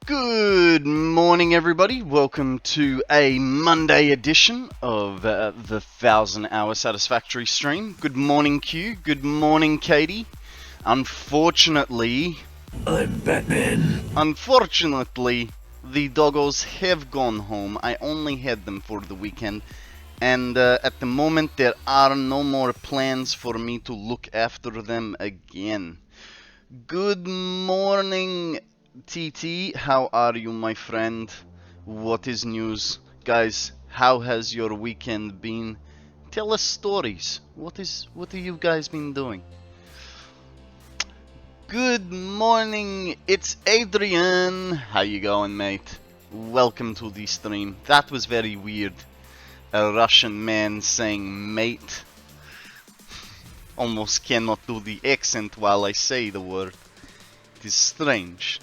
Good morning, everybody. Welcome to a Monday edition of the 1000-hour Satisfactory stream. Good morning, Q. Good morning, Katie. Unfortunately, I'm Batman. Unfortunately, the doggos have gone home. I only had them for the weekend, and at the moment there are no more plans for me to look after them again. Good morning, TT. How are you, my friend? What is news? Guys, how has your weekend been? Tell us stories. What have you guys been doing? Good morning, it's Adrian. How you going, mate? Welcome to the stream. That was very weird. A Russian man saying mate. Almost cannot do the accent while I say the word. It is strange.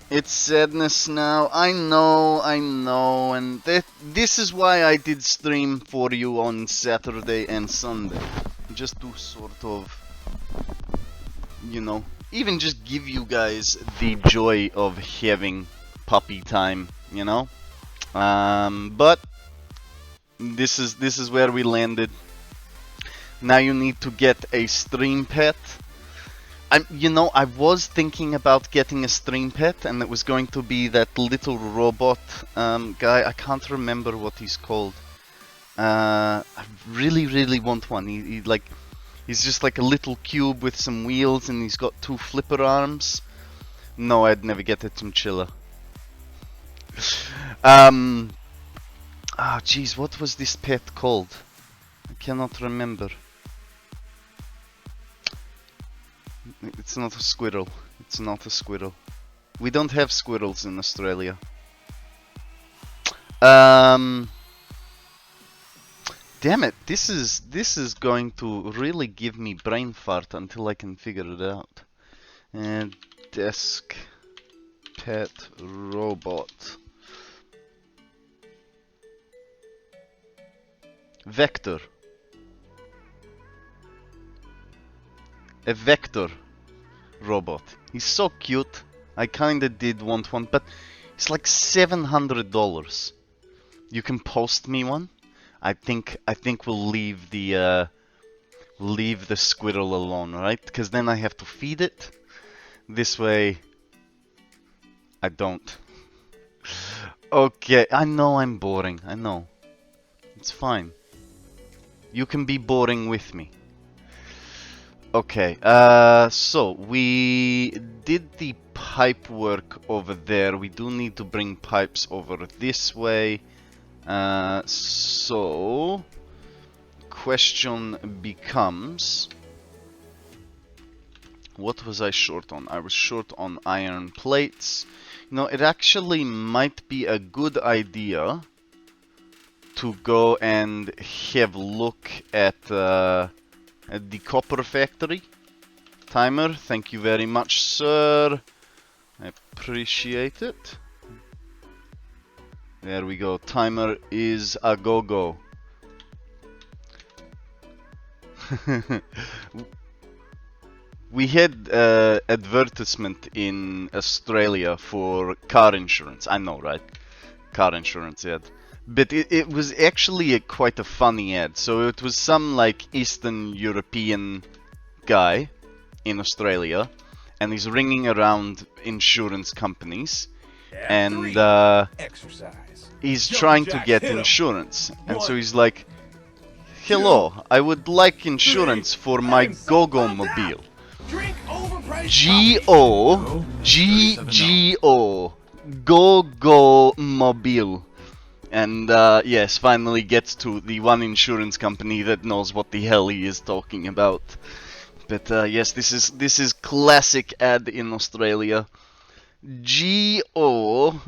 It's sadness now. I know, and this is why I did stream for you on Saturday and Sunday. Just to sort of, you know, even just give you guys the joy of having puppy time, you know? But this is where we landed. Now you need to get a stream pet. I was thinking about getting a stream pet, and it was going to be that little robot guy. I can't remember what he's called. I really want one. He's just like a little cube with some wheels, and he's got two flipper arms. No, I'd never get a chinchilla. Jeez, what was this pet called? I cannot remember. It's not a squirrel. It's not a squirrel. We don't have squirrels in Australia. Damn it! This is going to really give me brain fart until I can figure it out. And desk pet robot. Vector. A vector robot. He's so cute. I kinda did want one, but it's like $700. You can post me one. I think we'll leave the squirrel alone, right? Because then I have to feed it. This way, I don't. Okay, I know I'm boring. I know. It's fine. You can be boring with me. Okay, so we did the pipe work over there. We do need to bring pipes over this way. So question becomes, what was I short on? I was short on iron plates. You know, it actually might be a good idea to go and have a look at the copper factory. Timer, thank you very much, sir. I appreciate it. There we go. Timer is a go-go. We had advertisement in Australia for car insurance. I know, right? Car insurance ad. But it was actually quite a funny ad. So it was some like Eastern European guy in Australia, and he's ringing around insurance companies, and he's trying to get insurance. And so he's like, "Hello, I would like insurance for my Go-Go mobile. G-O, Go-Go mobile." And yes, finally gets to the one insurance company that knows what the hell he is talking about. But yes, this is classic ad in Australia. G-O.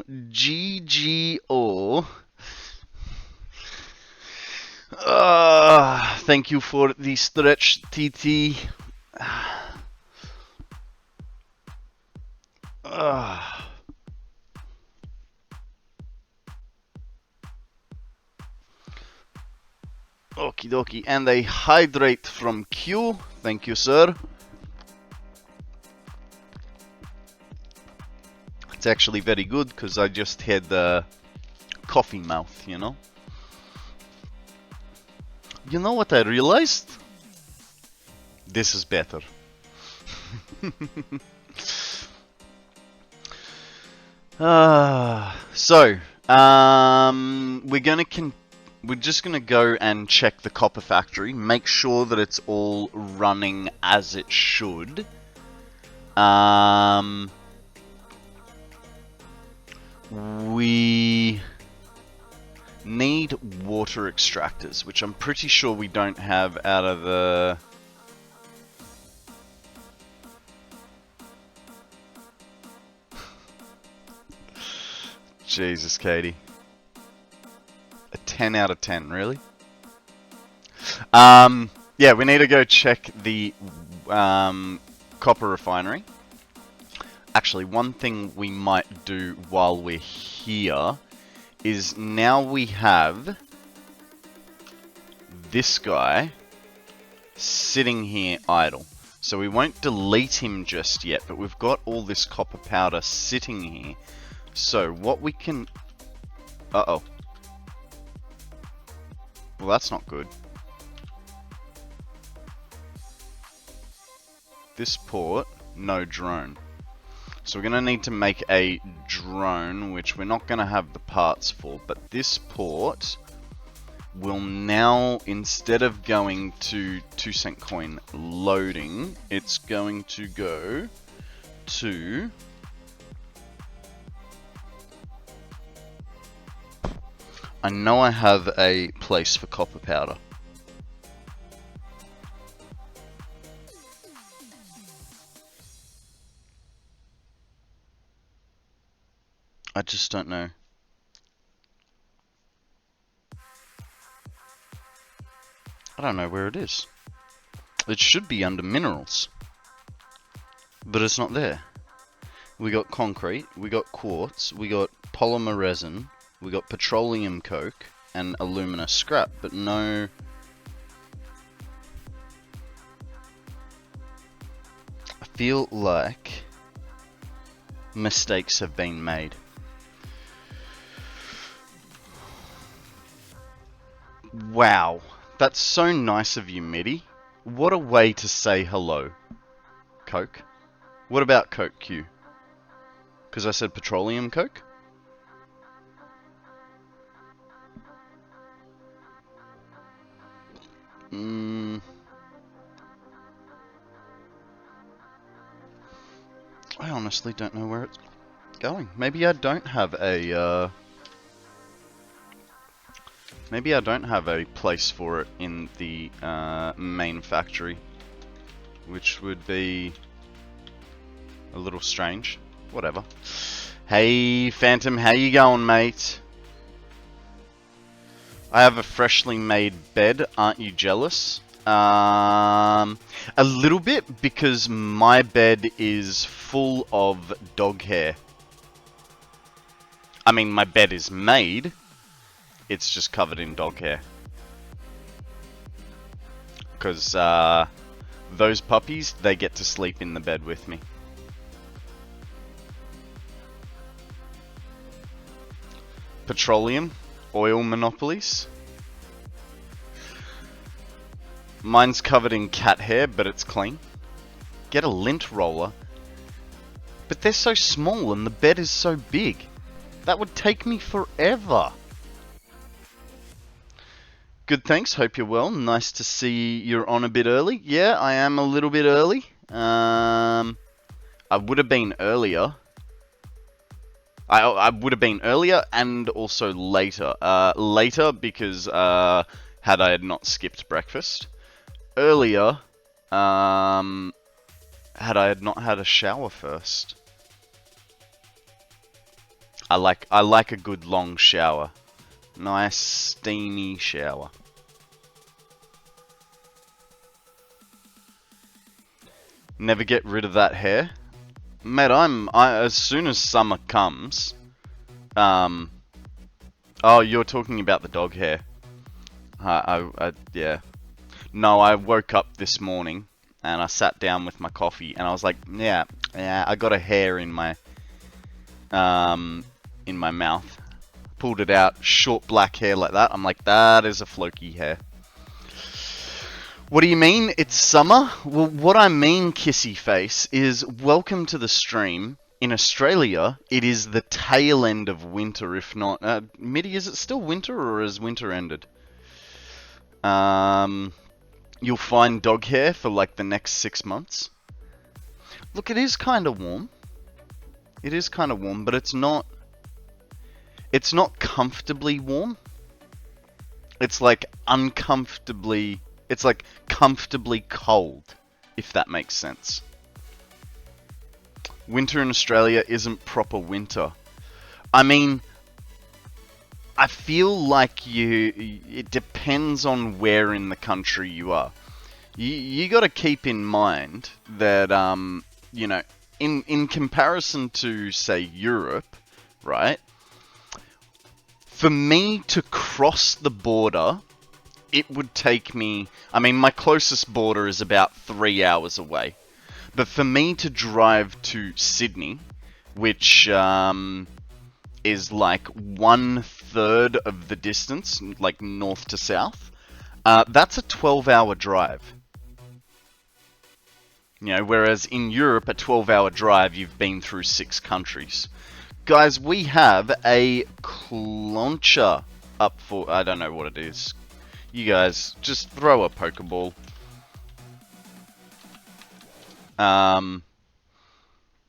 Thank you for the stretch, TT. Okie dokie, and a hydrate from Q. Thank you, sir. It's actually very good because I just had the coffee mouth, you know? You know what I realized? This is better. We're just gonna go and check the copper factory, make sure that it's all running as it should. We need water extractors, which I'm pretty sure we don't have out of the... Jesus, Katie. A 10 out of 10, really? Yeah, we need to go check the copper refinery. Actually, one thing we might do while we're here is now we have this guy sitting here idle. So we won't delete him just yet, but we've got all this copper powder sitting here. So what we can... Uh-oh. Well, that's not good. This port, no drone. So we're going to need to make a drone, which we're not going to have the parts for. But this port will now, instead of going to 2 cent coin loading, it's going to go to... I know I have a place for copper powder. I just don't know. I don't know where it is. It should be under minerals. But it's not there. We got concrete, we got quartz, we got polymer resin, we got petroleum coke, and alumina scrap, but no... I feel like mistakes have been made. Wow, that's so nice of you, Mitty. What a way to say hello. Coke? What about Coke Q? Because I said petroleum coke? I honestly don't know where it's going. Maybe I don't have a, maybe I don't have a place for it in the main factory, which would be a little strange. Whatever. Hey, Phantom, how you going, mate? I have a freshly made bed. Aren't you jealous? A little bit, because my bed is full of dog hair. I mean, my bed is made. It's just covered in dog hair. Because those puppies, they get to sleep in the bed with me. Petroleum, oil monopolies. Mine's covered in cat hair, but it's clean. Get a lint roller. But they're so small and the bed is so big. That would take me forever. Good, thanks. Hope you're well. Nice to see you're on a bit early. Yeah, I am a little bit early. I would have been earlier. I would have been earlier and also later. Later because had I not skipped breakfast. Earlier, had I not had a shower first. I like a good long shower. Nice steamy shower. Never get rid of that hair. Mate, as soon as summer comes, oh, you're talking about the dog hair. Yeah. No, I woke up this morning and I sat down with my coffee and I was like, yeah, I got a hair in my in my mouth. Pulled it out, short black hair like that. I'm like, that is a Floki hair. What do you mean? It's summer? Well, what I mean, kissy face, is welcome to the stream. In Australia, it is the tail end of winter, if not... Mitty, is it still winter, or has winter ended? You'll find dog hair for, like, the next 6 months. Look, it is kind of warm. It is kind of warm, but it's not... It's not comfortably warm. It's, like, uncomfortably... It's like comfortably cold, if that makes sense. Winter in Australia isn't proper winter. I mean, I feel like it depends on where in the country you are. You got to keep in mind that, you know, in comparison to, say, Europe, right? For me to cross the border, it would take me... I mean, my closest border is about 3 hours away. But for me to drive to Sydney, which is like 1/3 of the distance, like north to south, that's a 12-hour drive. You know, whereas in Europe, a 12-hour drive, you've been through 6 countries. Guys, we have a cloncher up for... I don't know what it is. You guys, just throw a Pokeball.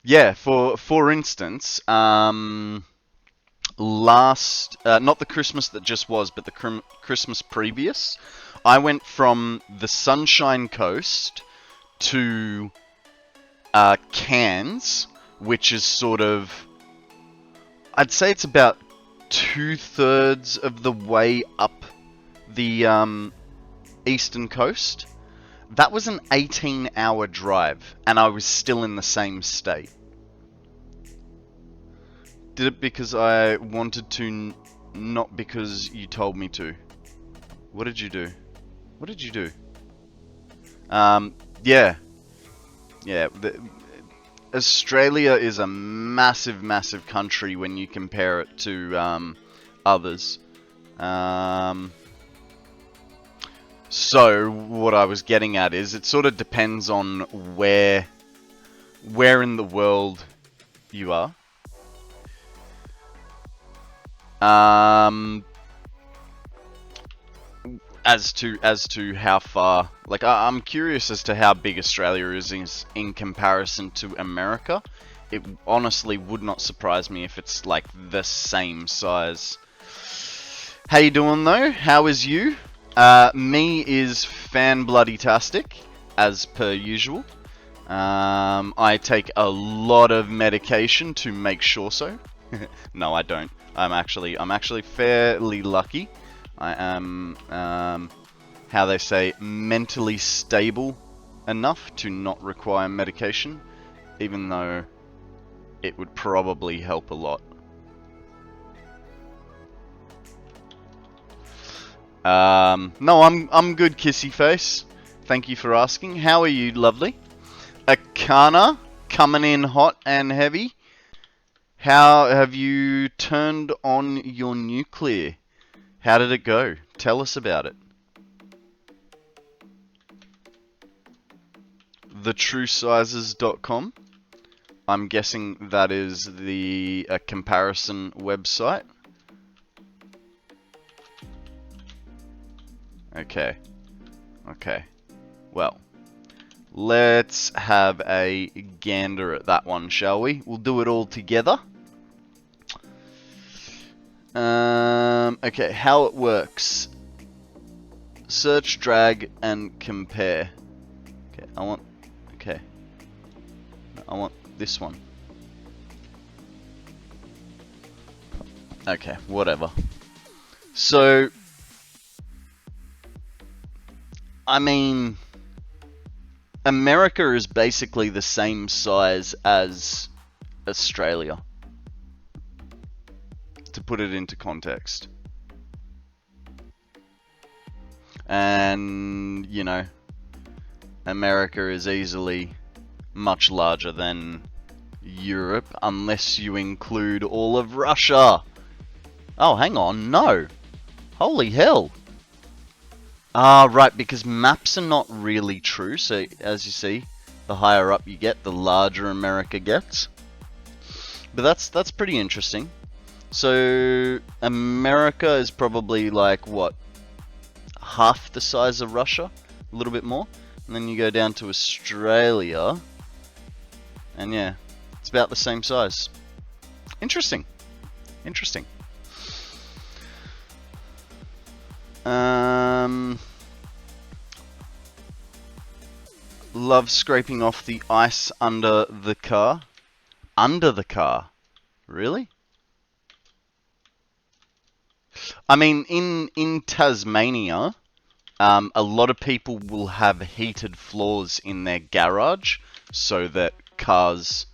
Yeah, for instance, last... not the Christmas that just was, but the Christmas previous, I went from the Sunshine Coast to Cairns, which is sort of... I'd say it's about 2/3 of the way up the eastern coast. That was an 18-hour drive, and I was still in the same state. Did it because I wanted to, not because you told me to. What did you do? What did you do? Yeah. Yeah, Australia is a massive, massive country when you compare it to others. So, what I was getting at is, it sort of depends on where in the world you are. As to how far, like, I'm curious as to how big Australia is in comparison to America. It honestly would not surprise me if it's like the same size. How you doing though? How is you? Me is fan-bloody-tastic, as per usual. I take a lot of medication to make sure so. No, I don't. I'm actually fairly lucky. I am, how they say, mentally stable enough to not require medication, even though it would probably help a lot. No, I'm good, kissy face. Thank you for asking. How are you, lovely? Akana, coming in hot and heavy. How have you turned on your nuclear? How did it go? Tell us about it. thetruesizes.com. I'm guessing that is the comparison website. Okay. Okay. Well, let's have a gander at that one, shall we? We'll do it all together. Okay, how it works. Search, drag, and compare. Okay, I want this one. Okay, whatever. So, I mean, America is basically the same size as Australia, to put it into context. And, you know, America is easily much larger than Europe, unless you include all of Russia. Oh, hang on, no. Holy hell. Ah, right, because maps are not really true, so as you see, the higher up you get, the larger America gets. But that's pretty interesting. So, America is probably like, what, half the size of Russia? A little bit more? And then you go down to Australia, and yeah, it's about the same size. Interesting. Interesting. Love scraping off the ice under the car. Under the car? Really? I mean, in Tasmania, a lot of people will have heated floors in their garage so that cars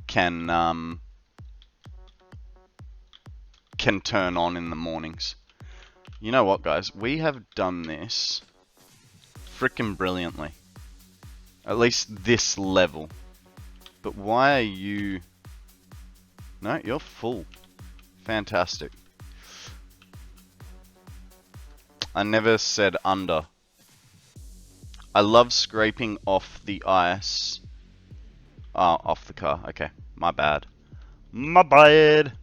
can turn on in the mornings. You know what, guys? We have done this frickin' brilliantly. At least this level. But why are you... No, you're full. Fantastic. I never said under. I love scraping off the ice. Oh, off the car. Okay, my bad. My bad.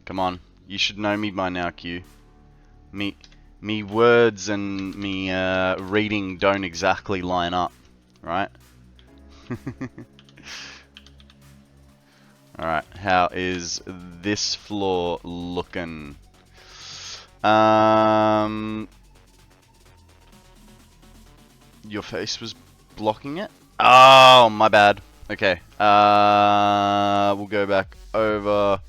Come on, you should know me by now, Q. Me words and me reading don't exactly line up, right? Alright, how is this floor looking? Your face was blocking it? Oh, my bad. Okay, we'll go back over.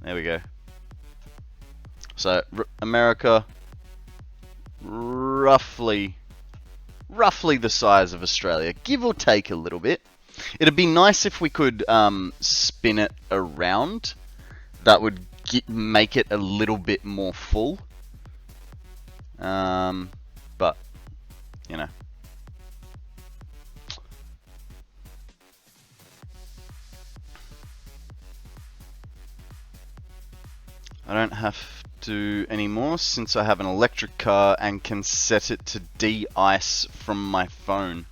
There we go. So, America, roughly the size of Australia, give or take a little bit. It'd be nice if we could spin it around. That would make it a little bit more full. But, you know. I don't have to anymore since I have an electric car and can set it to de-ice from my phone.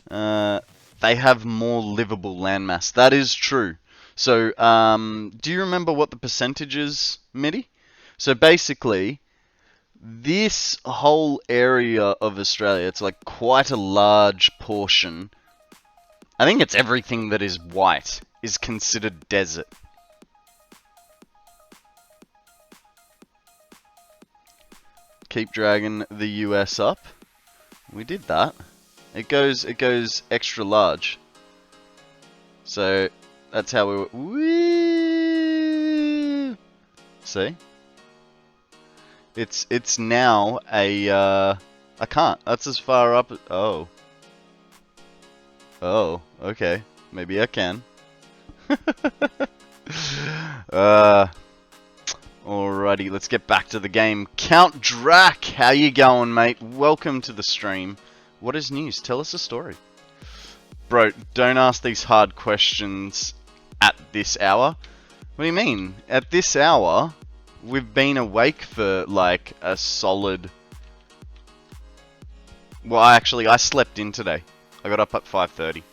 They have more livable landmass. That is true. So, do you remember what the percentage is, Mitty? So basically, this whole area of Australia, it's like quite a large portion. I think it's everything that is white is considered desert. Keep dragging the US up. We did that. It goes extra large. So that's how we were. Woo! See? It's now a I can't. That's as far up. Oh. Oh, okay. Maybe I can. Alrighty, let's get back to the game. Count Drac, how you going, mate? Welcome to the stream. What is news? Tell us a story. Bro, don't ask these hard questions at this hour. What do you mean? At this hour, we've been awake for like a solid... Well, actually, I slept in today. I got up at 5:30.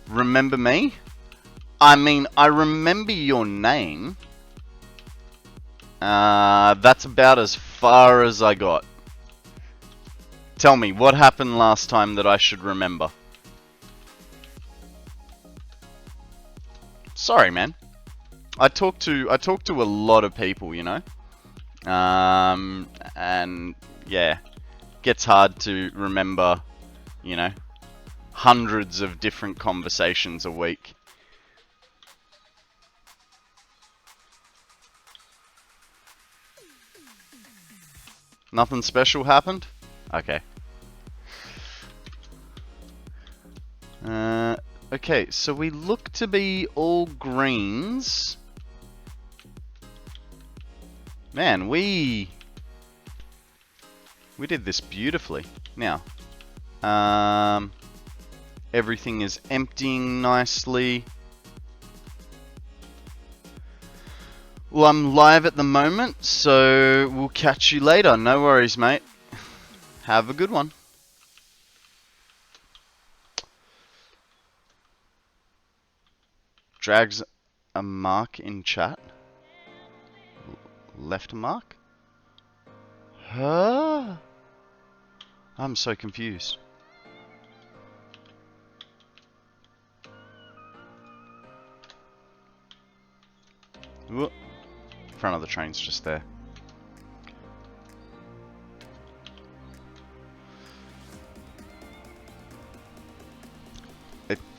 Remember me? I mean, I remember your name. That's about as far as I got. Tell me, what happened last time that I should remember? Sorry, man. I talk to a lot of people, you know? And yeah, gets hard to remember, you know, hundreds of different conversations a week. Nothing special happened? Okay. Okay, so we look to be all greens. Man, we did this beautifully. Now, everything is emptying nicely. Well, I'm live at the moment, so we'll catch you later. No worries, mate. Have a good one. Drags a mark in chat. Left a mark? Huh? I'm so confused. Whoop. Front of the train's just there.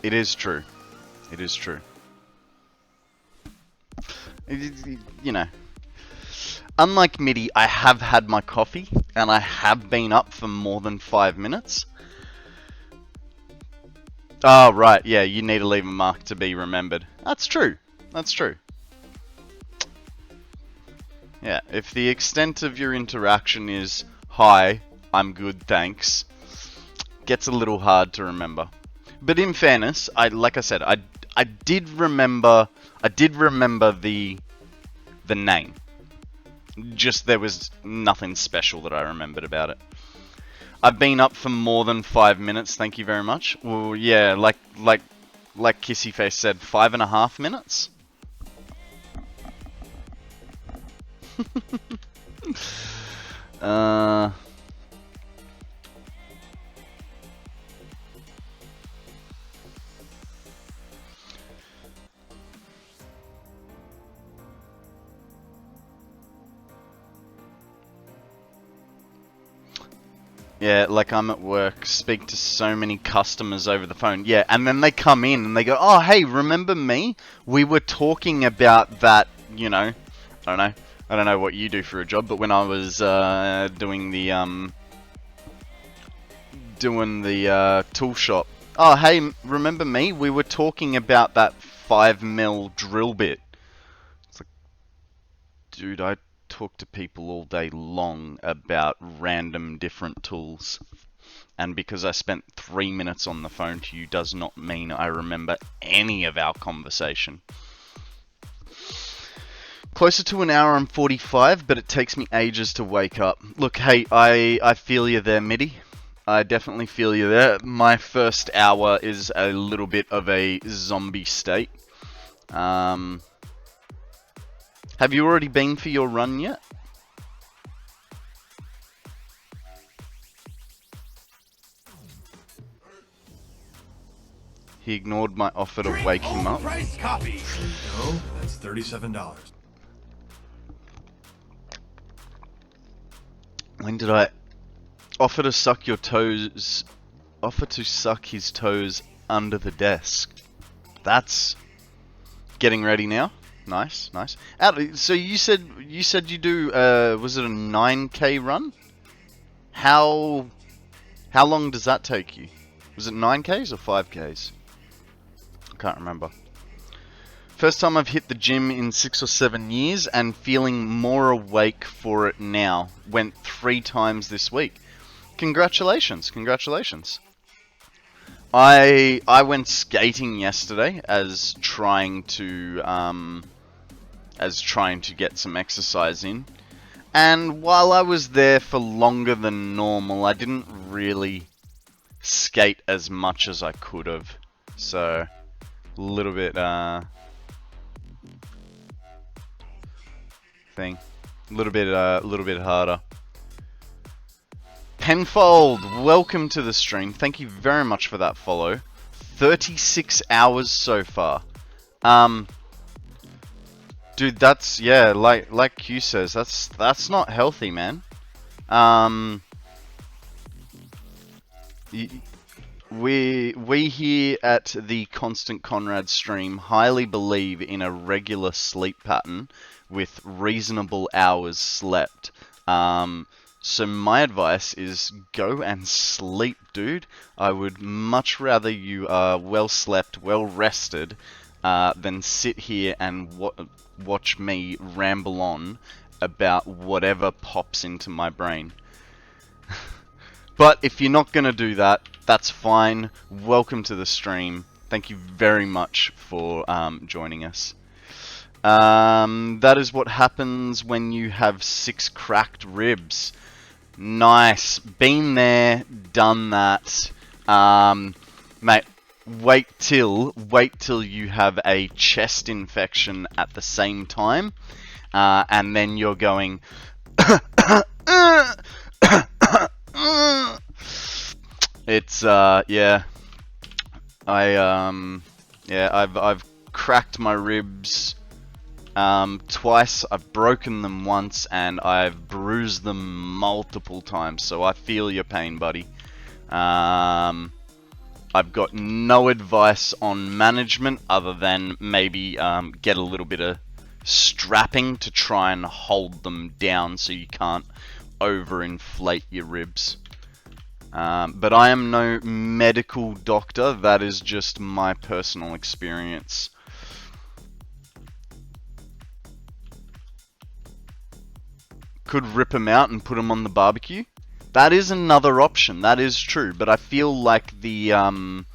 It is true. It is true. You know. Unlike Mitty, I have had my coffee, and I have been up for more than 5 minutes. Oh, right, yeah, you need to leave a mark to be remembered. That's true. That's true. Yeah, if the extent of your interaction is, hi, I'm good, thanks, gets a little hard to remember. But in fairness, like I said, I did remember the name. Just there was nothing special that I remembered about it. I've been up for more than 5 minutes, thank you very much. Well, yeah, like Kissyface said, 5.5 minutes? Yeah, like I'm at work, speak to so many customers over the phone. Yeah, and then they come in and they go, oh, hey, remember me? We were talking about that, you know, I don't know what you do for a job, but when I was doing the tool shop. Oh, hey, remember me? We were talking about that 5mm drill bit. It's like, dude, I talk to people all day long about random different tools. And because I spent 3 minutes on the phone to you does not mean I remember any of our conversation. Closer to an hour and 45, but it takes me ages to wake up. Look, hey, I feel you there, Mitty. I definitely feel you there. My first hour is a little bit of a zombie state. Have you already been for your run yet? He ignored my offer to wake him up. Price copy. No, that's $37. When did I offer to suck your toes? Offer to suck his toes under the desk. That's getting ready now. Nice, nice. So you said you do was it a 9K run? How long does that take you? Was it 9Ks or 5Ks? I can't remember. First time I've hit the gym in 6 or 7 years and feeling more awake for it now. Went 3 times this week. Congratulations, congratulations. I went skating yesterday as trying to get some exercise in. And while I was there for longer than normal, I didn't really skate as much as I could have. So, a little bit harder. Penfold, welcome to the stream. Thank you very much for that follow. 36 hours so far. Dude, that's, yeah, like Q says, that's not healthy, man. We here at the KonstantKonrad stream highly believe in a regular sleep pattern with reasonable hours slept. So my advice is go and sleep, dude. I would much rather you are well slept, well rested, than sit here and watch me ramble on about whatever pops into my brain. But if you're not going to do that, that's fine. Welcome to the stream. Thank you very much for joining us. That is what happens when you have 6 cracked ribs. Nice. Been there, done that. Mate, wait till you have a chest infection at the same time. And then you're going... It's yeah. I've cracked my ribs twice. I've broken them once, and I've bruised them multiple times. So I feel your pain, buddy. I've got no advice on management other than maybe get a little bit of strapping to try and hold them down so you can't overinflate your ribs. But I am no medical doctor, that is just my personal experience. Could rip them out and put them on the barbecue? That is another option, that is true, but I feel like the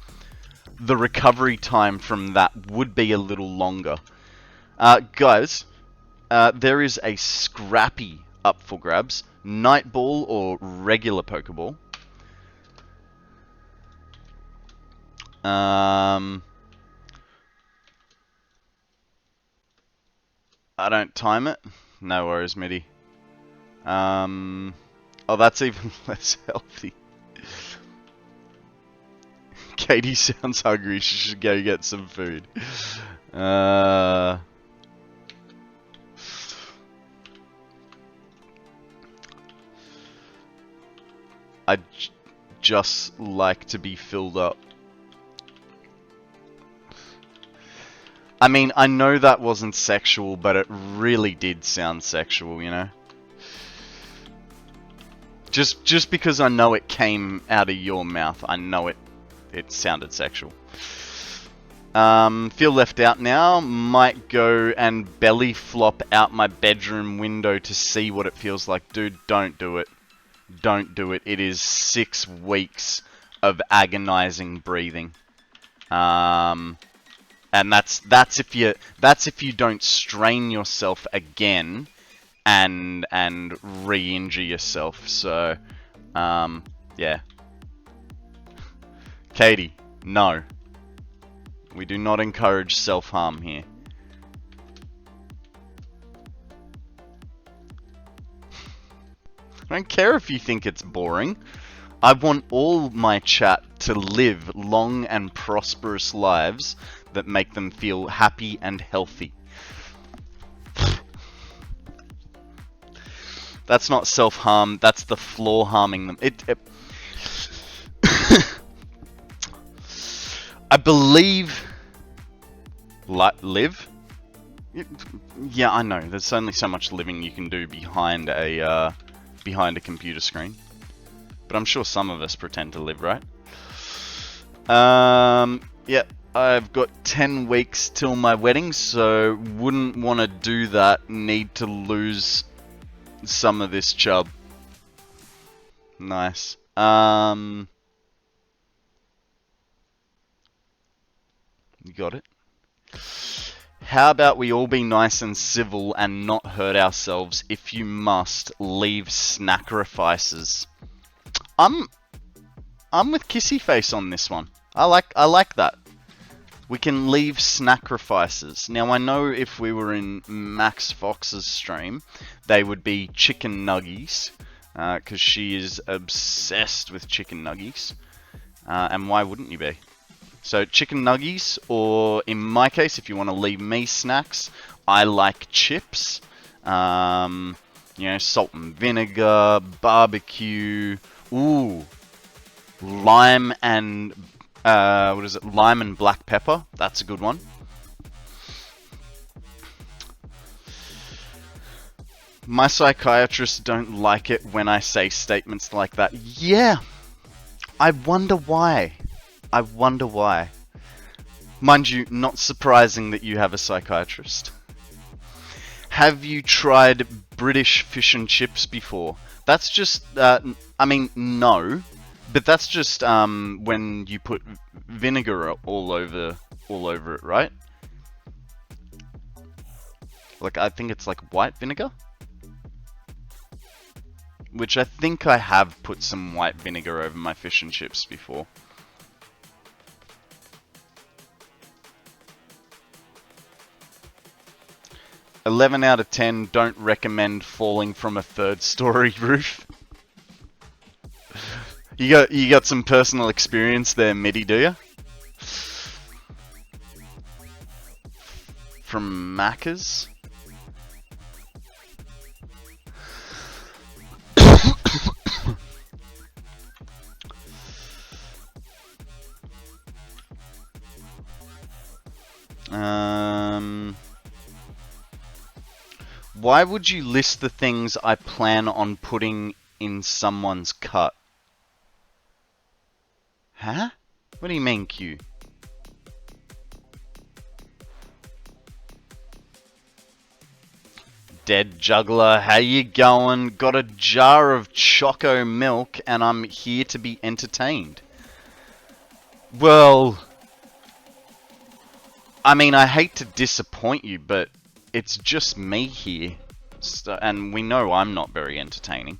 recovery time from that would be a little longer. Guys, there is a scrappy up for grabs. Nightball or regular Pokeball. I don't time it. No worries, Mitty. Oh, that's even less healthy. Katie sounds hungry. She should go get some food. I'd just like to be filled up. I mean, I know that wasn't sexual, but it really did sound sexual, you know? Just because I know it came out of your mouth, I know it sounded sexual. Feel left out now. Might go and belly flop out my bedroom window to see what it feels like. Dude, don't do it. Don't do it. It is 6 weeks of agonizing breathing. And that's if you don't strain yourself again and re-injure yourself. So yeah. Katie, no. We do not encourage self-harm here. I don't care if you think it's boring. I want all my chat to live long and prosperous lives that make them feel happy and healthy. That's not self-harm, that's the floor harming them. I believe... live? Yeah, I know. There's only so much living you can do behind a computer screen. But I'm sure some of us pretend to live, right? Yeah, I've got 10 weeks till my wedding, so wouldn't want to do that. Need to lose some of this chub. Nice. You got it? How about we all be nice and civil and not hurt ourselves? If you must, leave snacrifices. I'm with Kissy Face on this one. I like that. We can leave snacrifices. Now I know if we were in Max Fox's stream, they would be chicken nuggies, because she is obsessed with chicken nuggies. And why wouldn't you be? So chicken nuggies, or in my case, if you want to leave me snacks, I like chips. You know, salt and vinegar, barbecue, ooh, lime and what is it? Lime and black pepper. That's a good one. My psychiatrists don't like it when I say statements like that. Yeah, I wonder why. I wonder why. Mind you, not surprising that you have a psychiatrist. have you tried British fish and chips before? That's just, I mean, no, but that's just when you put vinegar all over it, right? Like, I think it's like white vinegar, which I think I have put some white vinegar over my fish and chips before. "11 out of 10, don't recommend falling from a 3rd-story roof." You got some personal experience there, Mitty, do you? From Macca's? Why would you list the things I plan on putting in someone's cut? Huh? What do you mean, Q? Dead Juggler, how you going? Got a jar of Choco milk and I'm here to be entertained. Well, I mean, I hate to disappoint you, but it's just me here. And we know I'm not very entertaining.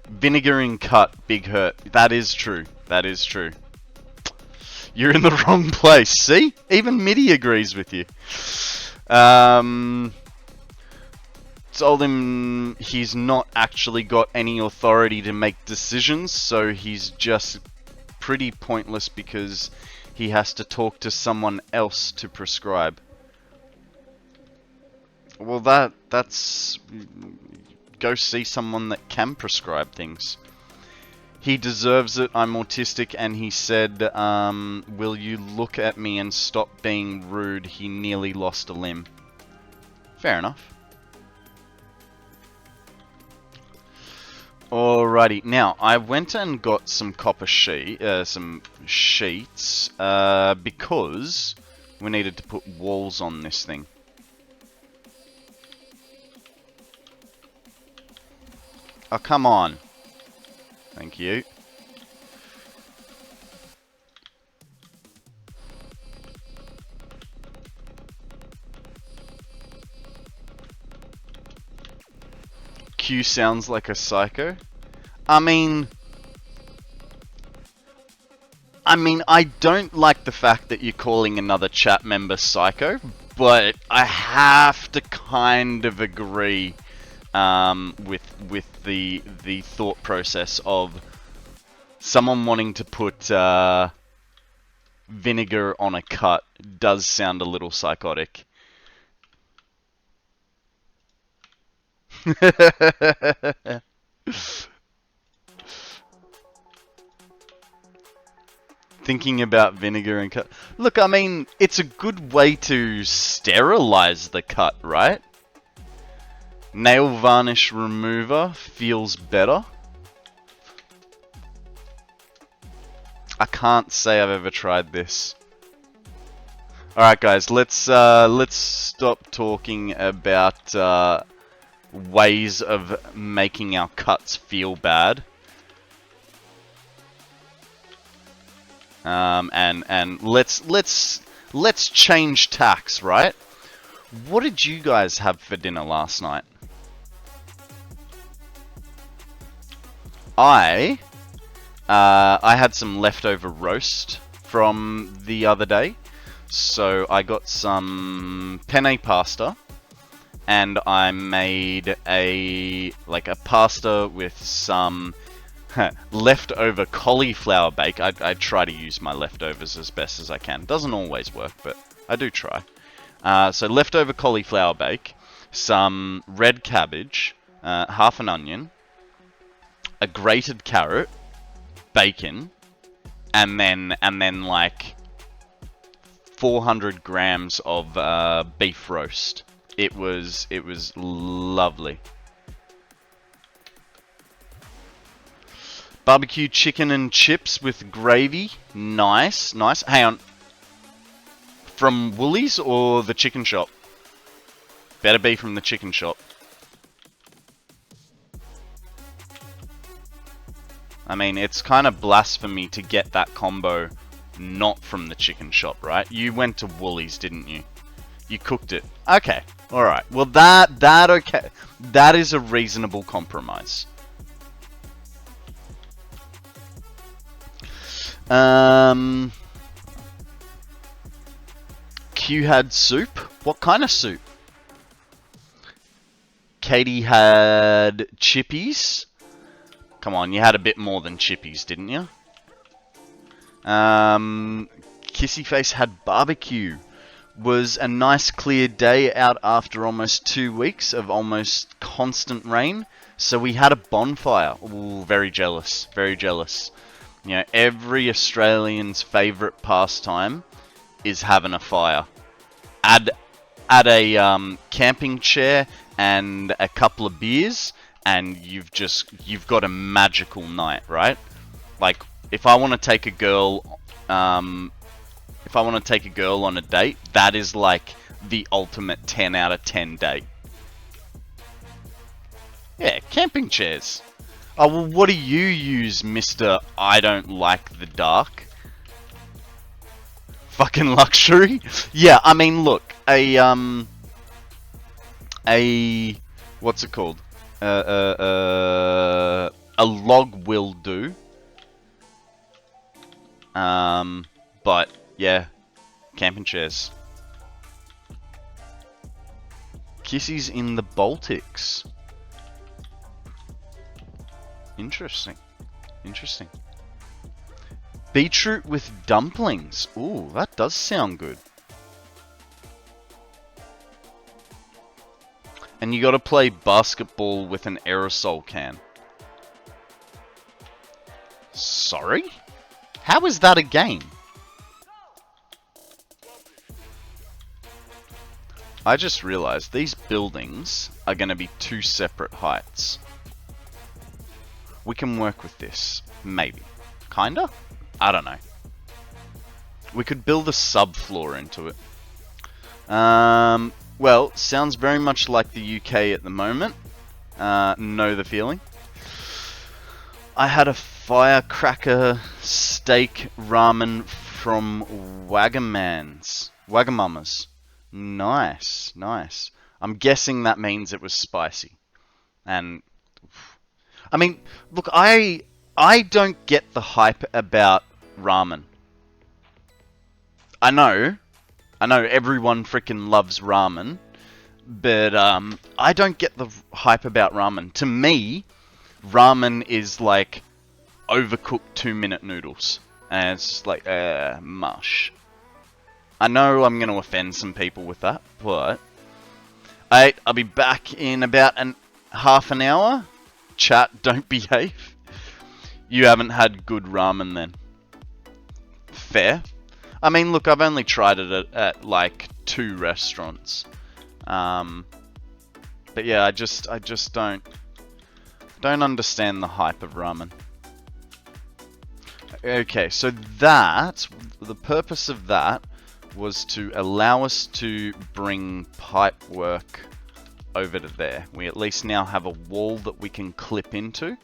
Vinegar in cut, big hurt. That is true. That is true. You're in the wrong place. See? Even Mitty agrees with you. Told him he's not actually got any authority to make decisions, so he's just pretty pointless because he has to talk to someone else to prescribe. Well, that's... Go see someone that can prescribe things. He deserves it, I'm autistic, and he said, will you look at me and stop being rude? He nearly lost a limb. Fair enough. Alrighty, now, I went and got some copper some sheets, because we needed to put walls on this thing. Oh, come on. Thank you. Q sounds like a psycho. I mean, I don't like the fact that you're calling another chat member psycho, but I have to kind of agree with the thought process of someone wanting to put vinegar on a cut does sound a little psychotic. Thinking about vinegar and cut. Look, I mean, it's a good way to sterilize the cut, right? Nail varnish remover feels better. I can't say I've ever tried this. Alright guys, let's stop talking about ways of making our cuts feel bad. And let's change tacks, right? What did you guys have for dinner last night? I had some leftover roast from the other day, so I got some penne pasta, and I made a pasta with some leftover cauliflower bake. I try to use my leftovers as best as I can. Doesn't always work, but I do try. So leftover cauliflower bake, some red cabbage, half an onion, a grated carrot, bacon, and then like 400 grams of beef roast. It was lovely. Barbecue chicken and chips with gravy. Nice, nice. Hang on. From Woolies or the chicken shop? Better be from the chicken shop. I mean, it's kind of blasphemy to get that combo not from the chicken shop, right? You went to Woolies, didn't you? You cooked it. Okay, alright. Well, okay. That is a reasonable compromise. Q had soup? What kind of soup? Katie had chippies. Come on, you had a bit more than chippies, didn't you? Kissyface had barbecue. Was a nice clear day out after almost 2 weeks of almost constant rain. So we had a bonfire. Ooh, very jealous. Very jealous. You know, every Australian's favourite pastime is having a fire. Add a camping chair and a couple of beers, and you've got a magical night, right? Like, if I want to take a girl, on a date, that is like the ultimate 10 out of 10 date. Yeah, camping chairs. Oh, well, what do you use, Mr. I don't like the dark? Fucking luxury? Yeah, I mean, look, what's it called? A log will do. But, yeah, camping chairs. Kissy's in the Baltics. Interesting. Interesting. Beetroot with dumplings. Ooh, that does sound good. And you gotta play basketball with an aerosol can. Sorry? How is that a game? I just realized these buildings are gonna be 2 separate heights. We can work with this. Maybe. Kinda? I don't know. We could build a subfloor into it. Well, sounds very much like the UK at the moment. Know the feeling. I had a firecracker steak ramen from Wagamama's. Nice, nice. I'm guessing that means it was spicy. And I mean, look, I don't get the hype about ramen. I know everyone freaking loves ramen, but I don't get the hype about ramen. To me, ramen is like overcooked 2-minute noodles, and it's just like mush. I know I'm gonna offend some people with that, but I'll be back in about half an hour. Chat, don't behave. You haven't had good ramen then. Fair. I mean, look, I've only tried it at like 2 restaurants. But yeah, I just don't understand the hype of ramen. Okay, so the purpose of that was to allow us to bring pipe work over to there. We at least now have a wall that we can clip into.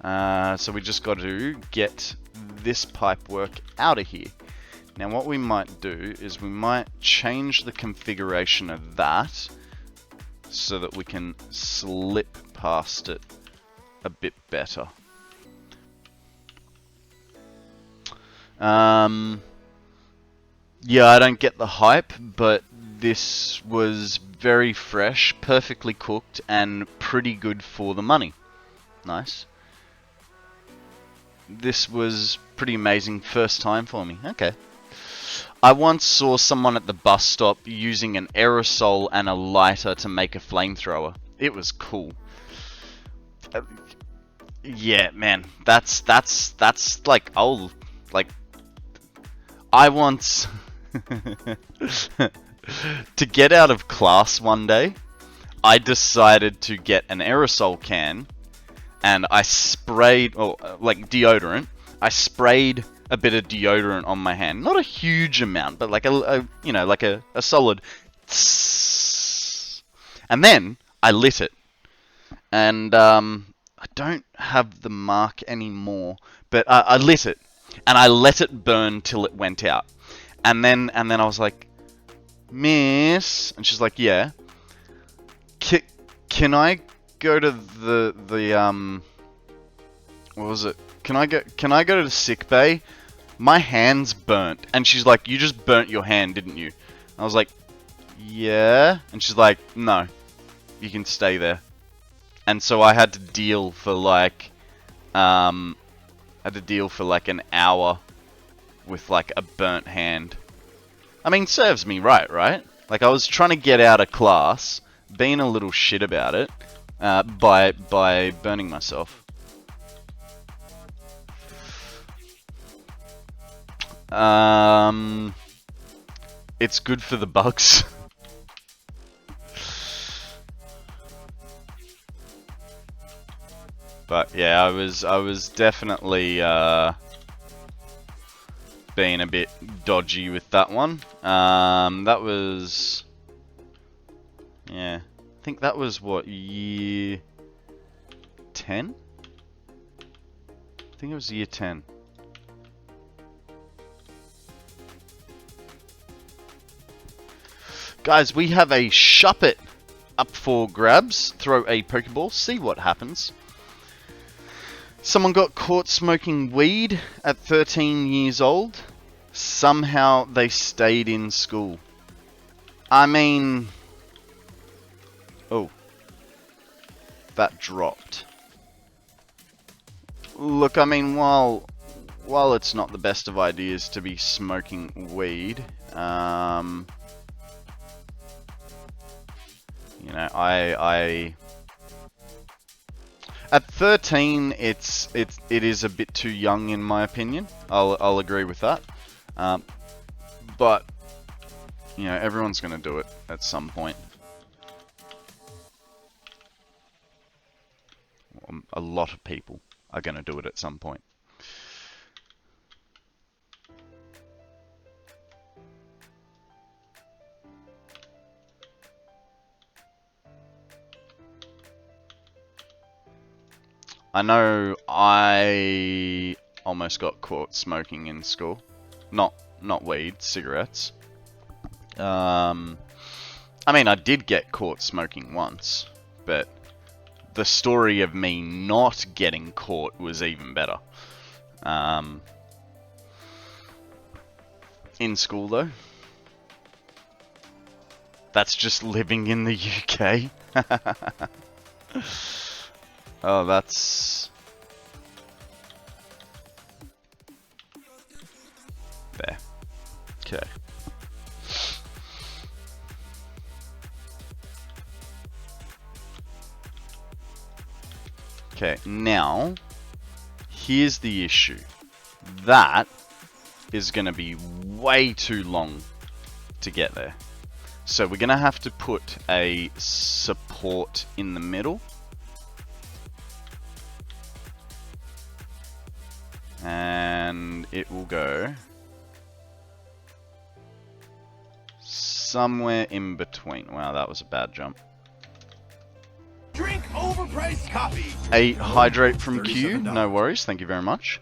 So we just got to get this pipe work out of here. Now what we might do is we might change the configuration of that so that we can slip past it a bit better. Yeah, I don't get the hype, but this was very fresh, perfectly cooked, and pretty good for the money. Nice. This was pretty amazing first time for me. Okay. I once saw someone at the bus stop using an aerosol and a lighter to make a flamethrower. It was cool. Yeah, man. That's like old. Like, I once to get out of class one day, I decided to get an aerosol can and I sprayed, like deodorant. I sprayed a bit of deodorant on my hand. Not a huge amount, but like a solid. And then I lit it. And I don't have the mark anymore, but I lit it. And I let it burn till it went out. And then I was like, Miss, and she's like, yeah. Can I go to the what was it? Can I go to the sick bay? My hand's burnt. And she's like, you just burnt your hand, didn't you? I was like, yeah. And she's like, no, you can stay there. And so I had to deal for like an hour with like a burnt hand. I mean, serves me right? Like, I was trying to get out of class, being a little shit about it, by burning myself. It's good for the bugs. But yeah, I was definitely being a bit dodgy with that one. That was, yeah, I think that was what, year 10? I think it was year 10. Guys, we have a Shuppet up for grabs. Throw a Pokeball, see what happens. Someone got caught smoking weed at 13 years old. Somehow they stayed in school. I mean... Oh. That dropped. Look, I mean, while it's not the best of ideas to be smoking weed, you know, I at 13, it is a bit too young in my opinion. I'll agree with that. But you know, everyone's gonna do it at some point. A lot of people are gonna do it at some point. I know I almost got caught smoking in school. Not weed, cigarettes. I mean, I did get caught smoking once, but the story of me not getting caught was even better. In school, though. That's just living in the UK. Oh, that's... There. Okay. Okay, now, here's the issue. That is going to be way too long to get there. So we're going to have to put a support in the middle. And it will go somewhere in between. Wow, that was a bad jump. Drink overpriced coffee. A hydrate from Q. No worries. Thank you very much.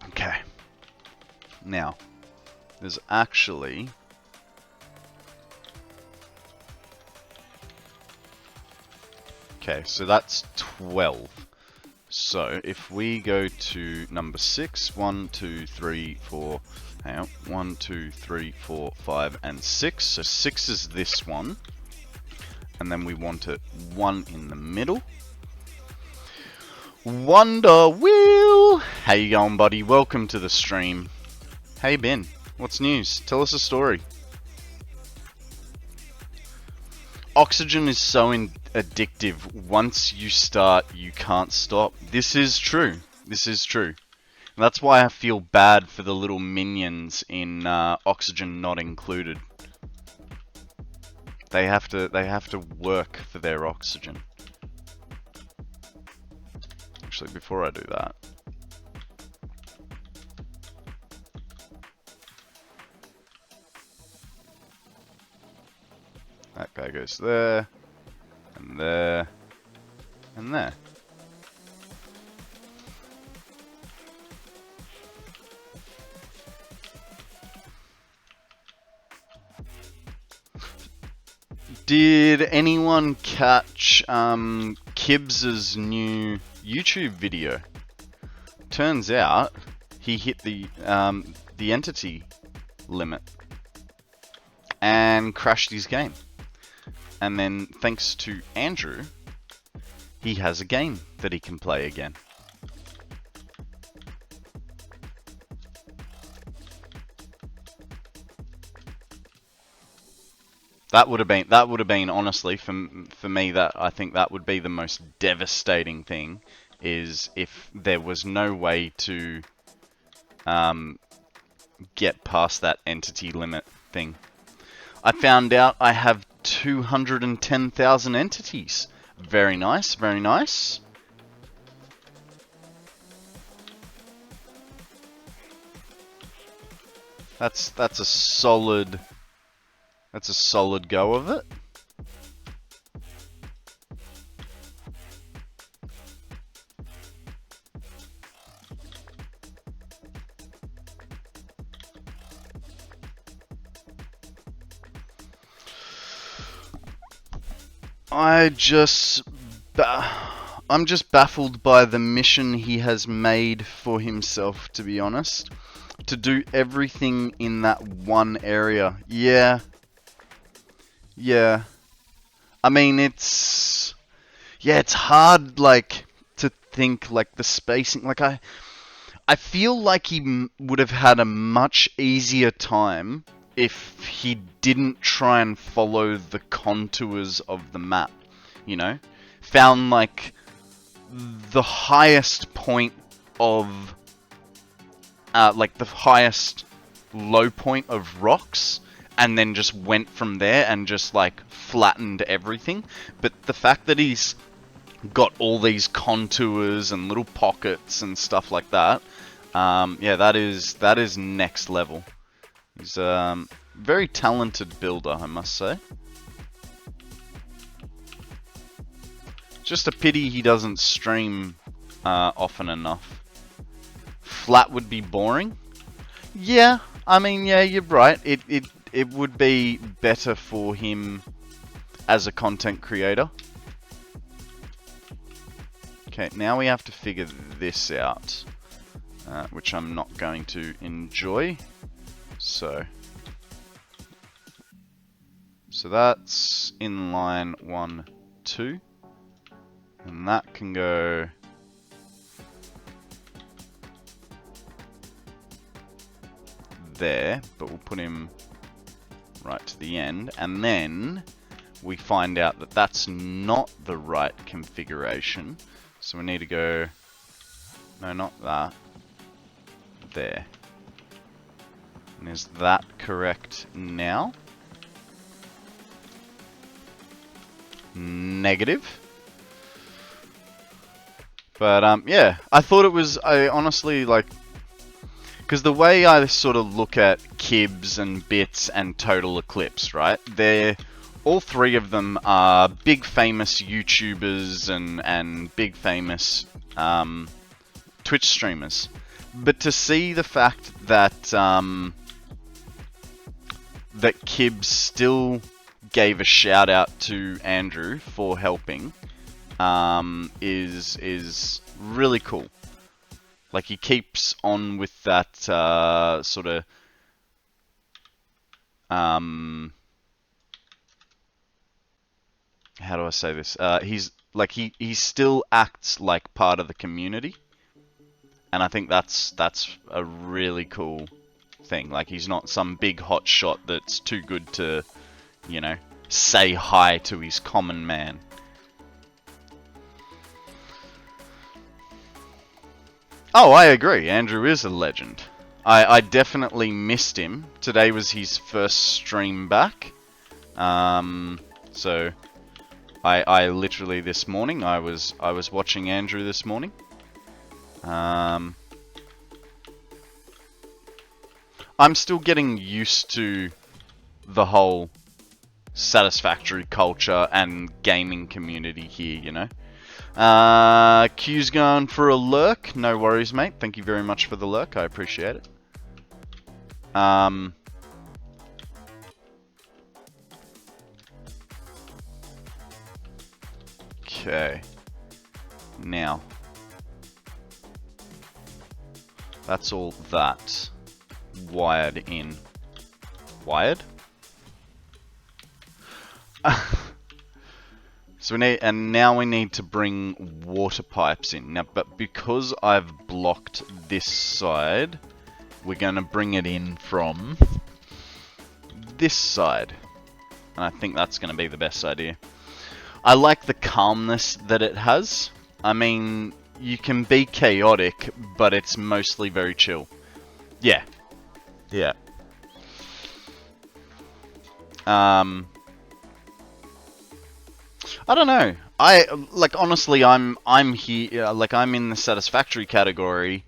Okay. Now, there's actually... Okay, so that's 12. So if we go to number 6, 1, 2, 3, 4, hang on, 1, 2, 3, 4, 5, and 6. So 6 is this one. And then we want it 1 in the middle. Wonder Wheel! How you going, buddy? Welcome to the stream. How you been? What's news? Tell us a story. Oxygen is so addictive. Once you start, you can't stop. This is true. This is true. And that's why I feel bad for the little minions in Oxygen Not Included. They have to work for their oxygen. Actually, before I do that, That guy goes there, and there, and there. Did anyone catch Kibbz's new YouTube video? Turns out he hit the entity limit and crashed his game. And then thanks to Andrew, he has a game that he can play again. That would have been honestly for me, that I think that would be the most devastating thing, is if there was no way to get past that entity limit thing. I found out I have 210,000 entities. Very nice, very nice. That's a solid go of it. I'm just baffled by the mission he has made for himself, to be honest. To do everything in that one area. Yeah. I mean, it's hard, like, to think, like, the spacing. Like, I feel like he would have had a much easier time if he didn't try and follow the contours of the map, you know? Found, like, the highest point of, like, the highest low point of rocks, and then just went from there and just, like, flattened everything. But the fact that he's got all these contours and little pockets and stuff like that, yeah, that is next level. He's a very talented builder, I must say. Just a pity he doesn't stream often enough. Flat would be boring. Yeah, I mean, yeah, you're right. It would be better for him as a content creator. Okay, now we have to figure this out, which I'm not going to enjoy. So that's in line 1, 2, and that can go there, but we'll put him right to the end, and then we find out that that's not the right configuration, so we need to go, no, not that, there. And is that correct now? Negative. But yeah, I thought it was, I honestly, like, because the way I sort of look at Kibz and Bitz and TotalXclipse, right? They're, all three of them are big famous YouTubers and big famous Twitch streamers. But to see the fact that that Kibz still gave a shout out to Andrew for helping is really cool. Like, he keeps on with that sort of how do I say this? He's like he still acts like part of the community, and I think that's a really cool thing. Like, he's not some big hot shot that's too good to, you know, say hi to his common man. Oh, I agree. Andrew is a legend. I definitely missed him. Today was his first stream back. So I literally this morning I was watching Andrew this morning. I'm still getting used to the whole Satisfactory culture and gaming community here, you know. Q's going for a lurk. No worries, mate. Thank you very much for the lurk. I appreciate it. Okay. Now. That's all that. Wired in. Wired? So we need, and now we need to bring water pipes in. Now, but because I've blocked this side, we're going to bring it in from this side. And I think that's going to be the best idea. I like the calmness that it has. I mean, you can be chaotic, but it's mostly very chill. Yeah. Yeah. I don't know. Honestly, I'm here, like, I'm in the Satisfactory category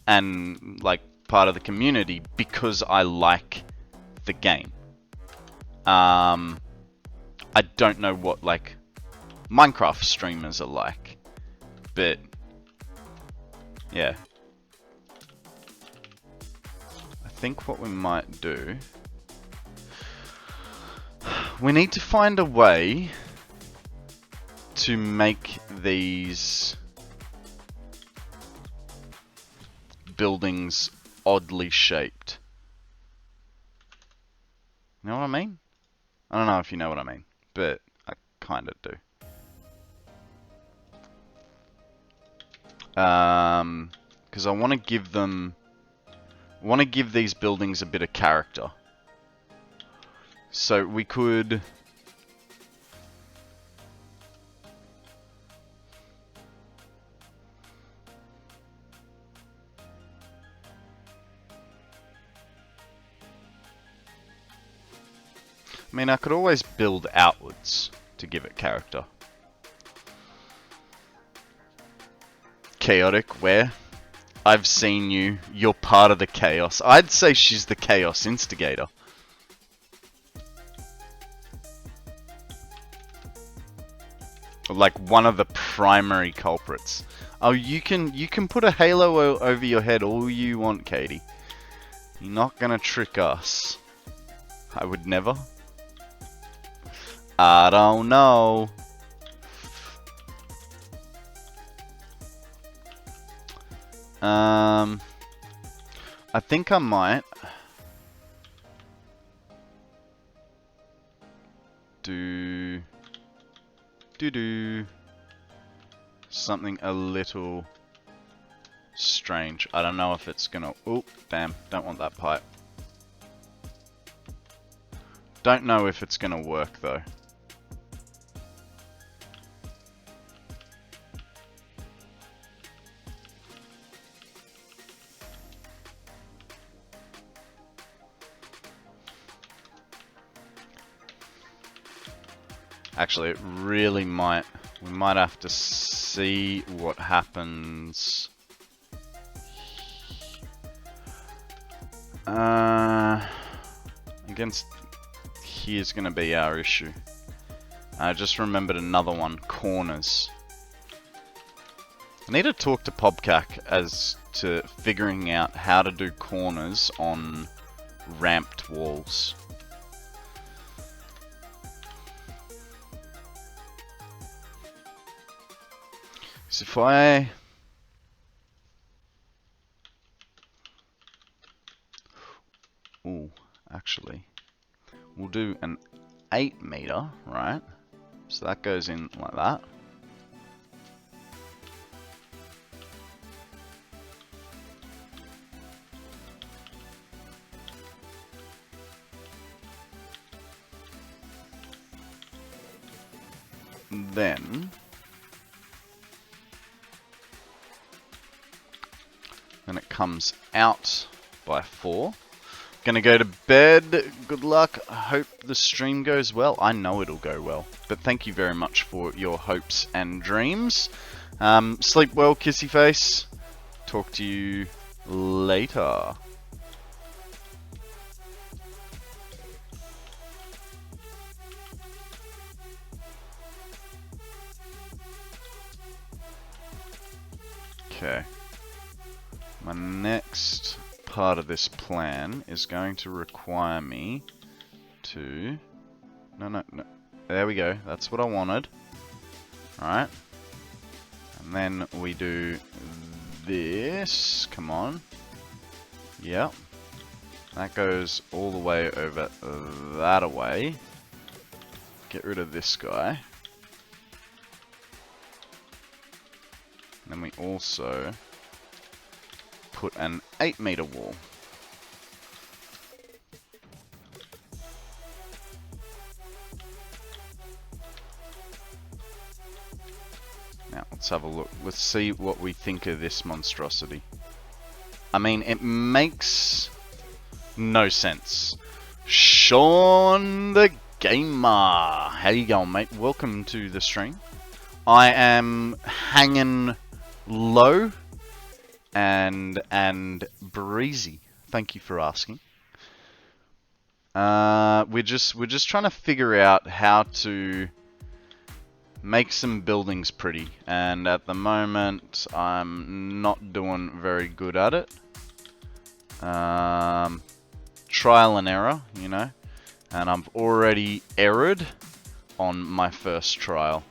and, like, part of the community because I like the game. I don't know what, like, Minecraft streamers are like, but, yeah. I think what we might do, we need to find a way to make these buildings oddly shaped. You know what I mean? I don't know if you know what I mean, but I kind of do. Because I want to give them, I want to give these buildings a bit of character. So we could, I mean, I could always build outwards to give it character. Chaotic, where? I've seen you. You're part of the chaos. I'd say she's the chaos instigator. Like one of the primary culprits. Oh, you can put a halo over your head all you want, Katie. You're not gonna trick us. I would never. I don't know. I think I might do something a little strange. I don't know if it's gonna, oh damn, don't want that pipe. Don't know if it's gonna work though. Actually, it really might. We might have to see what happens. Against here's going to be our issue. I just remembered another one, corners. I need to talk to Pobcac as to figuring out how to do corners on ramped walls. So if I... Ooh, actually, we'll do an 8 meter, right? So that goes in like that. Then it comes out by 4. Gonna go to bed. Good luck. I hope the stream goes well. I know it'll go well. But thank you very much for your hopes and dreams. Sleep well, kissy face. Talk to you later. Okay. My next part of this plan is going to require me to... No. There we go. That's what I wanted. Alright. And then we do this. Come on. Yep. That goes all the way over that away. Get rid of this guy. And then we also put an 8-meter wall. Now, let's have a look. Let's see what we think of this monstrosity. I mean, it makes no sense. Sean the Gamer. How you going, mate? Welcome to the stream. I am hanging low and breezy. Thank you for asking. We're just trying to figure out how to make some buildings pretty, and at the moment I'm not doing very good at it. Trial and error, you know, and I've already errored on my first trial,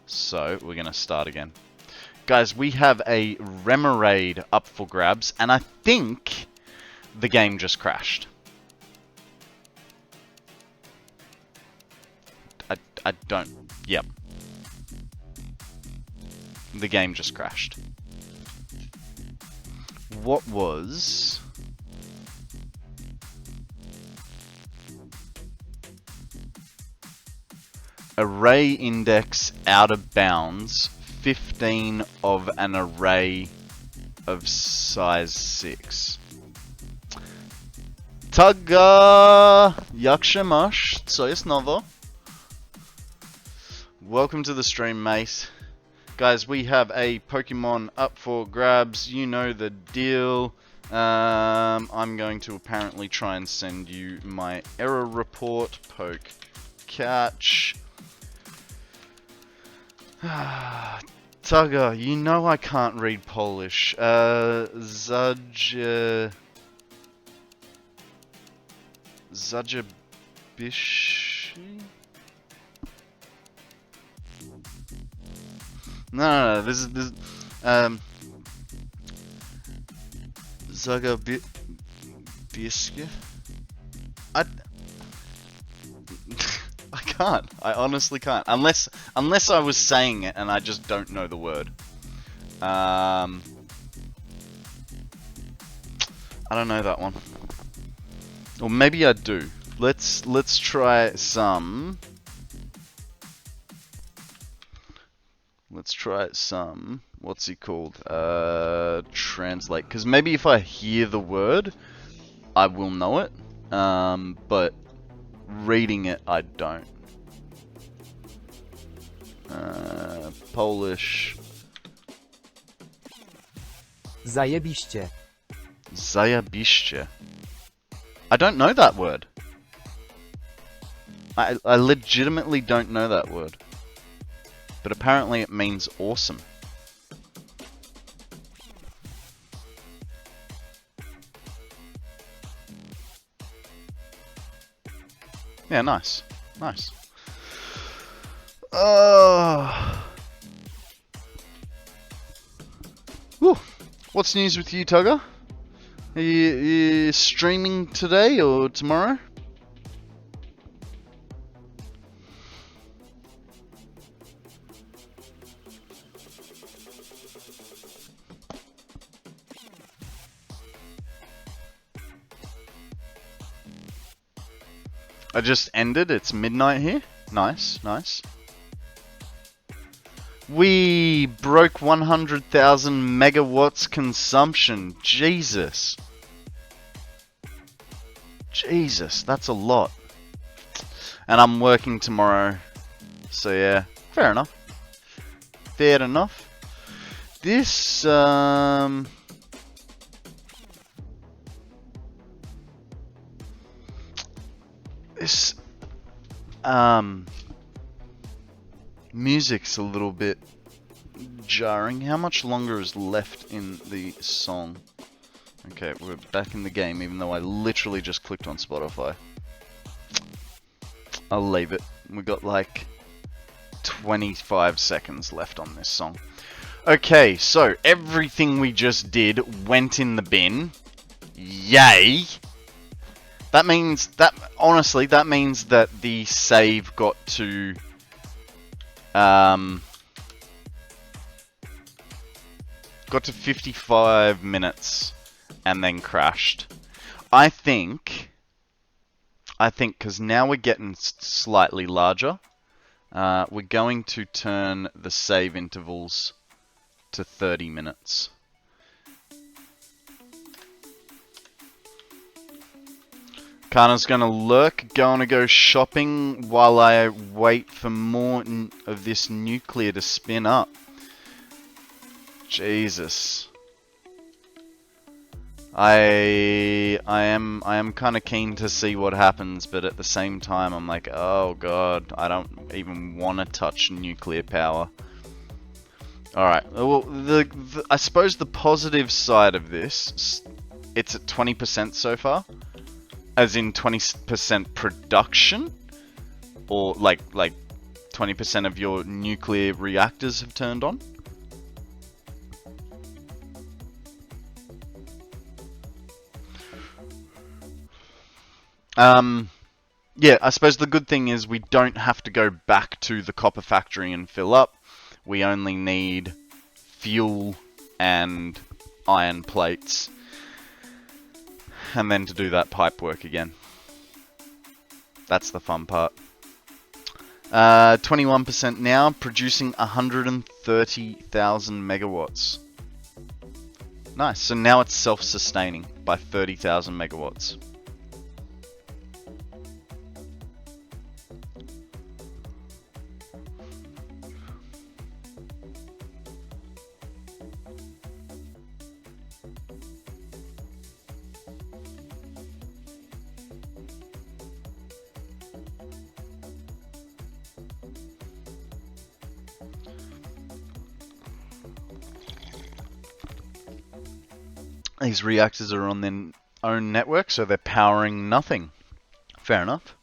so we're gonna start again. Guys, we have a Remoraid up for grabs, and I think the game just crashed. I don't... Yep. The game just crashed. What was... Array index out of bounds, 15 of an array of size 6. Tugga! Jak się masz? Co jest nowo? Welcome to the stream, mate. Guys, we have a Pokemon up for grabs. You know the deal. I'm going to apparently try and send you my error report. Poke catch. Tugger, you know I can't read Polish. Zajabishi? No, this is Zagabiski? I can't. I honestly can't. Unless I was saying it and I just don't know the word. I don't know that one. Or maybe I do. Let's try some. Let's try some. What's he called? Translate. Because maybe if I hear the word, I will know it. But reading it, I don't. Polish. Zajebiście. Zajebiście. I don't know that word. I legitimately don't know that word. But apparently it means awesome. Yeah, nice. Nice. Whew. What's news with you, Tugger? Are you streaming today or tomorrow? I just ended. It's midnight here. Nice, nice. We broke 100,000 megawatts consumption. Jesus. Jesus, that's a lot. And I'm working tomorrow. So yeah, fair enough. Fair enough. This, This, music's a little bit jarring. How much longer is left in the song? Okay, we're back in the game, even though I literally just clicked on Spotify. I'll leave it. We got like 25 seconds left on this song. Okay, so everything we just did went in the bin. Yay! That means that, honestly, that means that the save got to got to 55 minutes and then crashed. I think because now we're getting slightly larger, we're going to turn the save intervals to 30 minutes. Kana's gonna lurk, gonna go shopping while I wait for more of this nuclear to spin up. Jesus. I am kind of keen to see what happens, but at the same time I'm like, oh god, I don't even want to touch nuclear power. Alright, well, I suppose the positive side of this, it's at 20% so far. As in 20% production? Or like 20% of your nuclear reactors have turned on? Yeah, I suppose the good thing is we don't have to go back to the copper factory and fill up. We only need fuel and iron plates. And then to do that pipe work again. That's the fun part. 21% now, producing 130,000 megawatts. Nice, so now it's self-sustaining by 30,000 megawatts. These reactors are on their own network, so they're powering nothing. Fair enough.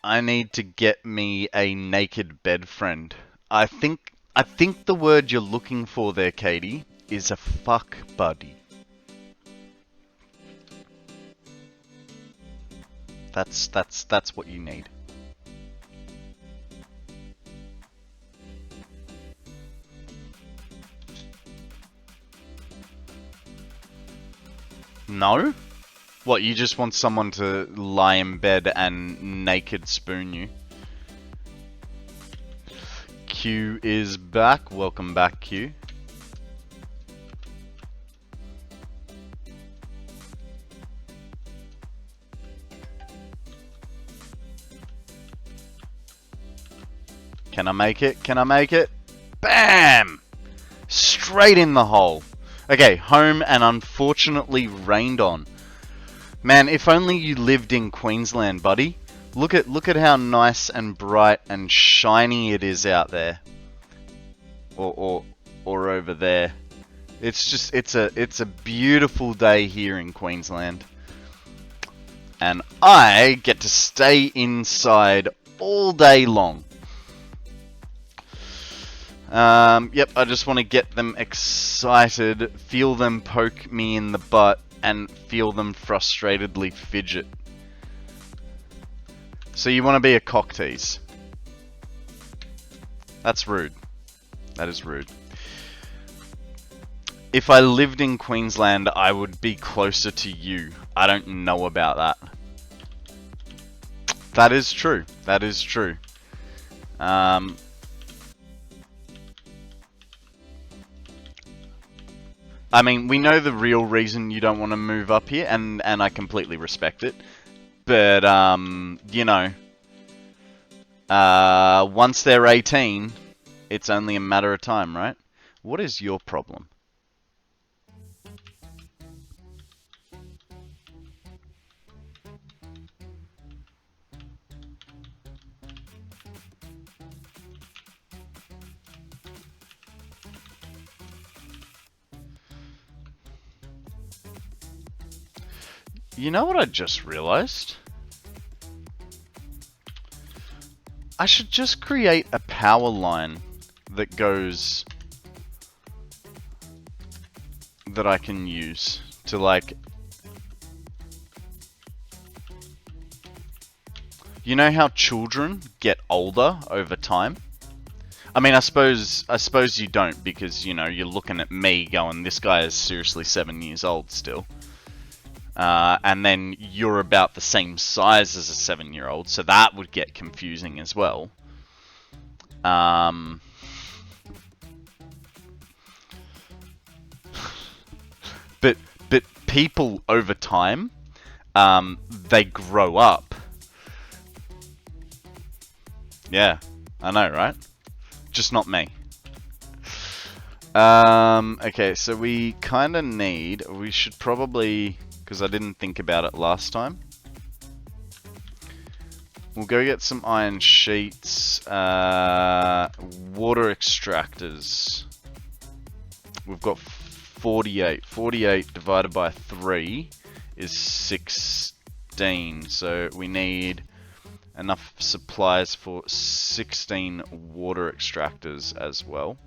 I need to get me a naked bed friend. I think the word you're looking for there, Katie, is a fuck buddy. That's what you need. No? What, you just want someone to lie in bed and naked spoon you? Q is back. Welcome back, Q. Can I make it? Can I make it? Bam! Straight in the hole. Okay, home and unfortunately rained on. Man, if only you lived in Queensland, buddy. Look at how nice and bright and shiny it is out there. Or over there. It's a beautiful day here in Queensland. And I get to stay inside all day long. Yep, I just want to get them excited, feel them poke me in the butt, and feel them frustratedly fidget. So you want to be a cock tease. That's rude. That is rude. If I lived in Queensland, I would be closer to you. I don't know about that. That is true. That is true. I mean, we know the real reason you don't want to move up here, and I completely respect it. But, you know, once they're 18, it's only a matter of time, right? What is your problem? You know what I just realized? I should just create a power line that goes... that I can use to, like... You know how children get older over time? I mean, I suppose you don't, because, you know, you're looking at me going, this guy is seriously 7 years old still. And then you're about the same size as a 7-year-old, so that would get confusing as well. But people over time, they grow up. Yeah, I know, right? Just not me. Okay, so we kind of need... We should probably... Because I didn't think about it last time. We'll go get some iron sheets. Water extractors. We've got 48. 48 divided by 3 is 16. So we need enough supplies for 16 water extractors as well.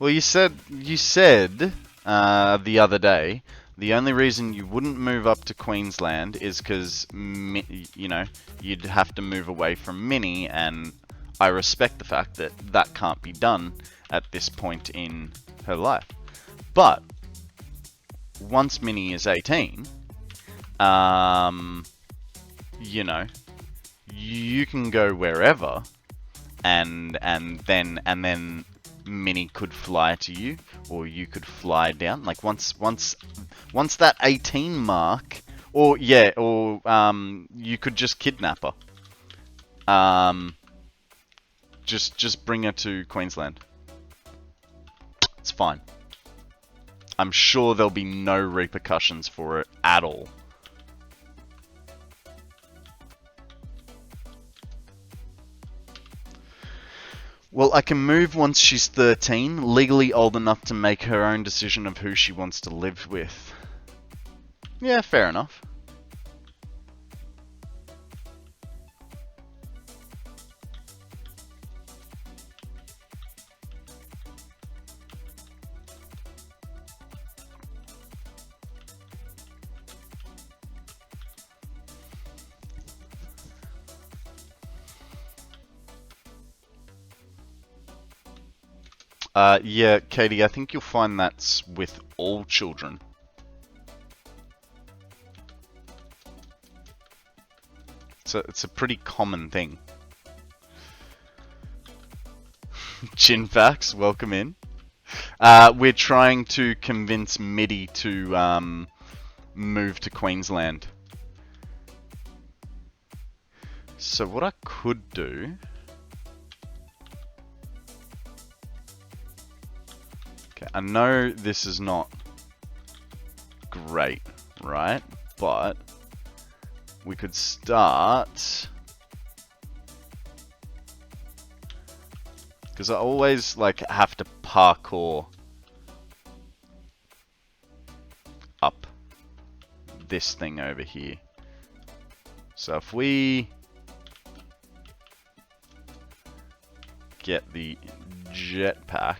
Well, you said the other day the only reason you wouldn't move up to Queensland is because you know, you'd have to move away from Minnie, and I respect the fact that that can't be done at this point in her life. But once Minnie is 18, you know, you can go wherever, and then Minnie could fly to you, or you could fly down. Like once that 18 mark, or yeah, or you could just kidnap her. Just bring her to Queensland. It's fine. I'm sure there'll be no repercussions for it at all. Well, I can move once she's 13, legally old enough to make her own decision of who she wants to live with. Yeah, fair enough. Yeah, Katie, I think you'll find that's with all children. It's a pretty common thing. Chinfax, welcome in. We're trying to convince Mitty to move to Queensland. So what I could do... Okay, I know this is not great, right? But we could start... Because I always like have to parkour up this thing over here. So if we get the jetpack,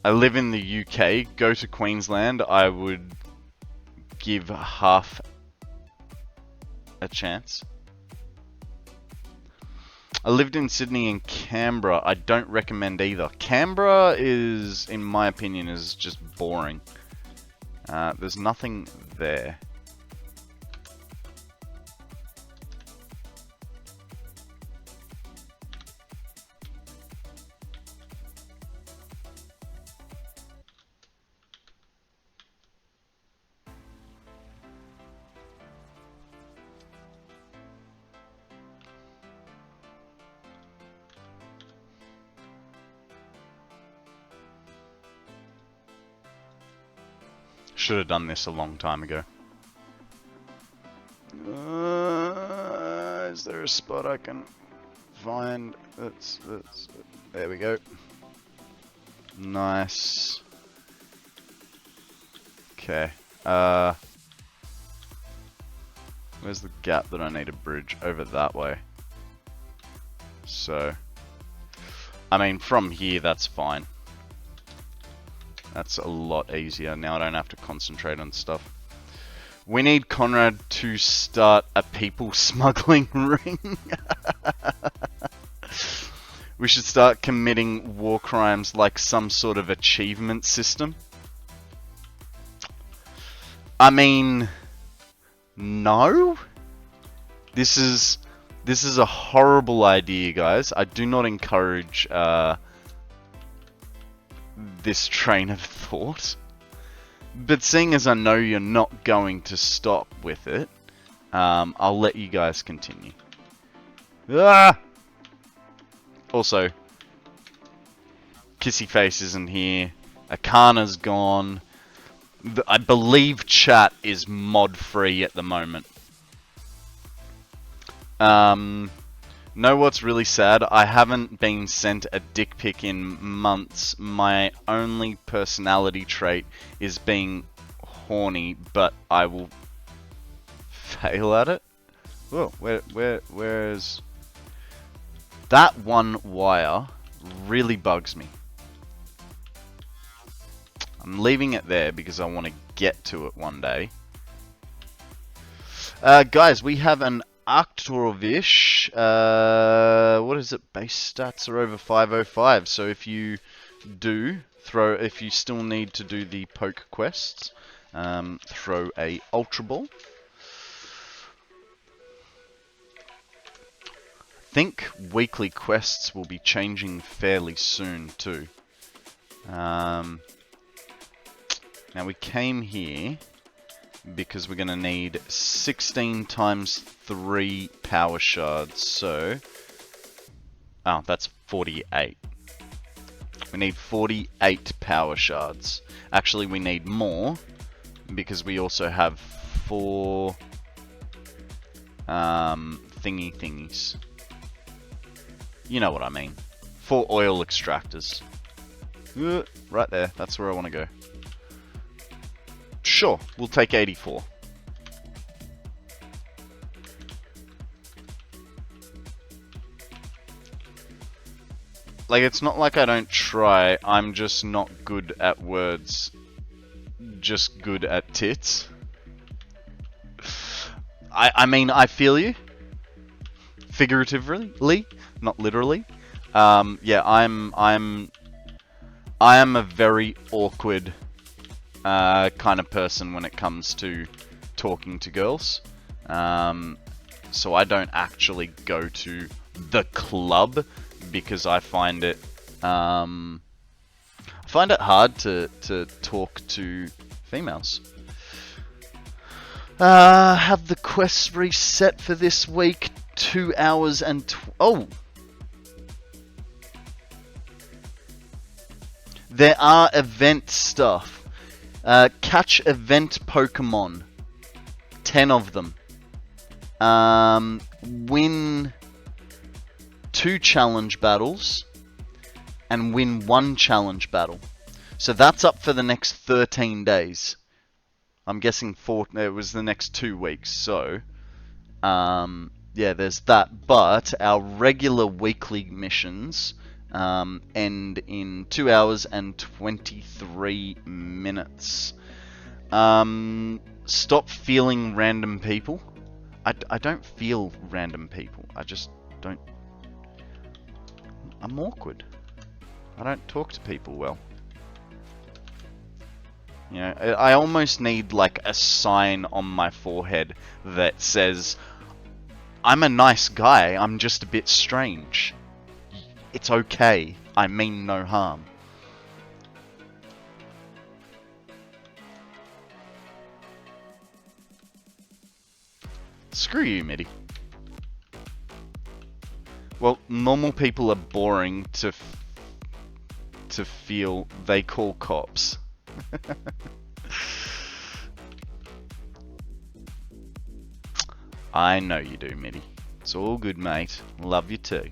I live in the UK, go to Queensland, I would give half a chance. I lived in Sydney and Canberra. I don't recommend either. Canberra is, in my opinion, is just boring. There's nothing there. Should have done this a long time ago. Is there a spot I can find? There we go. Nice. Okay. Where's the gap that I need to bridge? Over that way. So, I mean, from here, that's fine. That's a lot easier. Now I don't have to concentrate on stuff. We need Konrad to start a people smuggling ring. We should start committing war crimes like some sort of achievement system. I mean, no. This is a horrible idea, guys. I do not encourage this train of thought. But seeing as I know you're not going to stop with it, I'll let you guys continue. Ah! Also, Kissy Face isn't here. Akana's gone. I believe chat is mod free at the moment. Know what's really sad? I haven't been sent a dick pic in months. My only personality trait is being horny, but I will fail at it. Whoa, where's that one wire? Really bugs me. I'm leaving it there because I want to get to it one day. Guys, we have an Arctorovish, what is it? Base stats are over 505. So if you if you still need to do the poke quests, throw a Ultra Ball. I think weekly quests will be changing fairly soon too. Now we came here because we're going to need 16 times 3 power shards, so... Oh, that's 48. We need 48 power shards. Actually, we need more, because we also have 4... thingies. You know what I mean. 4 oil extractors. Right there, that's where I want to go. Sure, we'll take 84. Like, it's not like I don't try, I'm just not good at words. Just good at tits. I mean, I feel you. Figuratively, not literally. Yeah, I am a very awkward kind of person when it comes to talking to girls. So I don't actually go to the club because I find it hard to talk to females. Have the quests reset for this week. 2 hours and oh, there are event stuff. Catch event Pokemon. 10 of them. Win 2 challenge battles. And win 1 challenge battle. So that's up for the next 13 days. I'm guessing it was the next 2 weeks. So, yeah, there's that. But our regular weekly missions... end in 2 hours and 23 minutes. Stop feeling random people. I don't feel random people. I just don't... I'm awkward. I don't talk to people well. You know, I almost need like a sign on my forehead that says, I'm a nice guy, I'm just a bit strange. It's okay. I mean no harm. Screw you, Mitty. Well, normal people are boring to feel. They call cops. I know you do, Mitty. It's all good, mate. Love you too.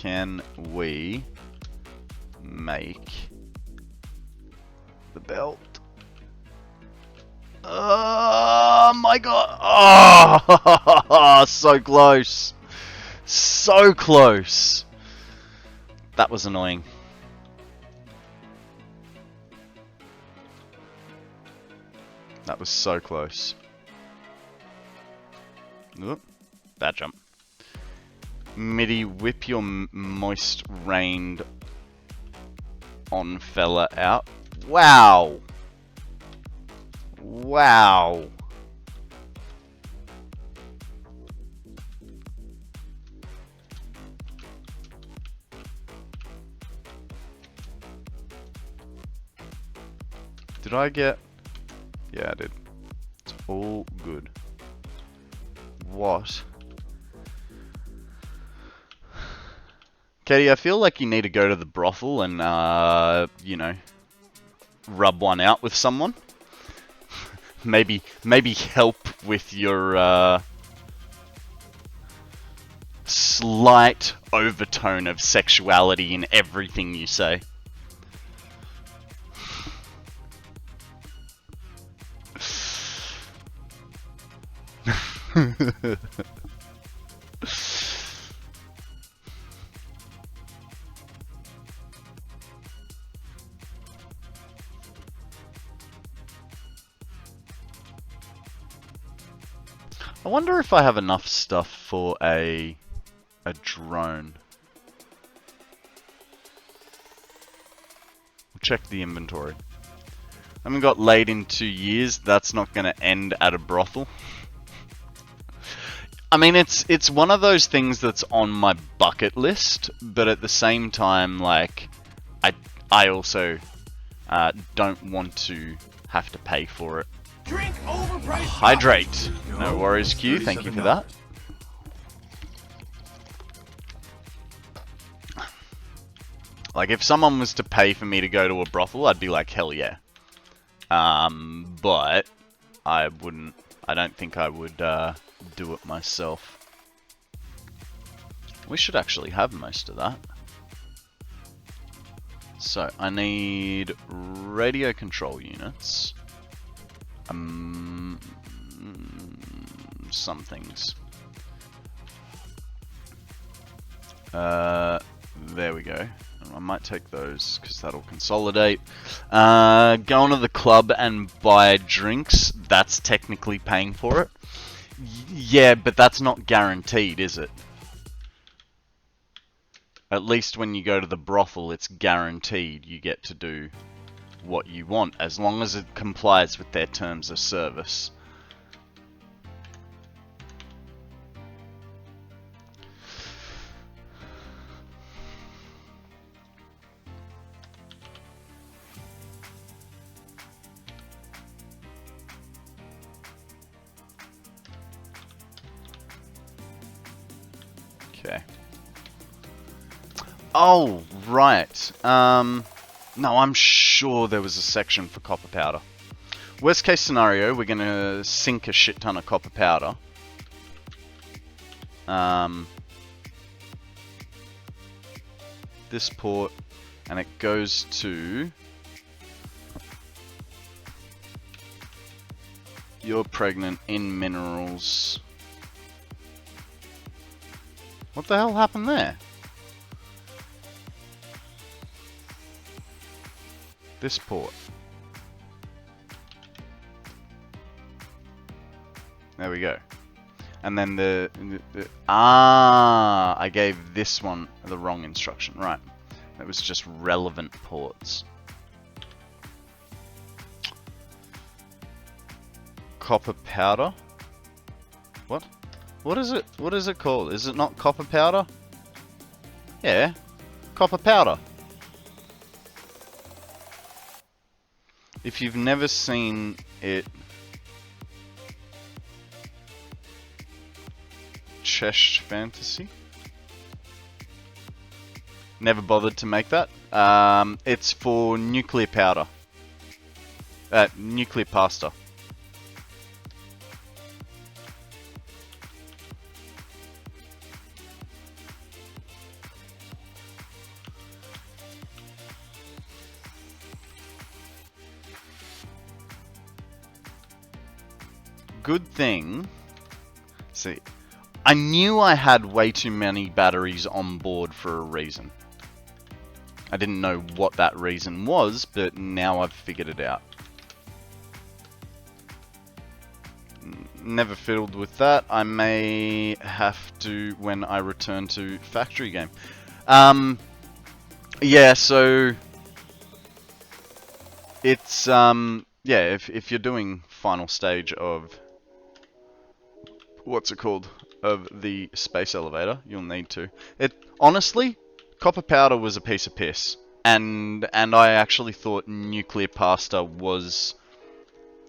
can we make the belt? Oh my god! Oh, so close! So close! That was annoying. That was so close. Oop, bad jump. MIDI, whip your moist rained on fella out. Wow! Wow! Did I get... Yeah, I did. It's all good. What? Katie, I feel like you need to go to the brothel and, you know, rub one out with someone. maybe help with your, slight overtone of sexuality in everything you say. I wonder if I have enough stuff for a drone. We'll check the inventory. I haven't got laid in 2 years. That's not going to end at a brothel. I mean, it's one of those things that's on my bucket list, but at the same time, like, I also don't want to have to pay for it. Drink overpriced Hydrate. No worries, Q. Thank you for that. Like, if someone was to pay for me to go to a brothel, I'd be like, hell yeah. But I wouldn't. I don't think I would do it myself. We should actually have most of that. So I need radio control units. Some things. There we go. I might take those because that'll consolidate. Going to the club and buy drinks, that's technically paying for it. Yeah, but that's not guaranteed, is it? At least when you go to the brothel, it's guaranteed you get to do what you want, as long as it complies with their terms of service. Okay. Oh, right. No, I'm sure there was a section for copper powder. Worst case scenario, we're going to sink a shit ton of copper powder. This port, and it goes to... You're pregnant in minerals. What the hell happened there? This port. There we go. And then I gave this one the wrong instruction. Right. It was just relevant ports. Copper powder? What? What is it? What is it called? Is it not copper powder? Yeah. Copper powder. If you've never seen it, Chesh Fantasy. Never bothered to make that. It's for nuclear powder. Nuclear pasta. good thing... See, I knew I had way too many batteries on board for a reason. I didn't know what that reason was, but now I've figured it out. Never fiddled with that. I may have to when I return to factory game. Yeah, so it's yeah, if you're doing final stage of what's it called, of the space elevator, you'll need to. It honestly, copper powder was a piece of piss, and I actually thought nuclear pasta was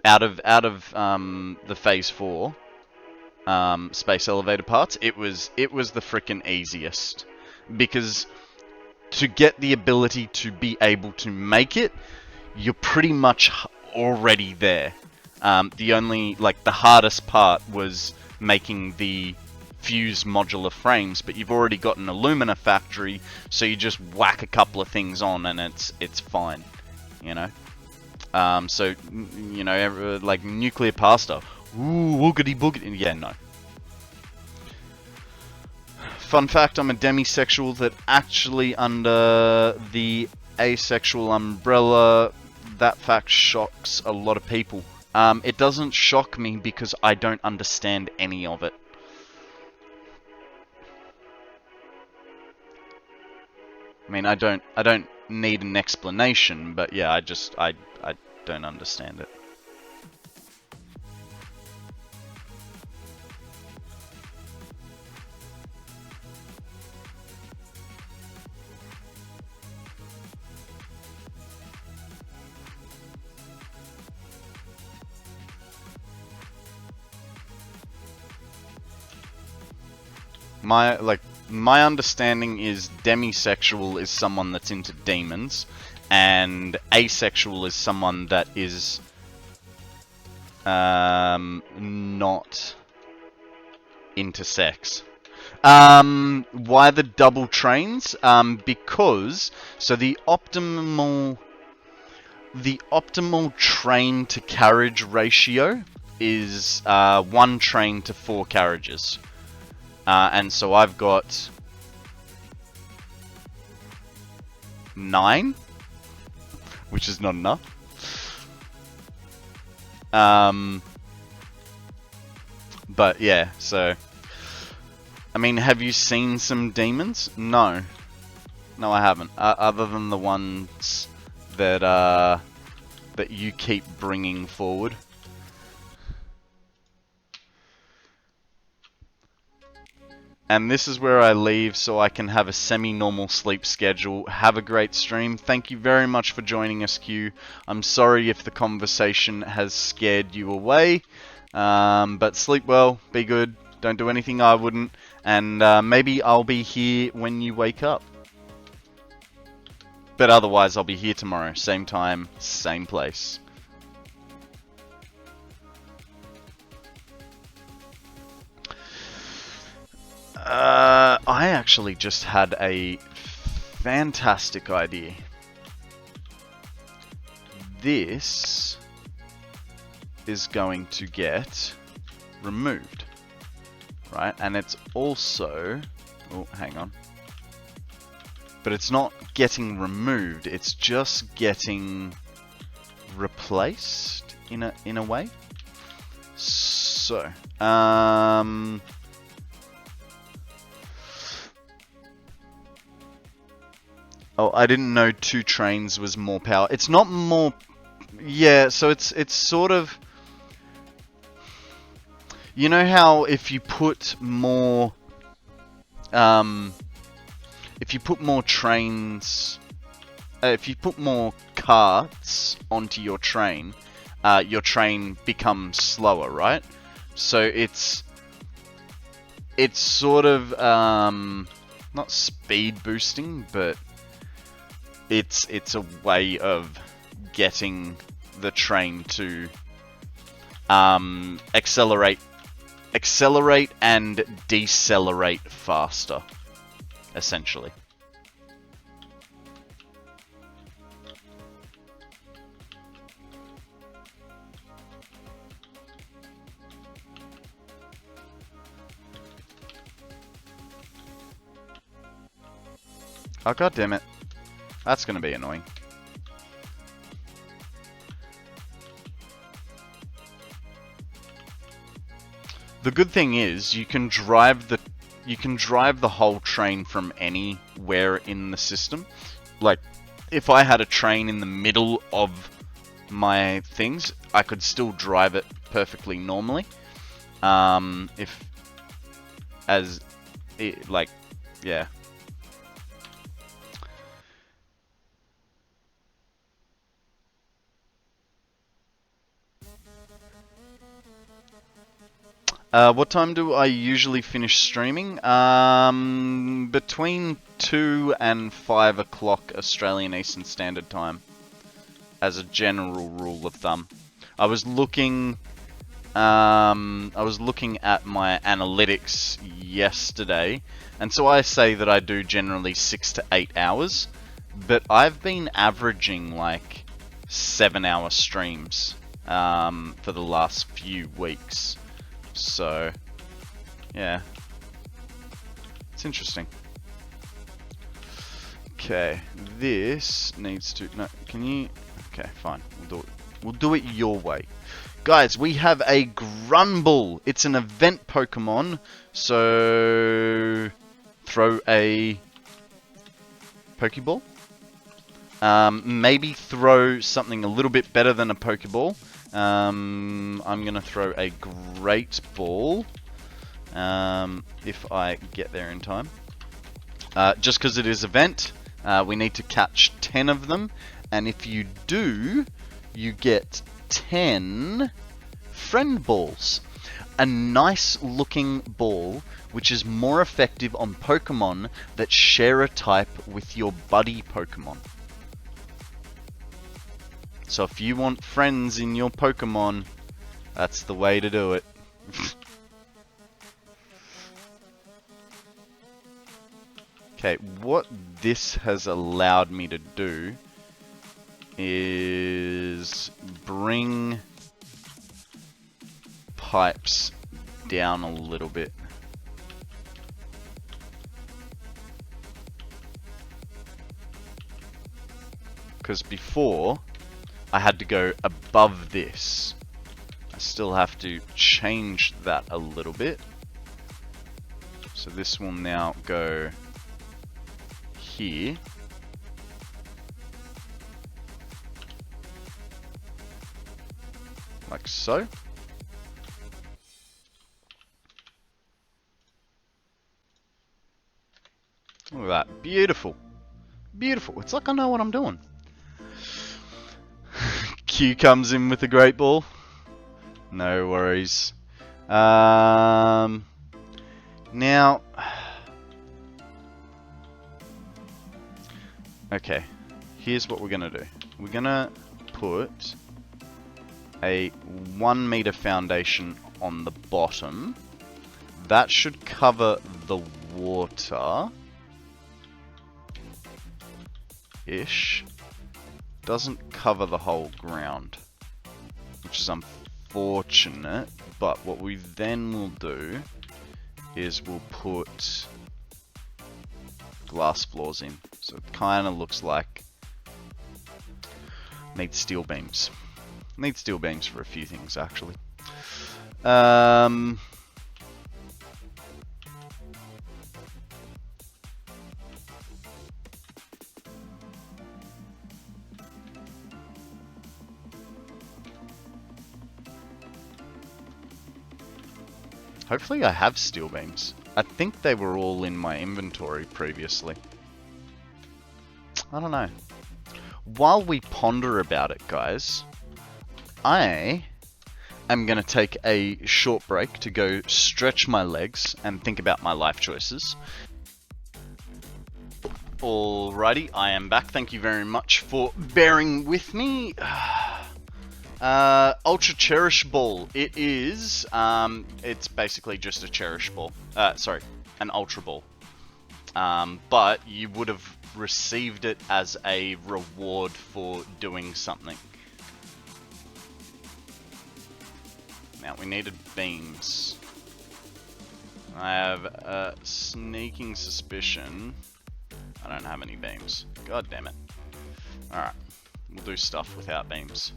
out of the phase 4 space elevator parts. It was the frickin' easiest, because to get the ability to be able to make it, you're pretty much already there. The only, like, the hardest part was making the fuse modular frames, but you've already got an alumina factory, so you just whack a couple of things on and it's fine, you know. So, you know, like nuclear pasta, ooh, woogity boogity, yeah, no. Fun fact, I'm a demisexual that actually under the asexual umbrella. That fact shocks a lot of people. It doesn't shock me because I don't understand any of it. I mean, I don't need an explanation, but yeah, I don't understand it. My understanding is demisexual is someone that's into demons, and asexual is someone that is not into sex. Why the double trains? Because so the optimal train to carriage ratio is 1 train to 4 carriages. And so I've got 9, which is not enough. But yeah, so I mean, have you seen some demons? No, I haven't. Other than the ones that that you keep bringing forward. And this is where I leave so I can have a semi-normal sleep schedule. Have a great stream. Thank you very much for joining us, Q. I'm sorry if the conversation has scared you away. But sleep well, be good, don't do anything I wouldn't, and maybe I'll be here when you wake up. But otherwise, I'll be here tomorrow, same time, same place. I actually just had a fantastic idea. This is going to get removed, right? And it's also... Oh, hang on. But it's not getting removed, it's just getting replaced in a way. So, oh, I didn't know 2 trains was more power. It's not more... Yeah, so it's sort of... You know how if you put more... if you put more trains... if you put more carts onto your train becomes slower, right? So it's sort of... not speed boosting, but... It's a way of getting the train to accelerate and decelerate faster, essentially. Oh, god damn it. That's gonna be annoying. The good thing is you can drive the whole train from anywhere in the system. Like, if I had a train in the middle of my things, I could still drive it perfectly normally. Yeah. What time do I usually finish streaming? Between 2 and 5 o'clock Australian Eastern Standard Time, as a general rule of thumb. I was looking at my analytics yesterday, and so I say that I do generally 6 to 8 hours, but I've been averaging like 7-hour streams for the last few weeks. So, yeah, it's interesting. Okay, this needs to, no, can you, okay, fine, we'll do it your way. Guys, we have a Grumble. It's an event Pokemon, so throw a Pokeball. Maybe throw something a little bit better than a Pokeball. I'm gonna throw a Great Ball, if I get there in time. Just because it is event, we need to catch 10 of them, and if you do, you get 10 friend balls. A nice looking ball, which is more effective on Pokemon that share a type with your buddy Pokemon. So if you want friends in your Pokemon, that's the way to do it. Okay, what this has allowed me to do is bring pipes down a little bit. Because before, I had to go above this. I still have to change that a little bit. So this will now go here. Like so. Look at that. Beautiful. Beautiful. It's like I know what I'm doing. Q comes in with a great ball. No worries. Now, okay. Here's what we're gonna do. We're gonna put a 1 meter foundation on the bottom. That should cover the water. Ish. Doesn't cover the whole ground, which is unfortunate, but what we then will do is we'll put glass floors in, so it kind of looks like needs steel beams. Needs steel beams for a few things, actually. Hopefully I have steel beams. I think they were all in my inventory previously. I don't know. While we ponder about it, guys, I am going to take a short break to go stretch my legs and think about my life choices. Alrighty, I am back. Thank you very much for bearing with me. Ultra Cherish Ball. It is, it's basically just a Cherish Ball. Sorry, an Ultra Ball. But you would have received it as a reward for doing something. Now, we needed beams. I have a sneaking suspicion I don't have any beams. God damn it. Alright, we'll do stuff without beams.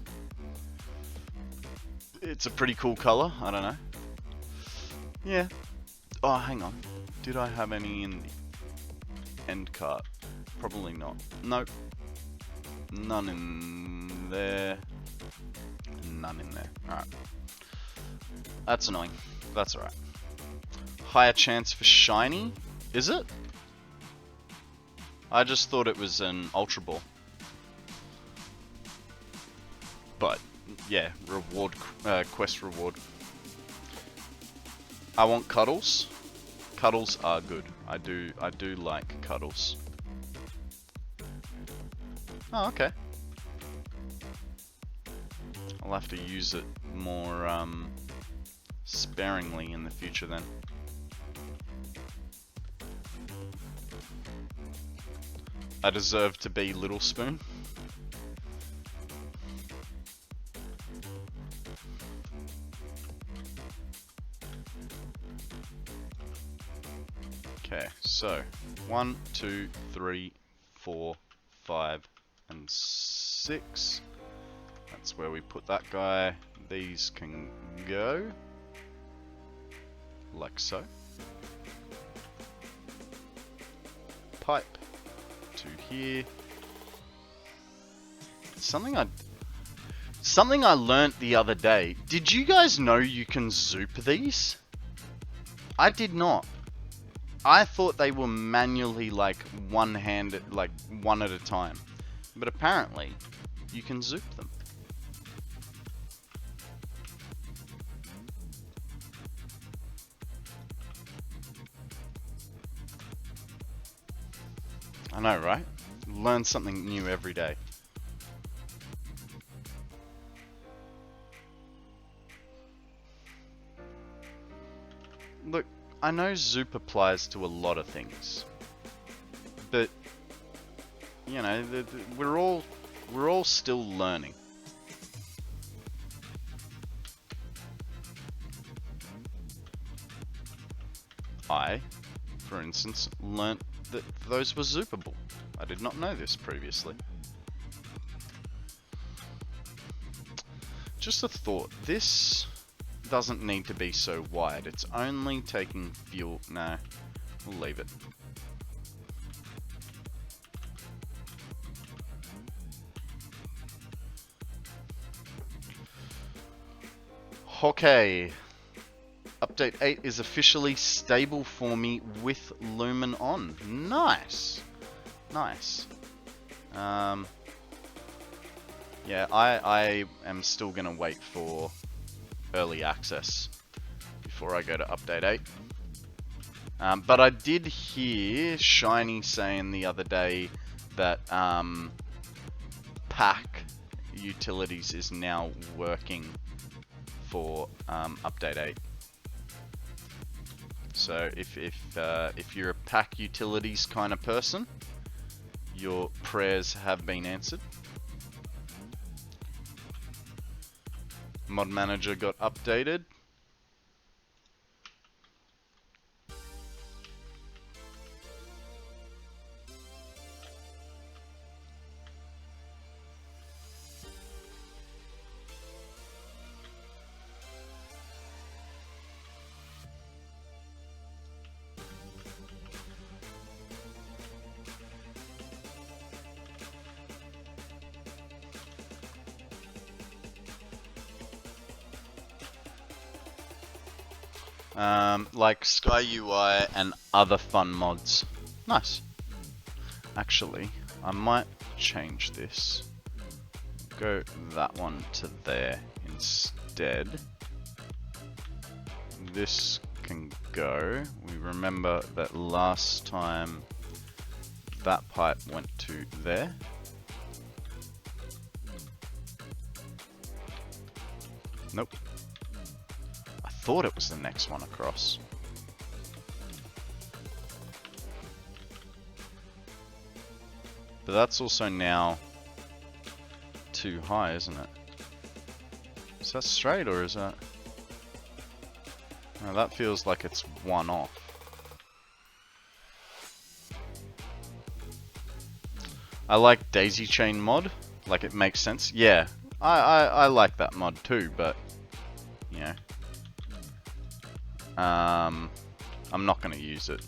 It's a pretty cool color, I don't know. Yeah. Oh, hang on. Did I have any in the end cart? Probably not. Nope. None in there. None in there. Alright. That's annoying. That's alright. Higher chance for shiny? Is it? I just thought it was an Ultra Ball. But, yeah, reward, quest reward. I want cuddles. Cuddles are good. I do like cuddles. Oh, okay. I'll have to use it more sparingly in the future then. I deserve to be Little Spoon. Okay, so 1, 2, 3, 4, 5, and 6. That's where we put that guy. These can go like so. Pipe to here. Something I learnt the other day. Did you guys know you can zoop these? I did not. I thought they were manually like one-handed, like one at a time. But apparently, you can zoop them. I know, right? Learn something new every day. Look, I know zoop applies to a lot of things, but you know, we're all still learning. I, for instance, learnt that those were zoopable. I did not know this previously. Just a thought, this doesn't need to be so wide. It's only taking fuel. No, we'll leave it. Okay. Update 8 is officially stable for me with Lumen on. Nice. Nice. Yeah, I am still gonna wait for early access before I go to update 8. But I did hear Shiny saying the other day that pack utilities is now working for update 8. So if you're a pack utilities kind of person, your prayers have been answered. Mod Manager got updated. Like Sky UI and other fun mods. Nice. Actually, I might change this. Go that one to there instead. This can go. We remember that last time that pipe went to there. Nope. I thought it was the next one across. But that's also now too high, isn't it? Is that straight or is that... No, that feels like it's one off. I like daisy chain mod. Like, it makes sense. Yeah, I like that mod too, but, you know, I'm not going to use it,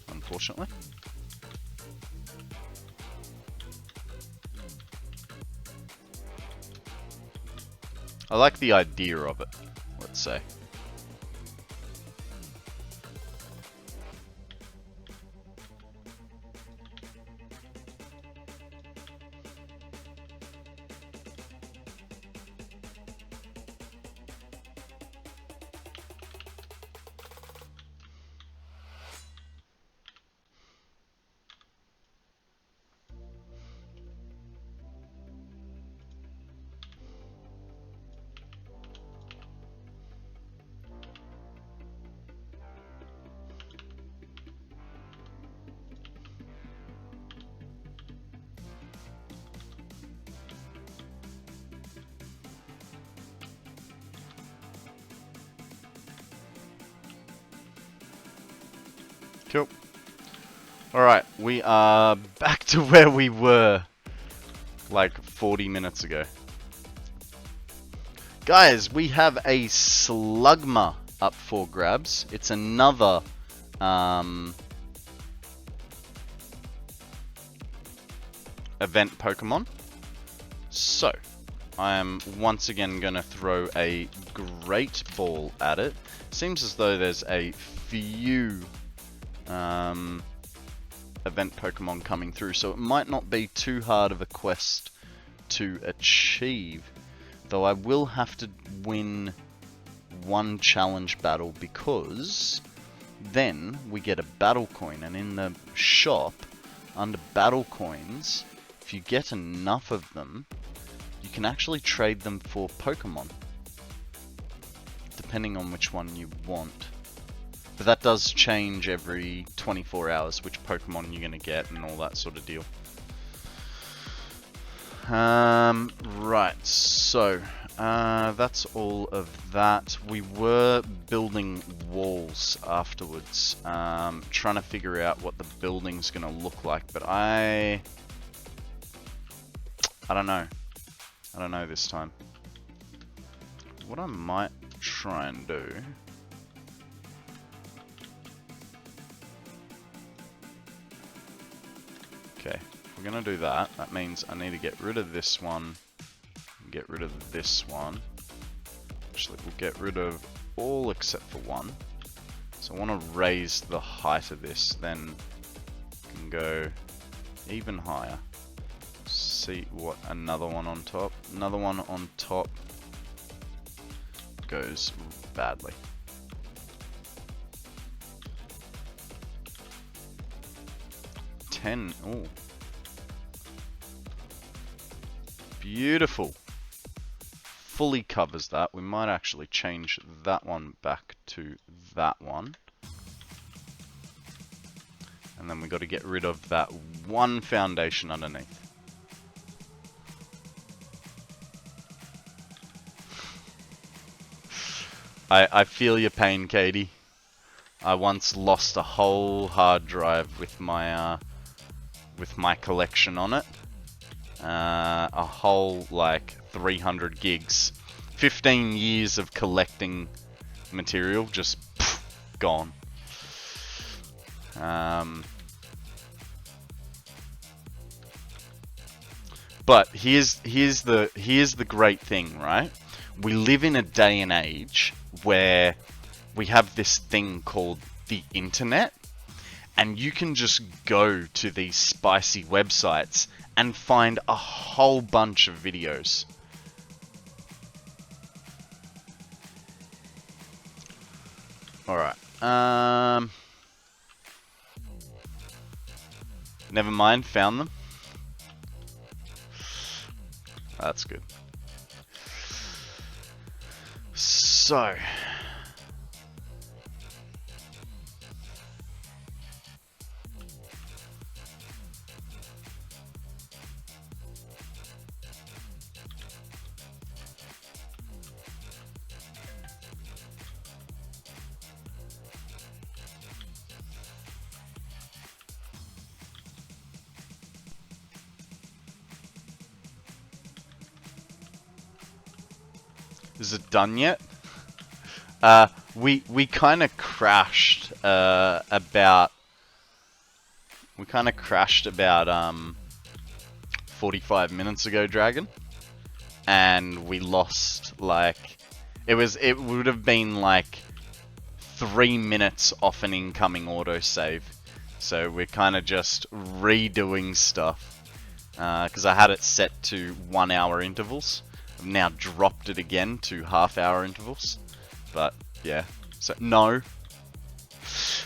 unfortunately. I like the idea of it, let's say. Cool. Alright, we are back to where we were like 40 minutes ago. Guys, we have a Slugma up for grabs. It's another event Pokemon. So, I am once again going to throw a Great Ball at it. Seems as though there's a few event Pokemon coming through, so it might not be too hard of a quest to achieve. Though I will have to win one challenge battle, because then we get a battle coin, and in the shop under battle coins, if you get enough of them, you can actually trade them for Pokemon, depending on which one you want. But that does change every 24 hours, which Pokemon you're going to get and all that sort of deal. Right, so that's all of that. We were building walls afterwards, trying to figure out what the building's going to look like, but I don't know. I don't know this time. What I might try and do... Okay, if we're going to do that, that means I need to get rid of this one, and get rid of this one. Actually, we'll get rid of all except for one. So I want to raise the height of this, then can go even higher. See what another one on top. Another one on top goes badly. Oh, beautiful. Fully covers that. We might actually change that one back to that one. And then we got to get rid of that one foundation underneath. I feel your pain, Katie. I once lost a whole hard drive with my collection on it. A whole like 300 gigs. 15 years of collecting material just gone. But here's the great thing, right? We live in a day and age where we have this thing called the internet, and you can just go to these spicy websites and find a whole bunch of videos. Alright. Never mind, found them. That's good. So... Is it done yet? We kind of crashed about 45 minutes ago, Dragon, and we lost like it would have been like 3 minutes off an incoming autosave. So we're kind of just redoing stuff because I had it set to 1 hour intervals. I've now dropped it again to half-hour intervals. But yeah, so no.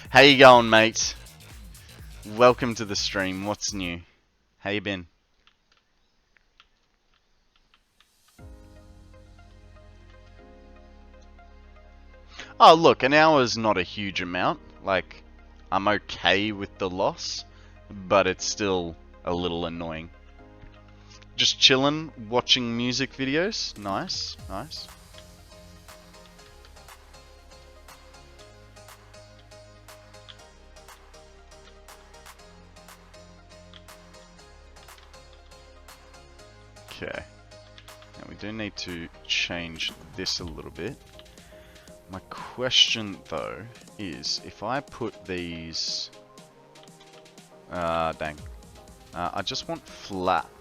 How you going, mate? Welcome to the stream. What's new? How you been? Oh, look, an hour's not a huge amount. Like, I'm okay with the loss, but it's still a little annoying. Just chilling, watching music videos. Nice, nice. Okay. Now we do need to change this a little bit. My question, though, is if I put these... dang. I just want flats.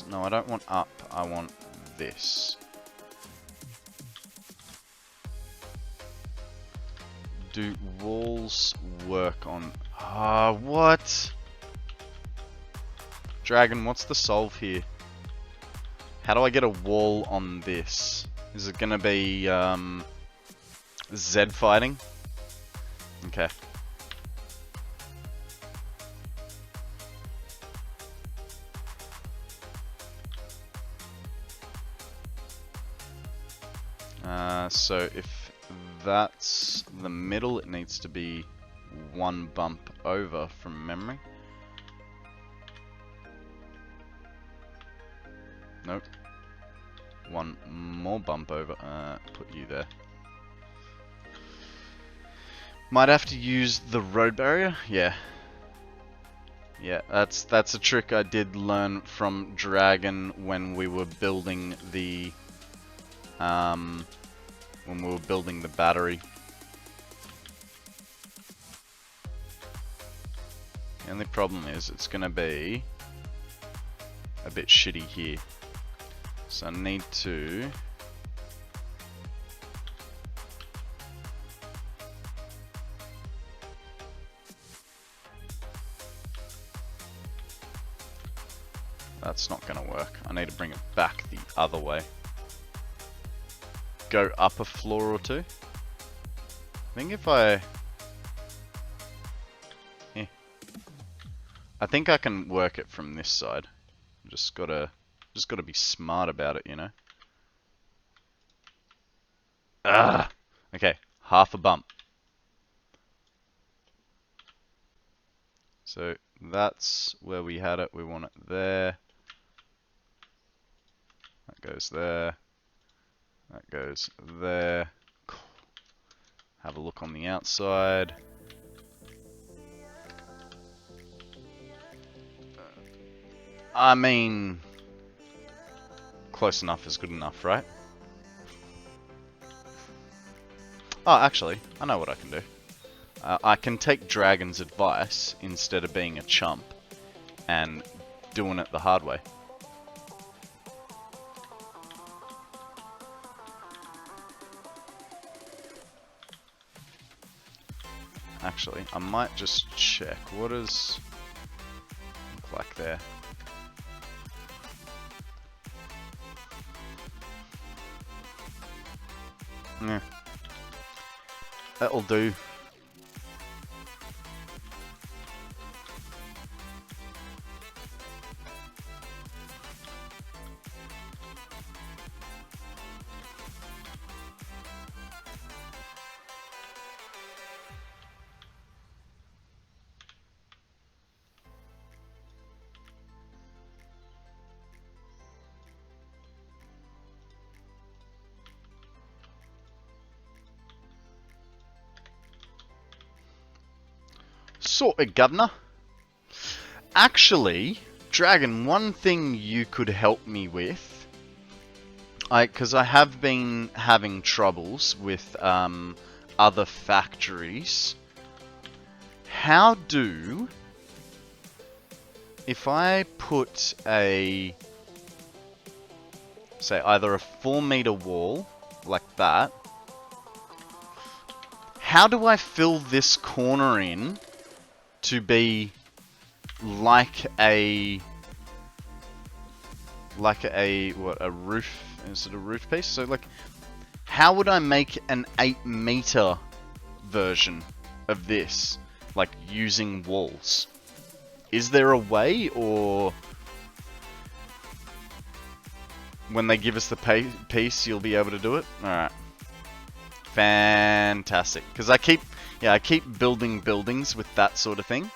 No, I don't want up. I want this. Do walls work on... what? Dragon, what's the solve here? How do I get a wall on this? Is it gonna be, Z fighting? Okay. So if that's the middle, it needs to be 1 bump over from memory. Nope. 1 more bump over. Put you there. Might have to use the road barrier. Yeah. Yeah, that's a trick I did learn from Dragon when we were building the battery. The only problem is it's gonna be a bit shitty here. So I need to that's not gonna work. I need to bring it back the other way. Go up a floor or two. I think if I think I can work it from this side. Just gotta be smart about it, you know. Okay, half a bump. So that's where we had it. We want it there. That goes there. That goes there. Have a look on the outside. I mean, close enough is good enough, right? Oh, actually, I know what I can do. I can take Dragon's advice instead of being a chump and doing it the hard way. Actually, I might just check. What does look like there? Yeah. That'll do. Sorted, governor. Actually, Dragon, one thing you could help me with. because I have been having troubles with other factories. How do... If I put a... say either a 4-meter wall, like that, how do I fill this corner in to be like a... what, a roof? Is it a roof piece? So, like, how would I make an 8-meter version of this? Like, using walls? Is there a way, or... when they give us the piece, you'll be able to do it? Alright. Fantastic. Because I keep building buildings with that sort of thing.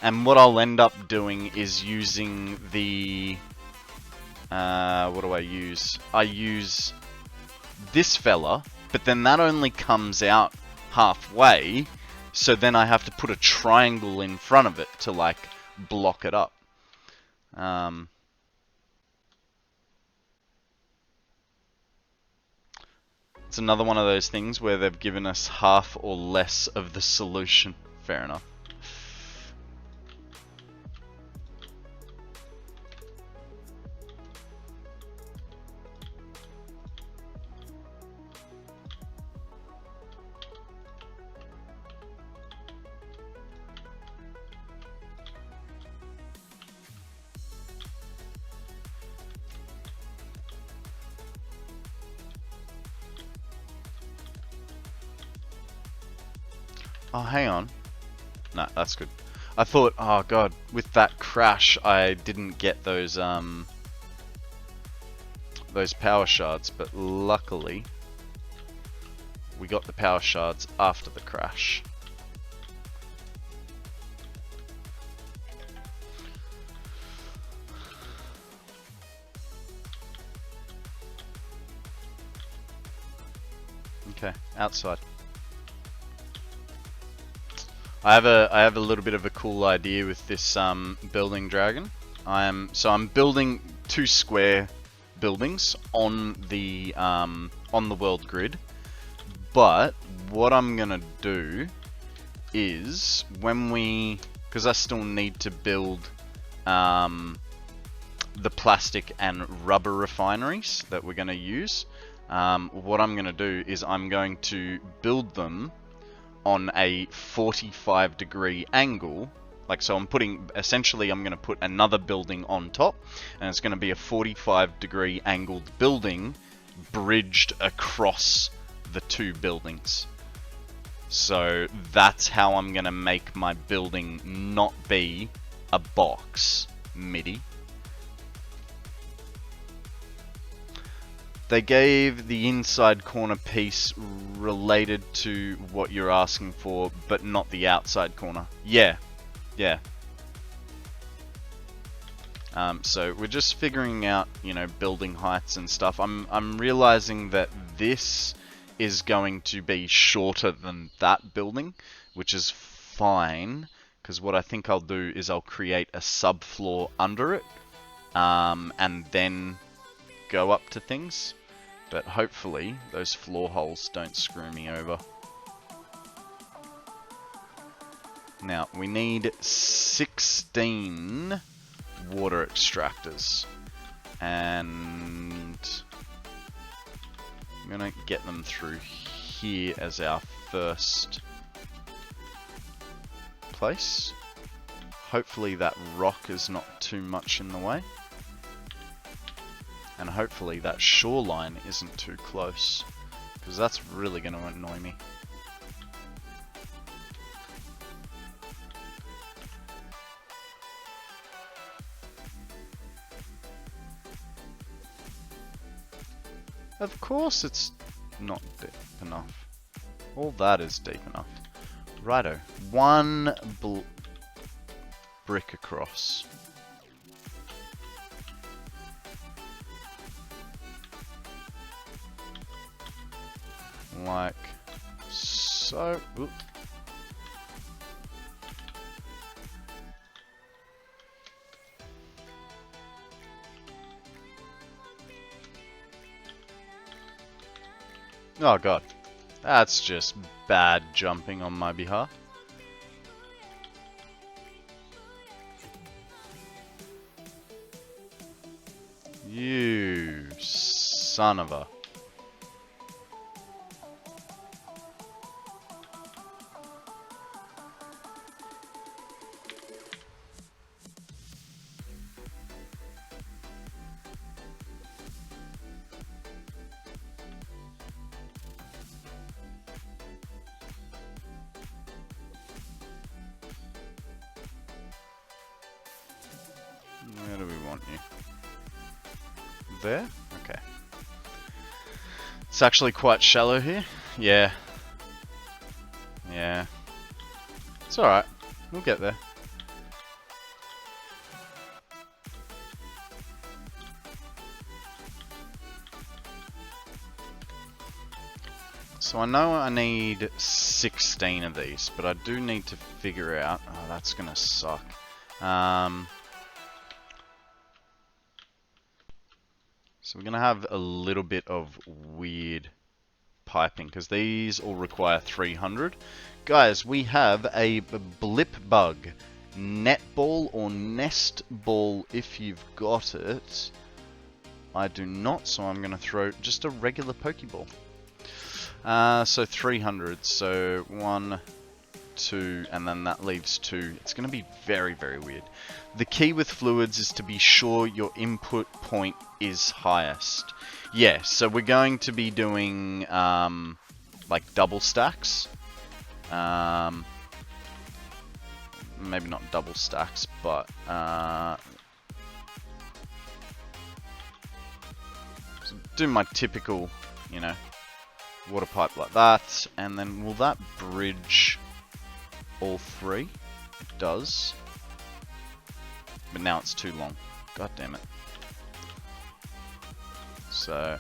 And what I'll end up doing is using the... what do I use? I use this fella, but then that only comes out halfway, so then I have to put a triangle in front of it to, like, block it up. It's another one of those things where they've given us half or less of the solution. Fair enough. Oh, hang on. No, that's good. I thought, oh god, with that crash, I didn't get those power shards, but luckily, we got the power shards after the crash. Okay, outside. I have a little bit of a cool idea with this building dragon. I'm building 2 square buildings on the world grid. But what I'm gonna do is because I still need to build the plastic and rubber refineries that we're gonna use. What I'm gonna do is I'm going to build them on a 45-degree angle. Like, so I'm going to put another building on top, and it's going to be a 45-degree angled building bridged across the 2 buildings. So that's how I'm going to make my building not be a box MIDI. They gave the inside corner piece related to what you're asking for, but not the outside corner. Yeah. So we're just figuring out, building heights and stuff. I'm realizing that this is going to be shorter than that building, which is fine, because what I think I'll do is I'll create a subfloor under it, and then go up to things. But hopefully those floor holes don't screw me over. Now we need 16 water extractors, and I'm gonna get them through here as our first place. Hopefully that rock is not too much in the way. And hopefully that shoreline isn't too close, because that's really going to annoy me. Of course it's not deep enough. All that is deep enough. Righto. 1 brick across. Like so. Oop. Oh god. That's just bad jumping on my behalf. You son of a... Where do we want you? There? Okay. It's actually quite shallow here. Yeah. Yeah. It's alright. We'll get there. So I know I need 16 of these, but I do need to figure out... Oh, that's gonna suck. So we're going to have a little bit of weird piping, because these all require 300. Guys, we have a blip bug. Netball or nest ball if you've got it. I do not, so I'm going to throw just a regular Pokeball. So 300, so 1, 2, and then that leaves 2. It's going to be very, very weird. The key with fluids is to be sure your input point is highest. Yeah, so we're going to be doing like double stacks. Maybe not double stacks, but do my typical, you know, water pipe like that, and then will that bridge all three? It does. But now it's too long. God damn it. So...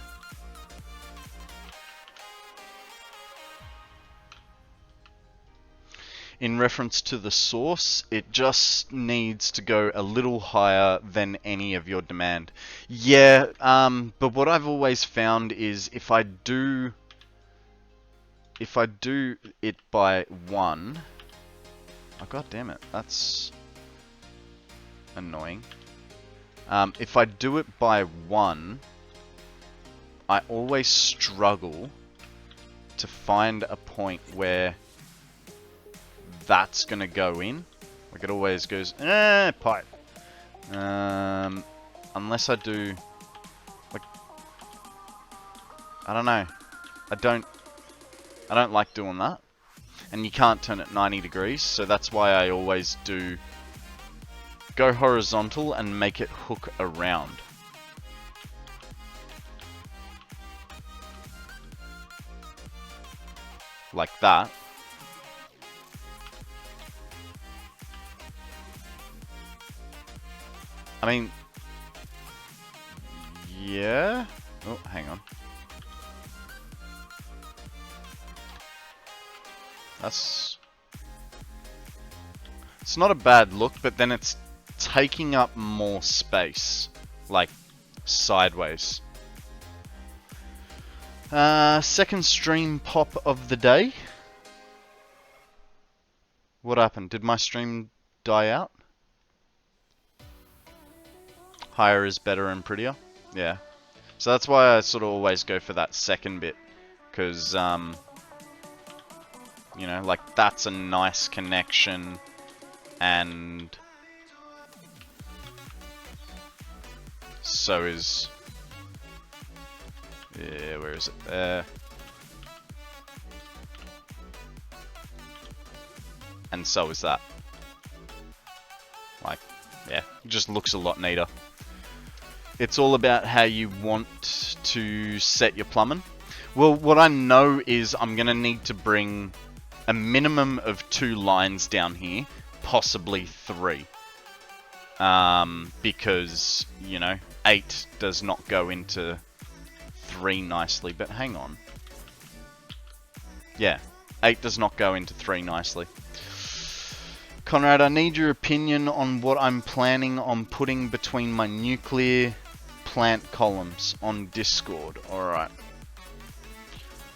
in reference to the source, it just needs to go a little higher than any of your demand. Yeah, but what I've always found is if I do it by 1... Oh, god damn it, that's annoying. If I do it by 1, I always struggle to find a point where that's gonna go in. Like it always goes, pipe. Unless I do, like, I don't know. I don't like doing that. And you can't turn it 90 degrees, so that's why I always do go horizontal and make it hook around. Like that. I mean, yeah. Oh, hang on. That's... it's not a bad look, but then it's taking up more space. Like, sideways. Second stream pop of the day. What happened? Did my stream die out? Higher is better and prettier? Yeah. So that's why I sort of always go for that second bit. Because, you know, like, that's a nice connection. And so is... yeah, where is it? There. And so is that. Like, yeah, it just looks a lot neater. It's all about how you want to set your plumbing. Well, what I know is I'm going to need to bring a minimum of 2 lines down here, possibly 3. Because, you know, 8 does not go into 3 nicely, but hang on. Yeah, 8 does not go into 3 nicely. Konrad, I need your opinion on what I'm planning on putting between my nuclear plant columns on Discord. Alright.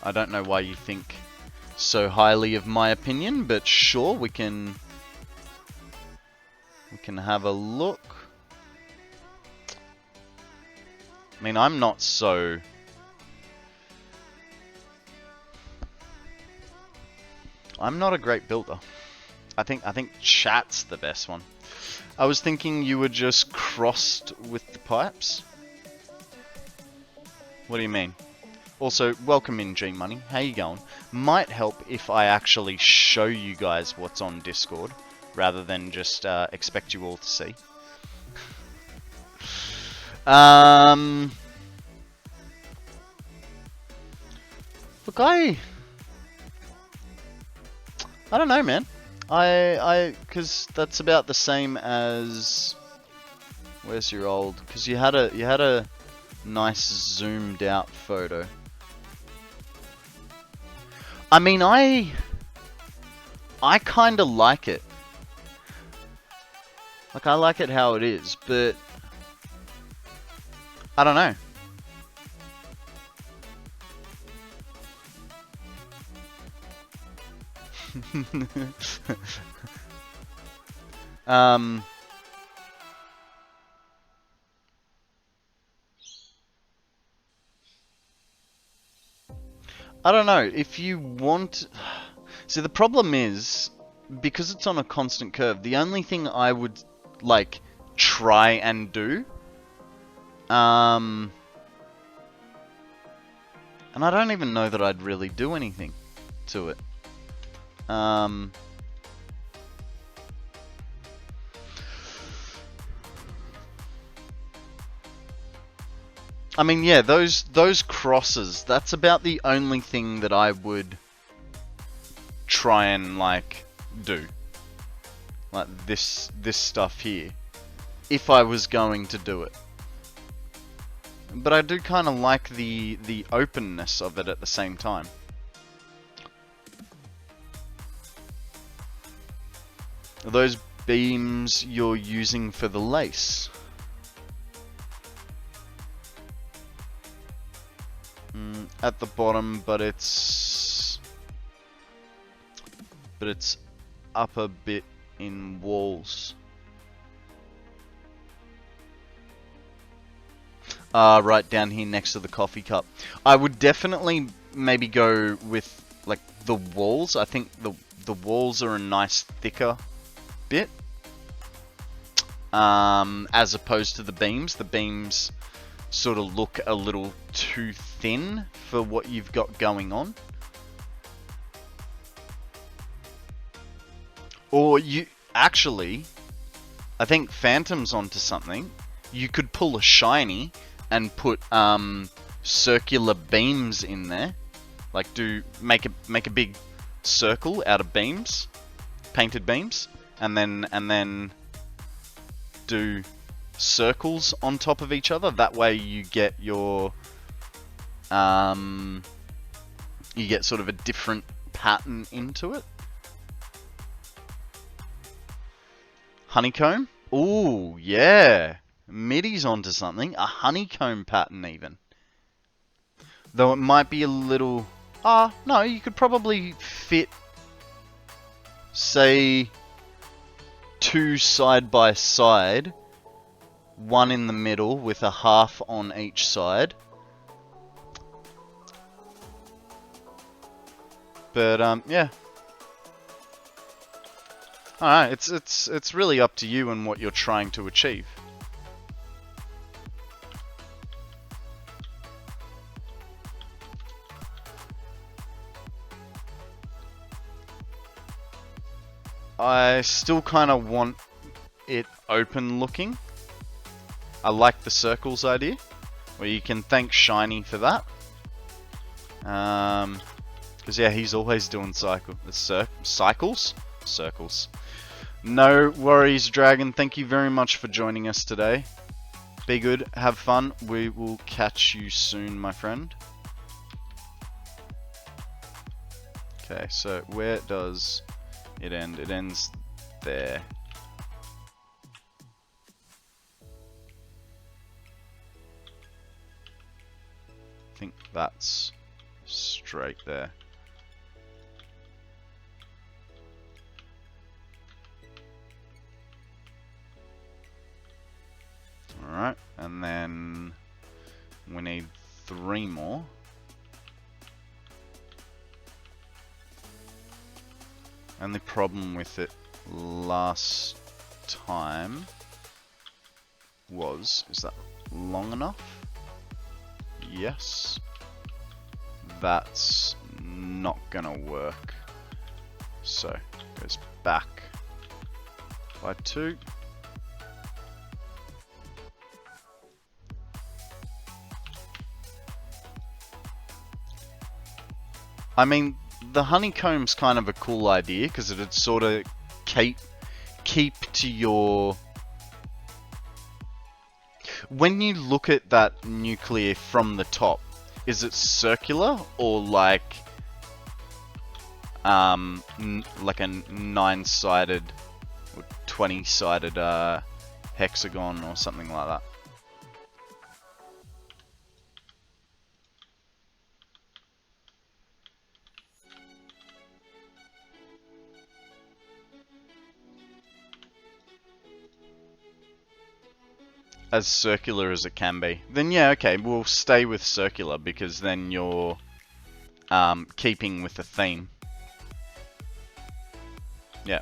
I don't know why you think so highly of my opinion, but sure, we can have a look. I mean, I'm not so... I'm not a great builder. I think Chat's the best one. I was thinking you were just crossed with the pipes. What do you mean? Also, welcome in, G-Money. How you going? Might help if I actually show you guys what's on Discord, rather than just expect you all to see. Look, I don't know, man. Because that's about the same as... Where's your old? Because you had a nice zoomed out photo. I mean, I kind of like it. Like, I like it how it is, but I don't know. I don't know, if you want... See, the problem is, because it's on a constant curve, the only thing I would, like, try and do... And I don't even know that I'd really do anything to it. I mean, yeah, those crosses, that's about the only thing that I would try and, like, do. Like, this stuff here. If I was going to do it. But I do kind of like the openness of it at the same time. Are those beams you're using for the lace? At the bottom, but it's up a bit in walls. Right down here next to the coffee cup. I would definitely maybe go with, like, the walls. I think the walls are a nice thicker bit. As opposed to the beams. The beams sort of look a little too thin for what you've got going on. Or you... Actually, I think Phantom's onto something. You could pull a shiny and put circular beams in there. Like, make a big circle out of beams, painted beams, and then do circles on top of each other. That way you get your you get sort of a different pattern into it. Honeycomb? Ooh, yeah. Midi's onto something. A honeycomb pattern even. Though it might be a little... no, you could probably fit, say, 2 side by side. One in the middle with a half on each side. But, yeah. Alright, it's really up to you and what you're trying to achieve. I still kind of want it open looking. I like the circles idea, where you can thank Shiny for that. Because yeah, he's always doing cycles? Circles. No worries, Dragon. Thank you very much for joining us today. Be good, have fun. We will catch you soon, my friend. Okay, so where does it end? It ends there. I think that's straight. straight there. Alright, and then we need 3 more. Only problem with it last time was, is that long enough? Yes. That's not gonna work. So, goes back by 2. I mean, the honeycomb's kind of a cool idea because it'd sort of keep to your... When you look at that nuclear from the top, is it circular or like a 9-sided or 20-sided hexagon or something like that? As circular as it can be. Then yeah, okay, we'll stay with circular because then you're keeping with the theme. Yeah.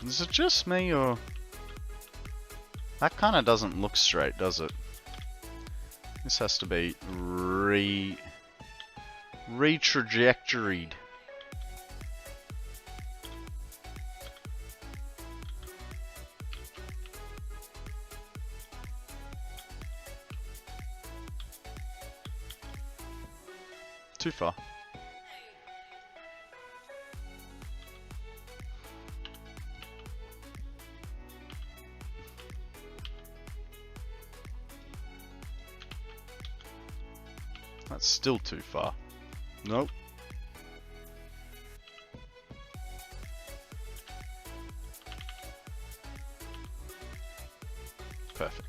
Is it just me or... That kind of doesn't look straight, does it? This has to be re-trajectoried. Too far. That's still too far. Nope. Perfect.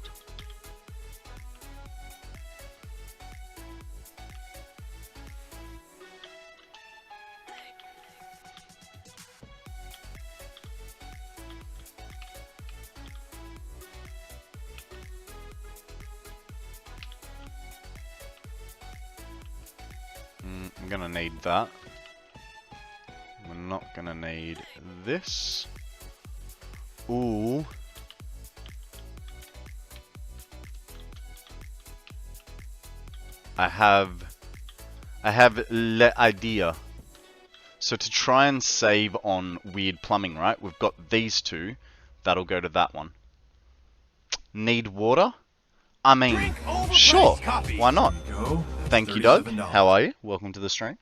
I'm gonna need that. We're not gonna need this. Ooh. I have le idea. So to try and save on weird plumbing, right? We've got these two. That'll go to that one. Need water? I mean, sure. Why not? Thank you, Doug. How are you? Welcome to the stream.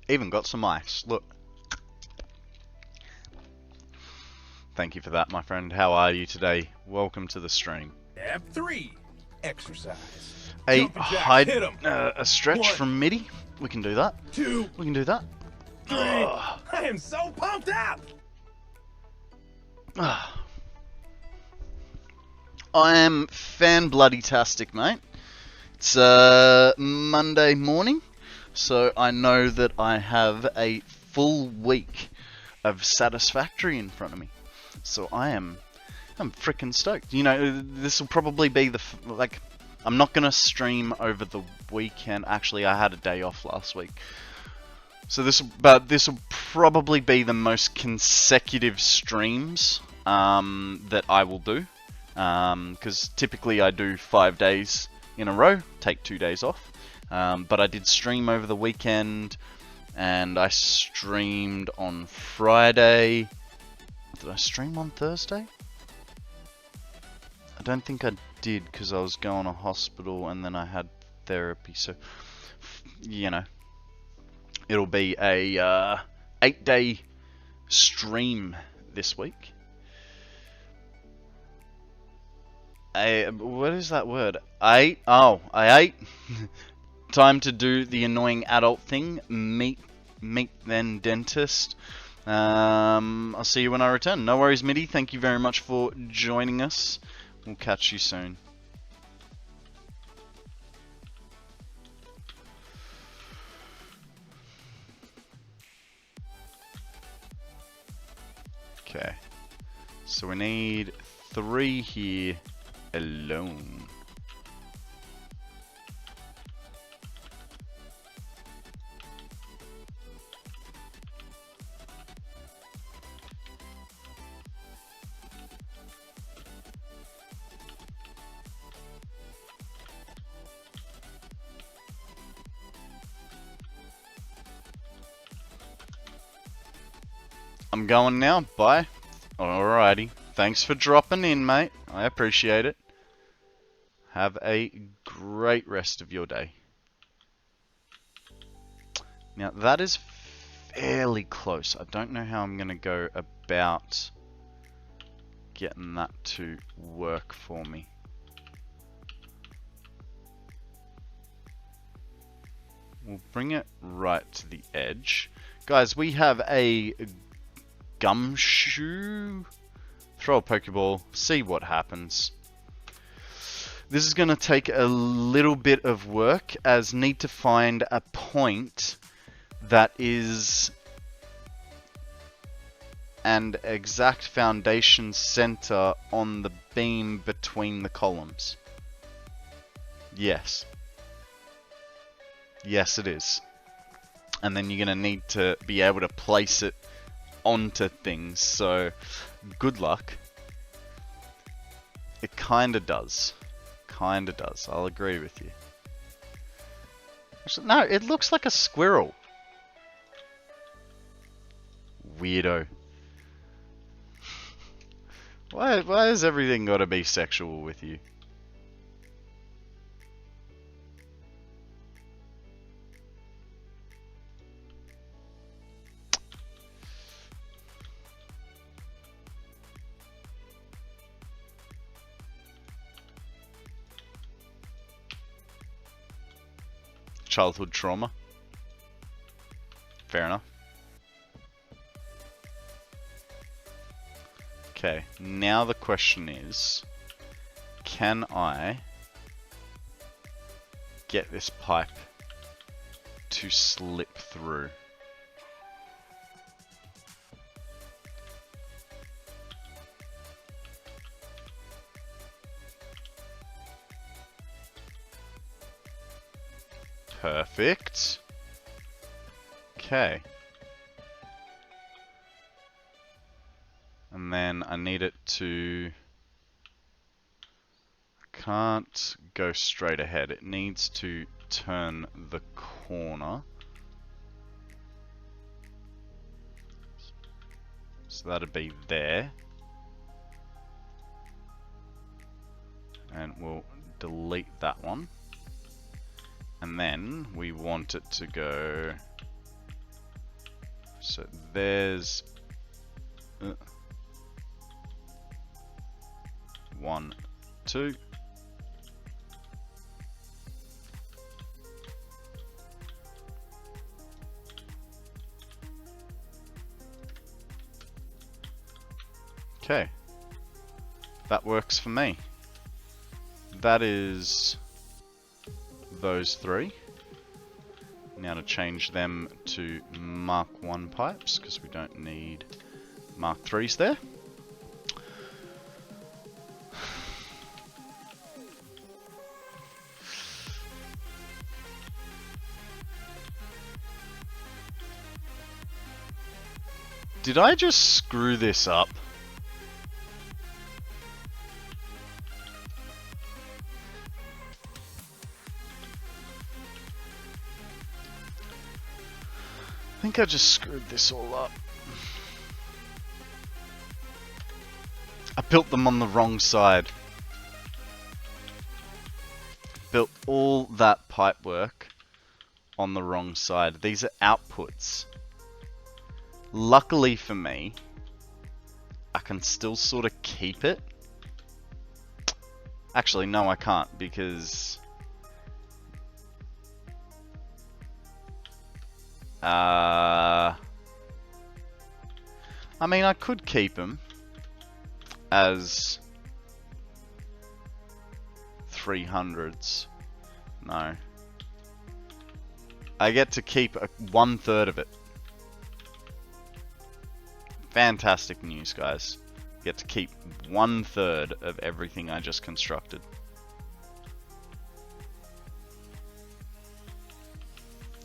Even got some ice. Look. Thank you for that, my friend. How are you today? Welcome to the stream. Step 3. Exercise. A Jumping jacks, hit 'em. a stretch 1, from MIDI. We can do that. 2, We can do that. 3. I am so pumped up. I am fan-bloody-tastic, mate. It's Monday morning, so I know that I have a full week of Satisfactory in front of me. So I'm freaking stoked. You know, this will probably be the I'm not gonna stream over the weekend. Actually, I had a day off last week. So this will probably be the most consecutive streams that I will do. Because typically I do 5 days in a row, take 2 days off. But I did stream over the weekend, and I streamed on Friday. Did I stream on Thursday? I don't think I did, because I was going to hospital and then I had therapy. So, you know, it'll be a 8-day stream this week. what is that word? I ate. Time to do the annoying adult thing. Meet then dentist. I'll see you when I return. No worries, Mitty. Thank you very much for joining us. We'll catch you soon. Okay. So we need 3 here alone. I'm going now. Bye. Alrighty. Thanks for dropping in, mate. I appreciate it. Have a great rest of your day. Now, that is fairly close. I don't know how I'm going to go about getting that to work for me. We'll bring it right to the edge. Guys, we have a gumshoe. Throw a Pokeball, see what happens. This is going to take a little bit of work, as need to find a point that is an exact foundation center on the beam between the columns. Yes. Yes, it is. And then you're going to need to be able to place it onto things, so good luck. It kinda does. Kinda does. I'll agree with you. Actually, no, it looks like a squirrel. Weirdo. Why has everything got to be sexual with you? Childhood trauma. Fair enough. Okay, now the question is, can I get this pipe to slip through? Perfect. Okay. And then I need it to... can't go straight ahead. It needs to turn the corner. So that'd be there. And we'll delete that one. And then we want it to go... so there's... 1, 2. Okay. That works for me. That is those 3. Now to change them to Mark 1 pipes, because we don't need Mark 3s there. Did I just screw this up? I think I just screwed this all up. I built them on the wrong side. Built all that pipe work on the wrong side. These are outputs. Luckily for me, I can still sort of keep it Actually, no, I can't because... I mean, I could keep him as 300s. No. I get to keep 1/3 of it. Fantastic news, guys. Get to keep 1/3 of everything I just constructed.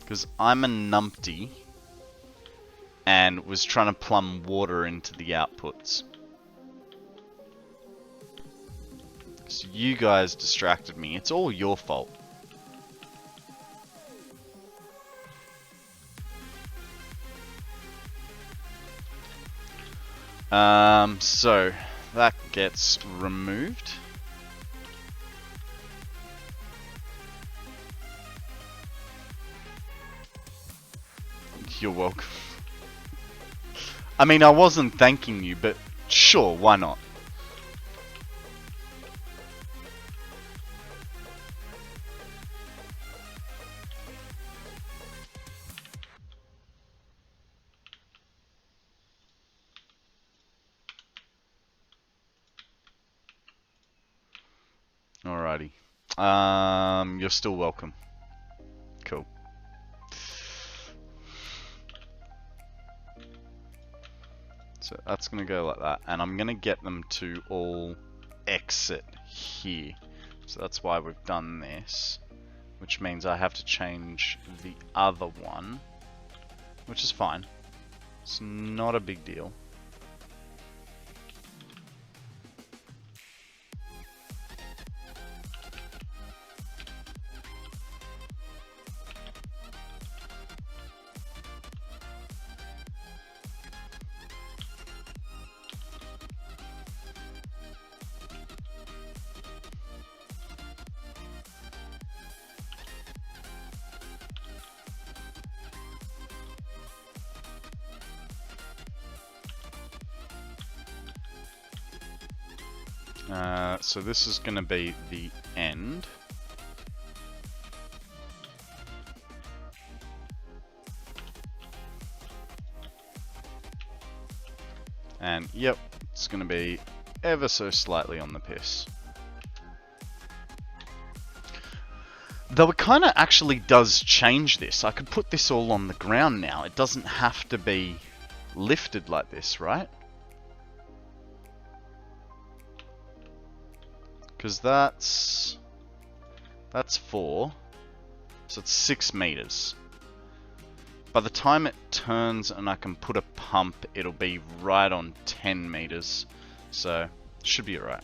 Because I'm a numpty and was trying to plumb water into the outputs. So you guys distracted me. It's all your fault. So that gets removed. You're welcome. I mean, I wasn't thanking you, but sure, why not? Alrighty. You're still welcome. Cool. So that's gonna go like that, and I'm gonna get them to all exit here. So that's why we've done this, which means I have to change the other one, which is fine. It's not a big deal. So this is going to be the end. And yep, it's going to be ever so slightly on the piss. Though it kind of actually does change this. I could put this all on the ground now. It doesn't have to be lifted like this, right? Because that's 4, so it's 6 meters. By the time it turns and I can put a pump, it'll be right on 10 meters, so it should be alright.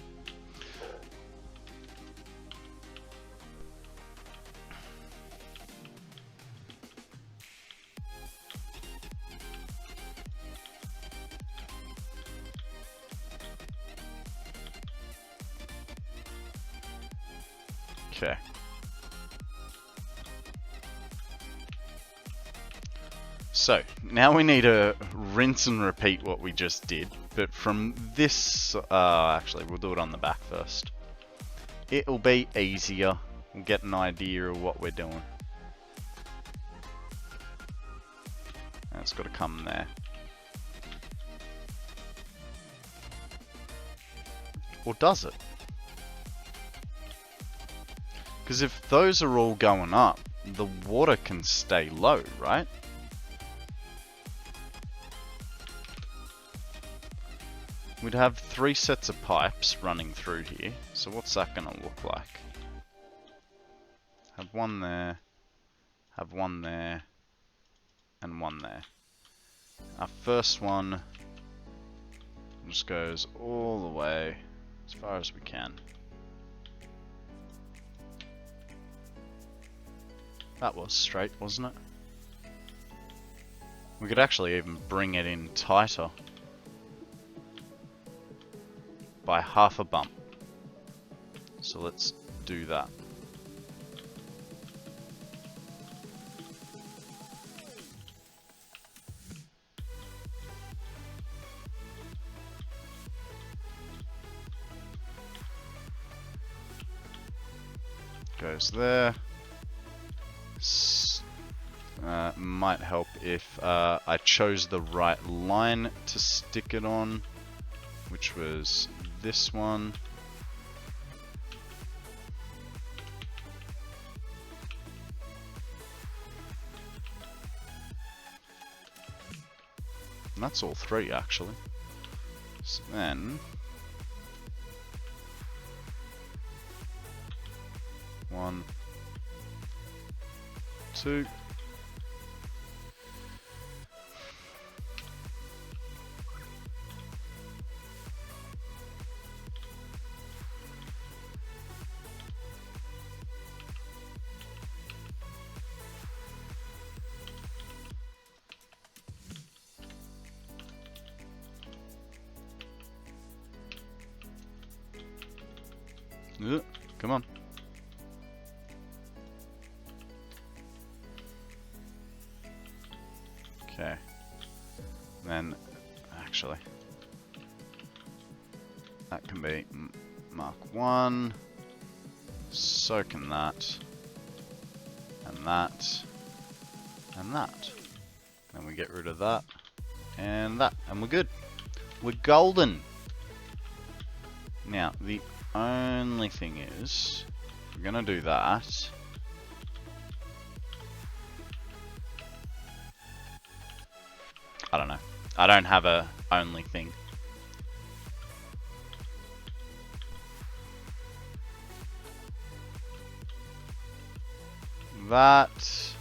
Okay. So, now we need to rinse and repeat what we just did, but from this, actually we'll do it on the back first. It'll be easier, we'll get an idea of what we're doing. And it's got to come there. Or does it? Because if those are all going up, the water can stay low, right? We'd have 3 sets of pipes running through here, so what's that going to look like? Have one there, have one there, and one there. Our first one just goes all the way as far as we can. That was straight, wasn't it? We could actually even bring it in tighter by half a bump. So let's do that. goes there. Might help if I chose the right line to stick it on, which was this one. And that's all three, actually. So then, 1, 2. Come on. Okay. Then, actually, that can be Mark 1. So can that. And that. And that. Then we get rid of that. And that. And we're good. We're golden. Now, the only thing is, we're gonna do that. I don't know. I don't have a only thing. That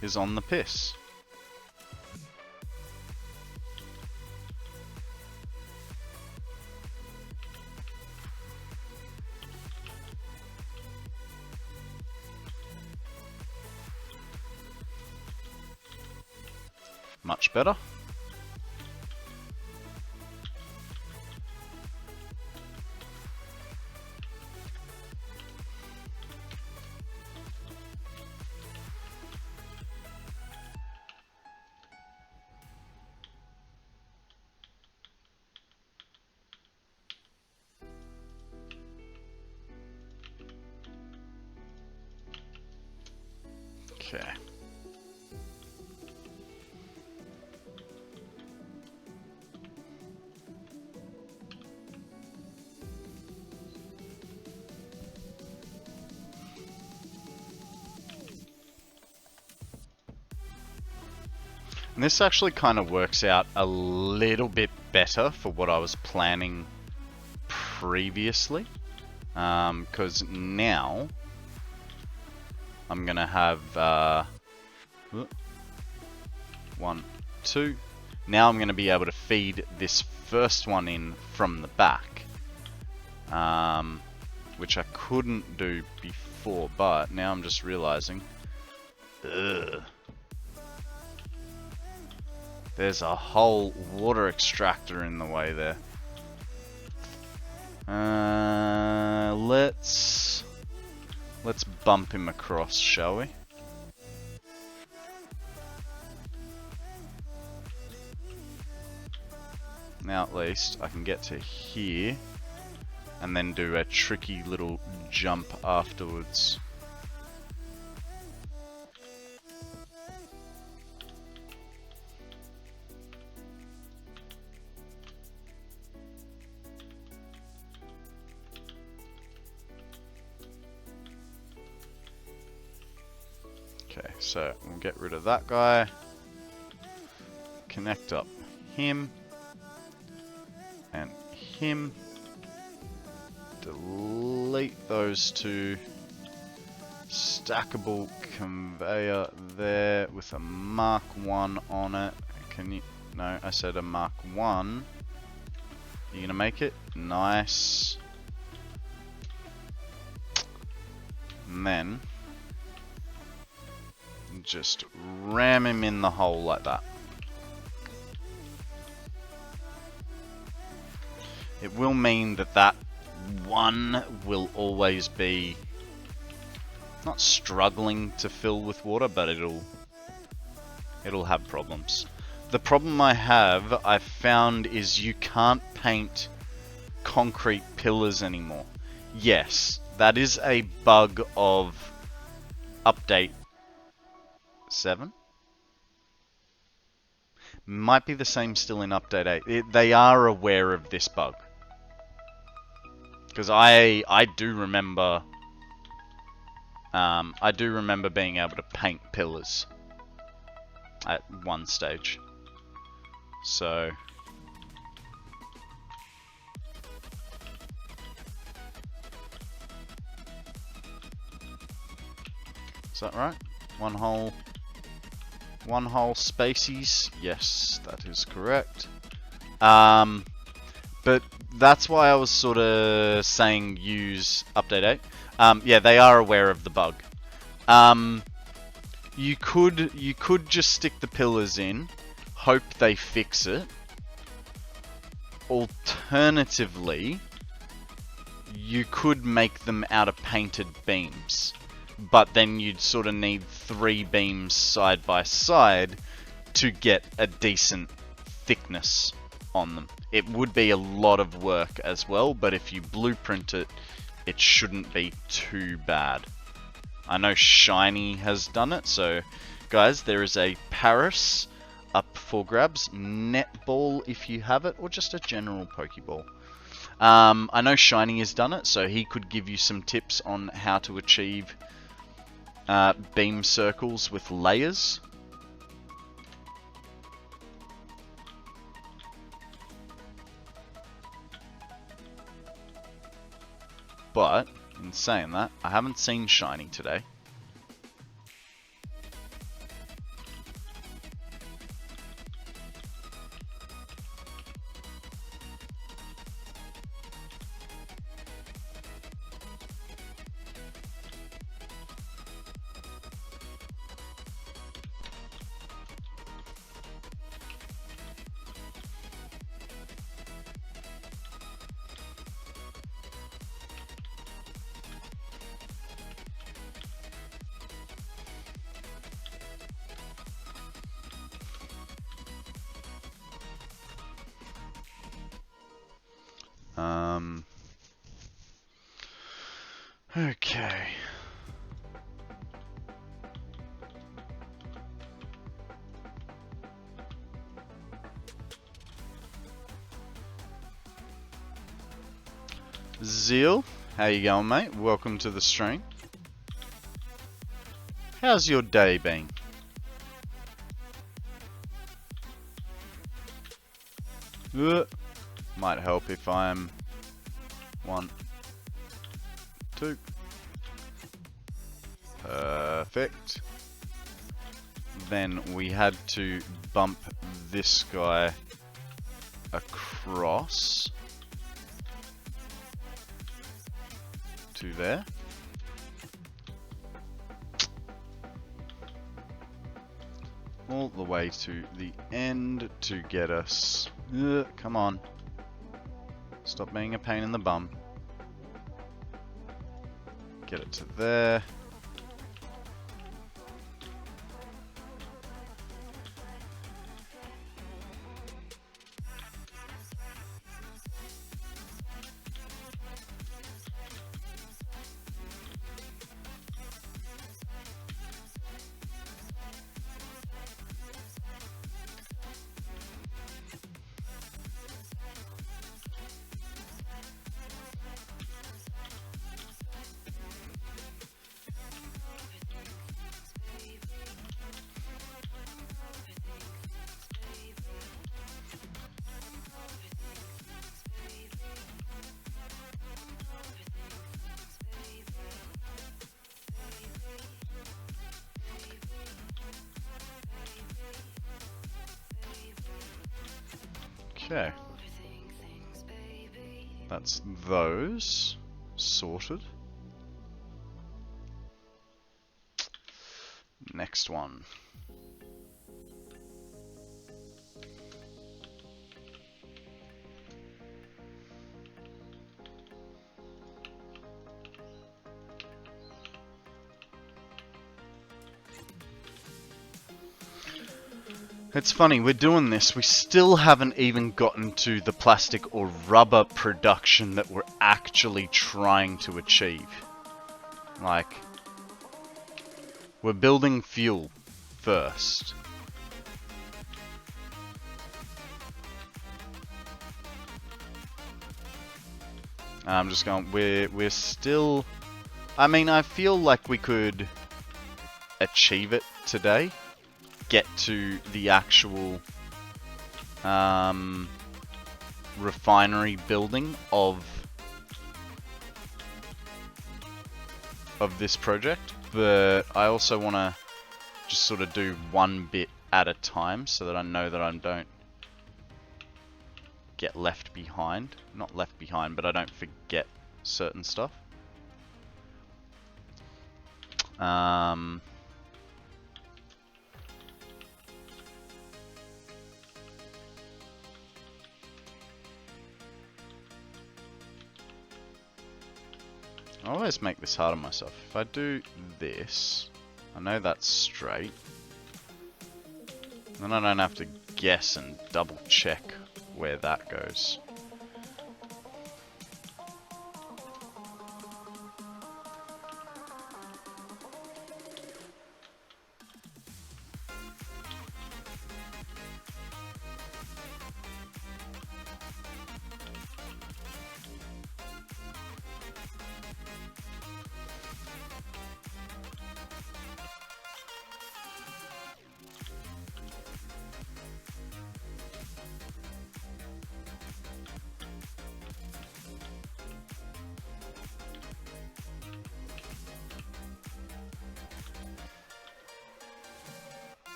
is on the piss. Much better. Okay. And this actually kind of works out a little bit better for what I was planning previously. Because now I'm going to have 1, 2. Now I'm going to be able to feed this first one in from the back. Which I couldn't do before, but now I'm just realizing. There's a whole water extractor in the way there. Let's bump him across, shall we? Now at least I can get to here and then do a tricky little jump afterwards. Okay, so we'll get rid of that guy, connect up him, and him, delete those two, stackable conveyor there with a Mark 1 on it. Can you, no, I said a Mark 1. You gonna make it? Nice. And then just ram him in the hole like that. It will mean that that one will always be not struggling to fill with water, but it'll have problems. The problem I've found is you can't paint concrete pillars anymore. Yes, That is a bug of update 7. Might be the same still in update 8. They are aware of this bug. Because I do remember being able to paint pillars at one stage. So is that right? One whole spacies? Yes, that is correct. But that's why I was sort of saying use update 8. Yeah, they are aware of the bug. You could just stick the pillars in, hope they fix it. Alternatively, you could make them out of painted beams, but then you'd sort of need 3 beams side by side to get a decent thickness on them. It would be a lot of work as well, but if you blueprint it, it shouldn't be too bad. I know Shiny has done it, so guys, there is a Paris up for grabs. Netball if you have it, or just a general Pokeball. I know Shiny has done it, so he could give you some tips on how to achieve beam circles with layers. But, in saying that, I haven't seen Shiny today. Okay. Zeal, how you going, mate? Welcome to the stream. How's your day been? Might help if I'm 1, 2. Perfect. Then we had to bump this guy across to there. All the way to the end to get us. Come on. Stop being a pain in the bum. Get it to there. Okay. That's those sorted. Next one. It's funny, we're doing this, we still haven't even gotten to the plastic or rubber production that we're actually trying to achieve. Like, we're building fuel first. I'm just going, we're still... I mean, I feel like we could achieve it today. Get to the actual refinery building of this project, but I also want to just sort of do one bit at a time so that I know that I don't get left behind. Not left behind, but I don't forget certain stuff. I always make this hard on myself. If I do this, I know that's straight. Then I don't have to guess and double check where that goes.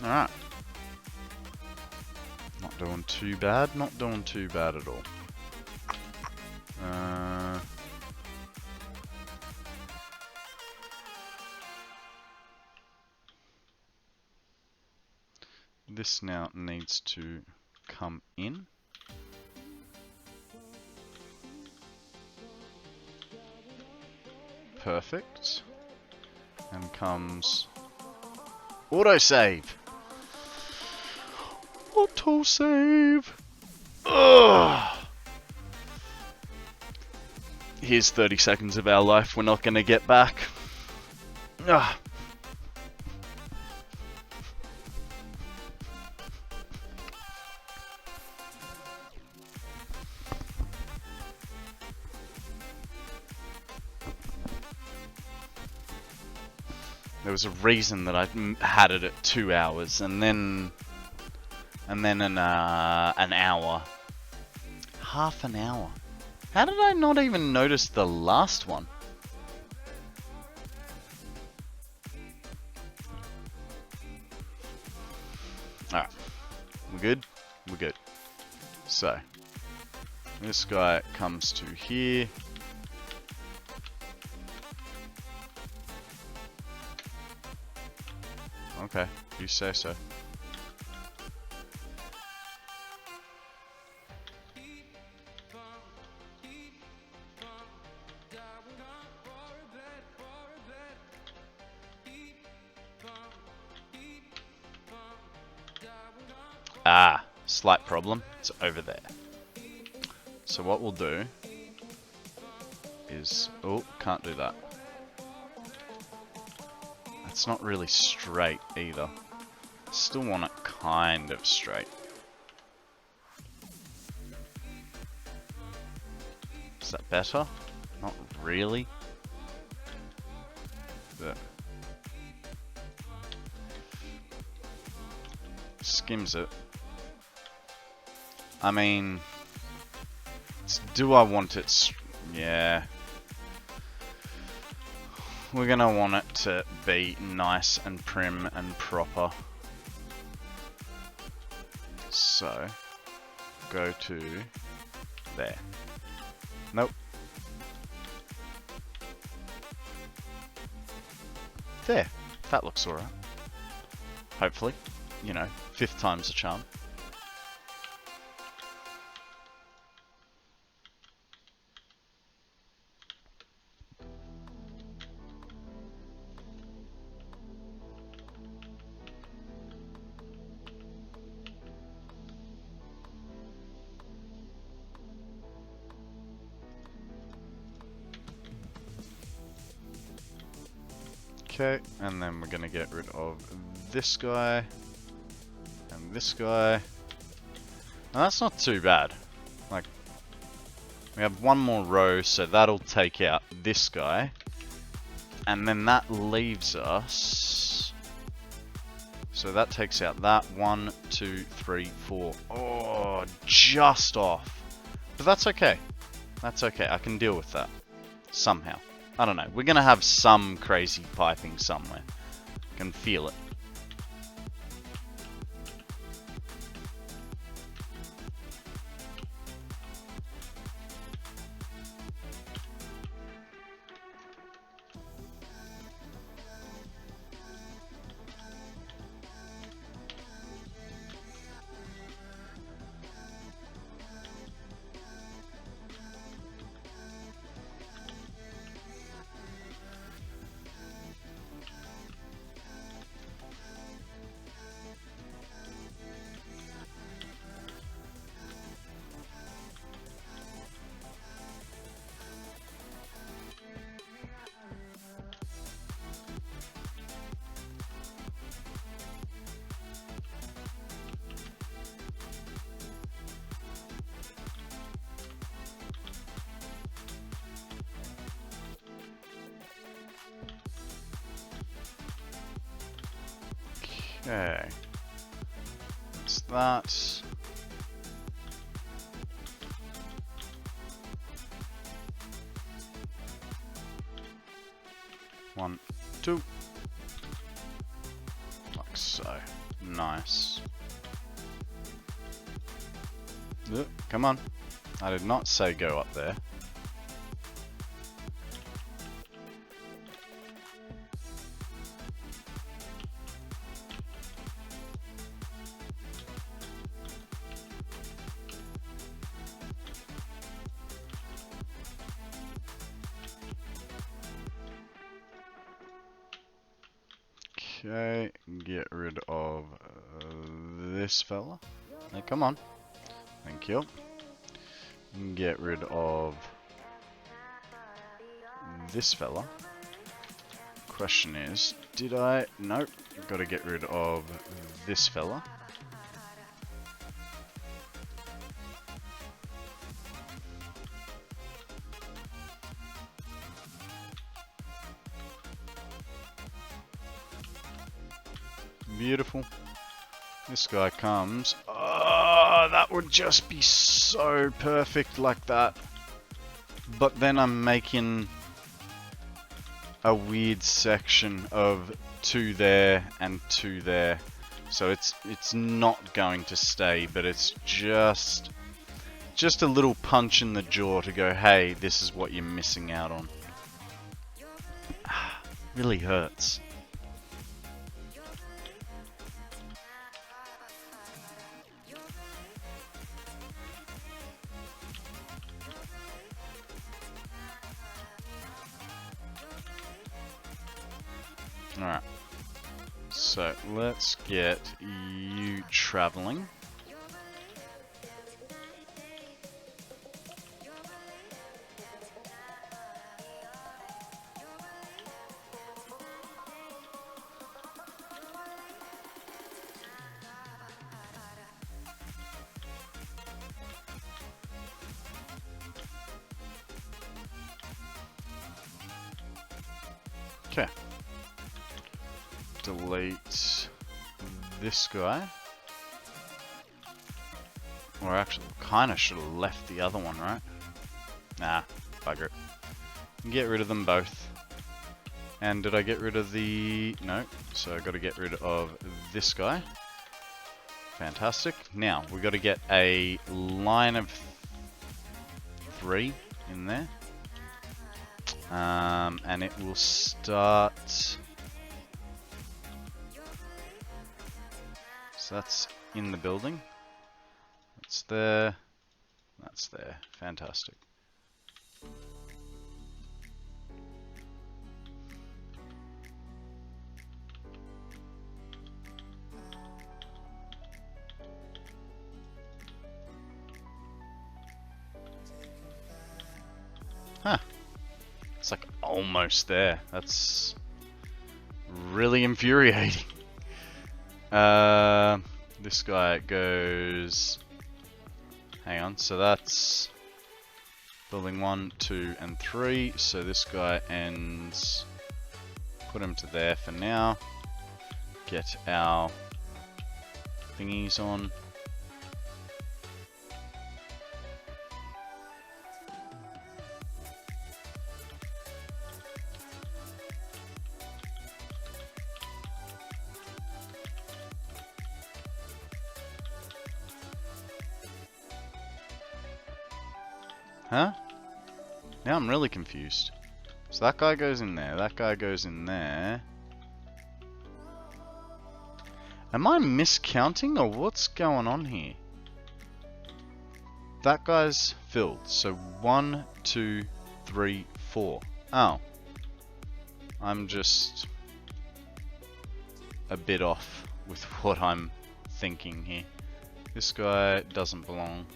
Alright. Not doing too bad, not doing too bad at all. This now needs to come in. Perfect. And comes autosave. Autosave. Ugh. Here's 30 seconds of our life we're not going to get back. Ugh. There was a reason that I had it at 2 hours, and then an hour, half an hour. How did I not even notice the last one? Alright, we're good? We're good. So, this guy comes to here. Okay, you say so. Ah, slight problem. It's over there. So what we'll do is... Oh, can't do that. It's not really straight either. Still want it kind of straight. Is that better? Not really. But skims it. I mean, do I want it? Yeah. We're gonna want it to be nice and prim and proper. So, go to there. Nope. There. That looks alright. Hopefully. You know, 5th time's a charm. Okay, and then we're gonna get rid of this guy and this guy. Now that's not too bad. Like, we have one more row, so that'll take out this guy. And then that leaves us... So that takes out that. 1, 2, 3, 4. Oh, just off. But that's okay. That's okay. I can deal with that. Somehow. I don't know. We're going to have some crazy piping somewhere. I can feel it. Okay. That's that. One, two. Like so. Nice. Come on. I did not say go up there. Okay, get rid of this fella. Hey, come on. Thank you. Get rid of this fella. Question is, did I? Nope. Got to get rid of this fella. Beautiful. This guy comes. Oh, that would just be so perfect like that. But then I'm making a weird section of 2 there and 2 there. So it's not going to stay, but it's just a little punch in the jaw to go, hey, this is what you're missing out on. Really hurts. Alright, so let's get you traveling. Okay. Delete this guy. Or actually, kind of should have left the other one, right? Nah, bugger it. Get rid of them both. And did I get rid of the... No, so I got to get rid of this guy. Fantastic. Now, we got to get a line of 3 in there. And it will start... So that's in the building. That's there. That's there. Fantastic. Huh. It's like almost there. That's really infuriating. This guy goes... Hang on, so that's building 1, 2, and 3. So this guy ends... Put him to there for now. Get our thingies on. Huh? Now I'm really confused. So that guy goes in there, that guy goes in there. Am I miscounting or what's going on here? That guy's filled. So 1, 2, 3, 4. Oh. I'm just a bit off with what I'm thinking here. This guy doesn't belong.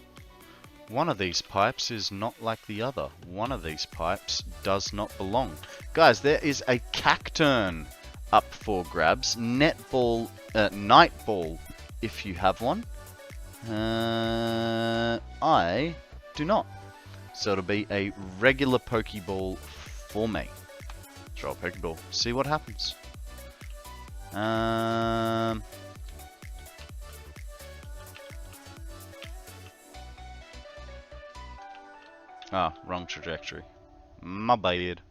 One of these pipes is not like the other. One of these pipes does not belong. Guys, there is a cacturn up for grabs. Nightball, if you have one. I do not. So it'll be a regular Pokeball for me. Throw a Pokeball. See what happens. Ah, wrong trajectory. My bad.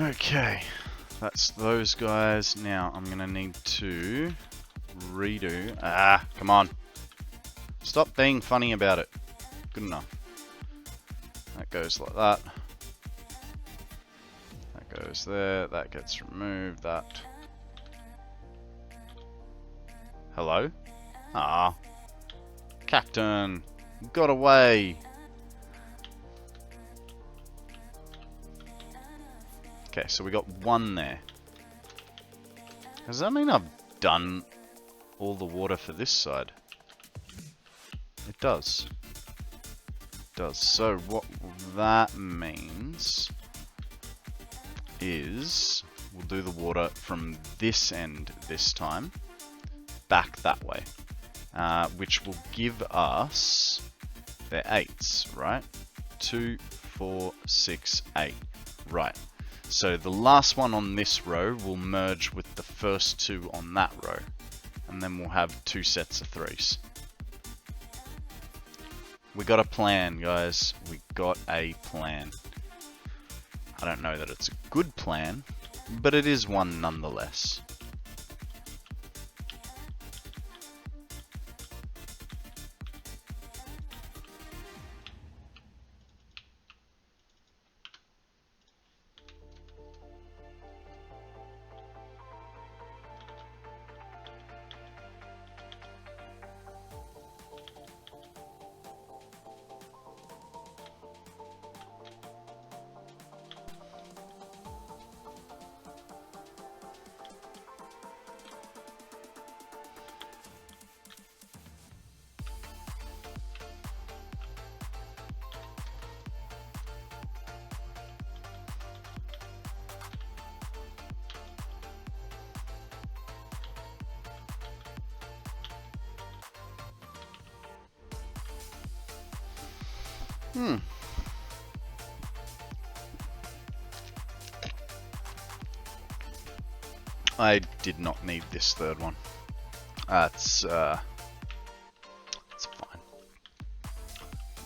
Okay, that's those guys. Now I'm gonna need to redo. Ah, come on. Stop being funny about it. Good enough. That goes like that. That goes there. That gets removed. That. Hello? Ah. Cacturn. Got away. Okay, so we got one there. Does that mean I've done all the water for this side? It does. It does. So what that means is we'll do the water from this end this time, back that way, which will give us, they're 8s, right? 2, 4, 6, 8. Right. So the last one on this row will merge with the first 2 on that row. And then we'll have 2 sets of 3s. We got a plan, guys. We got a plan. I don't know that it's a good plan, but it is one nonetheless. I did not need this third one. It's fine.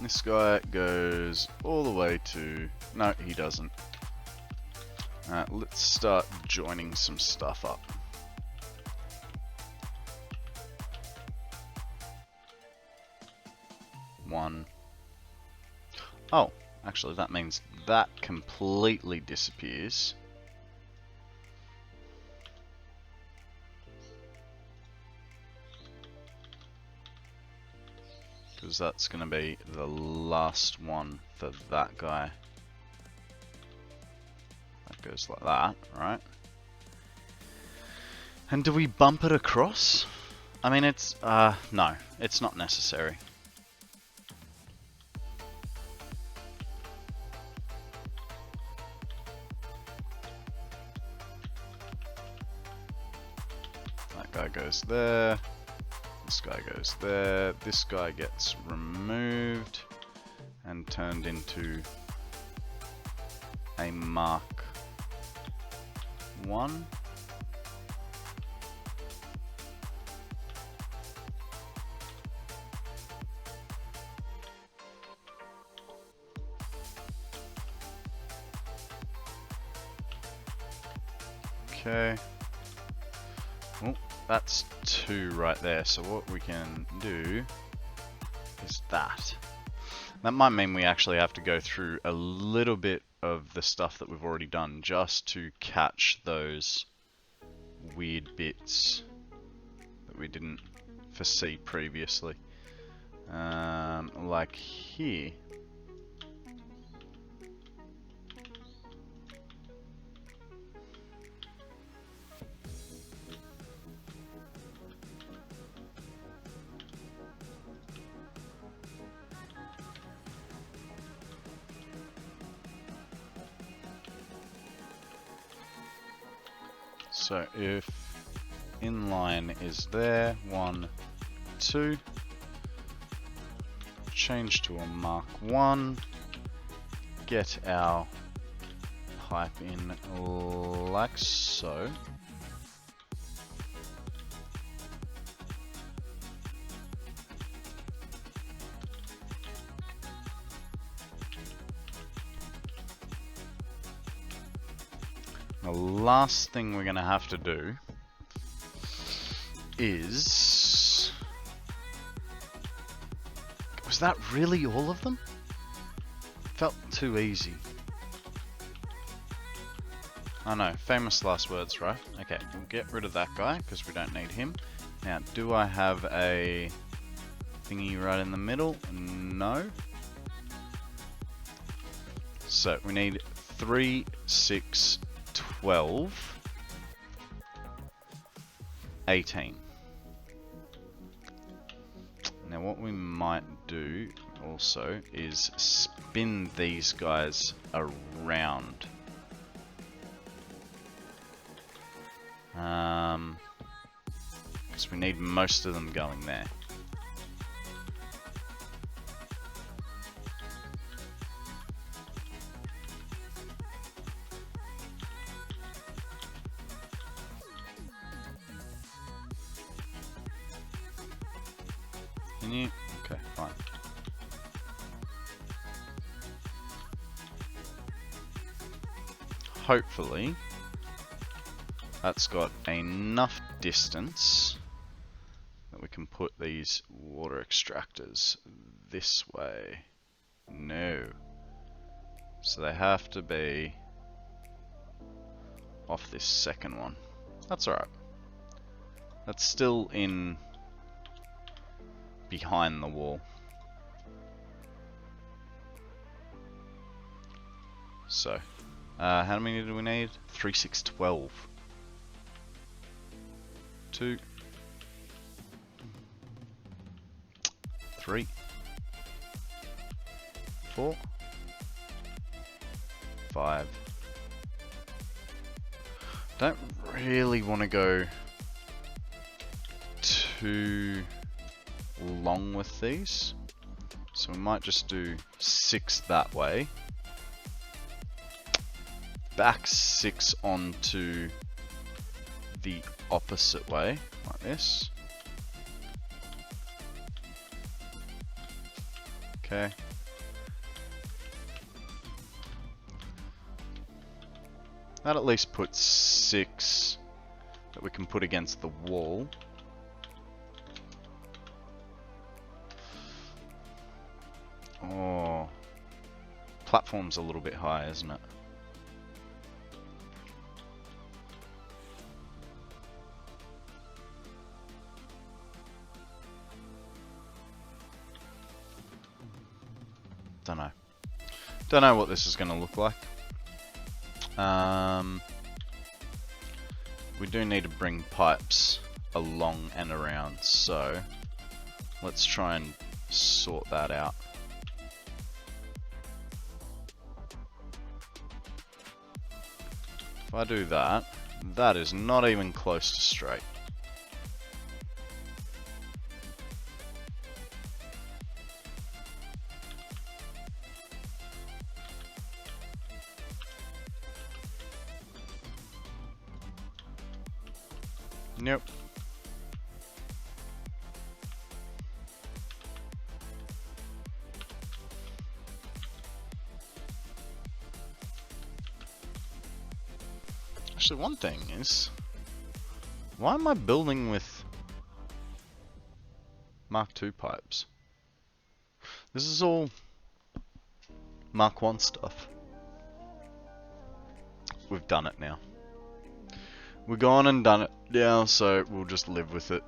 This guy goes all the way to... No, he doesn't. Let's start joining some stuff up. Oh, actually that means that completely disappears. Because that's going to be the last one for that guy. That goes like that, right? And do we bump it across? I mean, it's, no, it's not necessary. That guy goes there. This guy goes there. This guy gets removed and turned into a Mark 1. Okay. Oh, that's 2 right there. So what we can do is that. That might mean we actually have to go through a little bit of the stuff that we've already done just to catch those weird bits that we didn't foresee previously. Like here. So if inline is there, 1, 2, change to a Mark 1, get our pipe in like so. The last thing we're going to have to do is... Was that really all of them? Felt too easy. I know, famous last words, right? Okay, we'll get rid of that guy because we don't need him. Now, do I have a thingy right in the middle? No. So we need 3, 6, 12, 18. Now what we might do also is spin these guys around. Because we need most of them going there. Can you? Okay, fine. Hopefully, that's got enough distance that we can put these water extractors this way. No. So they have to be off this second one. That's alright. That's still in behind the wall. So, how many do we need? 3, 6, 12. 2, 3, 4, 5. Don't really want to go too long with these, so we might just do 6 that way, back 6 onto the opposite way like this. Okay, that at least puts 6 that we can put against the wall. Oh, platform's a little bit high, isn't it? Don't know. Don't know what this is going to look like. We do need to bring pipes along and around, so let's try and sort that out. If I do that, that is not even close to straight. Nope. Actually, one thing is, why am I building with Mark II pipes? This is all Mark I stuff. We've done it now. We've gone and done it now, so we'll just live with it.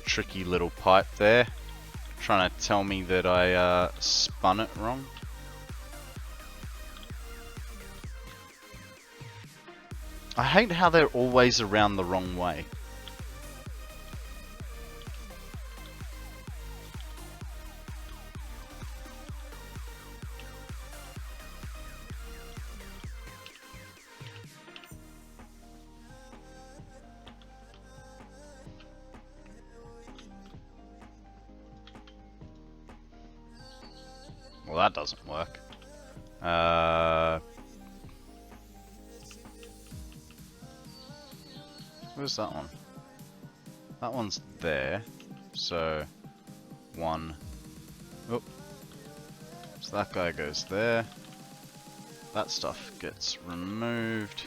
Tricky little pipe there, trying to tell me that I spun it wrong. I hate how they're always around the wrong way. Well, that doesn't work. Where's that one? That one's there. So, one. Oh. So that guy goes there. That stuff gets removed.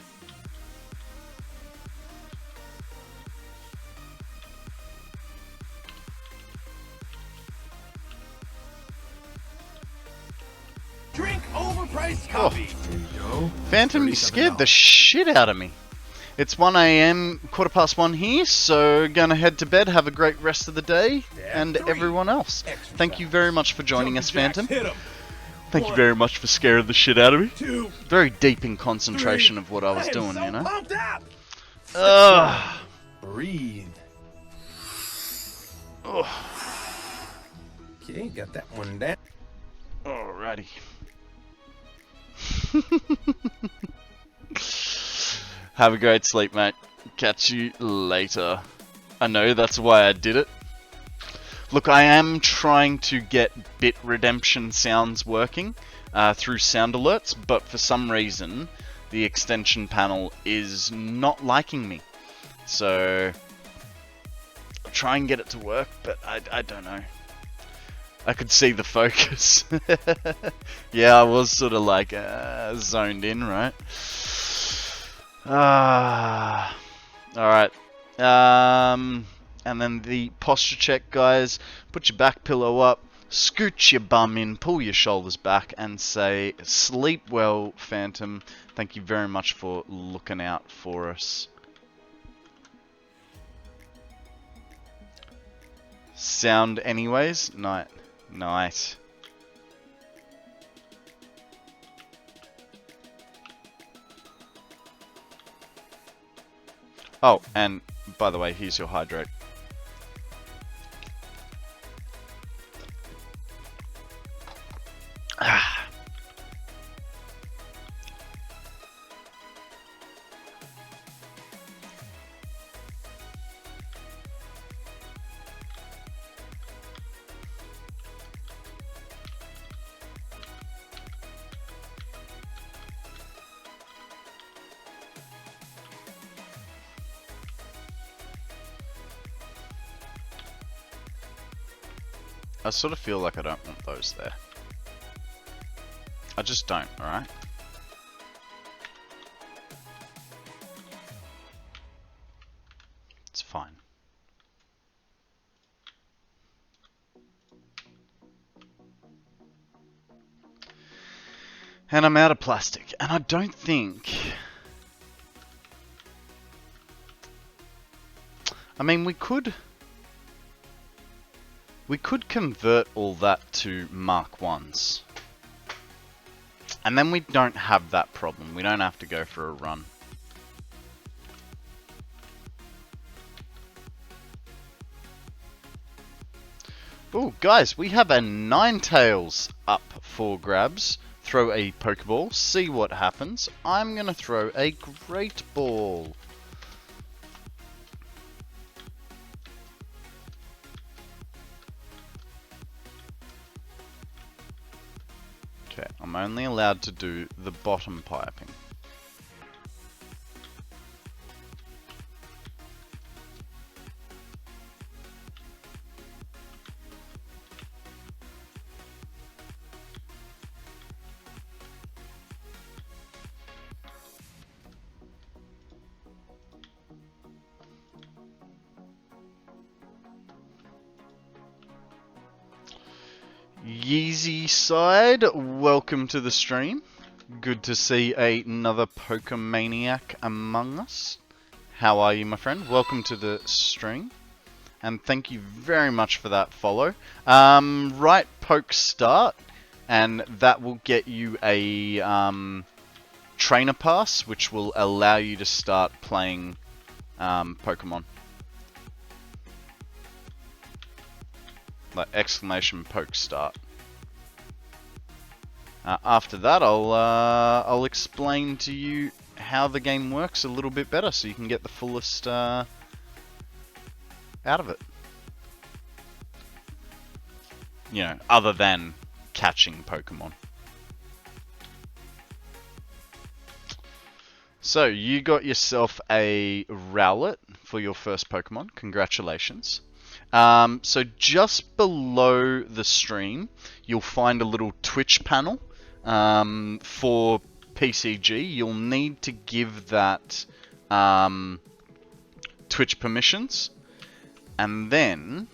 Drink overpriced coffee. There you go. Phantom, you scared the shit out of me. It's 1 AM, 1:15 here, so gonna head to bed, have a great rest of the day, and everyone else. Thank you very much for joining us, Phantom. Thank you very much for scaring the shit out of me. Very deep in concentration of what I was doing, you know? Breathe. Okay, got that one down. Alrighty. Have a great sleep, mate. Catch you later. I know that's why I did it. Look, I am trying to get bit redemption sounds working through sound alerts, but for some reason the extension panel is not liking me. So I'll try and get it to work, but I don't know. I could see the focus. Yeah, I was sort of like zoned in, right? Alright. And then the posture check, guys. Put your back pillow up, scoot your bum in, pull your shoulders back, and say, sleep well, Phantom. Thank you very much for looking out for us. Sound anyways? Nice. Oh, and by the way, here's your hydrate. I sort of feel like I don't want those there. I just don't, alright? It's fine. And I'm out of plastic. And I don't think... I mean, we could convert all that to Mark 1s. And then we don't have that problem. We don't have to go for a run. Oh, guys, we have a Ninetales up for grabs. Throw a Pokeball, see what happens. I'm going to throw a Great Ball. Okay, I'm only allowed to do the bottom piping. Yeezy side, welcome to the stream. Good to see another Pokemaniac among us. How are you, my friend? Welcome to the stream. And thank you very much for that follow. Right, poke start. And that will get you a trainer pass, which will allow you to start playing Pokemon. Like exclamation poke start. After that, I'll explain to you how the game works a little bit better, so you can get the fullest out of it. You know, other than catching Pokemon. So you got yourself a Rowlet for your first Pokemon. Congratulations. So just below the stream, you'll find a little Twitch panel for PCG. You'll need to give that Twitch permissions. And then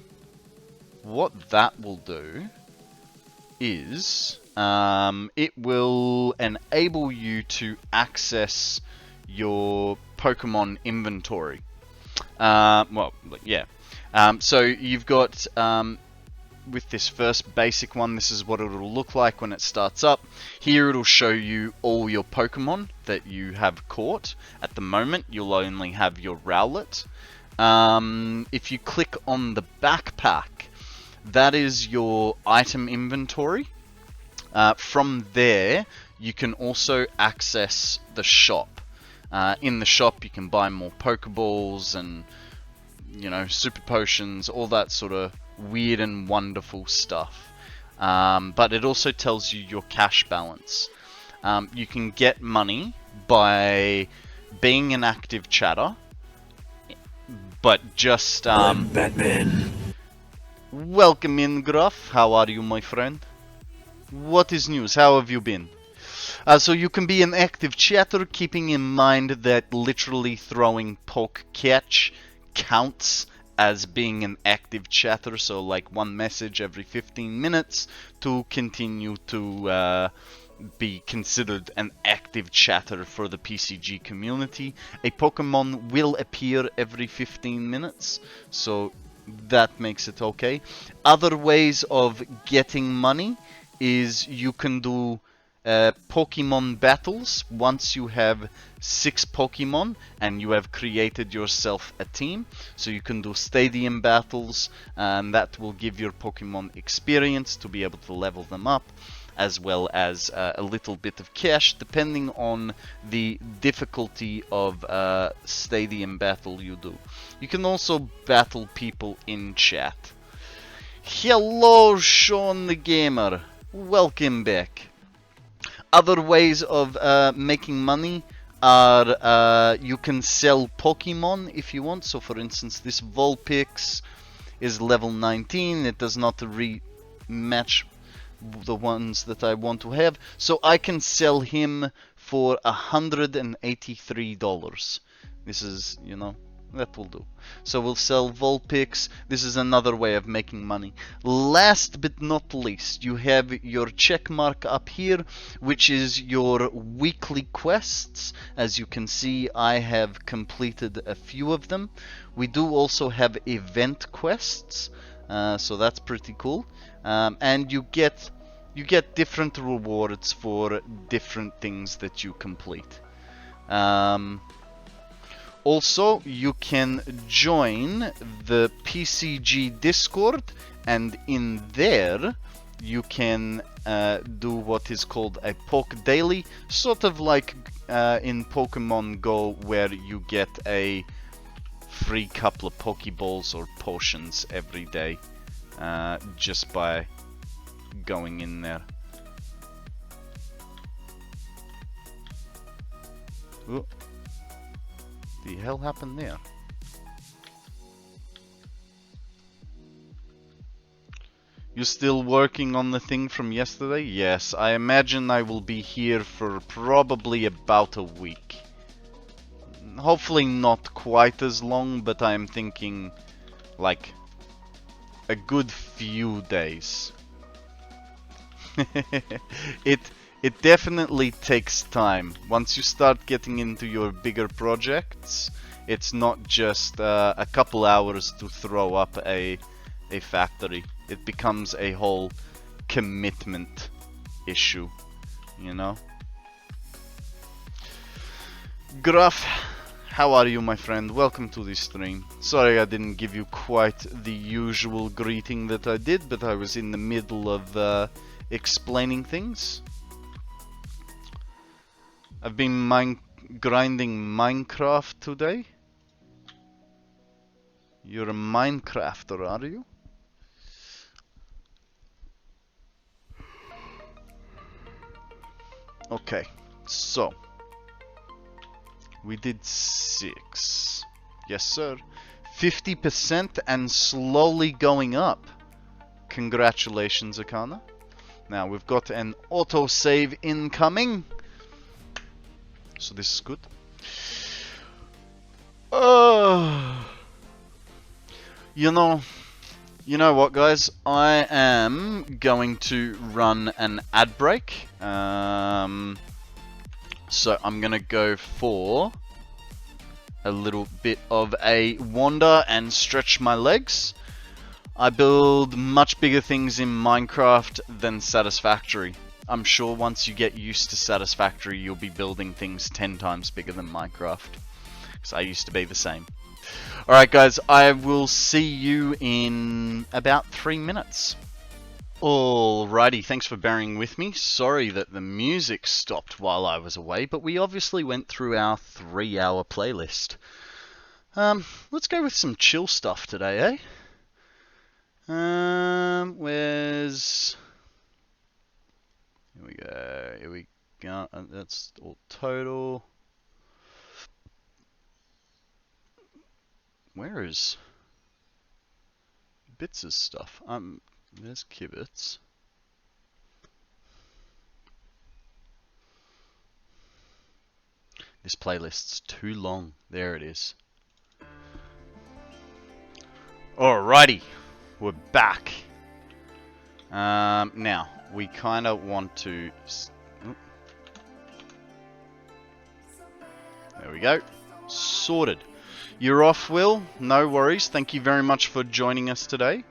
what that will do is it will enable you to access your Pokemon inventory. Well, yeah. So you've got, with this first basic one, this is what it'll look like when it starts up. Here it'll show you all your Pokemon that you have caught. At the moment, you'll only have your Rowlet. If you click on the backpack, that is your item inventory. From there, you can also access the shop. In the shop, you can buy more Pokeballs and, you know, super potions, all that sort of weird and wonderful stuff. But it also tells you your cash balance. You can get money by being an active chatter, but just Batman. welcome in, Gruff. How are you, my friend? What is news? How have you been? So you can be an active chatter, keeping in mind that literally throwing poke catch counts as being an active chatter, so like one message every 15 minutes to continue to be considered an active chatter for the PCG community. A Pokemon will appear every 15 minutes, so that makes it okay. Other ways of getting money is you can do Pokemon battles. Once you have 6 Pokemon and you have created yourself a team, so you can do stadium battles, and that will give your Pokemon experience to be able to level them up, as well as a little bit of cash depending on the difficulty of stadium battle you do. You can also battle people in chat. Hello, Sean the Gamer, welcome back. Other ways of making money are you can sell Pokemon if you want. So for instance, this Vulpix is level 19. It does not match the ones that I want to have, so I can sell him for $183. This is, you know, that will do. So we'll sell Vulpix. This is another way of making money. Last but not least, you have your check mark up here, which is your weekly quests. As you can see, I have completed a few of them. We do also have event quests, so that's pretty cool. And you get different rewards for different things that you complete. Also, you can join the PCG Discord, and in there you can do what is called a Poke Daily, sort of like in Pokemon Go, where you get a free couple of Pokeballs or potions every day just by going in there. Ooh. The hell happened there? You're still working on the thing from yesterday? Yes, I imagine I will be here for probably about a week. Hopefully not quite as long, but I'm thinking like a good few days. It definitely takes time. Once you start getting into your bigger projects, it's not just a couple hours to throw up a factory. It becomes a whole commitment issue, you know? Gruff, how are you, my friend? Welcome to this stream. Sorry I didn't give you quite the usual greeting that I did, but I was in the middle of explaining things. I've been grinding Minecraft today. You're a Minecrafter, are you? Okay, so we did 6. Yes, sir. 50% and slowly going up. Congratulations, Akana. Now we've got an autosave incoming. So this is good. You know what, guys? I am going to run an ad break. So I'm gonna go for a little bit of a wander and stretch my legs. I build much bigger things in Minecraft than Satisfactory. I'm sure once you get used to Satisfactory, you'll be building things 10 times bigger than Minecraft. Because I used to be the same. Alright guys, I will see you in about 3 minutes. Alrighty, thanks for bearing with me. Sorry that the music stopped while I was away, but we obviously went through our 3-hour playlist. Let's go with some chill stuff today, eh? Where's... Here we go, that's all total. Where is Bitz's stuff? There's Kibitz. This playlist's too long. There it is. Alrighty, we're back. Now, we kind of want to... There we go. Sorted. You're off, Will. No worries. Thank you very much for joining us today.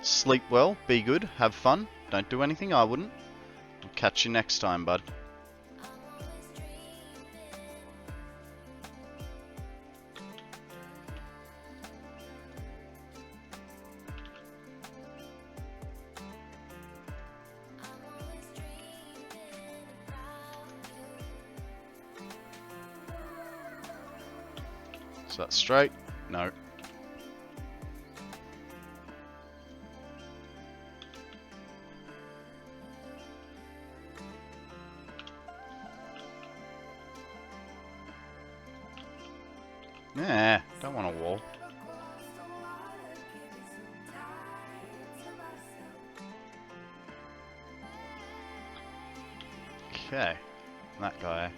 Sleep well. Be good. Have fun. Don't do anything I wouldn't. I'll catch you next time, bud. Is that straight? No. Nah, don't want a wall. Okay, that guy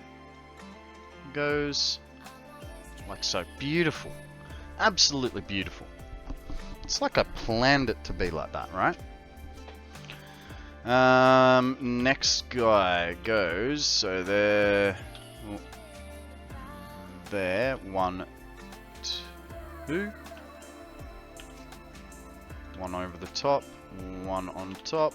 goes like so. Beautiful. Absolutely beautiful. It's like I planned it to be like that, right? Next guy goes, so there, 1, 2, 1 over the top, 1 on top.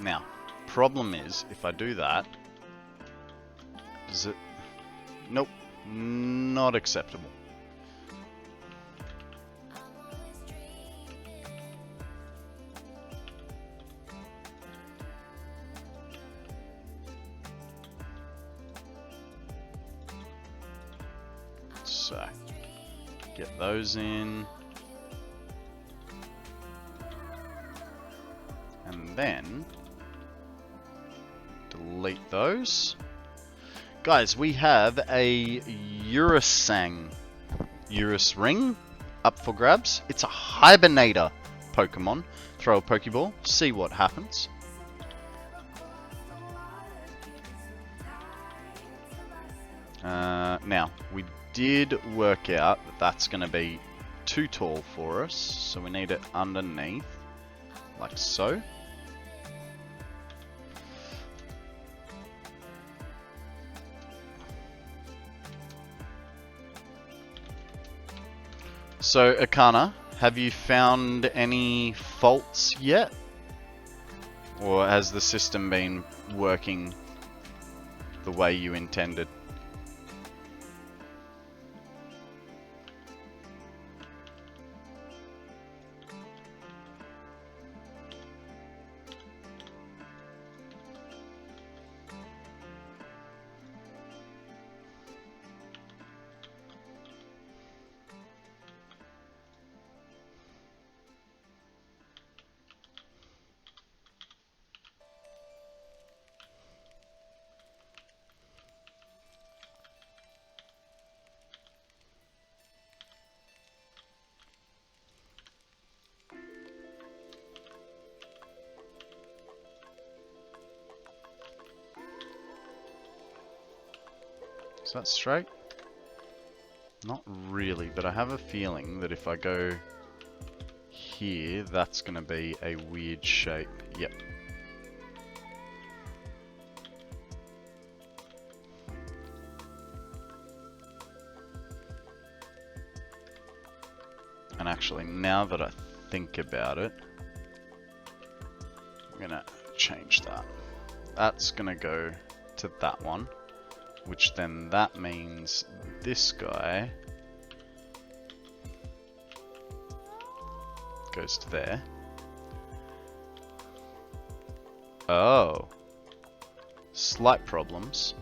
Now, problem is, if I do that, does it... Nope, not acceptable. So, get those in. And then delete those. Guys, we have a Urus ring up for grabs. It's a Hibernator Pokemon. Throw a Pokeball, see what happens. Now, we did work out that that's going to be too tall for us, so we need it underneath, like so. So, Akana, have you found any faults yet? Or has the system been working the way you intended? Is that straight? Not really, but I have a feeling that if I go here, that's going to be a weird shape. Yep. And actually, now that I think about it, I'm going to change that. That's going to go to that one. Which then that means this guy goes to there. Oh. Slight problems.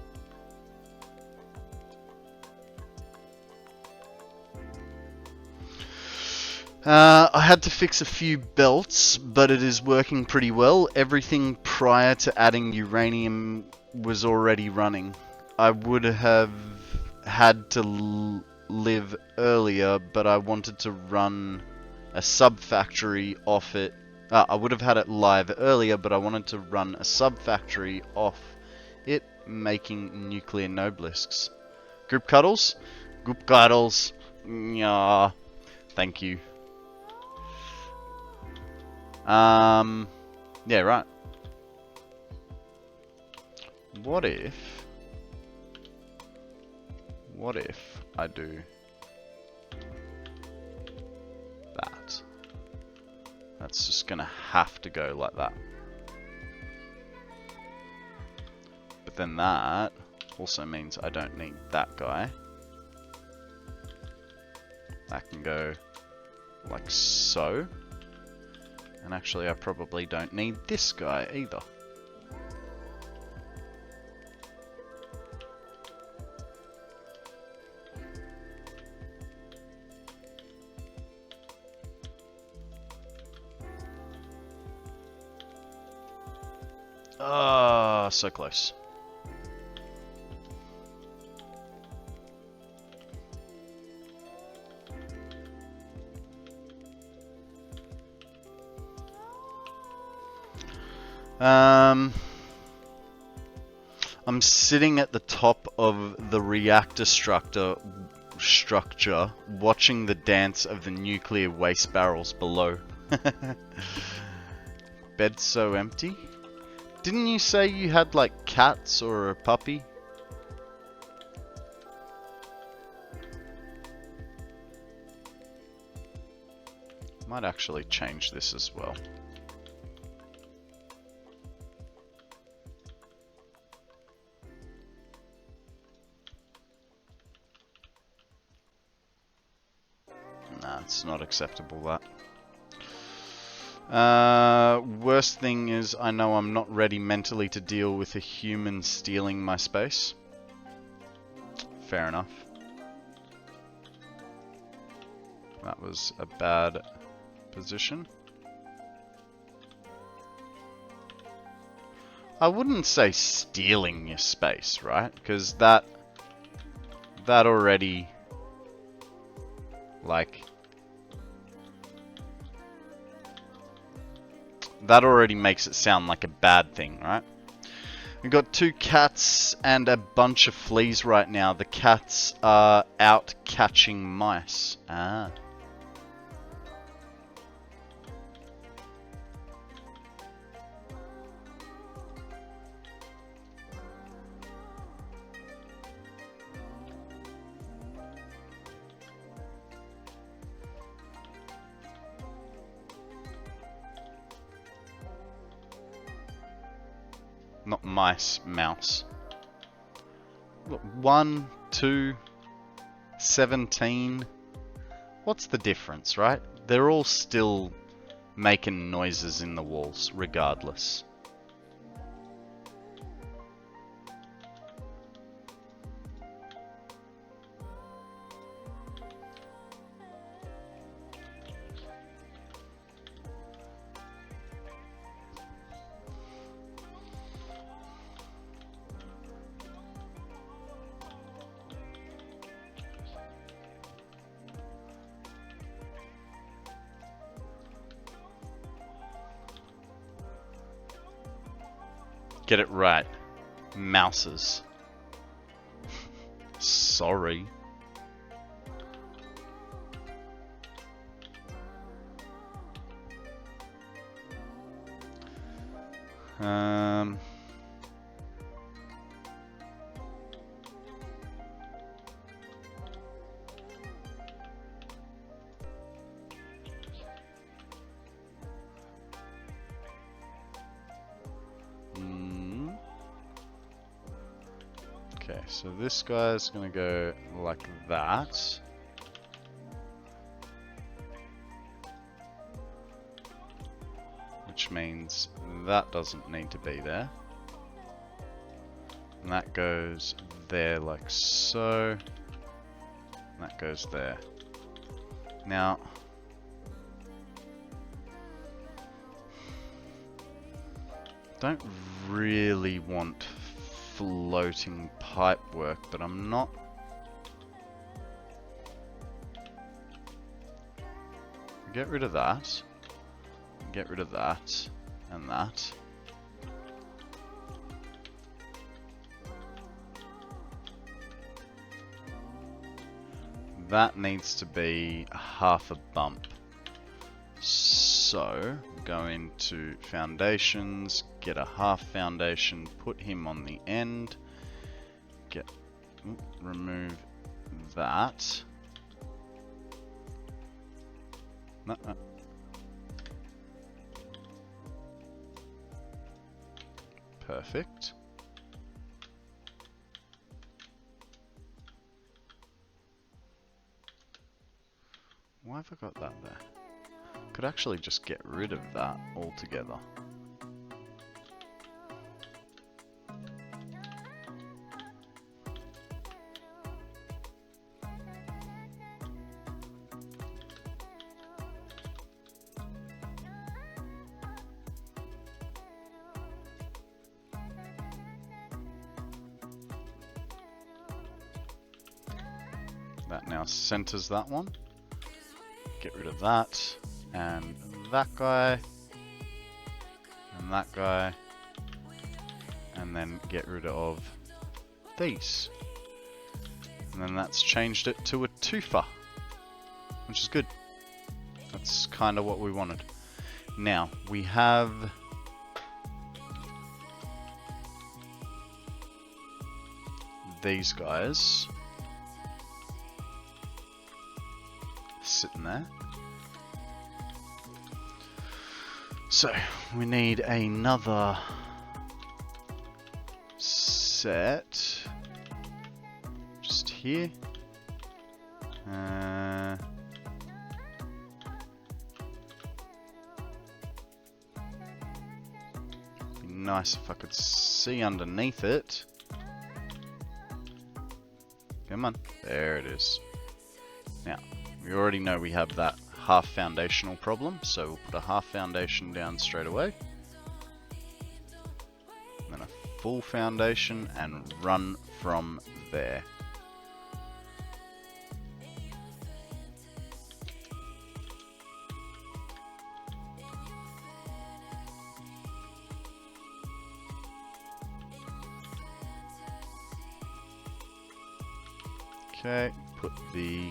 I had to fix a few belts, but it is working pretty well. Everything prior to adding uranium was already running. I would have had to live earlier, but I wanted to run a sub-factory off it. I would have had it live earlier, but I wanted to run a sub-factory off it, making nuclear nobelisks. Group cuddles? Group cuddles. Yeah. Thank you. Yeah, right. What if I do that? That's just gonna have to go like that. But then that also means I don't need that guy. That can go like so. And actually I probably don't need this guy either. Ah, so close. I'm sitting at the top of the reactor structure, watching the dance of the nuclear waste barrels below. Bed's so empty. Didn't you say you had like cats or a puppy? Might actually change this as well. Nah, it's not acceptable, that. Worst thing is, I know I'm not ready mentally to deal with a human stealing my space. Fair enough. That was a bad position. I wouldn't say stealing your space, right? Because that already, like, that already makes it sound like a bad thing, right? We've got 2 cats and a bunch of fleas right now. The cats are out catching mice. Ah. Not mice, mouse. 1, 2, 17. What's the difference, right? They're all still making noises in the walls, regardless. Get it right. Mouses. Sorry. Okay, so this guy's gonna go like that. Which means that doesn't need to be there. And that goes there like so. And that goes there. Now, don't really want floating pipe work, but I'm not. Get rid of that. Get rid of that and that. That needs to be half a bump. So go into foundations, get a half foundation, put him on the end, remove that. No. Perfect. Why have I got that there? Could actually just get rid of that altogether. That now centers that one. Get rid of that, and that guy, and that guy, and then get rid of these. And then that's changed it to a twofer, which is good. That's kind of what we wanted. Now, we have these guys sitting there. So, we need another set just here. Be nice if I could see underneath it. Come on, there it is. Now, we already know we have that half foundational problem, so we'll put a half foundation down straight away. And then a full foundation and run from there. Okay, put the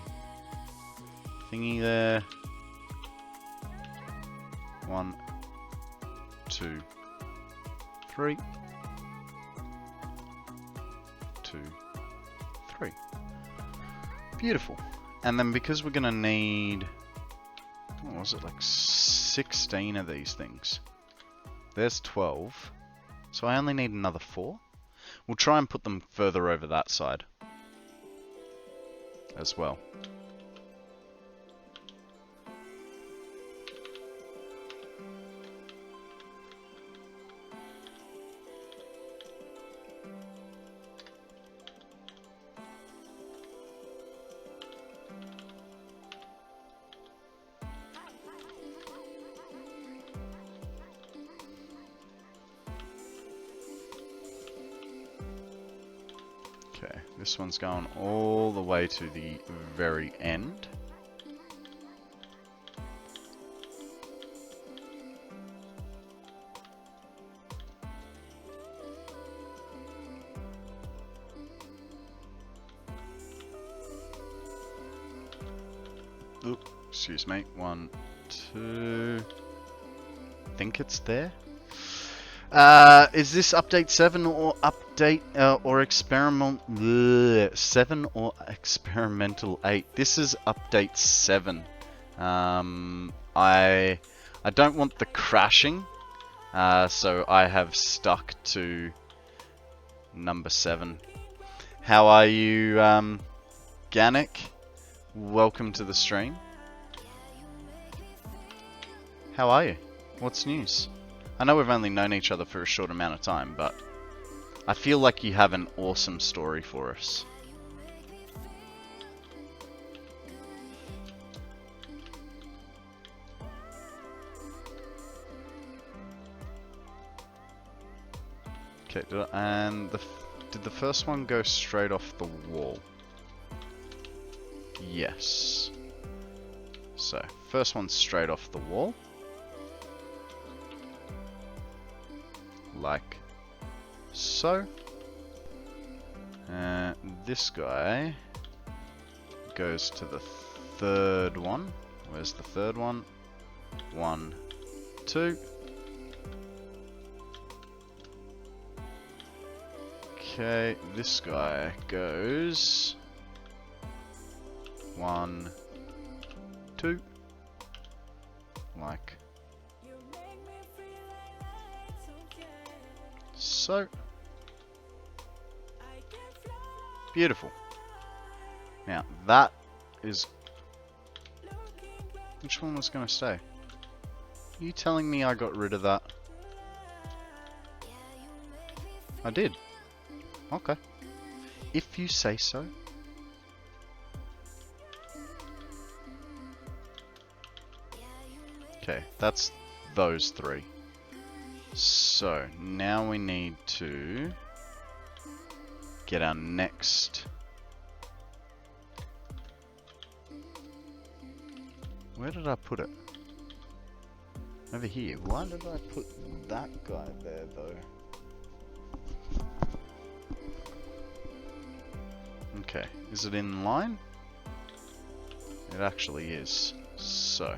thingy there. 1, 2, 3. 2, 3. Beautiful. And then because we're gonna need, what was it, like 16 of these things. There's 12. So I only need another 4. We'll try and put them further over that side as well. Okay, this one's going all the way to the very end. Oop, excuse me. 1, 2. I think it's there. Is this update 7 or update or experiment 7 or experimental 8? This is update 7. I don't want the crashing, so I have stuck to number 7. How are you, Ganik? Welcome to the stream. How are you? What's news? I know we've only known each other for a short amount of time, but I feel like you have an awesome story for us. Okay, and did the first one go straight off the wall? Yes. So, first one straight off the wall. Like so. This guy goes to the third one. Where's the third one? 1, 2. Okay, this guy goes 1, 2. Like so. Beautiful. Now that is... Which one was going to stay? Are you telling me I got rid of that? I did. Okay. If you say so. Okay, that's those 3. So, now we need to get our next... Where did I put it? Over here. Why did I put that guy there, though? Okay, is it in line? It actually is. So.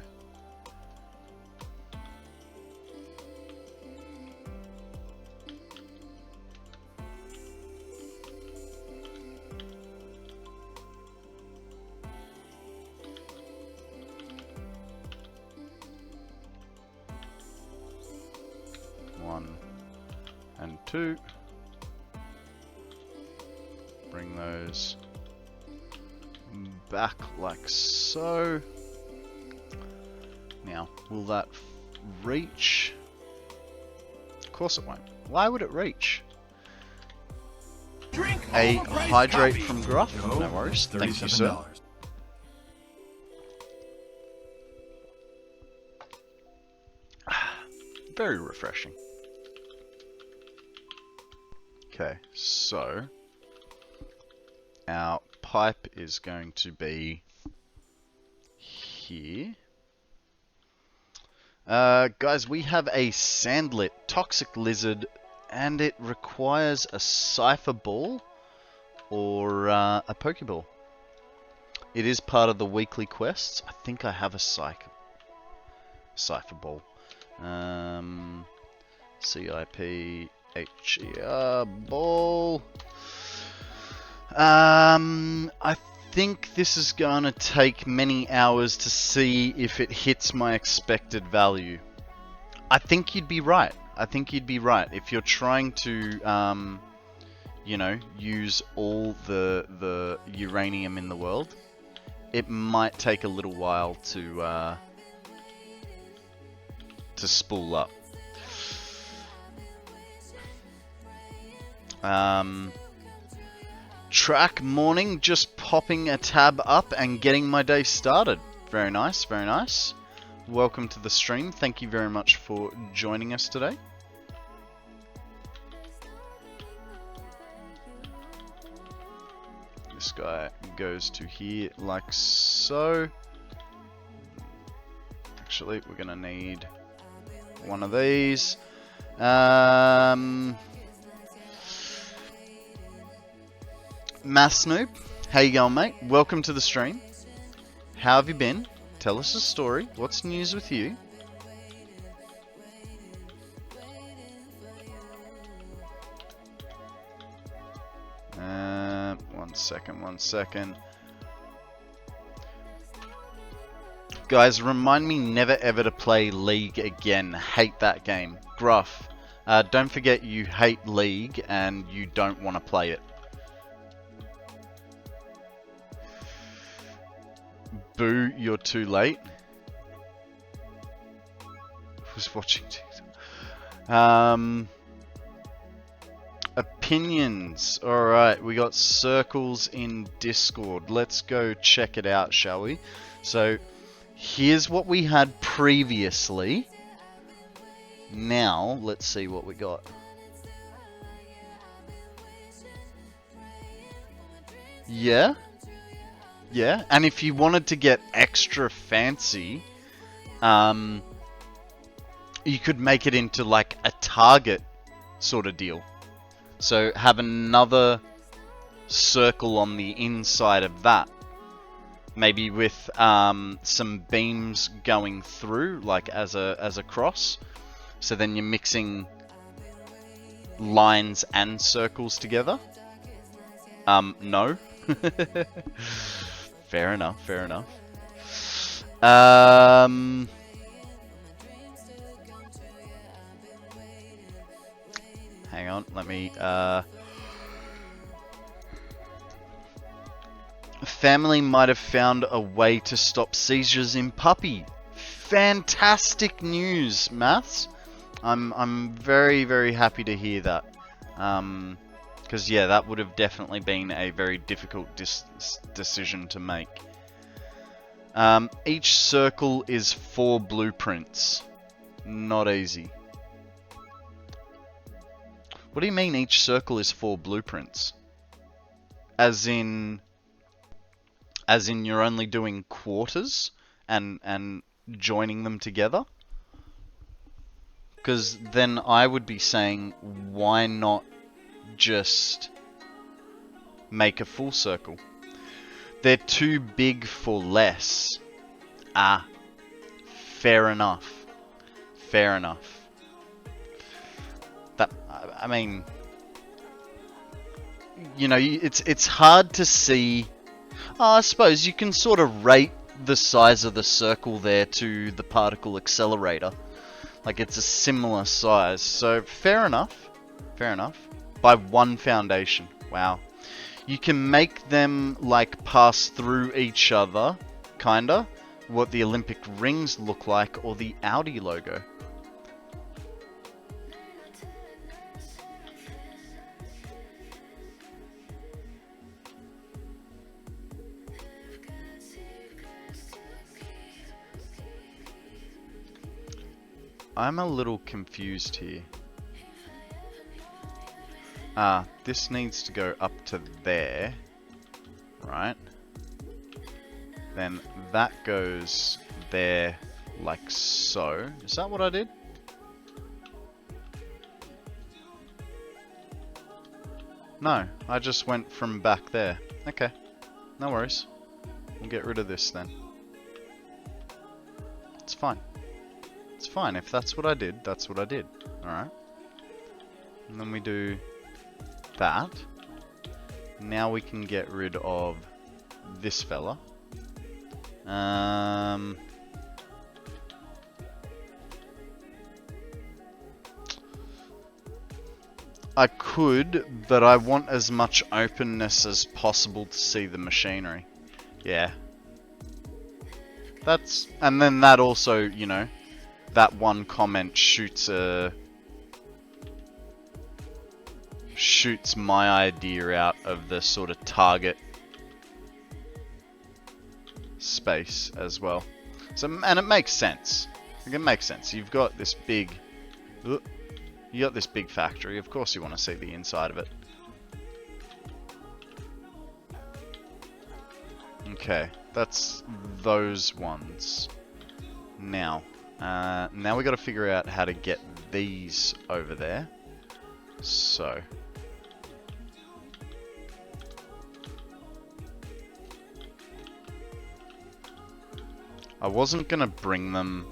One and two. Bring those back like so. Now, will that reach? Of course it won't. Why would it reach? Drink A overpriced hydrate coffee. from Gruff? No worries. Thank you, sir. $37. Very refreshing. Okay, so our pipe is going to be here. Guys, we have a sandlit toxic lizard, and it requires a cipher ball or a pokeball. It is part of the weekly quests. I think I have a cipher ball. CIP HER ball. I think this is gonna take many hours to see if it hits my expected value. I think you'd be right. If you're trying to, you know, use all the uranium in the world, it might take a little while to spool up. Track morning, just popping a tab up and getting my day started. Very nice, very nice. Welcome to the stream. Thank you very much for joining us today. This guy goes to here like so. Actually, we're gonna need one of these. Math Snoop, how you going, mate? Welcome to the stream. How have you been? Tell us a story. What's news with you? One second. Guys, remind me never ever to play League again. Hate that game. Gruff, don't forget you hate League and you don't want to play it. Boo, you're too late. Who's watching TikTok? Opinions. Alright, we got circles in Discord. Let's go check it out, shall we? So, here's what we had previously. Now, let's see what we got. Yeah? Yeah, and if you wanted to get extra fancy, you could make it into like a target sort of deal. So have another circle on the inside of that. Maybe with some beams going through, like as a cross. So then you're mixing lines and circles together. No. Fair enough, fair enough. Hang on, let me, family might have found a way to stop seizures in puppy. Fantastic news, Maths. I'm very, very happy to hear that. Because, yeah, that would have definitely been a very difficult decision to make. Each circle is 4 blueprints. Not easy. What do you mean each circle is 4 blueprints? As in you're only doing quarters and joining them together? Because then I would be saying, why not just make a full circle? They're too big for less. Ah, fair enough. Fair enough. That, I mean, you know, it's hard to see. I suppose you can sort of rate the size of the circle there to the particle accelerator. Like, it's a similar size, so fair enough. Fair enough. By one foundation. Wow. You can make them, like, pass through each other, kinda. What the Olympic rings look like, or the Audi logo. I'm a little confused here. Ah, this needs to go up to there, right? Then that goes there, like so. Is that what I did? No, I just went from back there. Okay, no worries. We'll get rid of this then. It's fine. It's fine, if that's what I did, that's what I did. Alright. And then we do that. Now we can get rid of this fella. I could, but I want as much openness as possible to see the machinery. Yeah. That's, and then that also, you know, that one comment shoots my idea out of the sort of target space as well. So, and it makes sense. It makes sense. You've got this big, factory. Of course, you want to see the inside of it. Okay, that's those ones. Now we got to figure out how to get these over there. So. I wasn't gonna bring them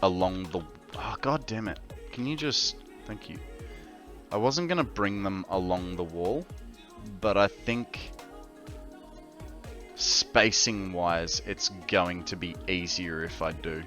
along the... Oh, god damn it. Can you just... Thank you. I wasn't gonna bring them along the wall, but I think spacing wise it's going to be easier if I do.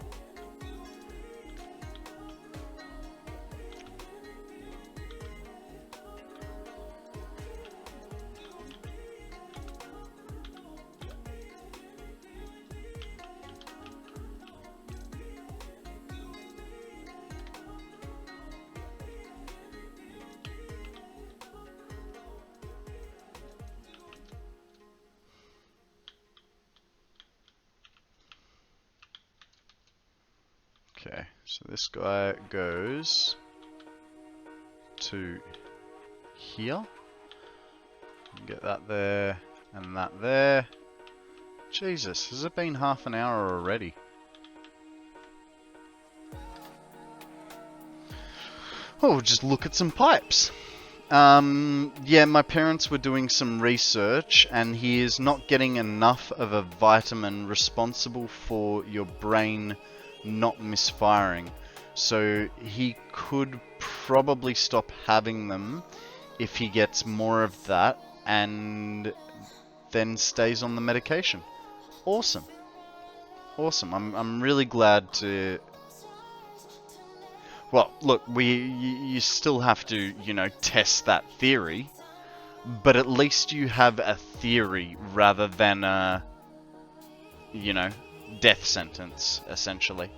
Okay, so this guy goes to here. Get that there, and that there. Jesus, has it been half an hour already? Oh, we'll just look at some pipes. Yeah, my parents were doing some research, and he is not getting enough of a vitamin responsible for your brain not misfiring. So he could probably stop having them if he gets more of that and then stays on the medication. Awesome. Awesome. I'm really glad to... Well, look, you still have to, you know, test that theory, but at least you have a theory rather than a, you know, death sentence, essentially.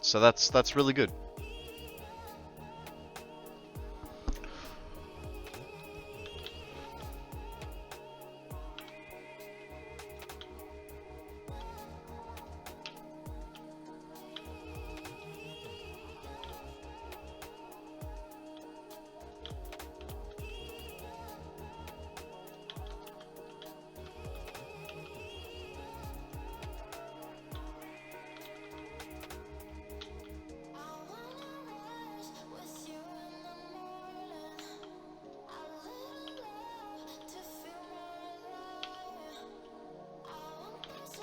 So that's really good.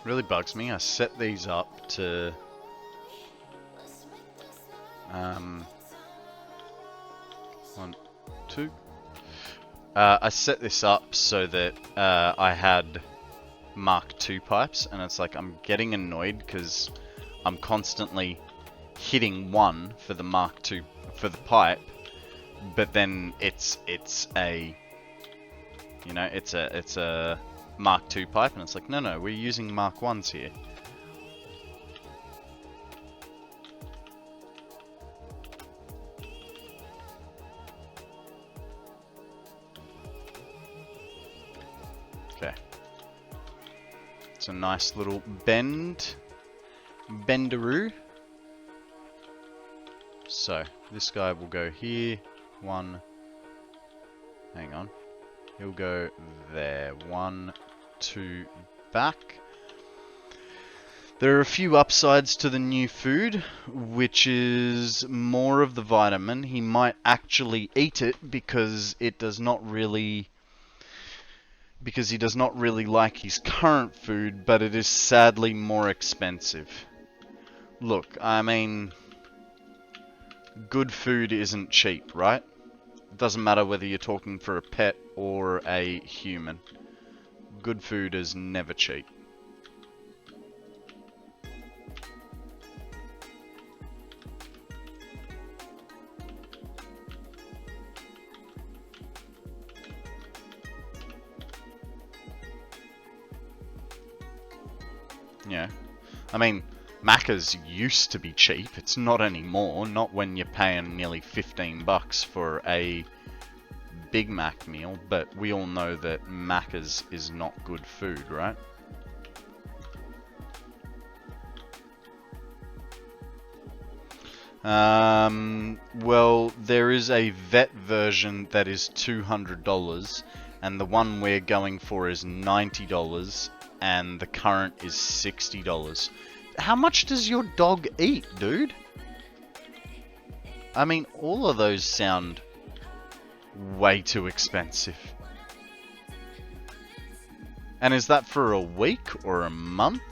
Really bugs me. I set these up to one, two. I set this up so that I had Mark II pipes, and it's like I'm getting annoyed because I'm constantly hitting 1 for the Mark II for the pipe, but then it's a, you know, it's a Mark II pipe, and it's like, no, we're using Mark 1s here. Okay. It's a nice little bendaroo. So, this guy will go here. 1. Hang on. He'll go there. 1, 2, back. There are a few upsides to the new food, which is more of the vitamin. He might actually eat it because it does not really... because he does not really like his current food, but it is sadly more expensive. Look, I mean, good food isn't cheap, right? It doesn't matter whether you're talking for a pet or a human. Good food is never cheap. Yeah, I mean, Macca's used to be cheap. It's not anymore. Not when you're paying nearly $15 for a Big Mac meal. But we all know that Macca's is not good food, right? Well, there is a vet version that is $200, and the one we're going for is $90. And the current is $60. How much does your dog eat, dude? I mean, all of those sound way too expensive. And is that for a week or a month?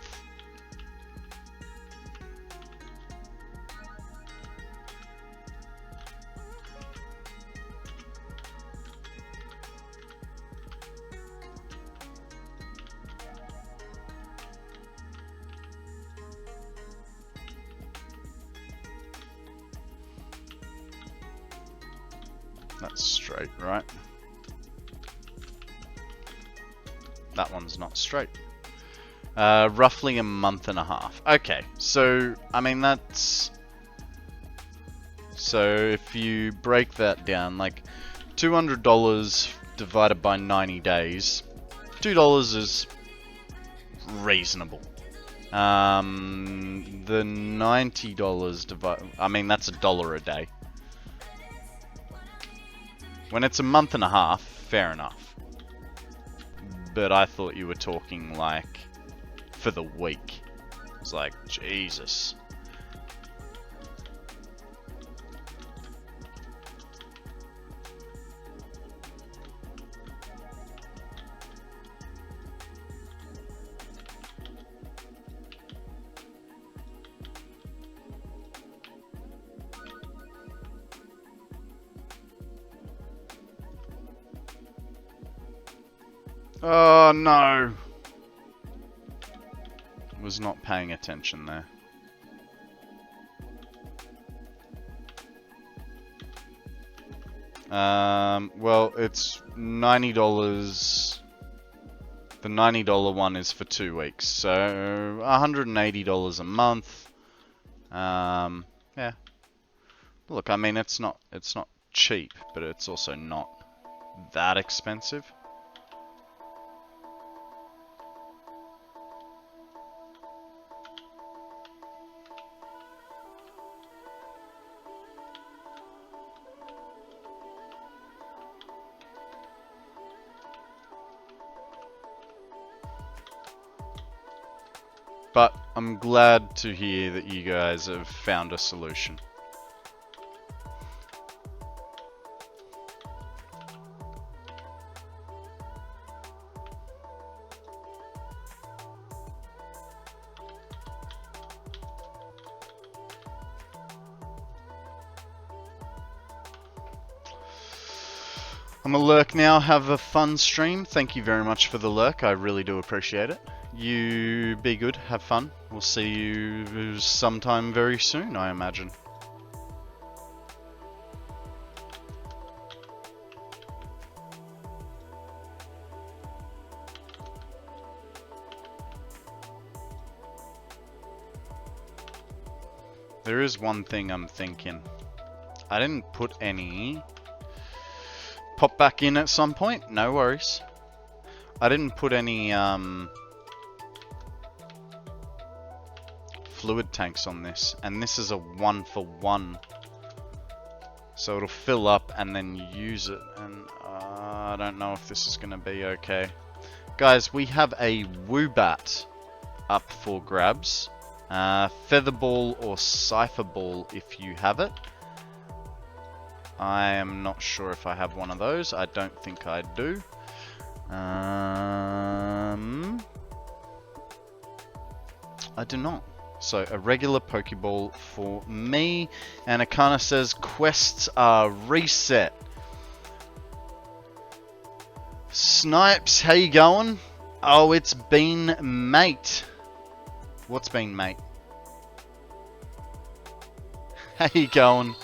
That's straight, right? That one's not straight. Roughly a month and a half. Okay, so, I mean, that's... So, if you break that down, like, $200 divided by 90 days, $2 is reasonable. The $90 divided... I mean, that's $1 a day. When it's a month and a half, fair enough. But I thought you were talking, like, for the week. It's like, Jesus. Oh no! Was not paying attention there. Well, it's $90. The $90 one is for 2 weeks, so $180 a month. Yeah. Look, I mean, it's not cheap, but it's also not that expensive. But I'm glad to hear that you guys have found a solution. I'm a lurk now. Have a fun stream. Thank you very much for the lurk. I really do appreciate it. You be good. Have fun. We'll see you sometime very soon, I imagine. There is one thing I'm thinking. I didn't put any... Pop back in at some point? No worries. I didn't put any fluid tanks on this. And this is a 1-for-1. So it'll fill up and then use it. And I don't know if this is going to be okay. Guys, we have a Woobat up for grabs. Featherball or Cypher Ball if you have it. I am not sure if I have one of those. I don't think I do. I do not. So a regular Pokeball for me. And it kind of says quests are reset. Snipes, how you going? Oh, it's been mate. What's been, mate? How you going?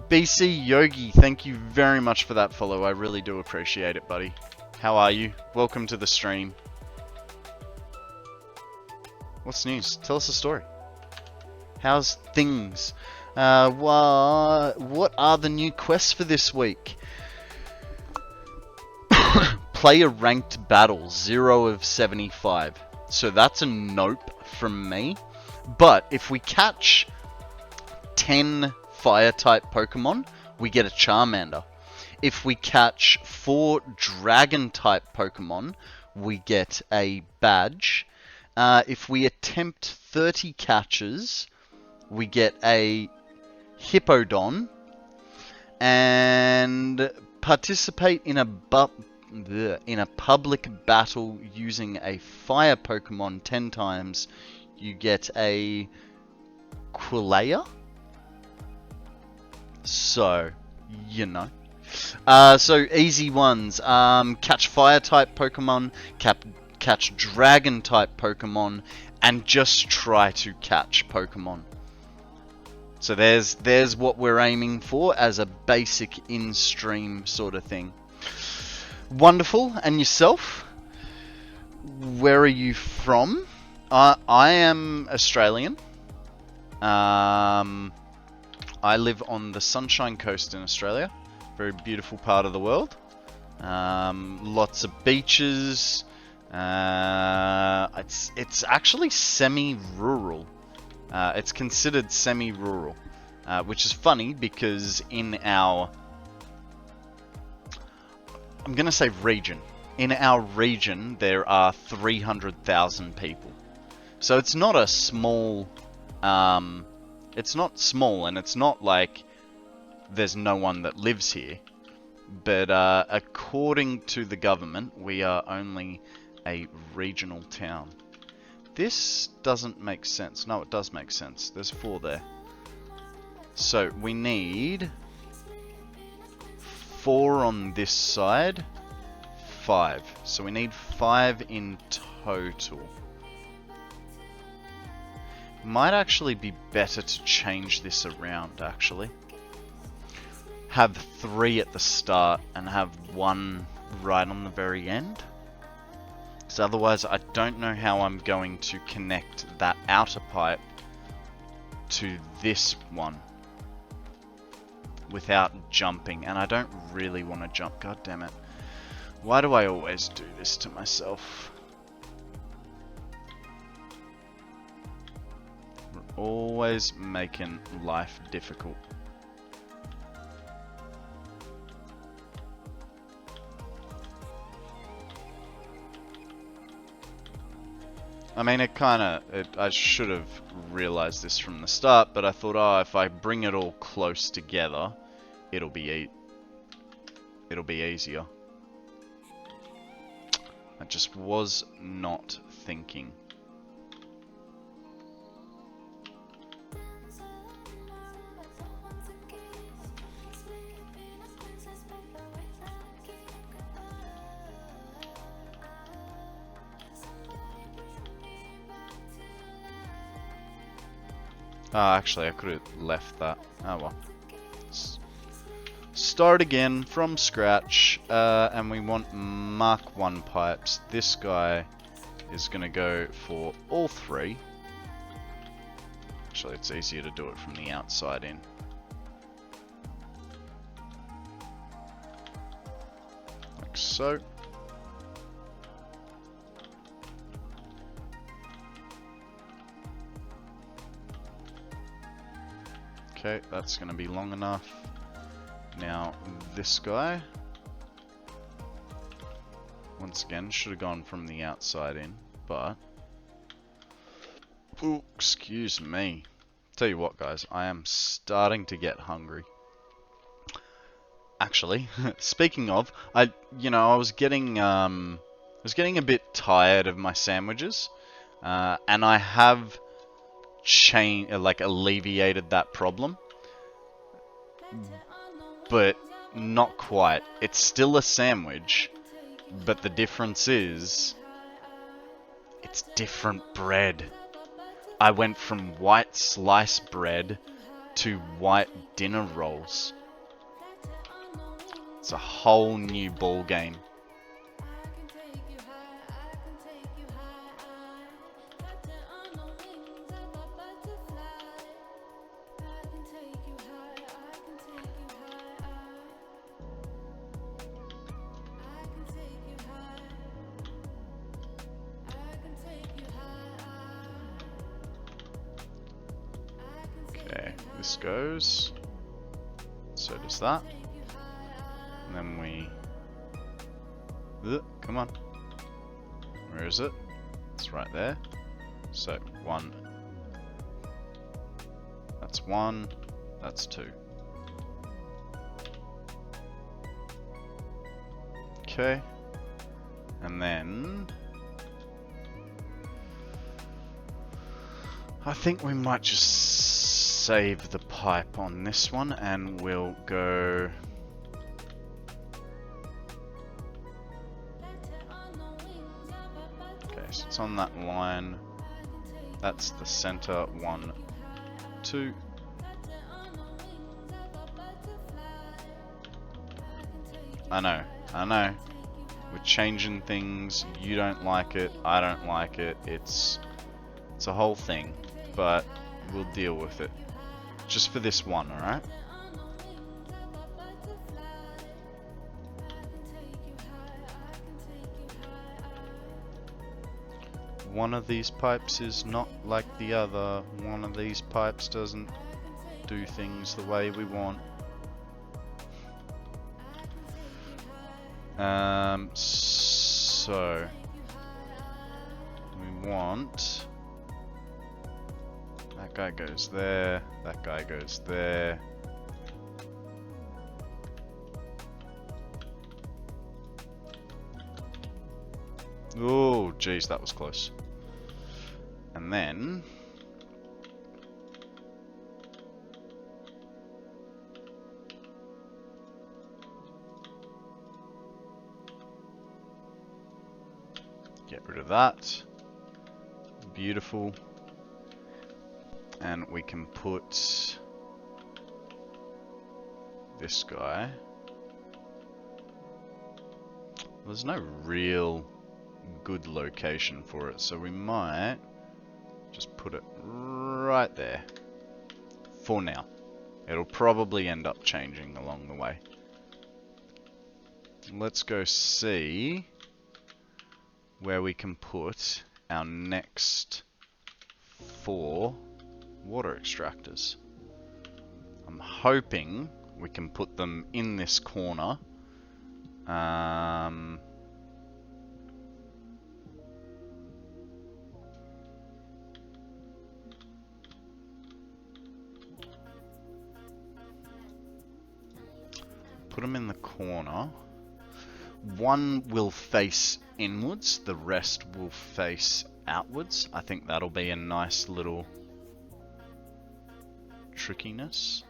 BC Yogi, thank you very much for that follow. I really do appreciate it, buddy. How are you? Welcome to the stream. What's news? Tell us a story. How's things? What are the new quests for this week? Play a ranked battle, 0 of 75. So that's a nope from me. But if we catch 10 fire-type Pokemon, we get a Charmander. If we catch 4 Dragon-type Pokemon, we get a badge. If we attempt 30 catches, we get a Hippodon. And participate in a public battle using a fire Pokemon 10 times, you get a Quilea. So, you know. So, easy ones. Catch fire-type Pokemon, catch dragon-type Pokemon, and just try to catch Pokemon. So there's what we're aiming for as a basic in-stream sort of thing. Wonderful. And yourself? Where are you from? I am Australian. I live on the Sunshine Coast in Australia. Very beautiful part of the world. Lots of beaches. It's actually semi-rural. It's considered semi-rural, which is funny because in our... I'm going to say region. In our region, there are 300,000 people. So it's not a small... it's not small, and it's not like there's no one that lives here. But according to the government, we are only a regional town. This doesn't make sense. No, it does make sense. There's 4 there. So we need 4 on this side, 5. So we need 5 in total. Might actually be better to change this around, actually. Have 3 at the start and have 1 right on the very end. Because otherwise I don't know how I'm going to connect that outer pipe to this one without jumping, and I don't really want to jump. God damn it. Why do I always do this to myself? We're always making life difficult. I mean, I should have realized this from the start, but I thought, oh, if I bring it all close together, it'll be easier. I just was not thinking. Actually, I could have left that. Oh well. Start again from scratch, and we want Mark 1 pipes. This guy is going to go for all 3. Actually, it's easier to do it from the outside in. Like so. Okay, that's going to be long enough. Now, this guy, once again, should have gone from the outside in, but... Ooh, excuse me. Tell you what, guys, I am starting to get hungry. Actually, speaking of, I was getting a bit tired of my sandwiches, and I have alleviated that problem. But not quite. It's still a sandwich, but the difference is it's different bread. I went from white slice bread to white dinner rolls. It's a whole new ball game. This goes, so does that, and then we, come on, where is it? It's right there. So 1, that's 1, that's 2. Okay, and then I think we might just save the pipe on this one, and we'll go okay, so it's on that line. That's the center. 1, 2. I know we're changing things. You don't like it, I don't like it. It's a whole thing, but we'll deal with it. Just for this one, alright? One of these pipes is not like the other. One of these pipes doesn't do things the way we want. So we want that guy goes there, that guy goes there. Oh, geez, that was close. And then get rid of that. Beautiful. And we can put this guy. There's no real good location for it, so we might just put it right there for now. It'll probably end up changing along the way. Let's go see where we can put our next 4 water extractors. I'm hoping we can put them in this corner. Put them in the corner. One will face inwards, the rest will face outwards. I think that'll be a nice little trickiness.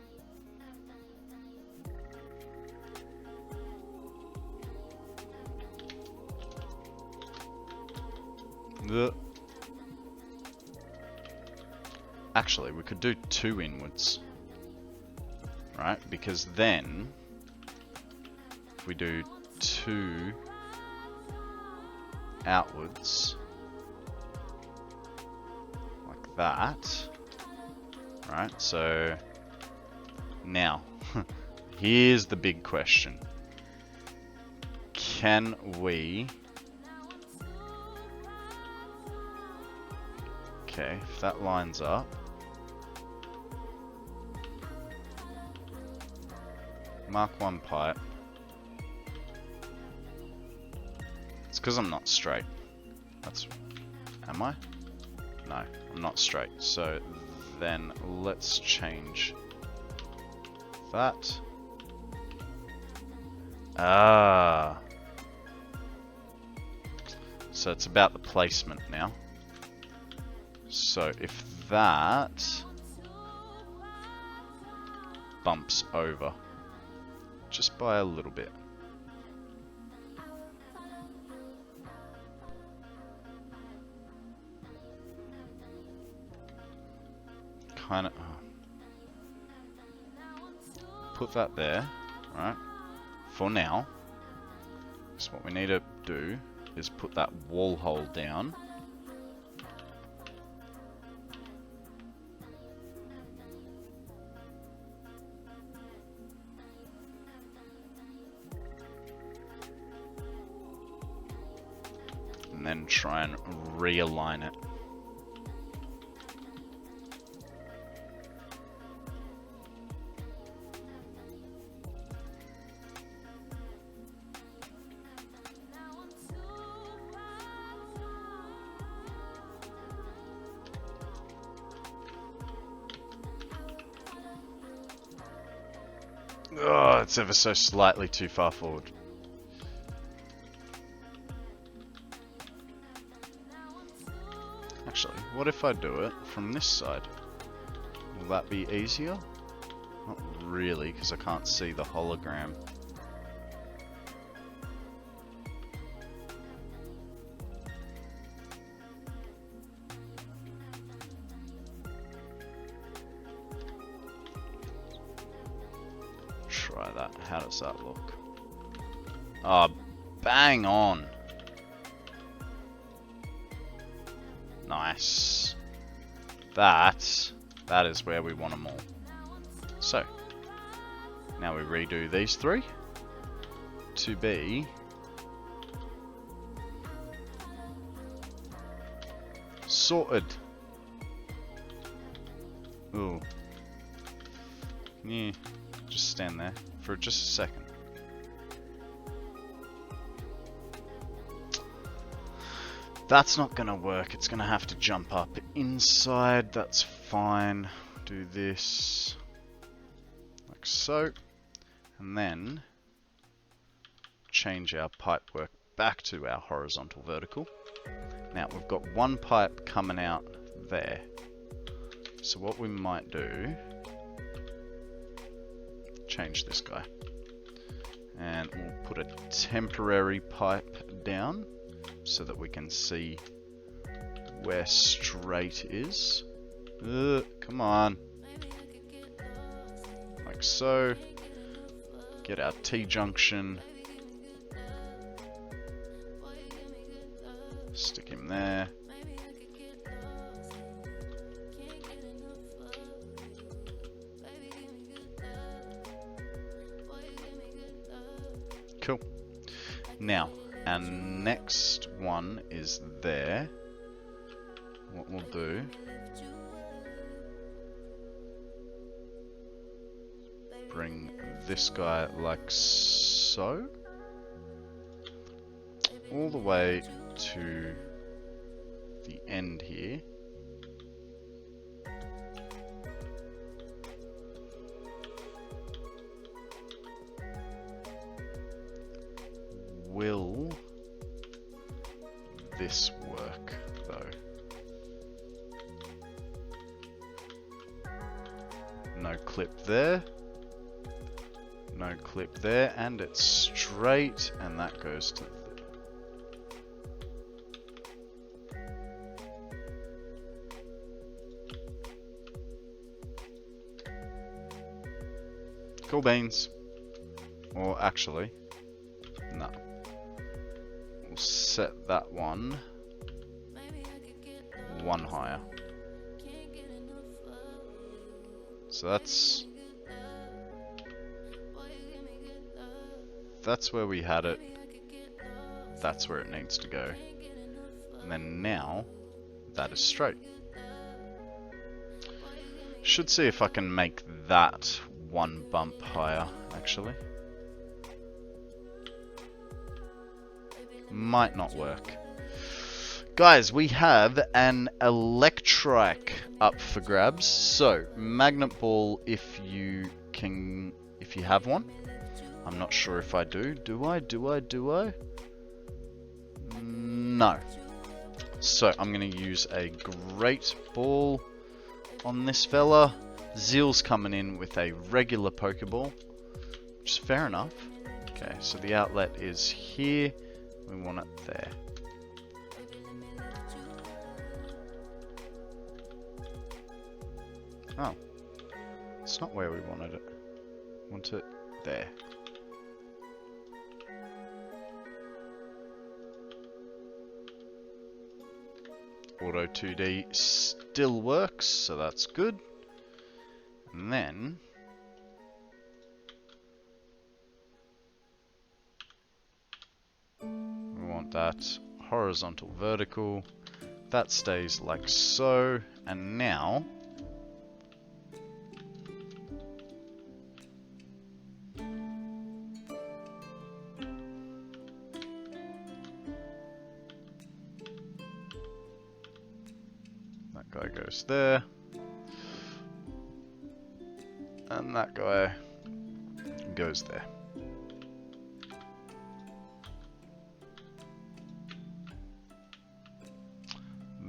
Actually, we could do 2 inwards. Right? Because then, if we do 2 outwards, like that, right? So, now, here's the big question. Can we... Okay, if that lines up, mark 1 pipe. It's because I'm not straight. That's... Am I? No, I'm not straight. So then let's change that. Ah. So it's about the placement now. So if that bumps over just by a little bit. Kind of put that there, right? For now. So what we need to do is put that wall hole down. And then try and realign it. Oh, it's ever so slightly too far forward. Actually, what if I do it from this side? Will that be easier? Not really, because I can't see the hologram. Try that. How does that look? Oh, bang on. Nice. That is where we want them all. So, now we redo these 3 to be sorted. Ooh. Can you just stand there for just a second? That's not gonna work. It's gonna have to jump up inside. That's fine. Do this like so, and then change our pipe work back to our horizontal vertical. Now we've got 1 pipe coming out there. So what we might do, change this guy, and we'll put a temporary pipe down so that we can see where straight is. Come on. Like so. Get our T-junction. Stick him there. Cool. Now, our next one is there. What we'll do, bring this guy like so, all the way to the end here. Will this work though? No clip there. No clip there, and it's straight, and that goes to Cool beans. Or actually, no. We'll set that one higher. So that's where we had it. That's where it needs to go. And then now, that is straight. Should see if I can make that one bump higher, actually. Might not work. Guys, we have an electric up for grabs. So, magnet ball if you have one. I'm not sure if I do. Do I? No. So, I'm going to use a great ball on this fella. Zeal's coming in with a regular Pokeball, which is fair enough. Okay, so the outlet is here. We want it there. Oh, it's not where we wanted it. Want it there. Auto 2D still works, so that's good. And then we want that horizontal vertical. That stays like so. And now that guy goes there. And that guy goes there.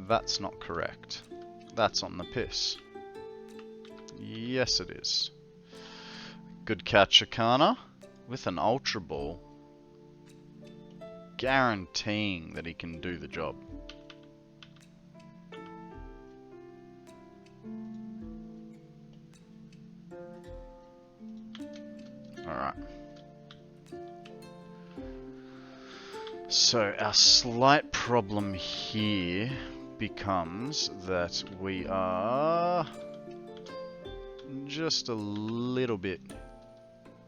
That's not correct. That's on the piss. Yes, it is. Good catch, Akana, with an Ultra Ball. Guaranteeing that he can do the job. Alright. So our slight problem here becomes that we are just a little bit...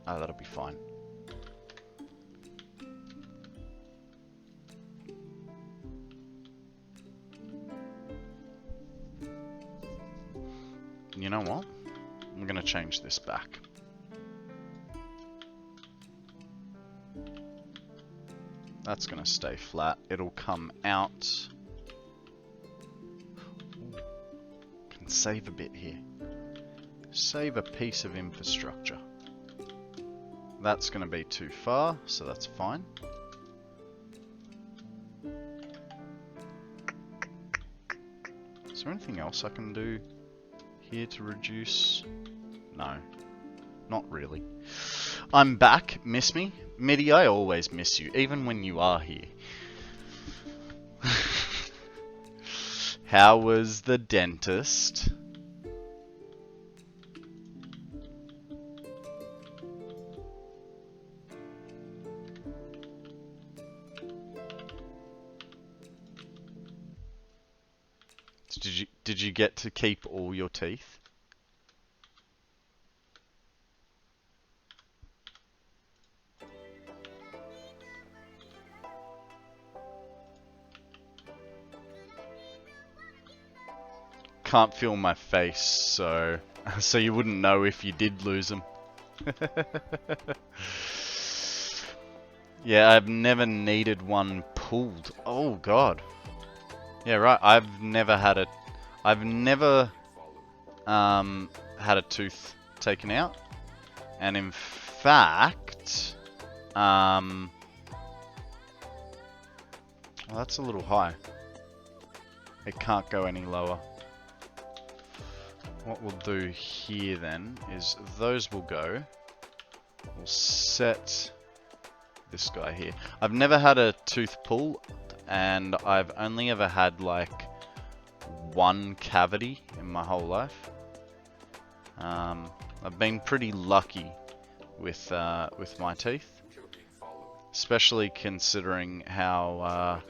Oh, that'll be fine. You know what? I'm going to change this back. That's going to stay flat. It'll come out. Ooh, can save a bit here. Save a piece of infrastructure. That's going to be too far, so that's fine. Is there anything else I can do here to reduce? No, not really. I'm back. Miss me? Midi, I always miss you, even when you are here. How was the dentist? Did you get to keep all your teeth? Can't feel my face, so you wouldn't know if you did lose them. Yeah, I've never needed one pulled. Oh god. Yeah, right. I've never had a tooth taken out, and in fact, well, that's a little high. It can't go any lower. What we'll do here then is those will go. We'll set this guy here. I've never had a tooth pull, and I've only ever had like one cavity in my whole life. I've been pretty lucky with my teeth, especially considering how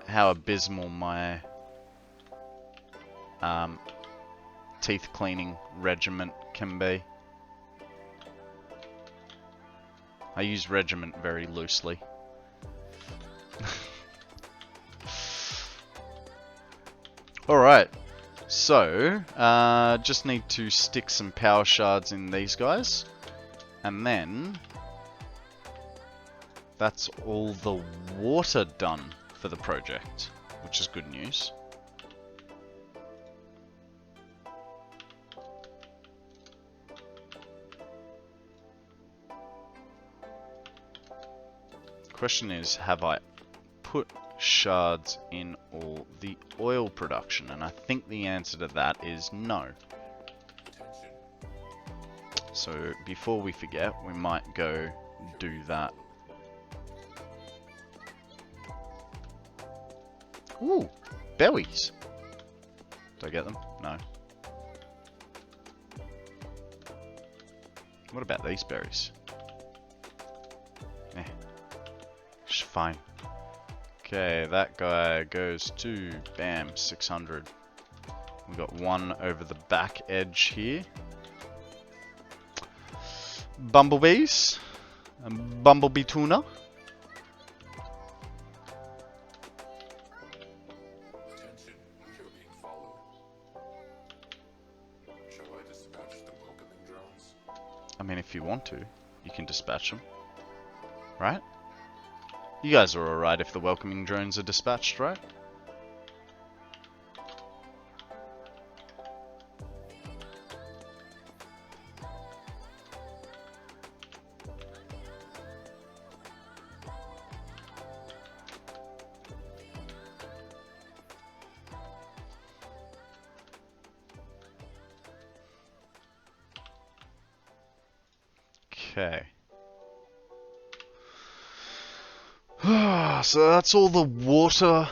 abysmal my teeth cleaning regimen can be. I use regiment very loosely. Alright, so just need to stick some power shards in these guys, and then that's all the water done for the project, which is good news. Question is, have I put shards in all the oil production? And I think the answer to that is no. So before we forget, we might go do that. Ooh, berries. Did I get them? No. What about these berries? Eh, just fine. Okay, that guy goes to, bam, 600. We got one over the back edge here. Bumblebees. Bumblebee tuna. I mean, if you want to, you can dispatch them. Right? You guys are alright if the welcoming drones are dispatched, right? Okay. So that's all the water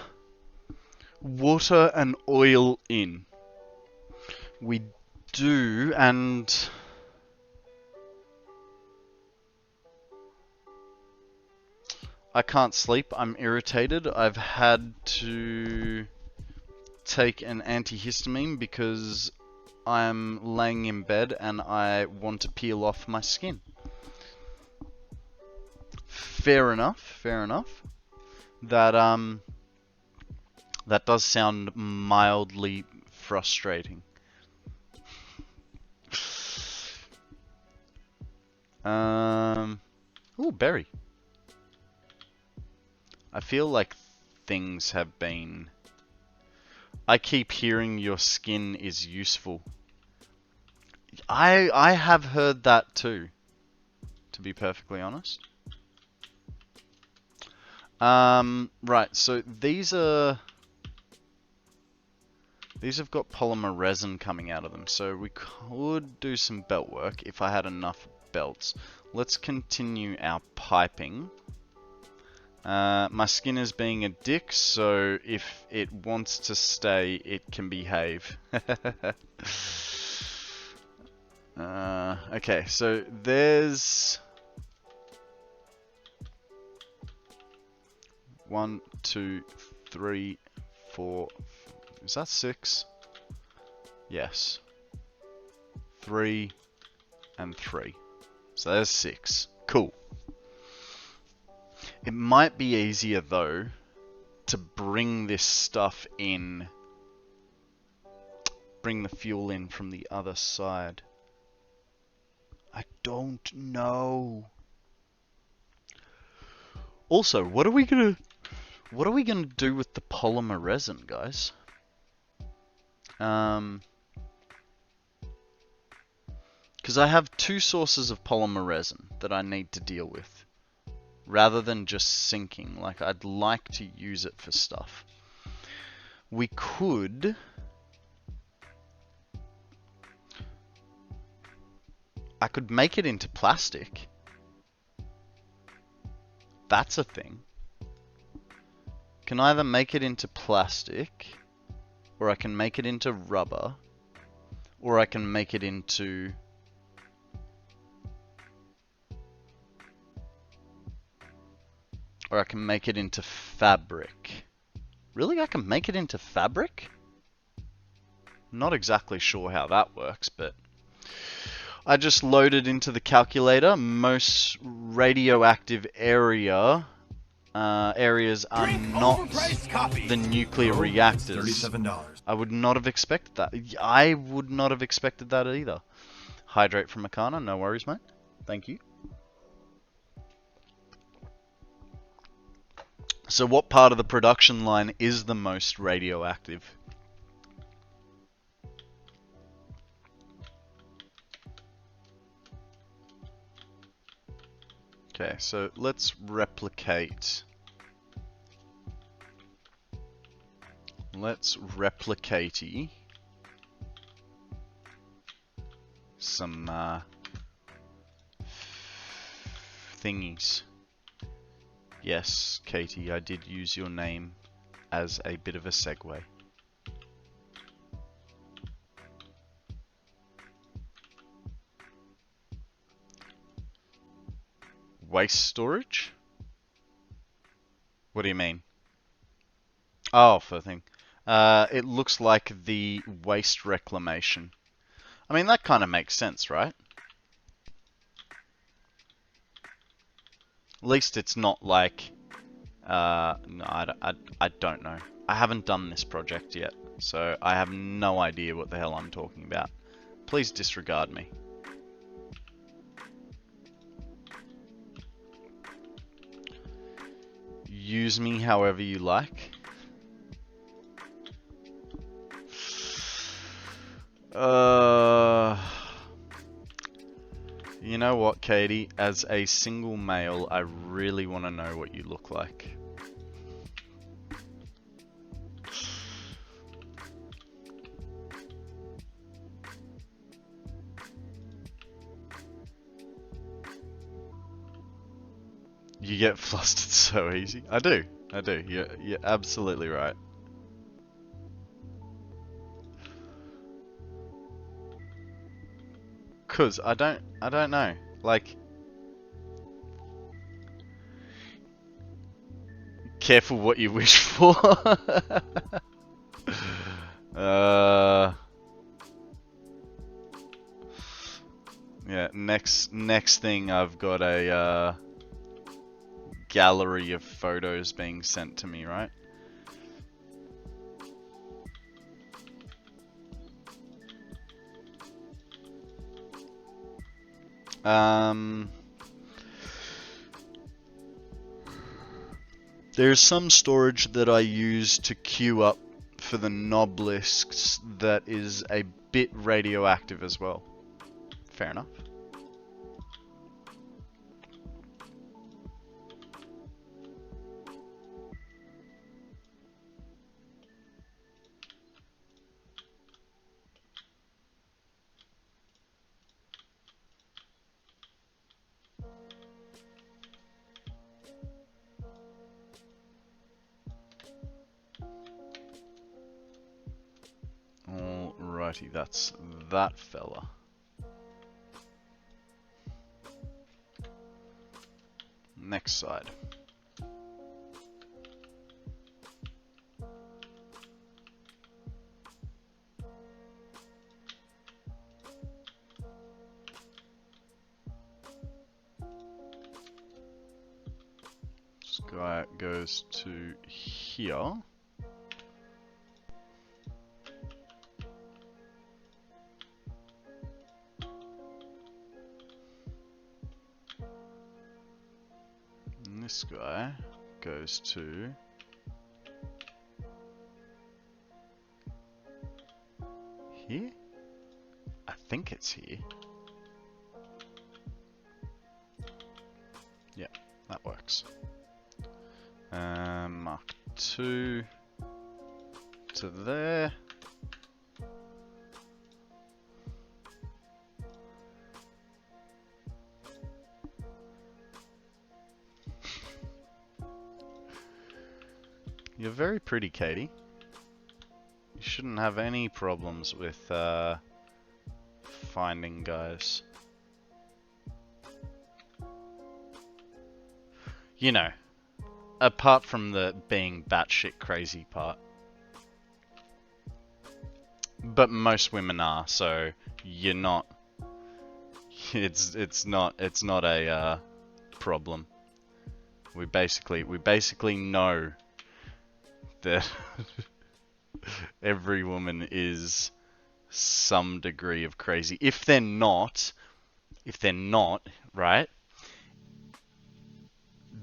and oil in. We do, and I can't sleep. I'm irritated. I've had to take an antihistamine because I'm laying in bed and I want to peel off my skin. Fair enough, fair enough. That does sound mildly frustrating. Ooh, berry. I feel like things have been... I keep hearing your skin is useful. I have heard that too, to be perfectly honest. Right, so these have got polymer resin coming out of them, so we could do some belt work if I had enough belts. Let's continue our piping. My skin is being a dick, so if it wants to stay, it can behave. Okay, so there's 1, 2, 3, 4. Is that 6? Yes. 3 and 3. So there's 6. Cool. It might be easier though to bring this stuff in, bring the fuel in from the other side. I don't know. Also, what are we gonna do with the polymer resin, guys? Because I have 2 sources of polymer resin that I need to deal with, rather than just sinking. Like, I'd like to use it for stuff. We could... I could make it into plastic. That's a thing. Can either make it into plastic, or I can make it into rubber, or I can make it into Or I can make it into fabric. Really? I can make it into fabric? Not exactly sure how that works, but I just loaded into the calculator. Most radioactive areas are not the nuclear reactors. $37. I would not have expected that. I would not have expected that either. Hydrate from Makana, no worries, mate. Thank you. So what part of the production line is the most radioactive? Okay, so let's replicate. Let's replicate some thingies. Yes, Katie, I did use your name as a bit of a segue. Waste storage? What do you mean? Oh, for the thing. It looks like the waste reclamation. I mean, that kind of makes sense, right? At least it's not like... no, I don't know. I haven't done this project yet, so I have no idea what the hell I'm talking about. Please disregard me. Use me however you like. You know what, Katie? As a single male, I really want to know what you look like. You get flustered so easy. I do. You're absolutely right. Cause I don't know. Like, careful what you wish for. Yeah. Next thing, I've got a gallery of photos being sent to me, right? There's some storage that I use to queue up for the nobelisks that is a bit radioactive as well. Fair enough. Alrighty, that's that fella. Next side. This guy goes to here. And this guy goes to here? I think it's here. Yeah, that works. Mark 2 to there. You're very pretty, Katie. You shouldn't have any problems with finding guys. You know, apart from the being batshit crazy part. But most women are, so you're not. It's not a problem. We basically know that every woman is some degree of crazy. If they're not, right,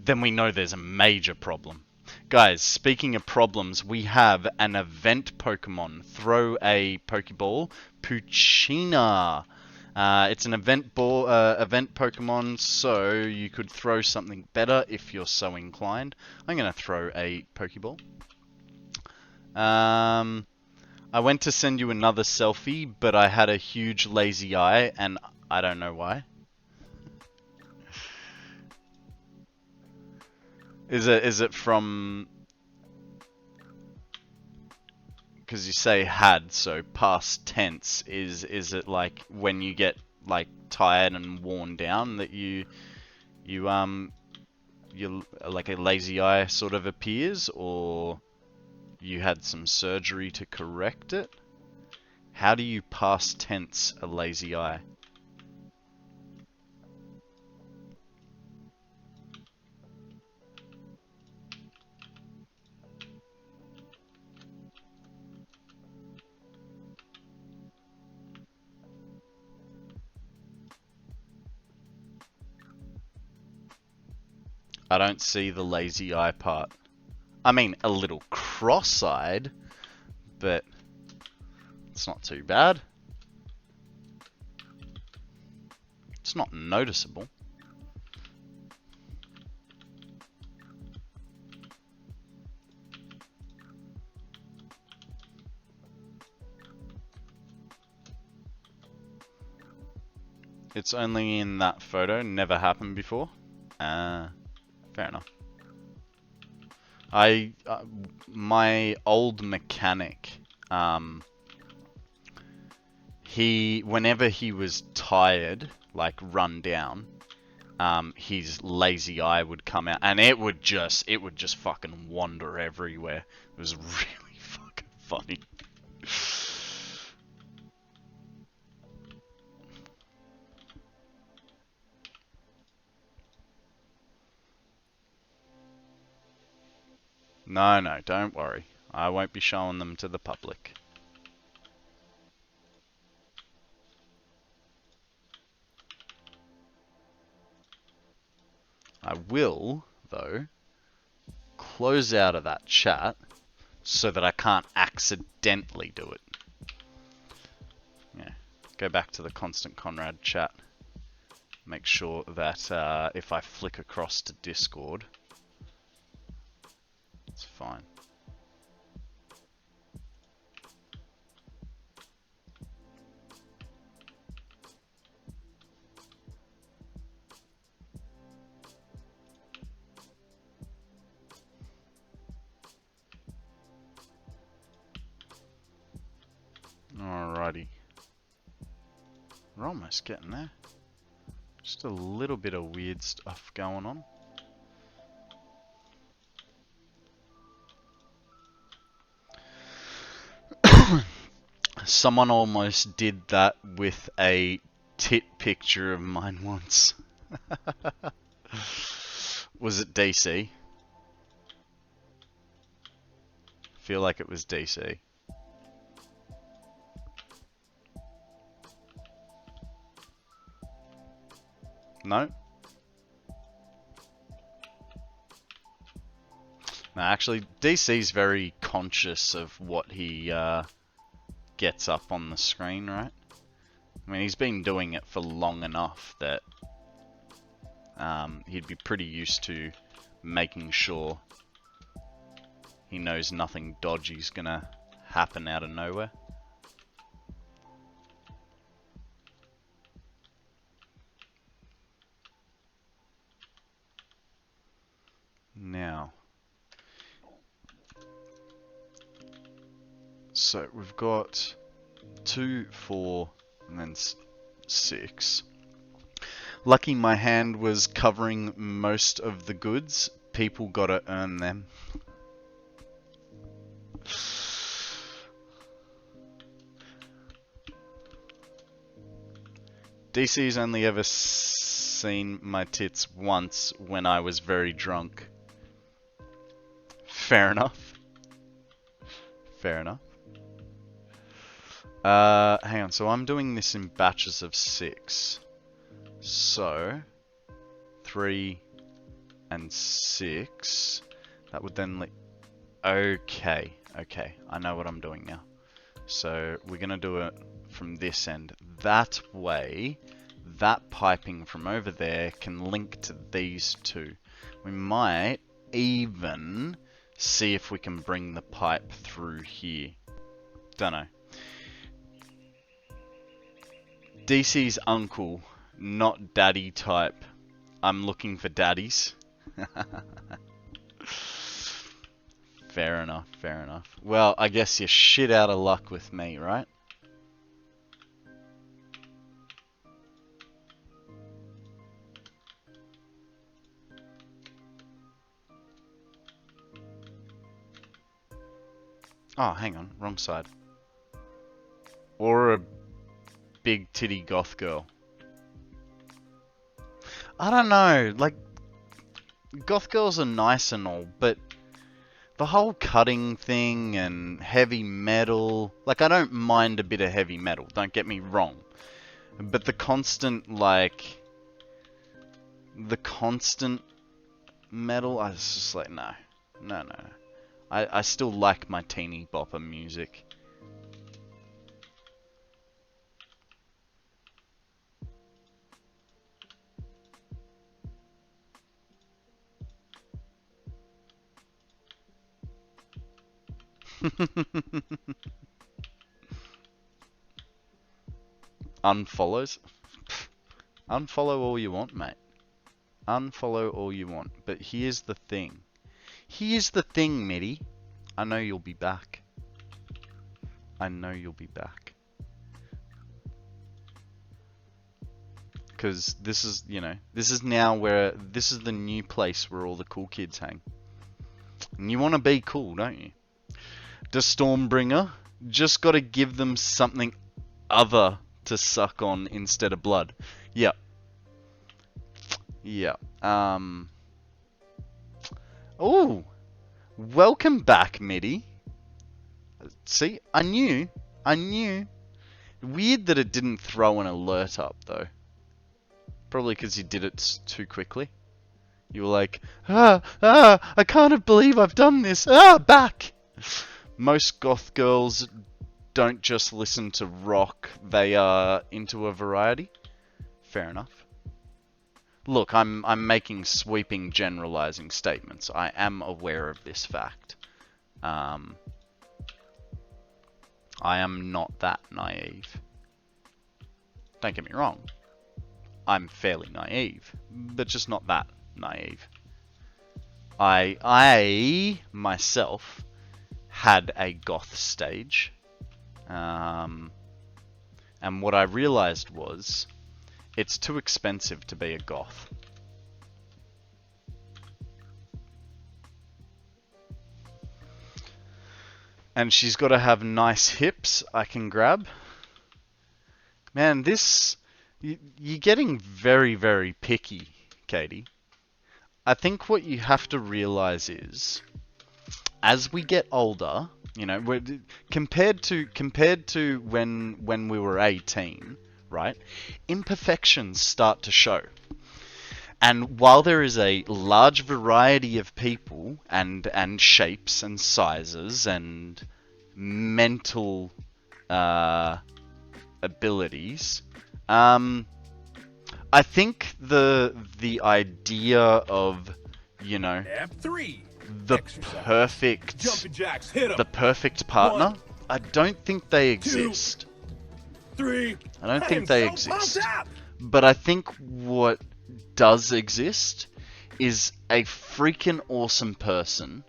then we know there's a major problem. Guys, speaking of problems, we have an event Pokemon. Throw a Pokeball. Puccina. It's an event Pokemon, so you could throw something better if you're so inclined. I'm going to throw a Pokeball. I went to send you another selfie, but I had a huge lazy eye, and I don't know why. Is it from... Because you say had, so past tense. Is it like when you get like tired and worn down that you like a lazy eye sort of appears, or you had some surgery to correct it? How do you past tense a lazy eye? I don't see the lazy eye part. I mean, a little cross-eyed, but it's not too bad. It's not noticeable. It's only in that photo, never happened before. Fair enough. My old mechanic, whenever he was tired, like run down, his lazy eye would come out, and it would just fucking wander everywhere. It was really fucking funny. No, don't worry. I won't be showing them to the public. I will, though, close out of that chat so that I can't accidentally do it. Yeah, go back to the KonstantKonrad chat. Make sure that if I flick across to Discord, it's fine. Alrighty. We're almost getting there. Just a little bit of weird stuff going on. Someone almost did that with a tit picture of mine once. Was it DC? Feel like it was DC. No? No, actually, DC's very conscious of what he gets up on the screen, right? I mean, he's been doing it for long enough that he'd be pretty used to making sure he knows nothing dodgy's gonna happen out of nowhere. Now, so we've got 2, 4, and then 6. Lucky my hand was covering most of the goods, people gotta earn them. DC's only ever seen my tits once when I was very drunk. Fair enough. Fair enough. Hang on, so I'm doing this in batches of 6. So, 3 and 6. That would then okay, I know what I'm doing now. So, we're gonna do it from this end. That way, that piping from over there can link to these two. We might even see if we can bring the pipe through here. Dunno. DC's uncle, not daddy type. I'm looking for daddies. Fair enough, fair enough. Well, I guess you're shit out of luck with me, right? Oh, hang on, wrong side. Or a big titty goth girl. I don't know, like, goth girls are nice and all, but the whole cutting thing and heavy metal, like, I don't mind a bit of heavy metal, don't get me wrong. But the constant metal, I was just like, no. I still like my teeny bopper music. Unfollows? Unfollow all you want, mate. Unfollow all you want. But here's the thing. Here's the thing, Mitty. I know you'll be back. I know you'll be back. Because this is, you know, this is now where, this is the new place where all the cool kids hang. And you want to be cool, don't you? The Stormbringer, just got to give them something other to suck on instead of blood. Yep. Yeah. Oh, welcome back, Mitty. See, I knew. Weird that it didn't throw an alert up, though. Probably because you did it too quickly. You were like, I can't believe I've done this. Back! Most goth girls don't just listen to rock, they are into a variety. Fair enough. Look, I'm making sweeping generalizing statements. I am aware of this fact. I am not that naive. Don't get me wrong. I'm fairly naive, but just not that naive. I myself had a goth stage. And what I realized was, it's too expensive to be a goth. And she's got to have nice hips I can grab. Man, this... You're getting very, very picky, Katie. I think what you have to realize is, as we get older, you know, compared to when we were 18, right? Imperfections start to show. And while there is a large variety of people and shapes and sizes and mental abilities, I think the idea of, you know, F3. the Exercise. Jumping jacks, hit 'em. the perfect partner, 1, I don't think they 2, exist. 3. I don't I think am they so exist. pumped up. But I think what does exist is a freaking awesome person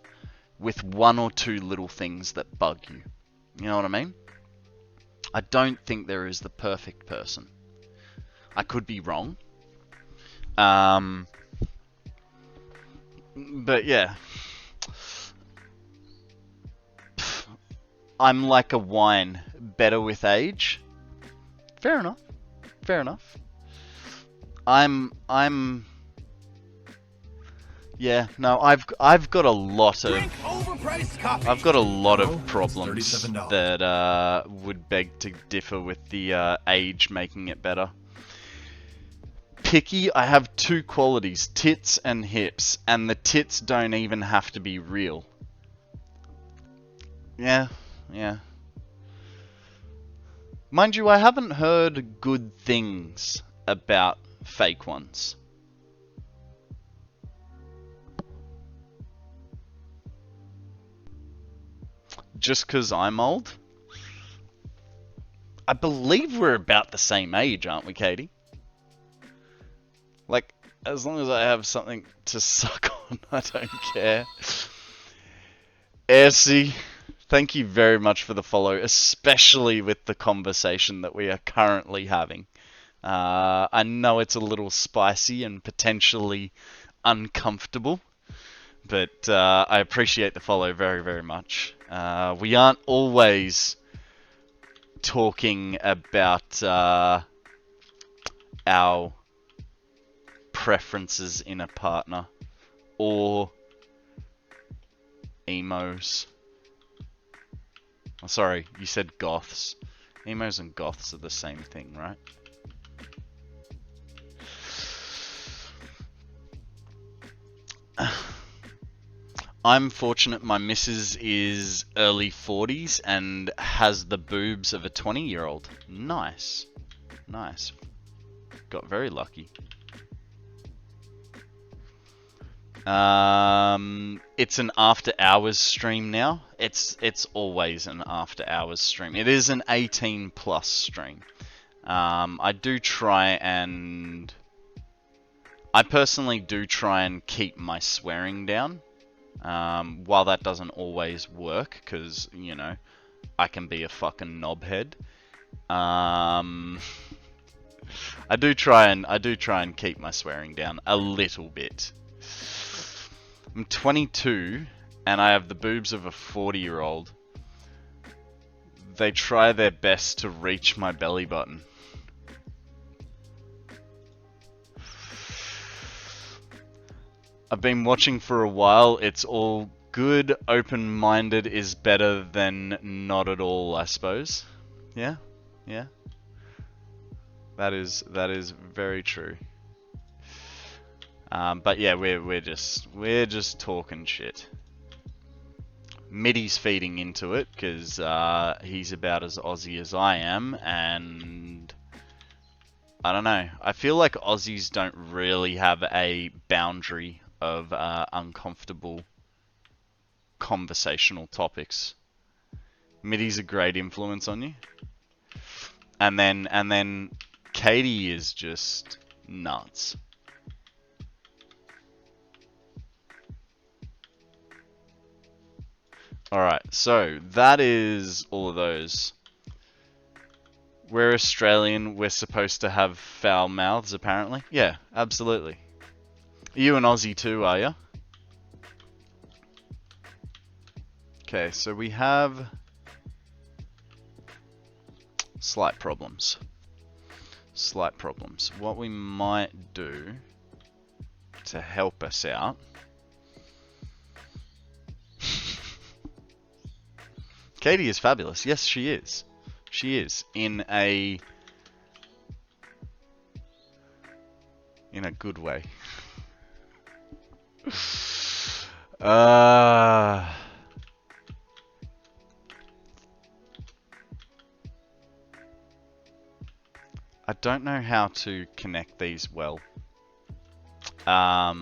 with one or two little things that bug you. You know what I mean? I don't think there is the perfect person. I could be wrong. But yeah. I'm like a wine, better with age. Fair enough. Fair enough. Yeah, no, I've got a lot of Drink overpriced coffee. I've got a lot Oh, of it's problems $37. that would beg to differ with the age making it better. Picky, I have two qualities, tits and hips, and the tits don't even have to be real. Yeah, yeah. Mind you, I haven't heard good things about fake ones. Just 'cause I'm old? I believe we're about the same age, aren't we, Katie? Like, as long as I have something to suck on, I don't care. Aircy, thank you very much for the follow, especially with the conversation that we are currently having. I know it's a little spicy and potentially uncomfortable, but I appreciate the follow very, very much. We aren't always talking about our preferences in a partner or emos. Oh, sorry, you said goths. Emos and goths are the same thing, right? I'm fortunate my missus is early 40s and has the boobs of a 20-year-old. Nice. Nice. Got very lucky. It's an after hours stream now. It's always an after hours stream. It is an 18 plus stream. I personally do try and keep my swearing down. While that doesn't always work, because, you know, I can be a fucking knobhead. I do try and keep my swearing down a little bit. I'm 22 and I have the boobs of a 40-year-old. They try their best to reach my belly button. I've been watching for a while. It's all good. Open-minded is better than not at all, I suppose. Yeah, yeah. That is very true. But yeah, we're just talking shit. Middy's feeding into it because he's about as Aussie as I am, and I don't know. I feel like Aussies don't really have a boundary of uncomfortable conversational topics. Middy's a great influence on you, and then Katie is just nuts. Alright, so that is all of those. We're Australian, we're supposed to have foul mouths, apparently. Yeah, absolutely. You an Aussie too, are you? Okay, so we have slight problems. Slight problems. What we might do to help us out... Katie is fabulous. Yes, she is. She is. In a good way. I don't know how to connect these well. I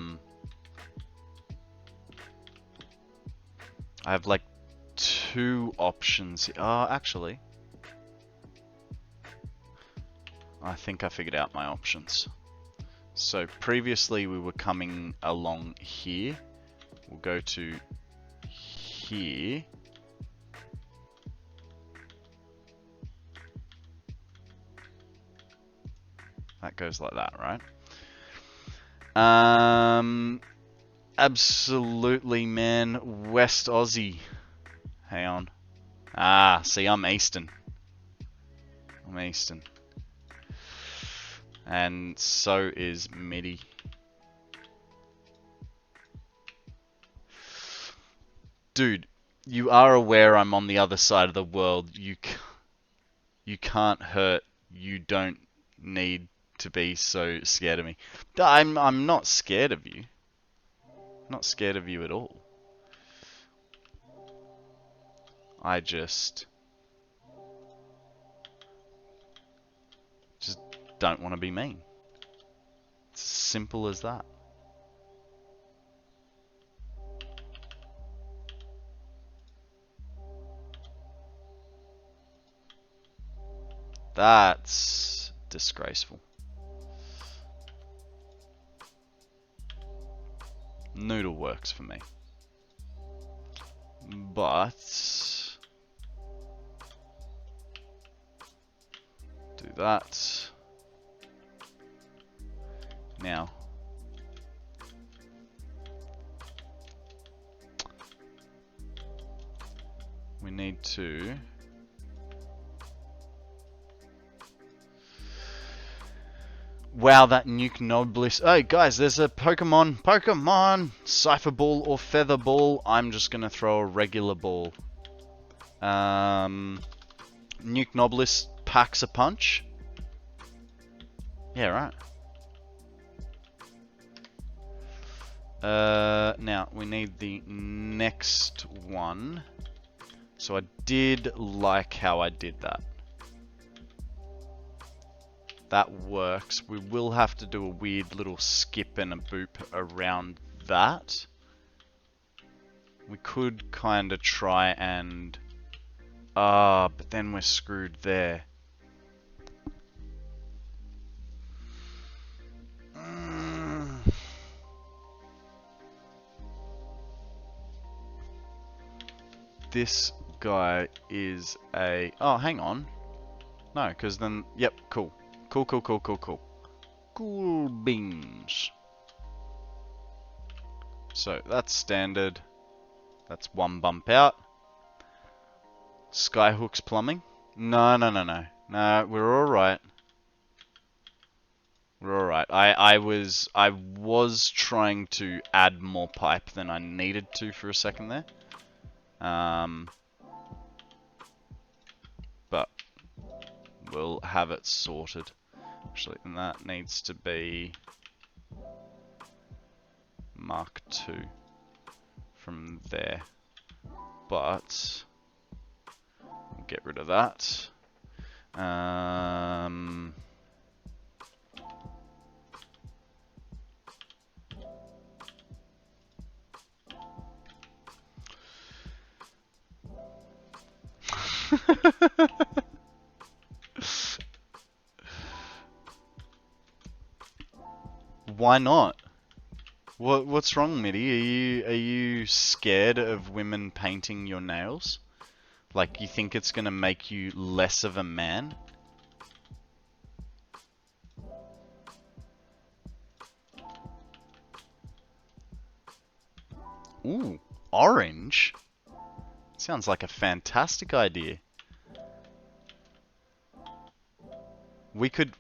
have like two options. Actually, I think I figured out my options. So previously we were coming along here. We'll go to here. That goes like that, right? Absolutely, man. West Aussie. Hang on. Ah, see, I'm Eastern. I'm Eastern. And so is Midi. Dude, you are aware I'm on the other side of the world. You can't hurt. You don't need to be so scared of me. I'm not scared of you. Not scared of you at all. I just don't want to be mean. It's as simple as that. That's disgraceful. Noodle works for me. But do that. Now we need to wow, that Nuke Nobliss. Oh, guys, there's a Pokemon! Cypher Ball or Feather Ball. I'm just gonna throw a regular ball. Nuke Nobliss packs a punch. Yeah, right. Now, we need the next one. So I did like how I did that. That works. We will have to do a weird little skip and a boop around that. We could kind of try and... but then we're screwed there. This guy is a... Oh, hang on. No, because then... Yep, cool. Cool. Cool beans. So, that's standard. That's one bump out. Skyhook's plumbing. No. No, we're alright. We're alright. I was trying to add more pipe than I needed to for a second there. But we'll have it sorted. Actually, and that needs to be Mark II from there. But we'll get rid of that. Why not? What's wrong, Mitty? Are you scared of women painting your nails? Like, you think it's gonna make you less of a man? Ooh, orange? Sounds like a fantastic idea. We could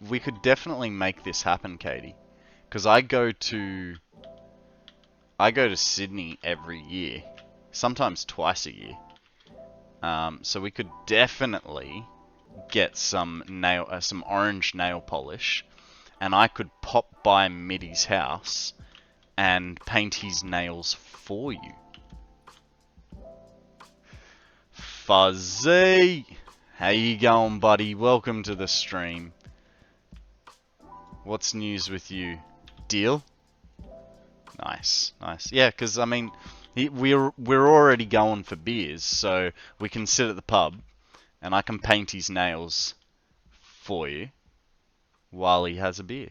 definitely make this happen, Katie. Because I go to Sydney every year, sometimes twice a year. So we could definitely get some orange nail polish, and I could pop by Mitty's house and paint his nails for you. Fuzzy, how you going, buddy? Welcome to the stream. What's news with you? Deal? Nice. Yeah, because I mean, we're already going for beers, so we can sit at the pub, and I can paint his nails for you while he has a beer.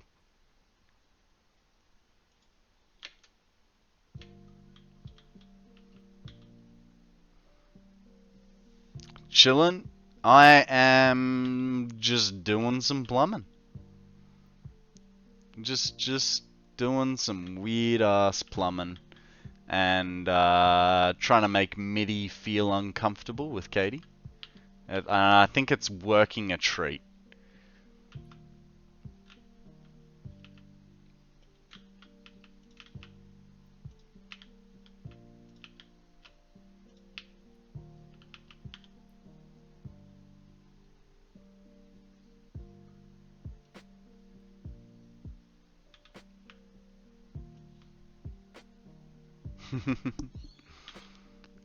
Chillin'. I am just doing some plumbing. Just doing some weird ass plumbing. and trying to make MIDI feel uncomfortable with Katie. I think it's working a treat.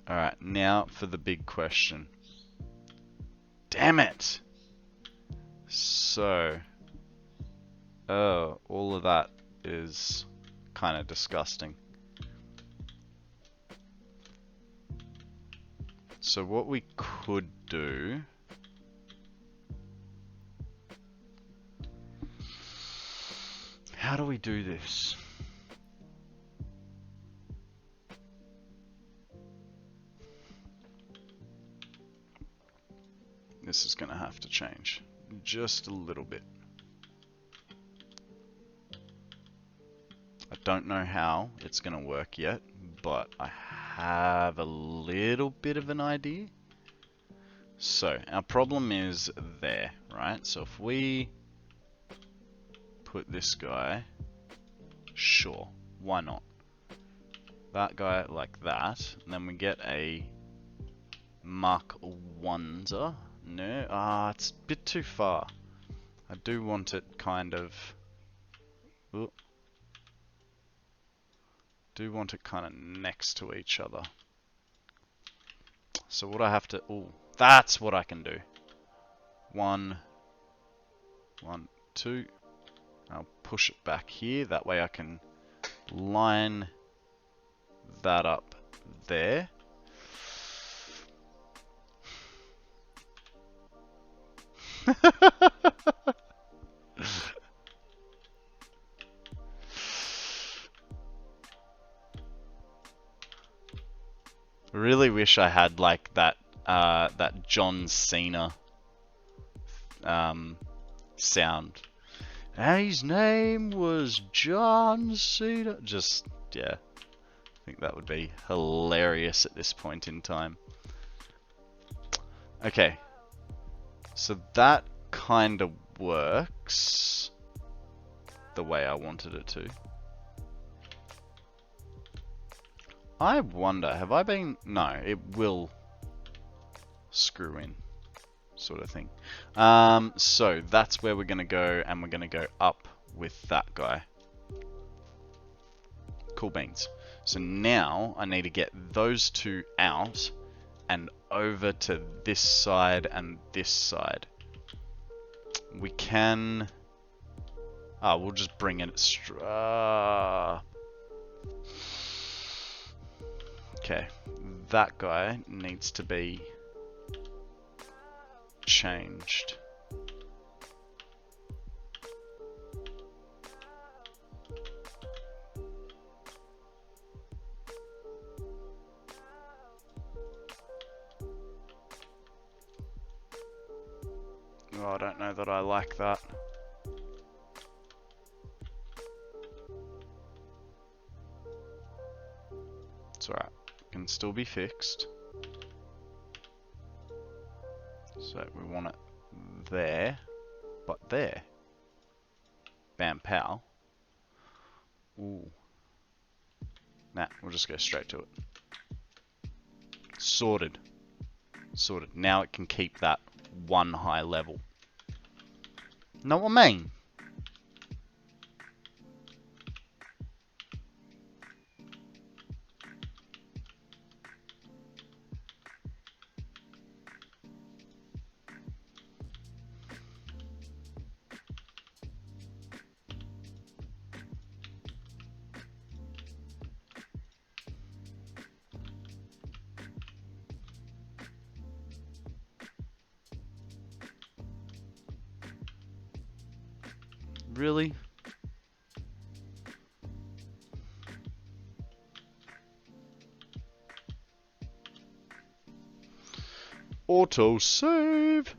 Alright, now for the big question. Damn it! So, all of that is kind of disgusting. So what we could do... How do we do this? This is going to have to change just a little bit. I don't know how it's going to work yet, but I have a little bit of an idea. So our problem is there, right? So if we put this guy, sure, why not? That guy like that, and then we get a Mark 1er. No, it's a bit too far. I do want it kind of... Ooh. Do want it kind of next to each other. So what I have to... Oh, that's what I can do. 1, 1, 2. I'll push it back here. That way I can line that up there. Really wish I had like that that John Cena sound. His name was John Cena. Just yeah, I think that would be hilarious at this point in time. Okay. So that kind of works the way I wanted it to. I wonder, have I been... No, it will screw in, sort of thing. So that's where we're going to go, and we're going to go up with that guy. Cool beans. So now I need to get those two out and over to this side and this side. We can... we'll just bring it straight... Okay, that guy needs to be changed. Oh, I don't know that I like that. It's alright. Can still be fixed. So we want it there, but there. Bam pow. Ooh. Nah, we'll just go straight to it. Sorted. Sorted. Now it can keep that one high level. Know what I mean? Really? Auto save.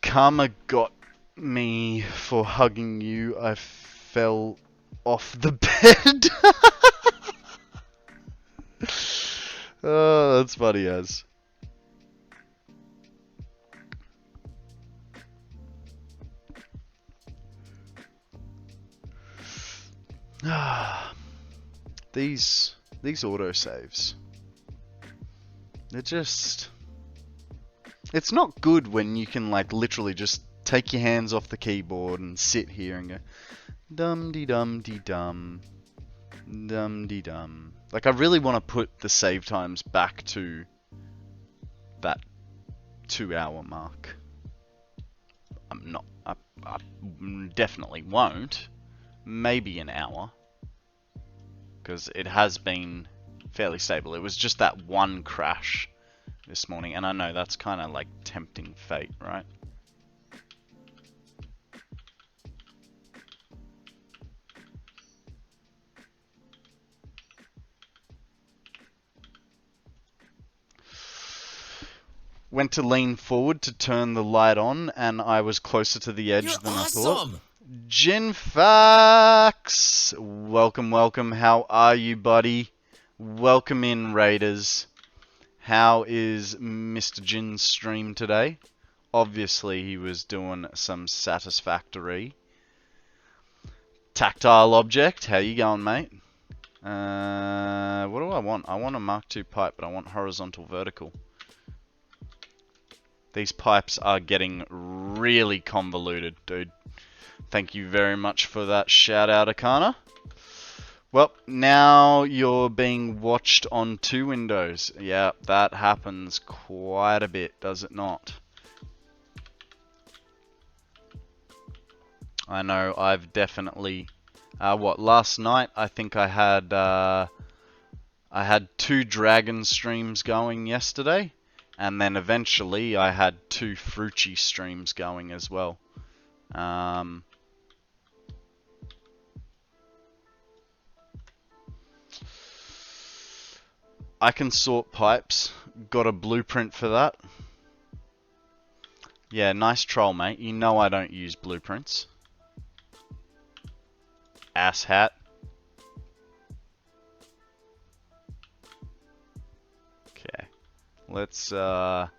Karma got me for hugging you. I fell off the bed. That's funny as. These autosaves. They're just... It's not good when you can like literally just take your hands off the keyboard and sit here and go dum-de-dum-de-dum. Dum-de-dum. Like I really want to put the save times back to that 2-hour mark. I'm not... I definitely won't. Maybe an hour. Because it has been fairly stable. It was just that one crash this morning, and I know that's kind of like tempting fate, right? Went to lean forward to turn the light on, and I was closer to the edge than I thought. Jinfax! Welcome, welcome. How are you, buddy? Welcome in, Raiders. How is Mr. Jin's stream today? Obviously, he was doing some Satisfactory. Tactile object. How you going, mate? What do I want? I want a Mark II pipe, but I want horizontal vertical. These pipes are getting really convoluted, dude. Thank you very much for that shout out, Akana. Well, now you're being watched on 2 windows. Yeah, that happens quite a bit, does it not? I know, I've definitely... last night I think I had 2 Dragon streams going yesterday. And then eventually I had 2 Frucci streams going as well. I can sort pipes. Got a blueprint for that. Yeah, nice troll, mate. You know I don't use blueprints. Ass hat. Okay. Let's, that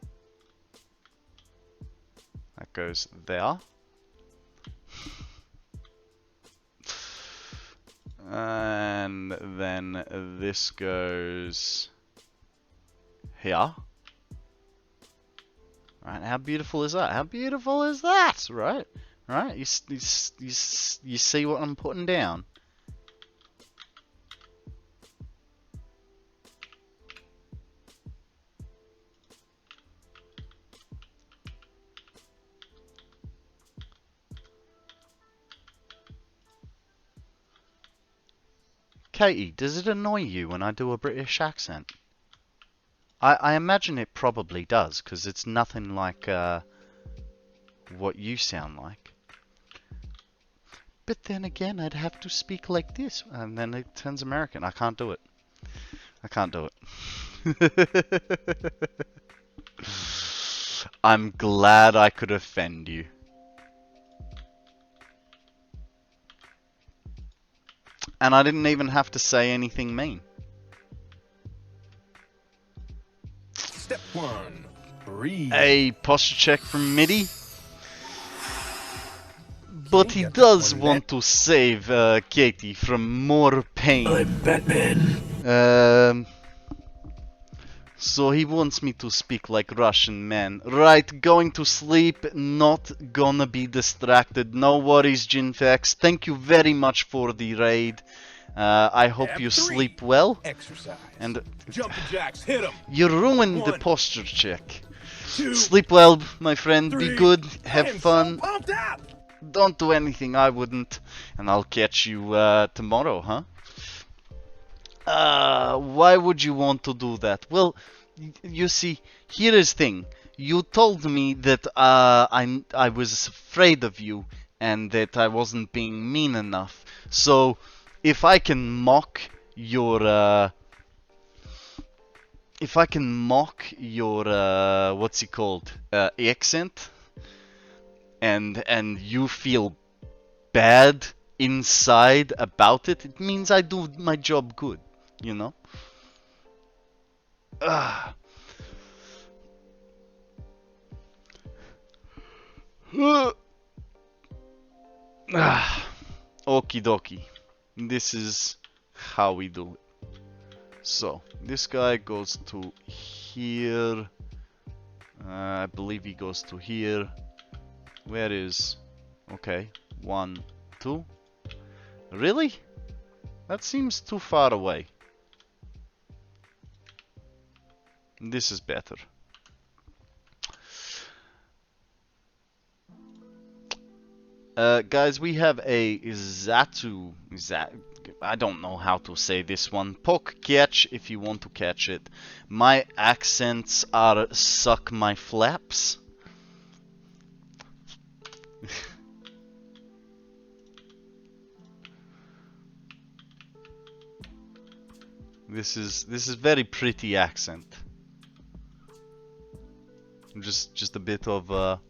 goes there. And then this goes here. Right, how beautiful is that? How beautiful is that? Right? Right? You see what I'm putting down? Katie, does it annoy you when I do a British accent? I imagine it probably does, because it's nothing like what you sound like. But then again, I'd have to speak like this, and then it turns American. I can't do it. I can't do it. I'm glad I could offend you. And I didn't even have to say anything mean. Step 1. Breathe. A posture check from Midi. But he does want to save Katie from more pain. I'm Batman. So he wants me to speak like Russian man. Right, going to sleep, not gonna be distracted. No worries, Jinfax. Thank you very much for the raid. I hope you sleep well. Exercise. And Jumping jacks, hit 'em. you ruined the 1, posture check. 2, Sleep well, my friend. 3. Be good. Have I am fun. So pumped up. Don't do anything I wouldn't. And I'll catch you tomorrow, huh? Why would you want to do that? Well, you see, here is thing. You told me that I was afraid of you and that I wasn't being mean enough. So, if I can mock your what's it called, accent, and you feel bad inside about it, it means I do my job good, you know? Okie dokie. This is how we do it. So, this guy goes to here. I believe he goes to here. Where is... Okay, 1, 2. Really? That seems too far away. This is better. Guys, we have a I don't know how to say this one. Poke catch if you want to catch it. My accents are suck my flaps. This is very pretty accent. Just a bit of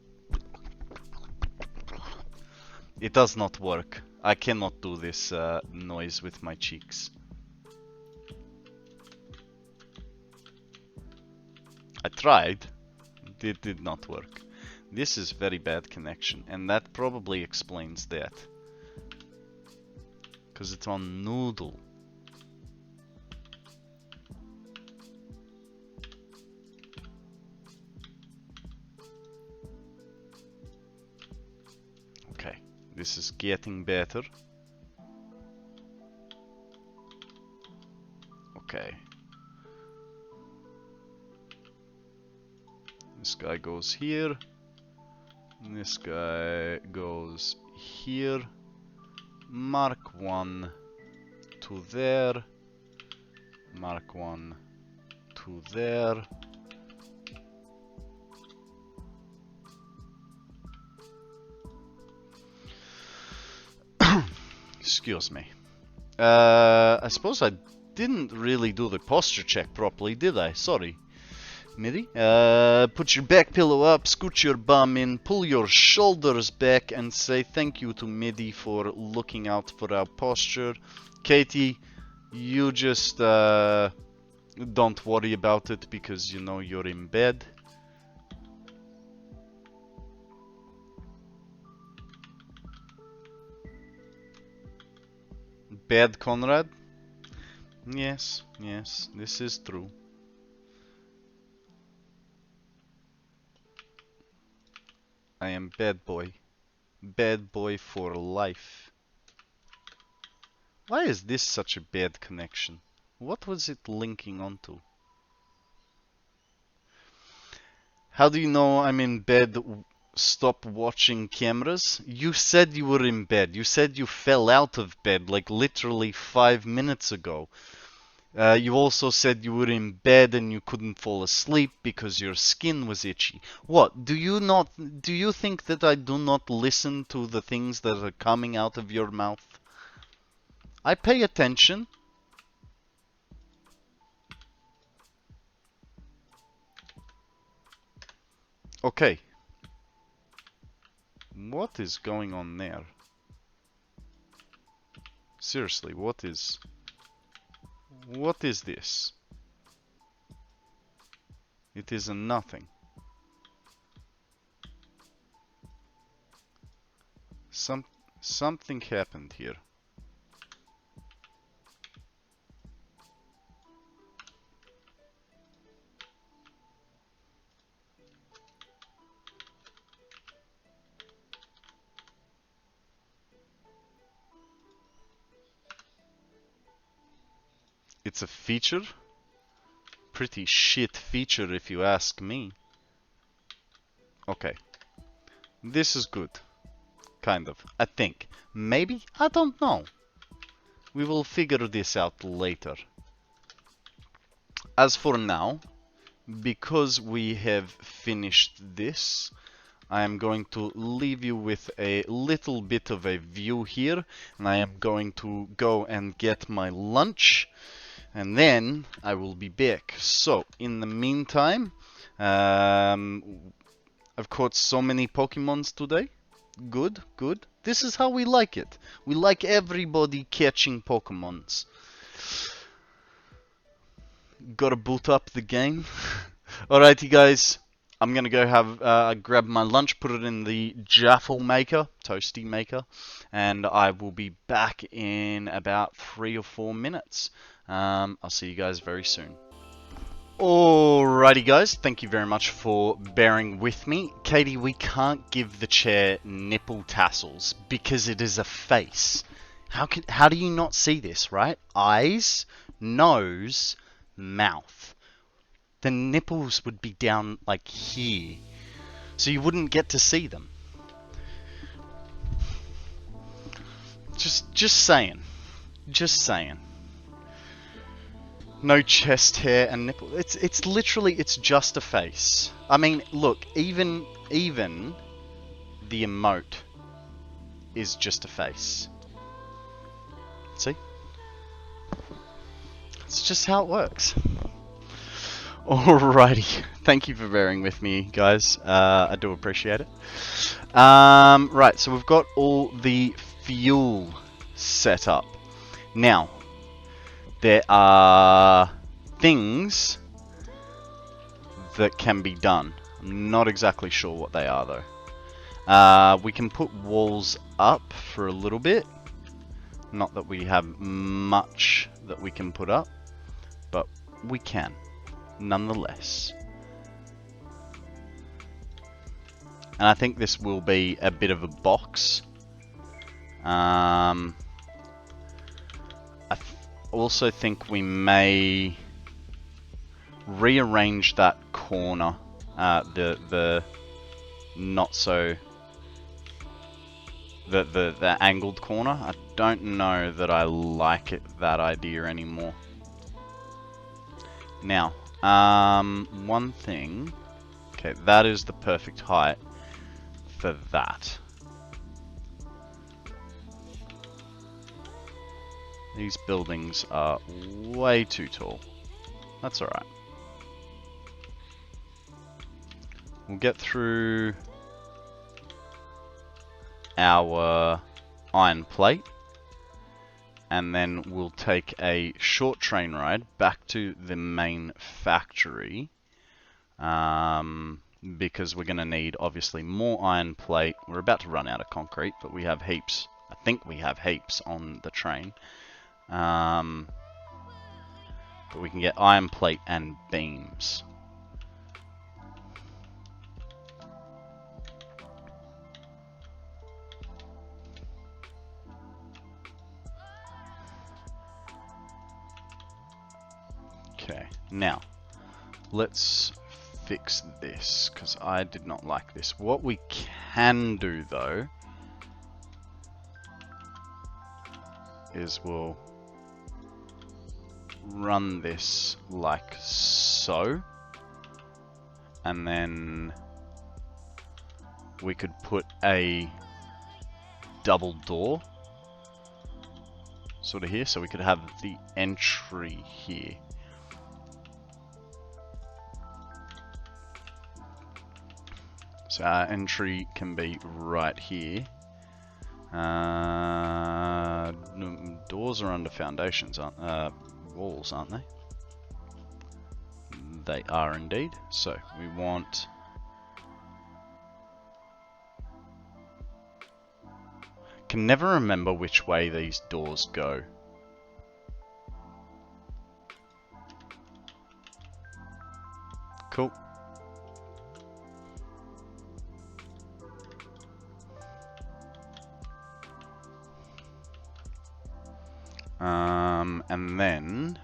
It does not work. I cannot do this noise with my cheeks. I tried. It did not work. This is very bad connection, and that probably explains that. Because it's on Noodle. Okay, this is getting better. Okay. This guy goes here. This guy goes here. Mark 1 to there. Mark 1 to there. Excuse me. I suppose I didn't really do the posture check properly, did I? Sorry. MIDI. Put your back pillow up, scoot your bum in, pull your shoulders back, and say thank you to MIDI for looking out for our posture. Katie, you just don't worry about it because you know you're in bed. Bad Konrad? Yes, yes, this is true. I am bad boy. Bad boy for life. Why is this such a bad connection? What was it linking onto? How do you know I'm in bed? Stop watching cameras? You said you were in bed. You said you fell out of bed like literally 5 minutes ago. You also said you were in bed and you couldn't fall asleep because your skin was itchy. What? Do you think that I do not listen to the things that are coming out of your mouth? I pay attention. Okay. What is going on there? Seriously, what is this? It is a nothing. Something happened here. It's a feature? Pretty shit feature if you ask me. Okay. This is good. Kind of. I think. Maybe? I don't know. We will figure this out later. As for now, because we have finished this, I am going to leave you with a little bit of a view here, and I am going to go and get my lunch, and then I will be back. So, in the meantime, I've caught so many Pokemons today. Good, good. This is how we like it. We like everybody catching Pokemons. Gotta boot up the game. Alrighty guys, I'm gonna go have grab my lunch, put it in the jaffle maker, toasty maker, and I will be back in about 3 or 4 minutes. I'll see you guys very soon. Alrighty guys, thank you very much for bearing with me. Katie, we can't give the chair nipple tassels because it is a face. How do you not see this, right? Eyes, nose, mouth. The nipples would be down like here, so you wouldn't get to see them. Just saying. Just saying. No chest hair and nipple. It's literally, it's just a face. I mean, look, even the emote is just a face. See? It's just how it works. Alrighty, thank you for bearing with me, guys. I do appreciate it. Right, so we've got all the fuel set up. Now, there are things that can be done. I'm not exactly sure what they are, though. We can put walls up for a little bit. Not that we have much that we can put up, but we can, nonetheless. And I think this will be a bit of a box. I also think we may rearrange that corner, the not so the angled corner. I don't know that I like that idea anymore. Now, one thing. Okay, that is the perfect height for that. These buildings are way too tall. That's alright. We'll get through our iron plate, and then we'll take a short train ride back to the main factory, because we're going to need, obviously, more iron plate. We're about to run out of concrete, but we have heaps. I think we have heaps on the train. But we can get iron plate and beams. Okay, now let's fix this, because I did not like this. What we can do, though, is we'll run this like so, and then we could put a double door sort of here, so we could have the entry here. So our entry can be right here. Doors are under foundations, aren't walls, aren't they? They are indeed. So we want can never remember which way these doors go. Cool. And then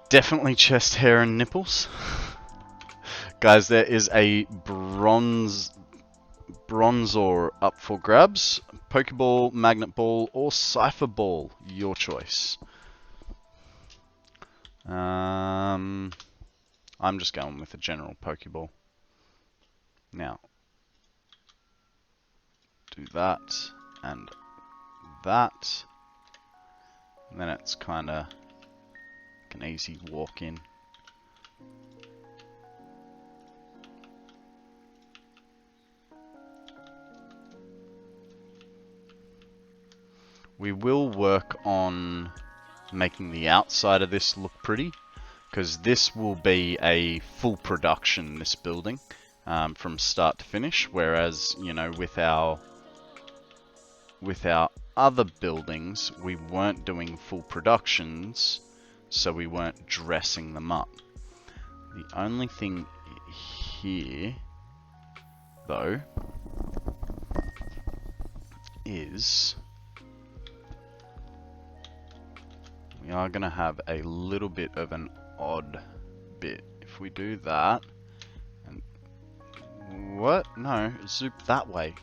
definitely chest hair and nipples. Guys, there is a bronzor up for grabs. Pokeball, magnet ball, or cipher ball, your choice. I'm just going with a general Pokeball. Now, do that and that. And then it's kind of an easy walk in. We will work on making the outside of this look pretty. because this will be a full production, this building, from start to finish, whereas, you know, with our other buildings, we weren't doing full productions, so we weren't dressing them up. The only thing here, though, is we are going to have a little bit of an odd bit. If we do that, and what? No, zoom that way.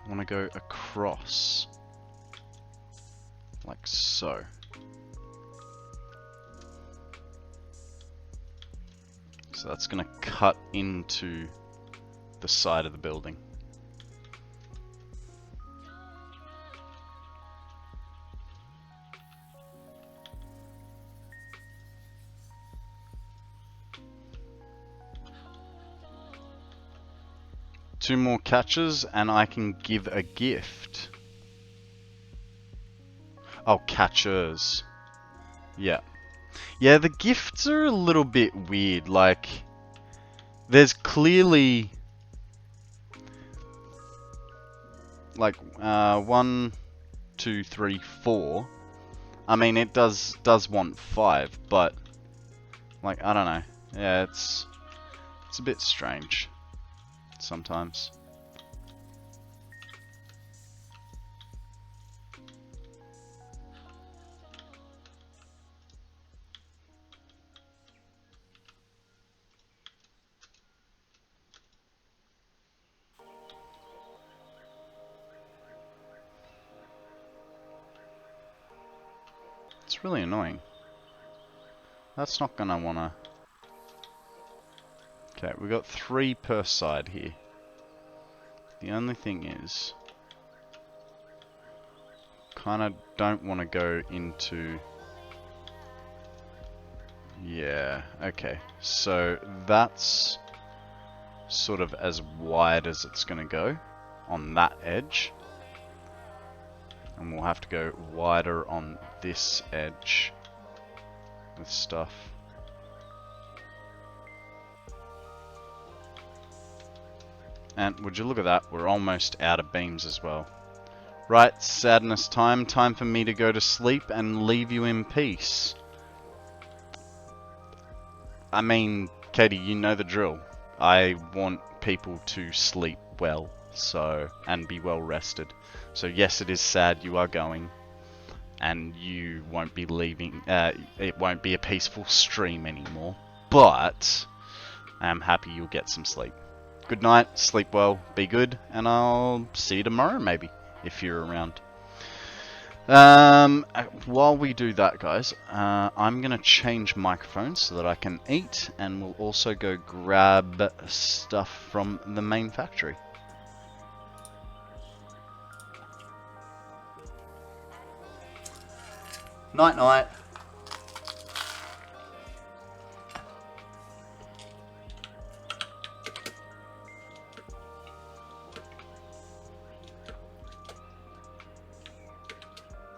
I want to go across, like so. So that's going to cut into the side of the building. Two more catches and I can give a gift. Oh, catchers. Yeah. Yeah, the gifts are a little bit weird. Like, there's clearly like 1, 2, 3, 4. I mean, it does want 5, but like, I don't know. Yeah, it's a bit strange sometimes. It's really annoying. That's not gonna wanna... Okay, we got 3 per side here. The only thing is, kinda don't wanna go into... Yeah, okay. So that's sort of as wide as it's gonna go on that edge. And we'll have to go wider on this edge with stuff. And would you look at that, we're almost out of beams as well. Right, sadness time. Time for me to go to sleep and leave you in peace. I mean, Katie, you know the drill. I want people to sleep well, so, and be well rested. So yes, it is sad you are going, and you won't be leaving, it won't be a peaceful stream anymore, but I am happy you'll get some sleep. Good night, sleep well, be good, and I'll see you tomorrow maybe, if you're around. While we do that, guys, I'm gonna change microphones so that I can eat, and we'll also go grab stuff from the main factory. Night night.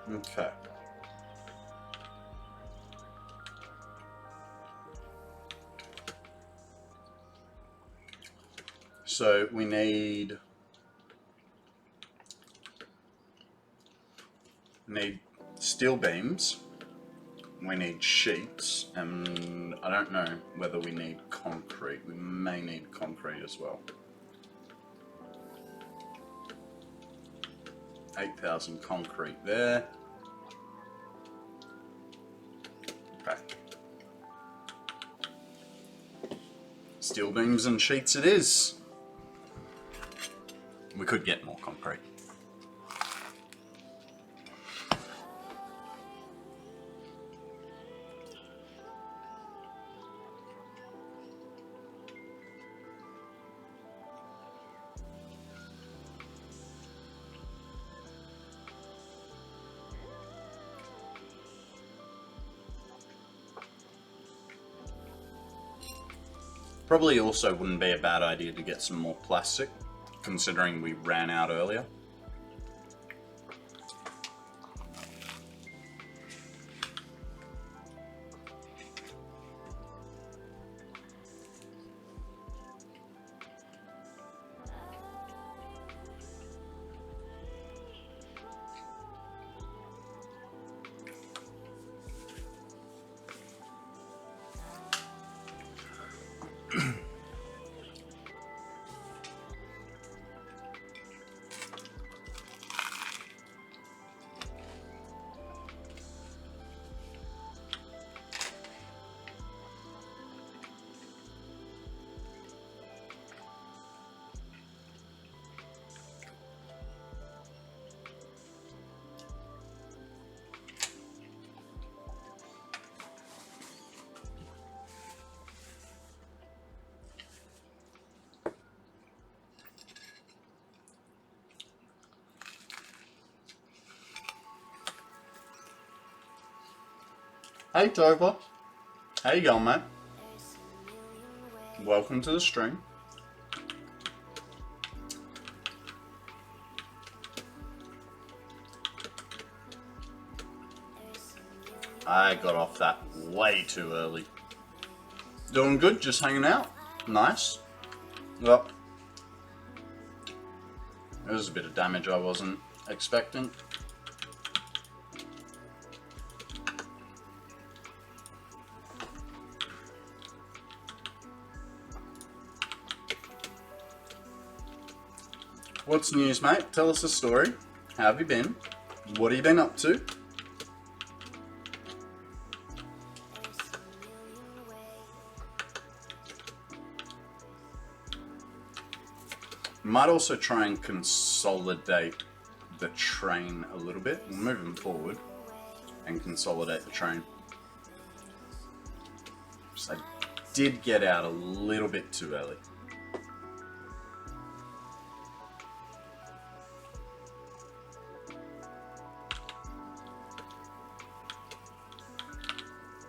Okay. So we need steel beams, we need sheets, and I don't know whether we need concrete. We may need concrete as well. 8,000 concrete there. Okay. Steel beams and sheets it is. We could get more concrete. Probably also wouldn't be a bad idea to get some more plastic, considering we ran out earlier. Hey Topher, how you going, mate? Welcome to the stream. I got off that way too early. Doing good, just hanging out. Nice. Well, it was a bit of damage I wasn't expecting. What's news, mate? Tell us a story. How have you been? What have you been up to? Might also try and consolidate the train a little bit. We'll move them forward and consolidate the train. So I did get out a little bit too early.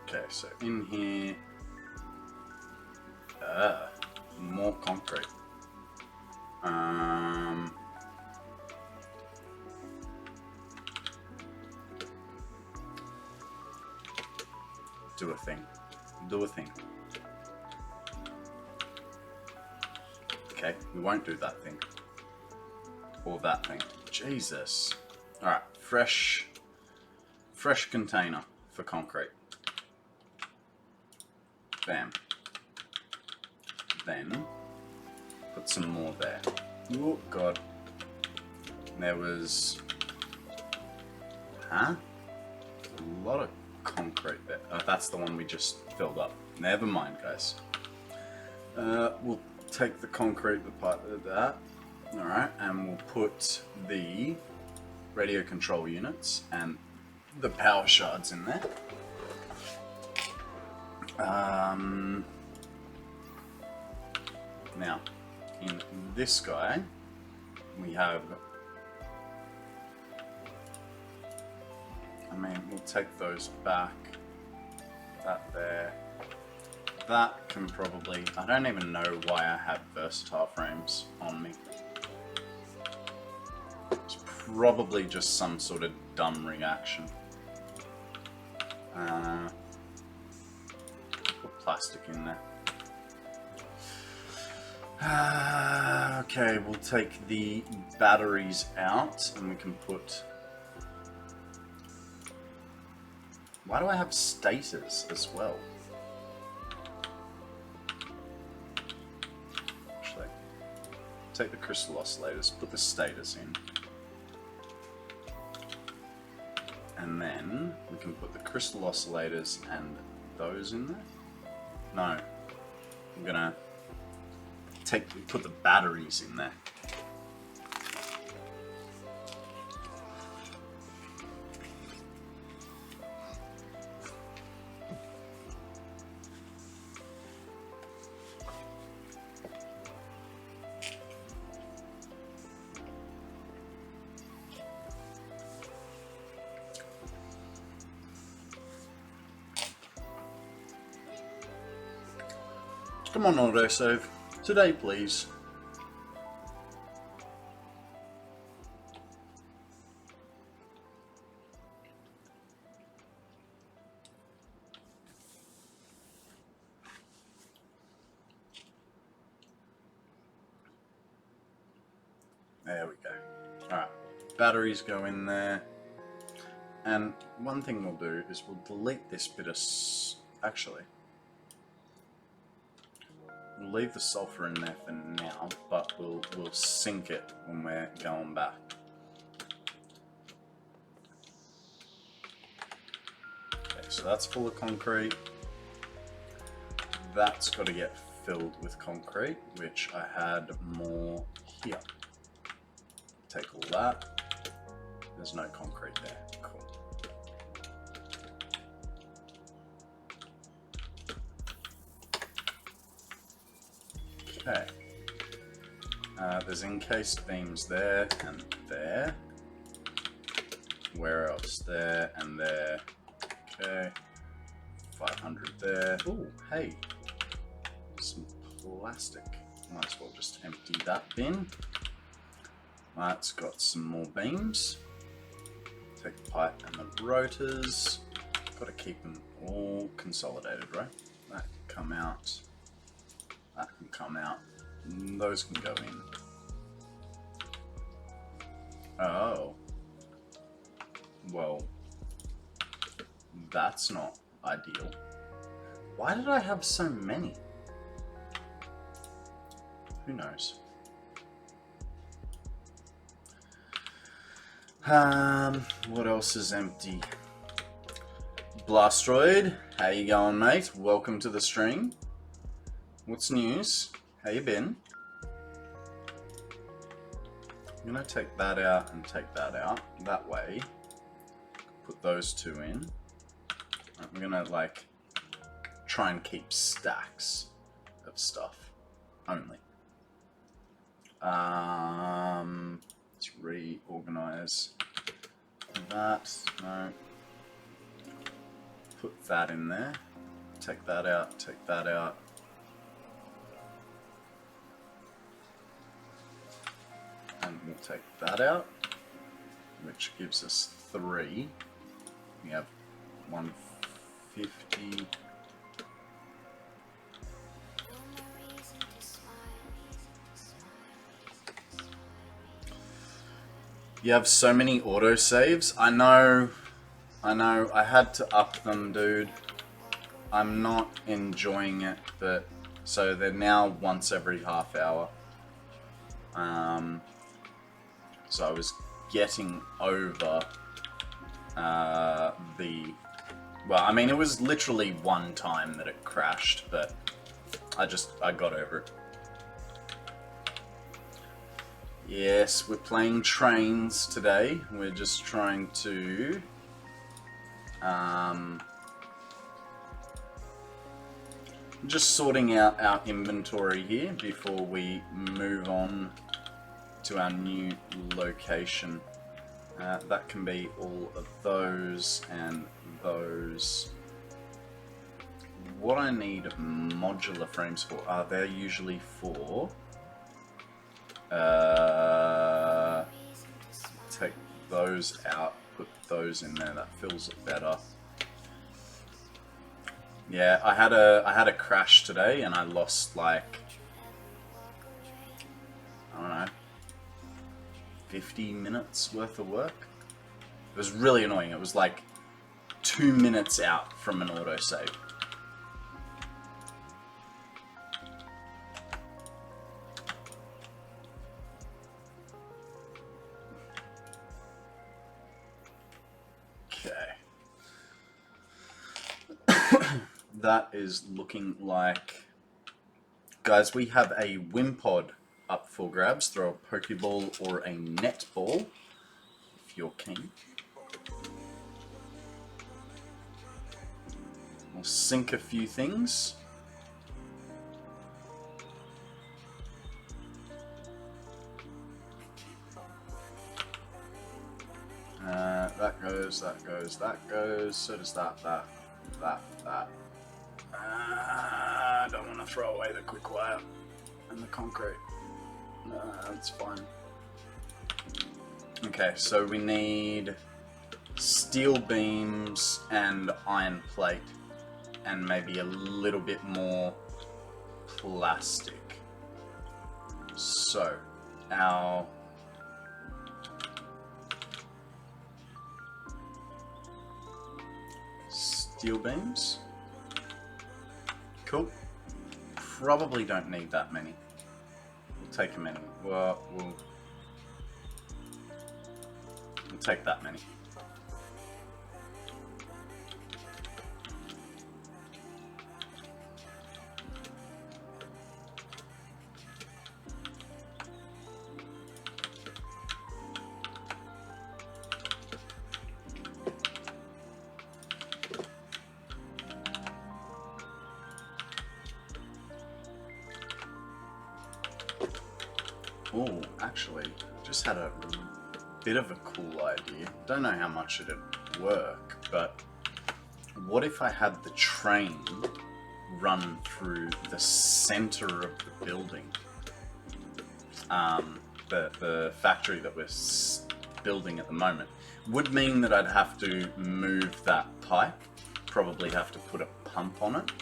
Okay, so in here, more concrete. Do a thing. Do a thing. Okay, we won't do that thing. Or that thing. Jesus. Alright, fresh container for concrete. Bam. Then, put some more there. Oh, God. There was... Huh? A lot of concrete there. Oh, that's the one we just filled up. Never mind, guys. We'll take the concrete, the part of that. Alright, and we'll put the radio control units and the power shards in there. Now, in this guy, we have... I mean, we'll take those back. That there. That can probably... I don't even know why I have versatile frames on me. It's probably just some sort of dumb reaction. Put plastic in there. Okay, we'll take the batteries out and we can put... Why do I have stators as well? Actually, take the crystal oscillators, put the stators in. And then we can put the crystal oscillators and those in there. No, I'm gonna put the batteries in there. Come on, autosave. Today, please. There we go. Alright, batteries go in there. And one thing we'll do is we'll delete this bit of... Actually, we'll leave the sulfur in there for now, but we'll sync it when we're going back. Okay, so that's full of concrete. That's got to get filled with concrete, which I had more here. Take all that. There's no concrete there. Cool. Okay. There's encased beams there and there. Where else? There and there. Okay. 500 there. Oh, hey, some plastic. Might as well just empty that bin. That's got some more beams. Take the pipe and the rotors. Got to keep them all consolidated, right? That can come out. That can come out. Those can go in. Oh. Well, that's not ideal. Why did I have so many? Who knows? What else is empty? Blastroid, how you going, mate? Welcome to the stream. What's news? How you been? I'm gonna take that out and take that out. That way, put those two in. I'm gonna like try and keep stacks of stuff only. Let's reorganize that. No. Put that in there. Take that out. Take that out. And we'll take that out, which gives us 3. We have 150. You have so many autosaves. I know, I had to up them, dude. I'm not enjoying it, but so they're now once every half hour. So I was getting over well, I mean, it was literally one time that it crashed, but I got over it. Yes, we're playing trains today. We're just trying to just sorting out our inventory here before we move on to our new location. That can be all of those and those. What I need modular frames for, they're usually for take those out, put those in there. That feels better. Yeah, I had a crash today and I lost like, I don't know, 50 minutes worth of work. It was really annoying. It was like 2 minutes out from an autosave. That is looking like... Guys, we have a Wimpod up for grabs. Throw a Pokeball or a Netball, if you're keen. We'll sync a few things. That goes, that goes, that goes. So does that. I don't want to throw away the quick wire and the concrete. That's fine. Okay, so we need steel beams and iron plate and maybe a little bit more plastic. So, our steel beams. Cool. Probably don't need that many. We'll take them in. Well, we'll take that many. Oh, actually, just had a bit of a cool idea. Don't know how much it'd work, but What if I had the train run through the center of the building? The factory that we're building at the moment would mean that I'd have to move that pipe, probably have to put a pump on it.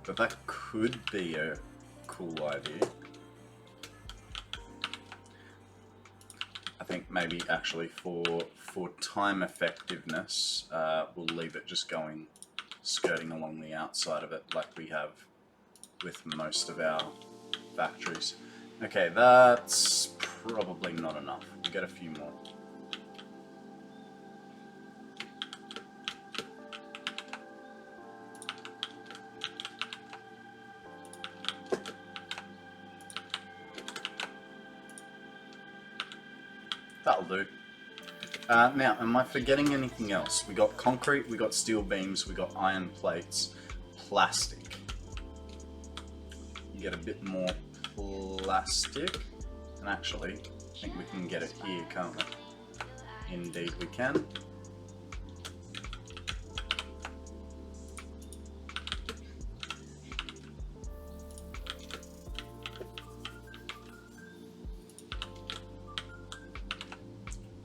But that could be a cool idea. I think maybe actually for time effectiveness, we'll leave it just going, skirting along the outside of it like we have with most of our factories. Okay, that's probably not enough. We'll get a few more. That'll do. Now, am I forgetting anything else? We got concrete, we got steel beams, we got iron plates, plastic. You get a bit more plastic, and actually, I think we can get it here, can't we? Indeed we can.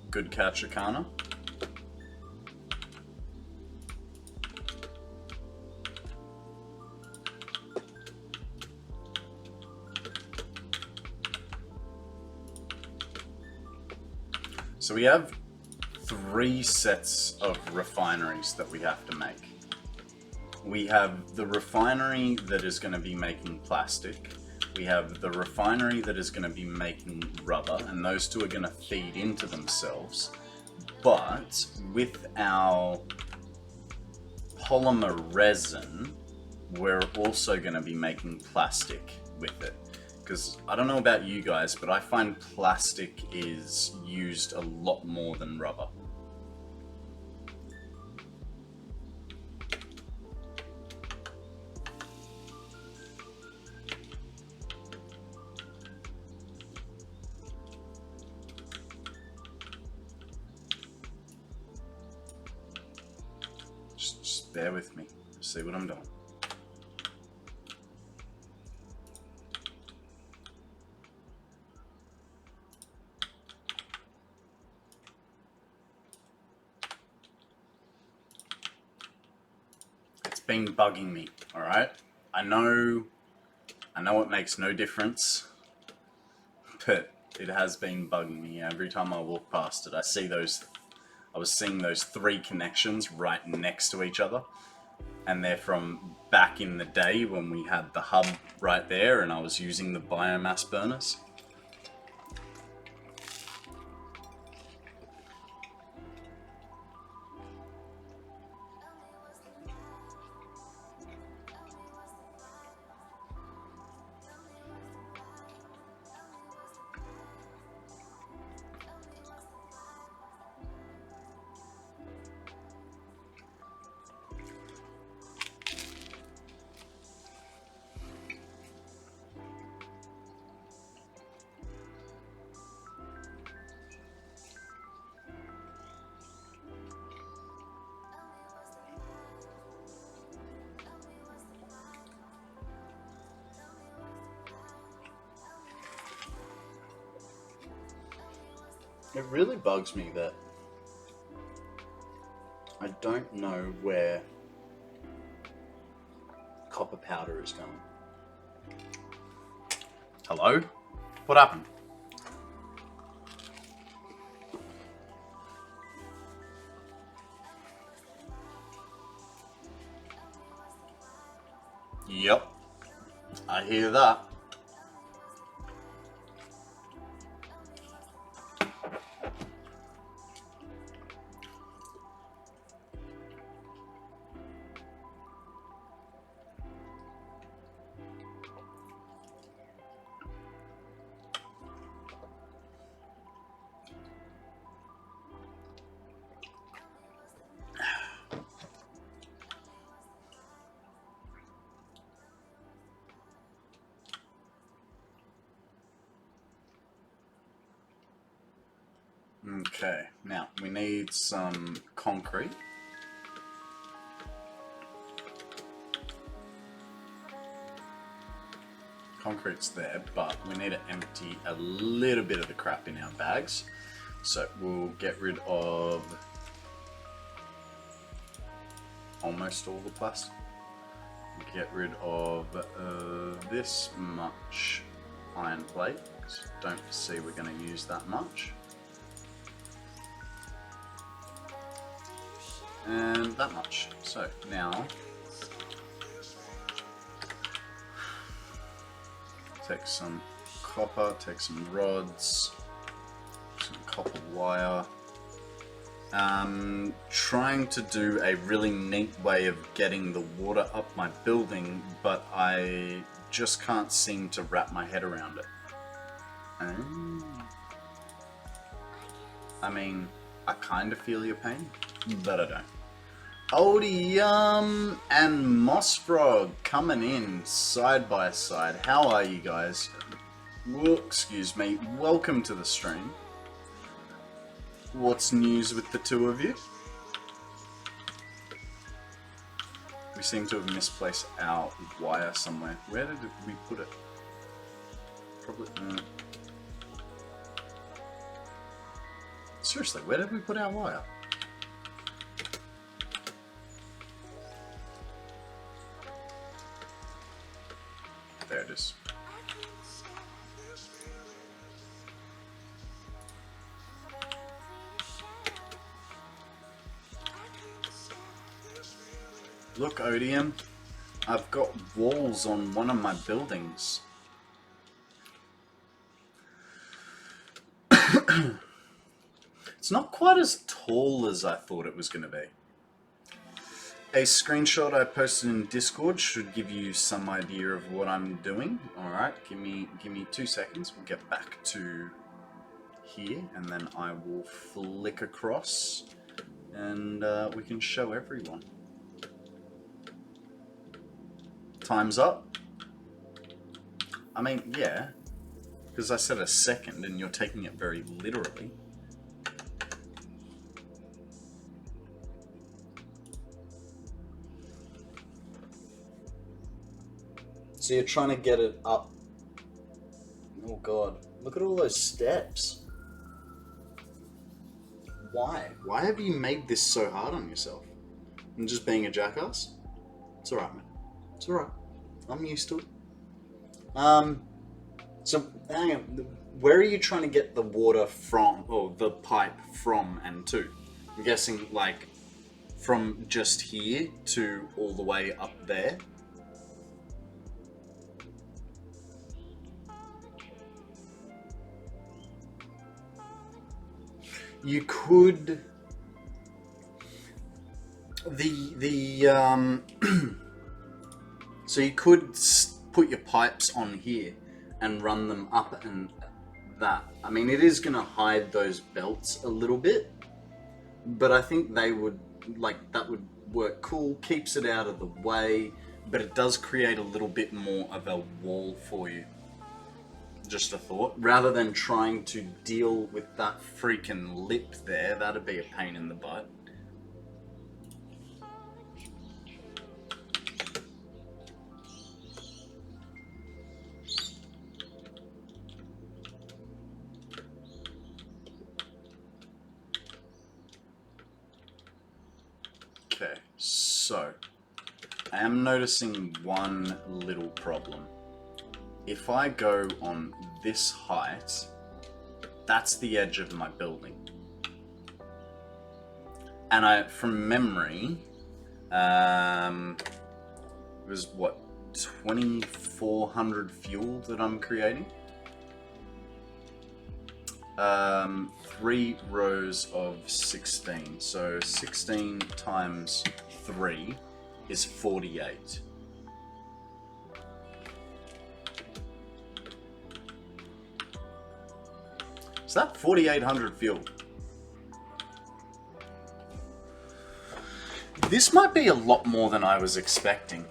Good catch, Akana. So we have 3 sets of refineries that we have to make. We have the refinery that is going to be making plastic. We have the refinery that is going to be making rubber, and those two are going to feed into themselves. But with our polymer resin, we're also going to be making plastic with it. Because I don't know about you guys, but I find plastic is used a lot more than rubber. Just bear with me. See what I'm doing. It's been bugging me, alright? I know it makes no difference, but it has been bugging me. Every time I walk past it, I was seeing those 3 connections right next to each other, and they're from back in the day when we had the hub right there and I was using the biomass burners. It really bugs me that I don't know where copper powder is going. Hello? What happened? Yep, I hear that. Okay, now we need some concrete. Concrete's there, but we need to empty a little bit of the crap in our bags. So we'll get rid of almost all the plastic. Get rid of this much iron plate. Don't see we're going to use that much. And that much. So now take some copper, take some rods, some copper wire. Trying to do a really neat way of getting the water up my building, but I just can't seem to wrap my head around it. I mean, I kind of feel your pain, but I don't. Odie and Mossfrog coming in side by side. How are you guys? Well, excuse me. Welcome to the stream. What's news with the two of you? We seem to have misplaced our wire somewhere. Where did we put it? Probably. Seriously, where did we put our wire? There it is. Look, Odium, I've got walls on one of my buildings. It's not quite as tall as I thought it was going to be. A screenshot I posted in Discord should give you some idea of what I'm doing. Alright, give me 2 seconds. We'll get back to here and then I will flick across and we can show everyone. Time's up. I mean, yeah, because I said a second and you're taking it very literally. So you're trying to get it up. Oh god, look at all those steps. Why? Why have you made this so hard on yourself? And just being a jackass? It's alright, man. It's alright. I'm used to it. So, hang on. Where are you trying to get the water from, or the pipe from and to? I'm guessing, like, from just here to all the way up there? You could... So you could put your pipes on here and run them up and that. I mean, it is going to hide those belts a little bit, but I think they would, like, that would work cool, keeps it out of the way, but it does create a little bit more of a wall for you. Just a thought. Rather than trying to deal with that freaking lip there, that'd be a pain in the butt. Okay, so I am noticing one little problem. If I go on this height, that's the edge of my building. And I, from memory, it was what, 2,400 fuel that I'm creating? 3 rows of 16. So 16 times 3 is 48. So that's 4,800 fuel. This might be a lot more than I was expecting.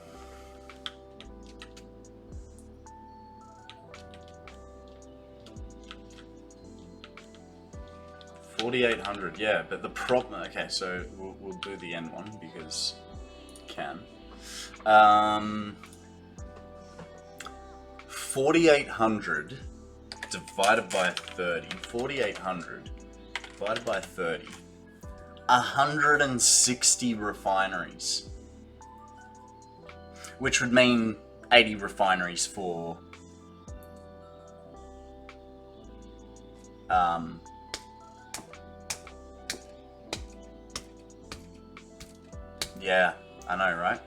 4,800, yeah, but the problem... Okay, so we'll do the end one because we can. 4,800 divided by 30. 4,800 divided by 30. 160 refineries. Which would mean 80 refineries for... Yeah, I know, right?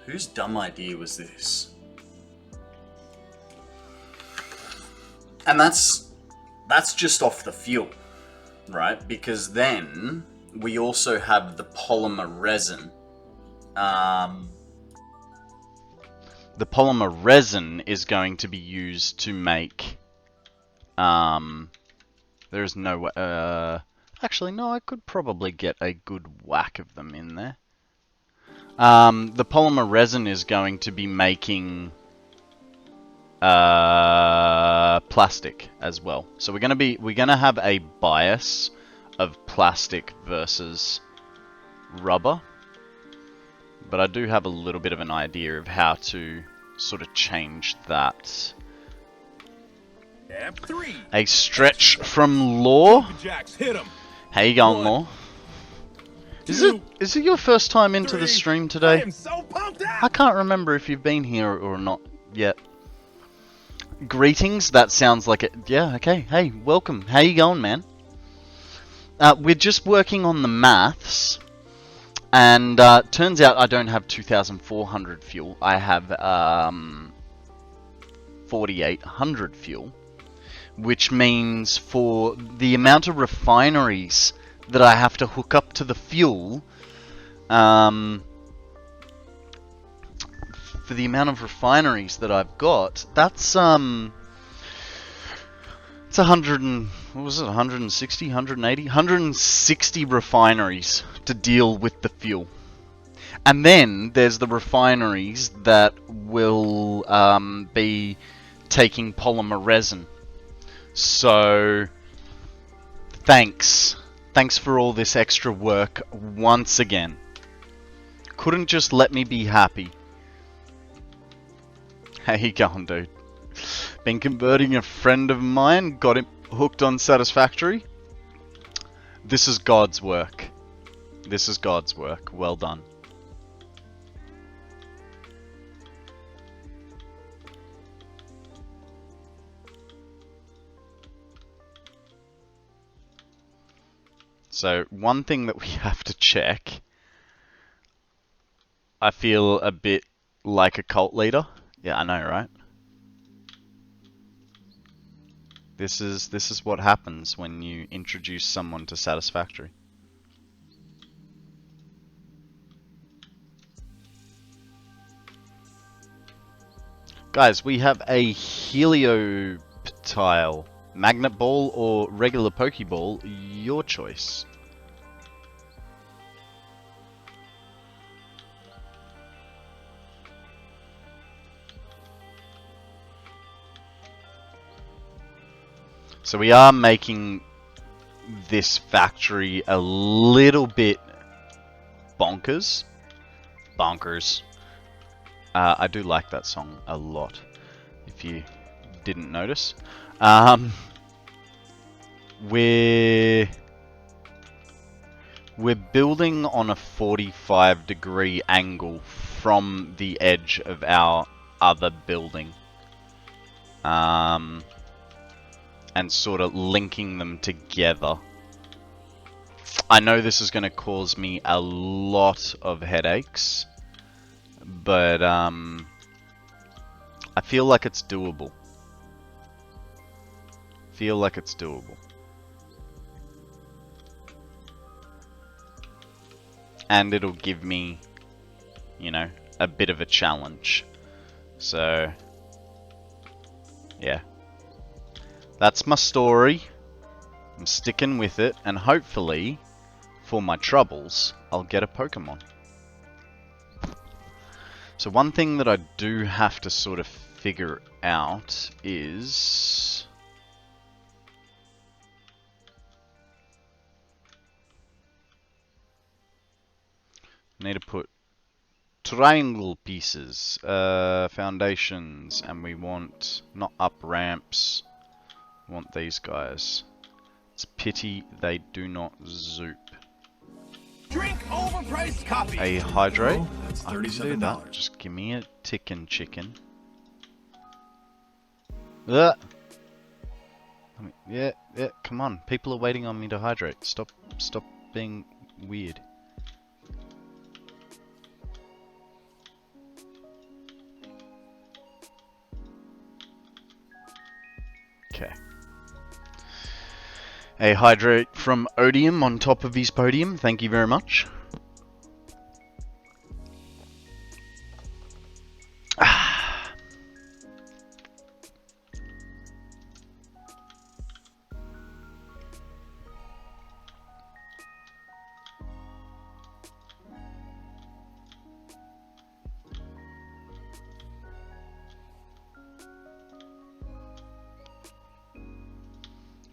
Whose dumb idea was this? And that's just off the fuel, right? Because then we also have the polymer resin. The polymer resin is going to be used to make... there's no way... actually, no, I could probably get a good whack of them in there. The polymer resin is going to be making plastic as well. So we're gonna have a bias of plastic versus rubber. But I do have a little bit of an idea of how to sort of change that. F3. A stretch from Law. Jacks, hit him. How you going, Law? Is Two, it your first time into the three. stream I today? am so pumped I out. can't remember if you've been here or not yet. Greetings, that sounds like it. Yeah, okay. Hey, welcome. How you going, man? We're just working on the maths. And turns out I don't have 2,400 fuel. I have 4,800 fuel. Which means for the amount of refineries that I have to hook up to the fuel, for the amount of refineries that I've got, that's it's 100 and, what was it, 160, 180? 160 refineries to deal with the fuel. And then there's the refineries that will be taking polymer resin. So, thanks. Thanks for all this extra work once again. Couldn't just let me be happy. How you going, dude? Been converting a friend of mine, got him hooked on Satisfactory. This is God's work. This is God's work. Well done. So, one thing that we have to check. I feel a bit like a cult leader. Yeah, I know, right? This is what happens when you introduce someone to Satisfactory. Guys, we have a helioptile. Magnet ball or regular Pokeball, your choice. So we are making this factory a little bit bonkers. Bonkers. I do like that song a lot, if you didn't notice. We're building on a 45-degree angle from the edge of our other building. And sort of linking them together. I know this is going to cause me a lot of headaches, but I feel like it's doable. Feel like it's doable. And it'll give me, you know, a bit of a challenge. So, yeah. That's my story. I'm sticking with it, and hopefully, for my troubles, I'll get a Pokemon. So one thing that I do have to sort of figure out is... Need to put triangle pieces, foundations, and we want not up ramps. We want these guys. It's a pity they do not zoop. Drink overpriced coffee. A hydrate. Oh, that's I can do $37. that. Just give me a tickin' chicken. Ugh. Yeah, come on. People are waiting on me to hydrate. Stop being weird. Okay. A hydrate from Odium on top of his podium. Thank you very much.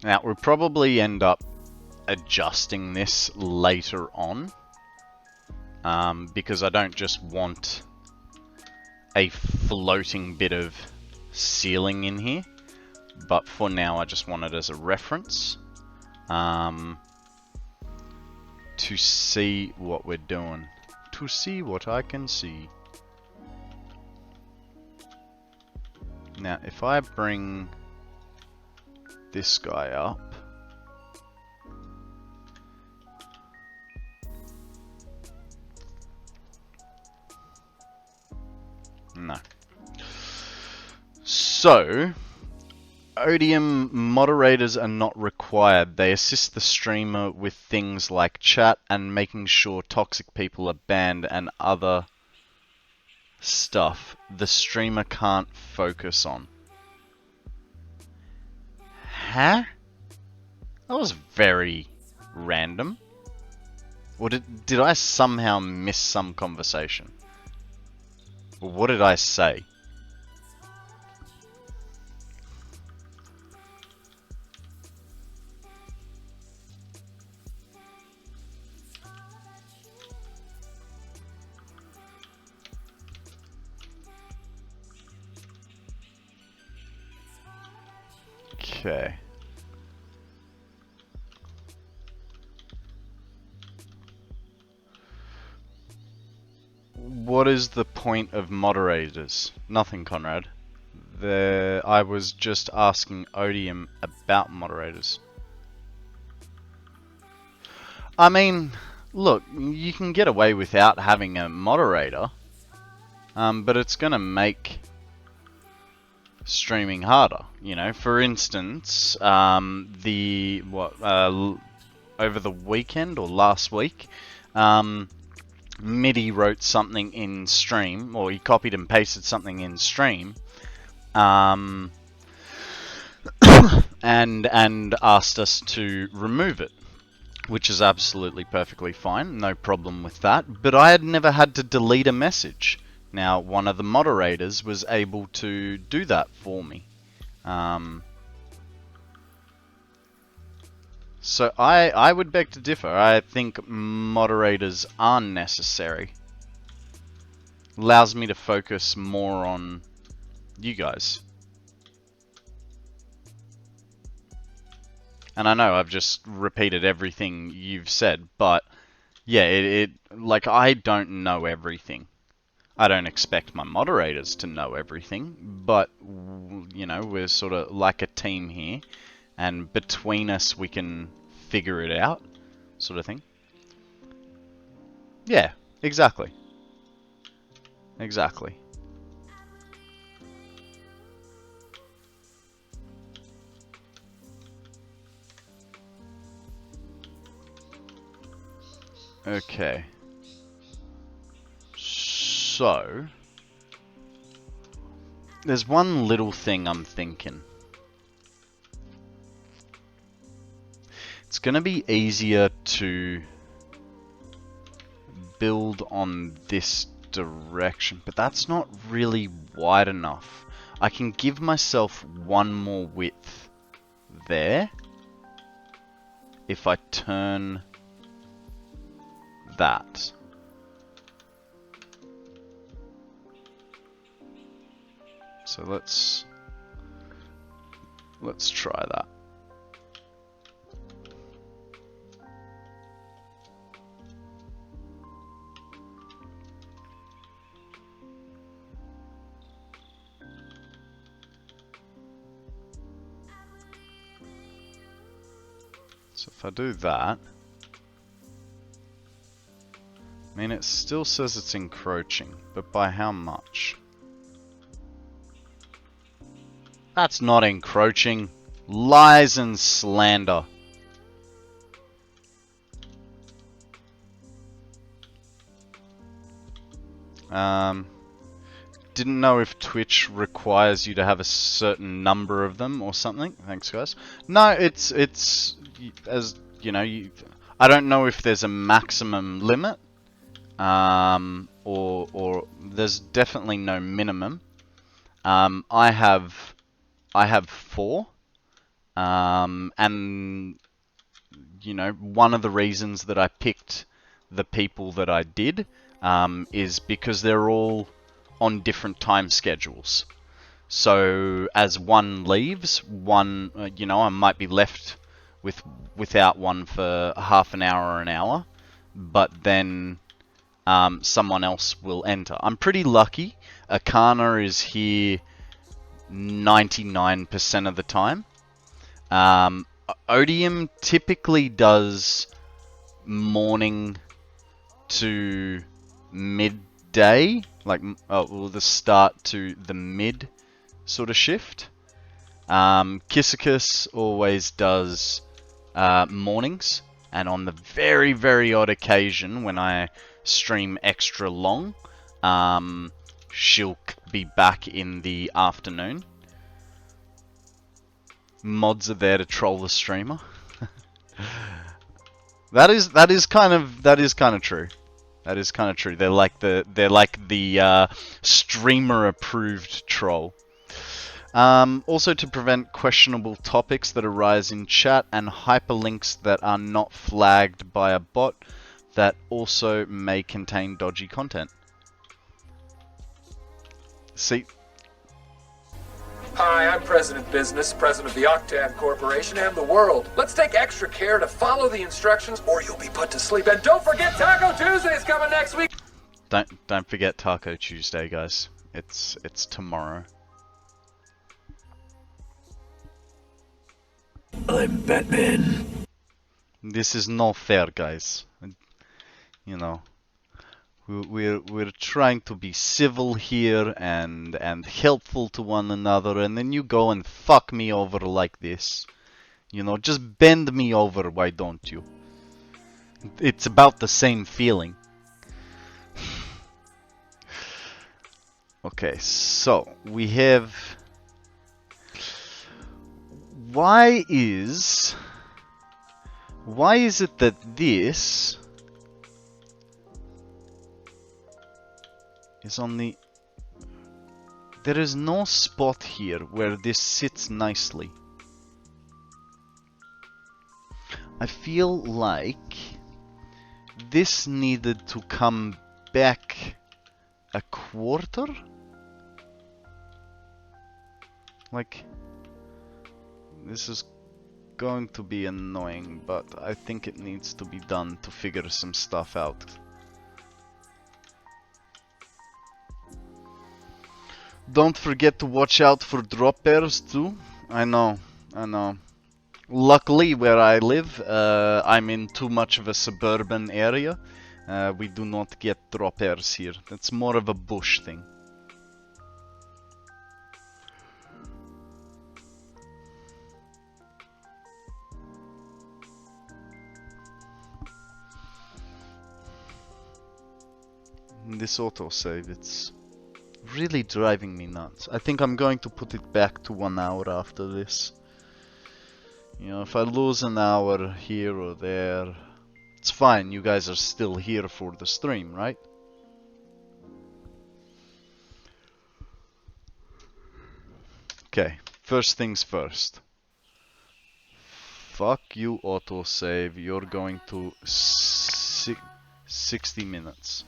Now, we'll probably end up adjusting this later on, because I don't just want a floating bit of ceiling in here, but for now I just want it as a reference to see what we're doing, to see what I can see. Now, if I bring this guy up, no. So, Odium moderators are not required. They assist the streamer with things like chat and making sure toxic people are banned and other stuff the streamer can't focus on. Huh? That was very random. Or did I somehow miss some conversation? Or what did I say? Okay. What is the point of moderators? Nothing, Konrad. I was just asking Odium about moderators. I mean, look, you can get away without having a moderator, but it's gonna make streaming harder. You know, for instance, over the weekend or last week, Midi wrote something in stream, or he copied and pasted something in stream, and asked us to remove it, which is absolutely perfectly fine, no problem with that. But I had never had to delete a message. Now, one of the moderators was able to do that for me. So I would beg to differ. I think moderators are necessary. Allows me to focus more on you guys. And I know I've just repeated everything you've said, but yeah, like, I don't know everything. I don't expect my moderators to know everything, but, you know, we're sort of like a team here, and between us we can figure it out, sort of thing. Yeah, exactly. Exactly. Okay. So, there's one little thing I'm thinking. It's going to be easier to build on this direction, but that's not really wide enough. I can give myself one more width there if I turn that. So let's try that. So if I do that, I mean, it still says it's encroaching, but by how much? That's not encroaching. Lies and slander. Didn't know if Twitch requires you to have a certain number of them or something. Thanks, guys. No, it's as you know. I don't know if there's a maximum limit, or there's definitely no minimum. I have 4, and you know, one of the reasons that I picked the people that I did is because they're all on different time schedules. So as one leaves, one, you know, I might be left without one for half an hour or an hour, but then someone else will enter. I'm pretty lucky. Akana is here 99% of the time. Odium typically does morning to midday, like the start to the mid sort of shift. Kissicus always does mornings, and on the very, very odd occasion when I stream extra long, she'll be back in the afternoon. Mods are there to troll the streamer. That is kind of true. That is kind of true. They're like the streamer approved troll. Also to prevent questionable topics that arise in chat and hyperlinks that are not flagged by a bot that also may contain dodgy content. See. Hi, I'm President Business, President of the Octan Corporation and the world. Let's take extra care to follow the instructions or you'll be put to sleep. And don't forget Taco Tuesday is coming next week. Don't forget Taco Tuesday, guys. It's tomorrow. I'm Batman. This is not fair, guys. You know, we're trying to be civil here and helpful to one another, and then you go and fuck me over like this. You know, just bend me over, why don't you? It's about the same feeling. Okay, so we have... Why is it that this is on the... There is no spot here where this sits nicely. I feel like this needed to come back a quarter? Like, this is going to be annoying, but I think it needs to be done to figure some stuff out. Don't forget to watch out for drop bears too. I know. Luckily, where I live, I'm in too much of a suburban area. We do not get drop bears here. That's more of a bush thing. This autosave, it's really driving me nuts. I think I'm going to put it back to 1 hour after this. You know, if I lose an hour here or there, it's fine. You guys are still here for the stream, right? Okay, first things first. Fuck you, autosave. You're going to 60 minutes.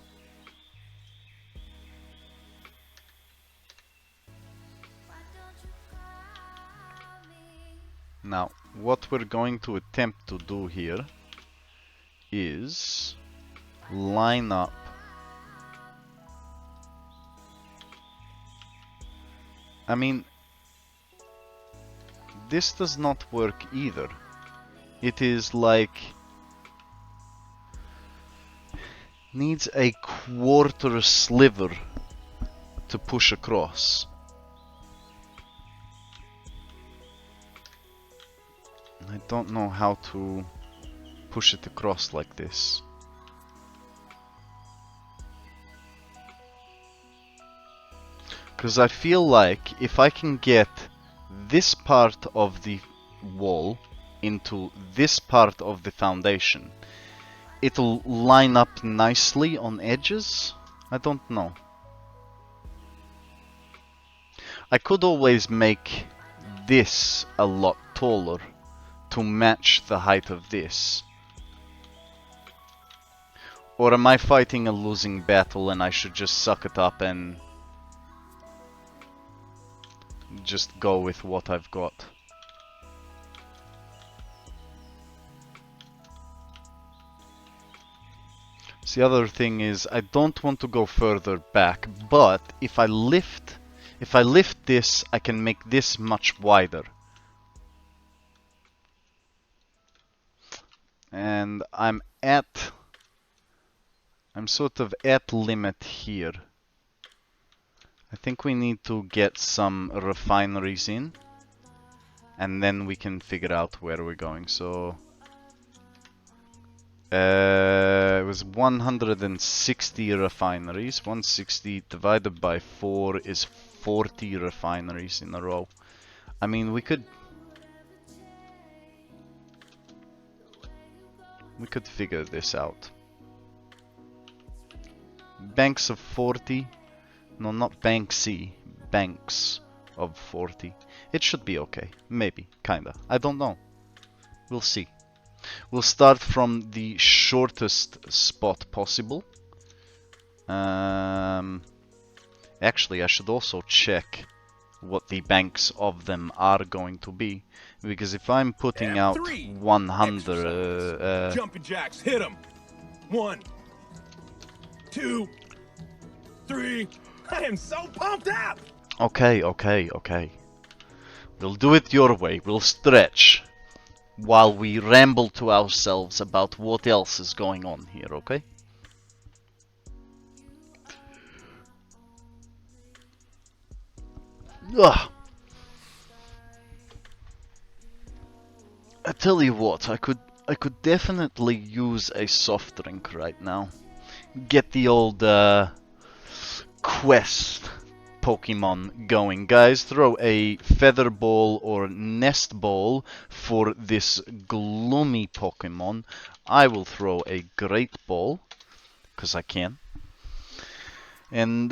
Now, what we're going to attempt to do here is line up I mean, this does not work either. It is like needs a quarter sliver to push across. I don't know how to push it across like this. Because I feel like if I can get this part of the wall into this part of the foundation, it'll line up nicely on edges. I don't know. I could always make this a lot taller to match the height of this. Or am I fighting a losing battle and I should just suck it up and just go with what I've got? So the other thing is I don't want to go further back, but if I lift this, I can make this much wider. And I'm sort of at limit here. I think we need to get some refineries in, and then we can figure out where we're going. So it was 160 refineries. 160 divided by 4 is 40 refineries in a row. I mean, we could figure this out. Banks of 40. No, not Banksy. Banks of 40. It should be okay. Maybe. Kinda. I don't know. We'll see. We'll start from the shortest spot possible. Actually, I should also check what the banks of them are going to be. Because if I'm putting out 100... Jumping jacks, hit them. 1, 2, 3. I am so pumped up! Okay. We'll do it your way. We'll stretch while we ramble to ourselves about what else is going on here, okay? Ugh. I tell you what, I could definitely use a soft drink right now. Get the old quest Pokemon going. Guys, throw a feather ball or nest ball for this gloomy Pokemon. I will throw a great ball, because I can. And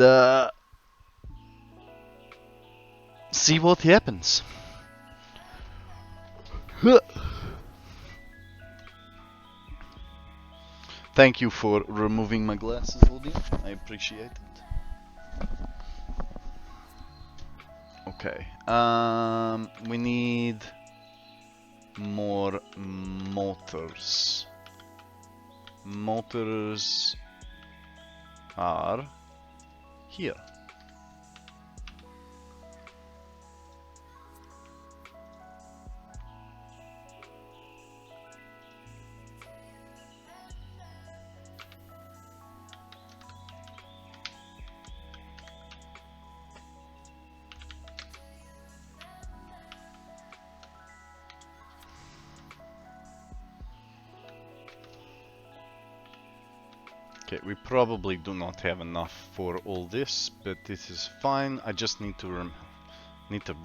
see what happens. Thank you for removing my glasses, Odin. I appreciate it. Okay. We need more motors. Motors are here. Okay, we probably do not have enough for all this, but this is fine. I just need to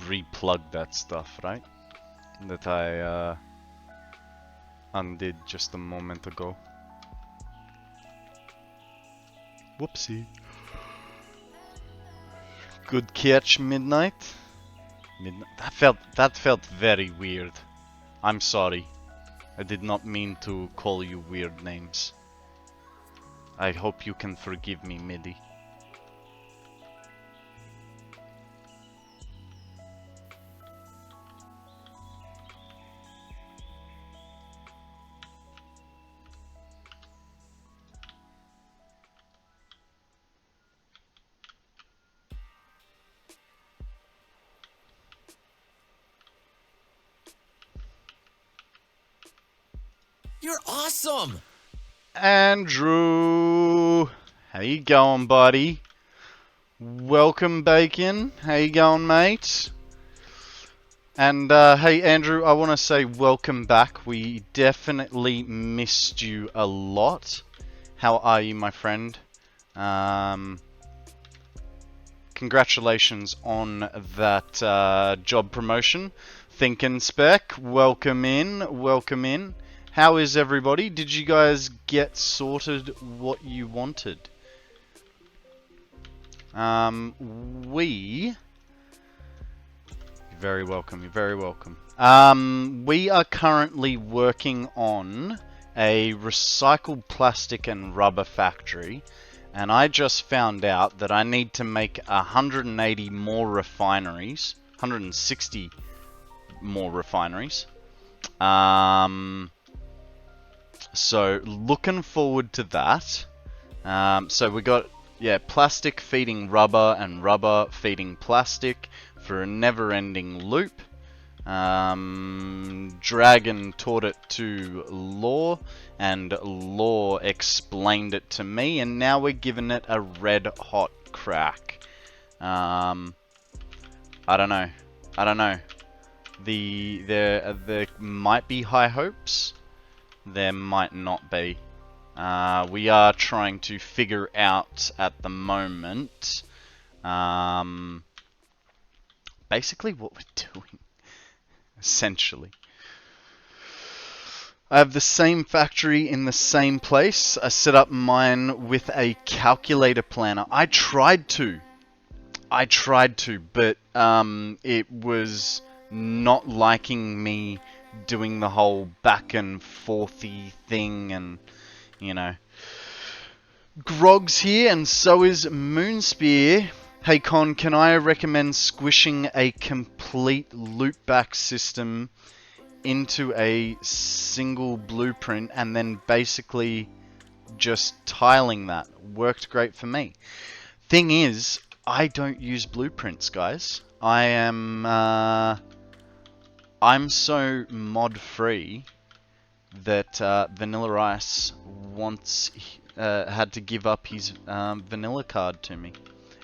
re-plug that stuff, right? That I undid just a moment ago. Whoopsie. Good catch, Midnight. That felt very weird. I'm sorry. I did not mean to call you weird names. I hope you can forgive me, Midi. You're awesome! Andrew, how you going, buddy? Welcome, Bacon. How you going, mate? And hey, Andrew, I want to say welcome back. We definitely missed you a lot. How are you, my friend? Congratulations on that job promotion. Thinkin' Spec, welcome in, welcome in. How is everybody? Did you guys get sorted what you wanted? You're very welcome, you're very welcome. We are currently working on a recycled plastic and rubber factory, and I just found out that I need to make 180 more refineries, 160 more refineries. So looking forward to that. So we got, yeah, plastic feeding rubber and rubber feeding plastic for a never-ending loop. Dragon taught it to Law, and Law explained it to me, and now we're giving it a red-hot crack. I don't know. There might be high hopes. There might not be. We are trying to figure out at the moment basically what we're doing, essentially. I have the same factory in the same place. I set up mine with a calculator planner. I tried to, but it was not liking me doing the whole back and forthy thing, and you know. Grog's here, and so is Moonspear. Hey Con, can I recommend squishing a complete loopback system into a single blueprint and then basically just tiling that? Worked great for me. Thing is, I don't use blueprints, guys. I'm so mod free that Vanilla Ice once had to give up his vanilla card to me.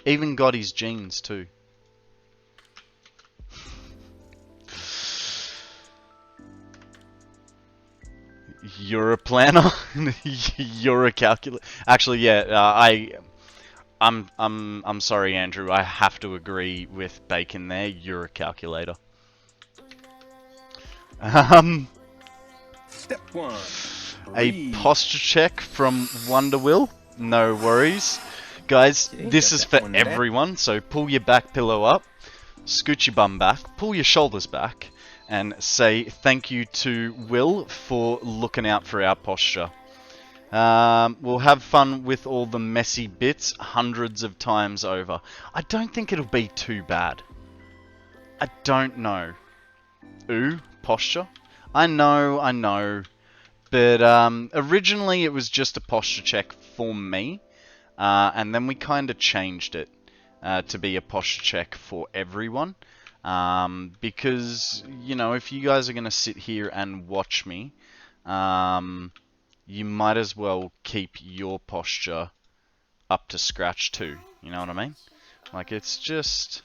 Even got his jeans too. You're a planner. You're a calculator. Actually, yeah. I'm sorry, Andrew. I have to agree with Bacon there. You're a calculator. Step one. A Breathe. posture check from Wonderwill. No worries. Guys, Yeah, this got is that for one down. everyone, so pull your back pillow up, scoot your bum back, pull your shoulders back, and say thank you to Will for looking out for our posture. We'll have fun with all the messy bits hundreds of times over. I don't think it'll be too bad. I don't know. Ooh, posture? I know. But originally it was just a posture check for me. And then we kind of changed it to be a posture check for everyone. Because, you know, if you guys are going to sit here and watch me, you might as well keep your posture up to scratch too. You know what I mean? Like, it's just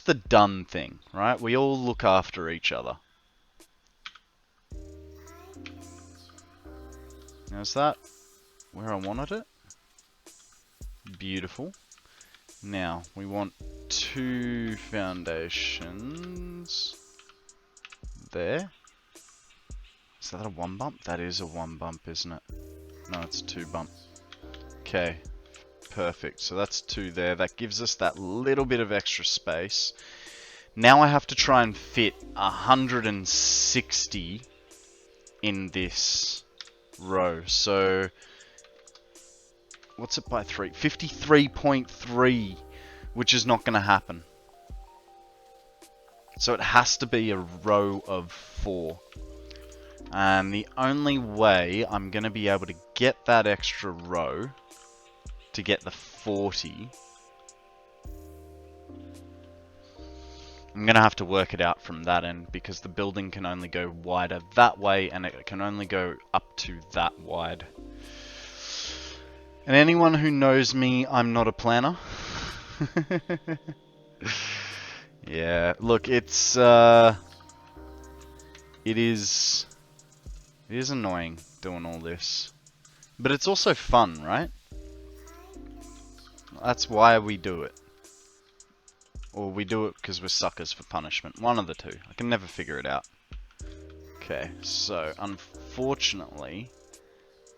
the done thing, right? We all look after each other. Now, is that where I wanted it? Beautiful. Now, we want 2 foundations there. Is that a 1 bump? That is a 1 bump, isn't it? No, it's a 2 bump. Okay, perfect. So that's 2 there. That gives us that little bit of extra space. Now I have to try and fit 160 in this row. So what's it by 3? 53.3, which is not going to happen. So it has to be a row of 4. And the only way I'm going to be able to get that extra row to get the 40. I'm going to have to work it out from that end, because the building can only go wider that way, and it can only go up to that wide. And anyone who knows me, I'm not a planner. Yeah, look, it is annoying doing all this. But it's also fun, right? That's why we do it. Or we do it because we're suckers for punishment. One of the two. I can never figure it out. Okay, so unfortunately,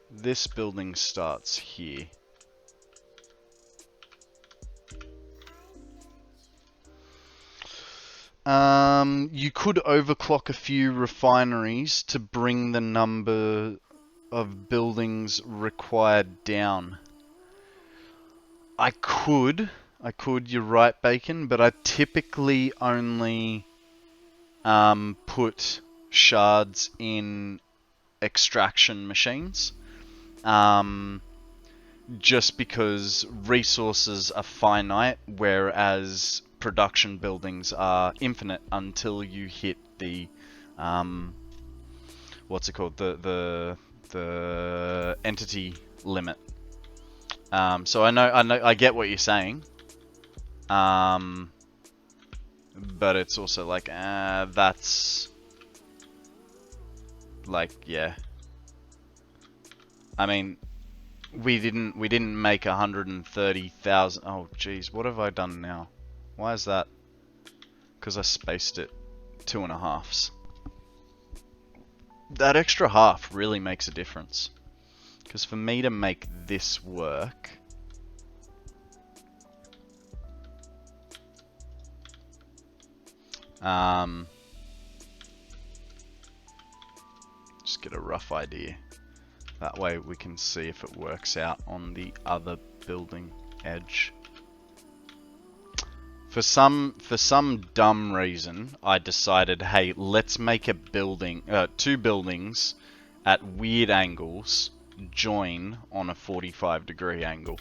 this building starts here. You could overclock a few refineries to bring the number of buildings required down. I could, you're right, Bacon, but I typically only put shards in extraction machines. Just because resources are finite, whereas production buildings are infinite until you hit the what's it called, the entity limit. So I get what you're saying, but it's also like that's like, yeah. I mean, we didn't make 130,000. Oh geez, what have I done now? Why is that? Because I spaced it 2.5s. That extra half really makes a difference. Because for me to make this work, just get a rough idea. That way we can see if it works out on the other building edge. For some dumb reason, I decided, hey, let's make a building, two buildings at weird angles join on a 45-degree angle.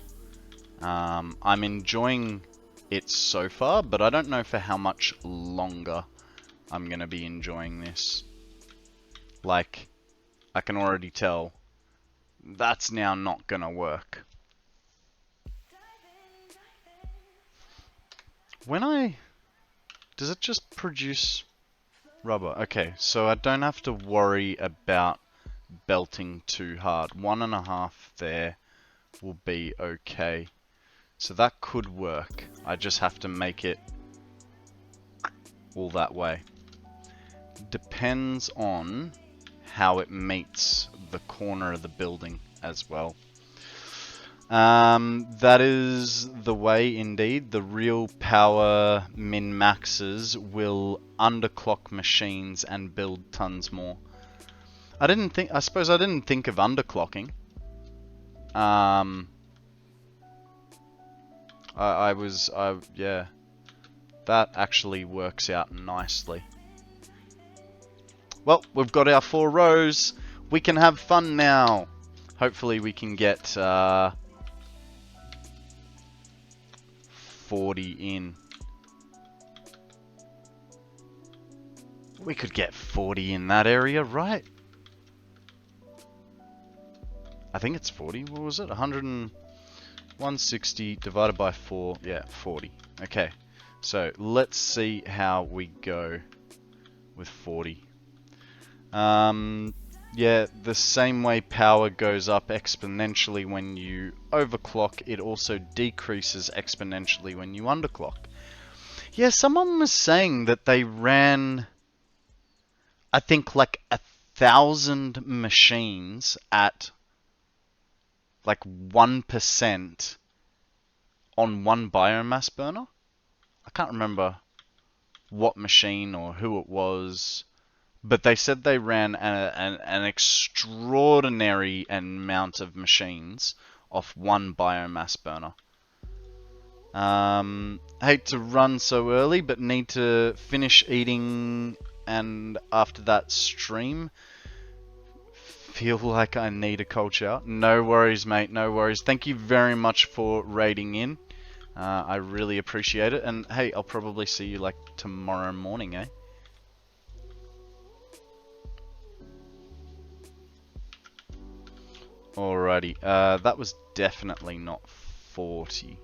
I'm enjoying it so far, but I don't know for how much longer I'm gonna be enjoying this. Like, I can already tell that's now not gonna work. Does it just produce rubber? Okay, so I don't have to worry about belting too hard. 1.5 there will be okay. So that could work. I just have to make it all that way. Depends on how it meets the corner of the building as well. That is the way indeed. The real power min-maxes will underclock machines and build tons more. I suppose I didn't think of underclocking. Yeah. That actually works out nicely. Well, we've got our 4 rows. We can have fun now. Hopefully we can get 40 in. We could get 40 in that area, right? I think it's 40. What was it? 160 divided by 4. Yeah, 40. Okay. So let's see how we go with 40. Yeah, the same way power goes up exponentially when you overclock, it also decreases exponentially when you underclock. Yeah, someone was saying that they ran, I think, like 1,000 machines at like 1% on one biomass burner. I can't remember what machine or who it was. But they said they ran an extraordinary amount of machines off one biomass burner. Hate to run so early, but need to finish eating, and after that stream, feel like I need a cold shower. No worries, mate, no worries. Thank you very much for raiding in. I really appreciate it, and hey, I'll probably see you like tomorrow morning, eh? Alrighty, that was definitely not 40.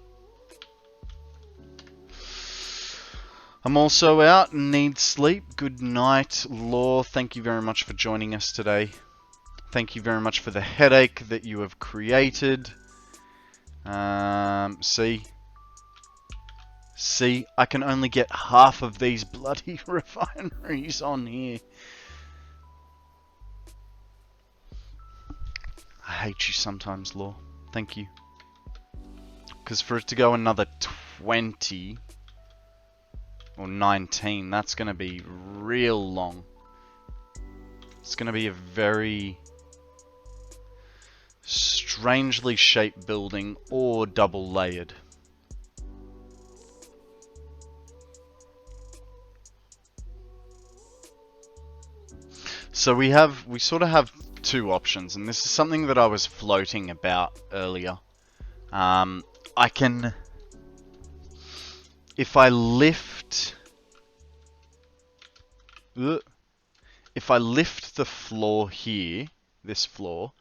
I'm also out, need sleep. Good night, Law. Thank you very much for joining us today. Thank you very much for the headache that you have created. See, I can only get half of these bloody refineries on here. I hate you sometimes, Law. Thank you. Because for it to go another 20 or 19, that's going to be real long. It's going to be a very strangely shaped building or double layered. So we sort of have two options, and this is something that I was floating about earlier. I can, if I lift the floor here, this floor,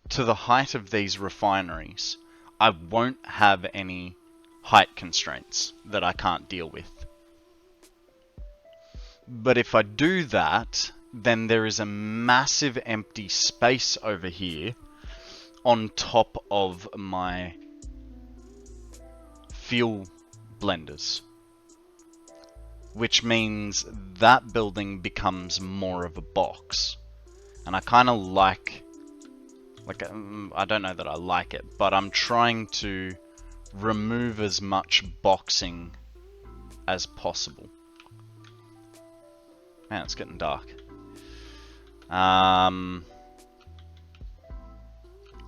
to the height of these refineries, I won't have any height constraints that I can't deal with. But if I do that, then there is a massive empty space over here on top of my fuel blenders, which means that building becomes more of a box. And I kind of like I don't know that I like it, but I'm trying to remove as much boxing as possible. Man, it's getting dark. So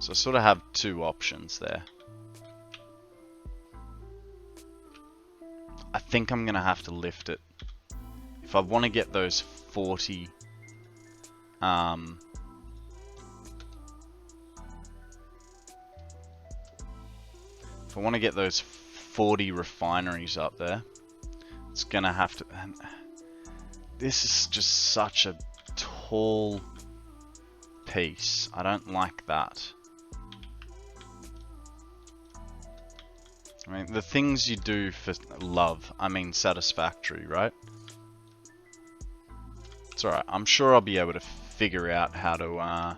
I sort of have two options there. I think I'm going to have to lift it. If I want to get those 40... if I want to get those 40 refineries up there, it's going to have to... This is just such a tall piece. I don't like that. I mean, the things you do for love, I mean Satisfactory, right? It's alright. I'm sure I'll be able to figure out how to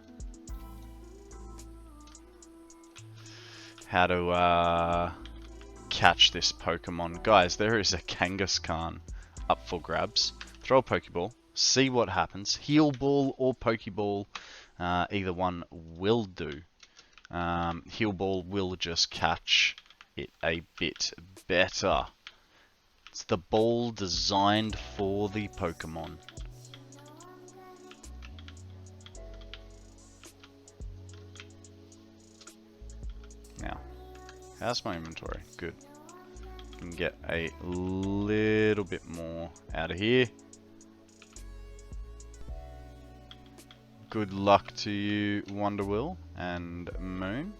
catch this Pokemon. Guys, there is a Kangaskhan up for grabs. Throw a Pokeball, see what happens. Heal Ball or Pokeball, either one will do. Heal Ball will just catch it a bit better. It's the ball designed for the Pokemon. Now, how's my inventory? Good. Can get a little bit more out of here. Good luck to you, Wonderwill and Moon.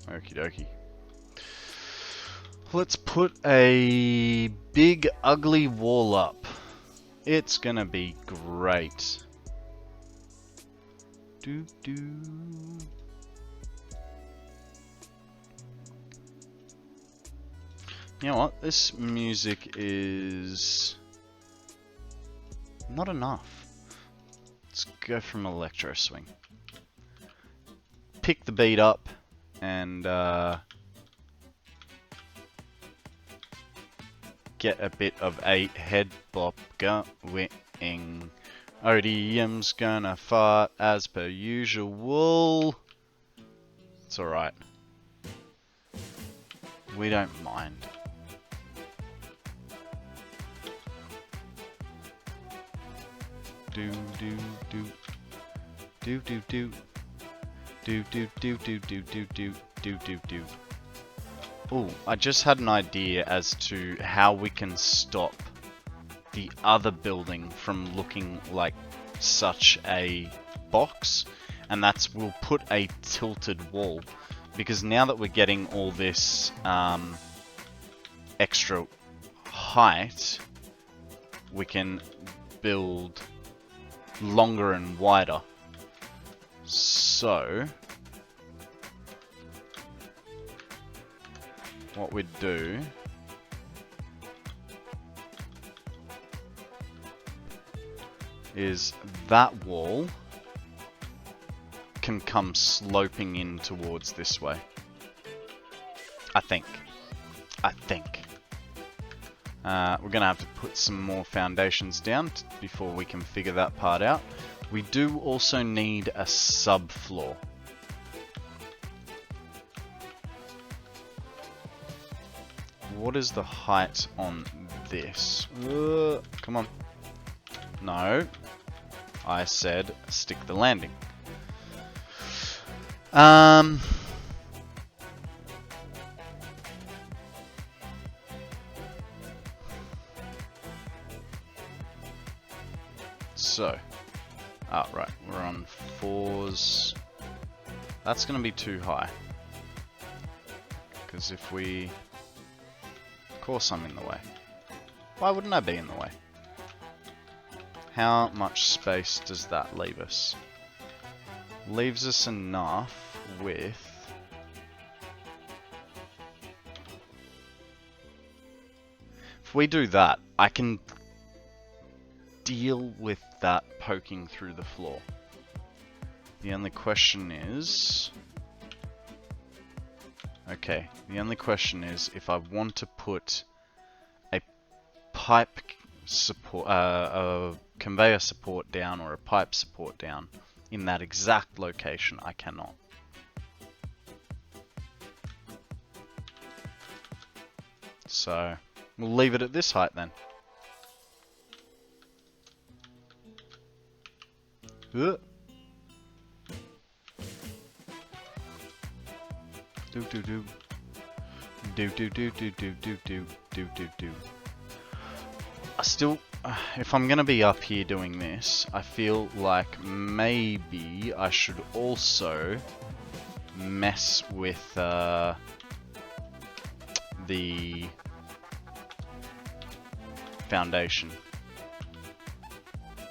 Okie dokie. Let's put a big ugly wall up. It's gonna be great. You know what? This music is not enough. Let's go from Electro Swing. Pick the beat up and get a bit of a head bop going. ODM's gonna fart as per usual. It's alright. We don't mind. Do do do do do do do do do do do do do do do do. Oh, I just had an idea as to how we can stop the other building from looking like such a box, and that's we'll put a tilted wall, because now that we're getting all this extra height, we can build longer and wider. So what we'd do is that wall can come sloping in towards this way. I think. We're gonna have to put some more foundations down before we can figure that part out. We do also need a subfloor. What is the height on this? Come on. No. I said stick the landing. So, right, we're on 4s. That's going to be too high. Because if we... Of course I'm in the way. Why wouldn't I be in the way? How much space does that leave us? Leaves us enough with... If we do that, I can deal with that poking through the floor. The only question is... Okay, the only question is if I want to put a pipe support, a conveyor support down or a pipe support down in that exact location, I cannot. So, we'll leave it at this height then. Do do do. Do do do do do do do do do do. I still, if I'm gonna be up here doing this, I feel like maybe I should also mess with the foundation.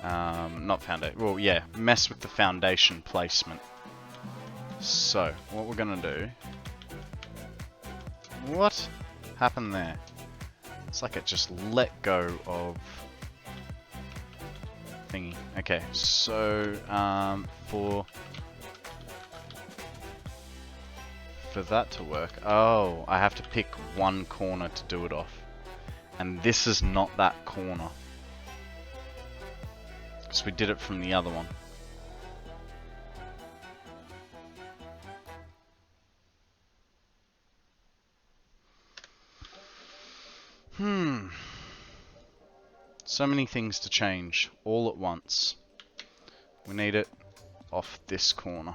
Not foundation. Well, yeah, mess with the foundation placement. So, what we're gonna do... What happened there? It's like it just let go of... thingy. Okay, so, for that to work... Oh, I have to pick one corner to do it off. And this is not that corner. Because we did it from the other one. So many things to change all at once. We need it off this corner.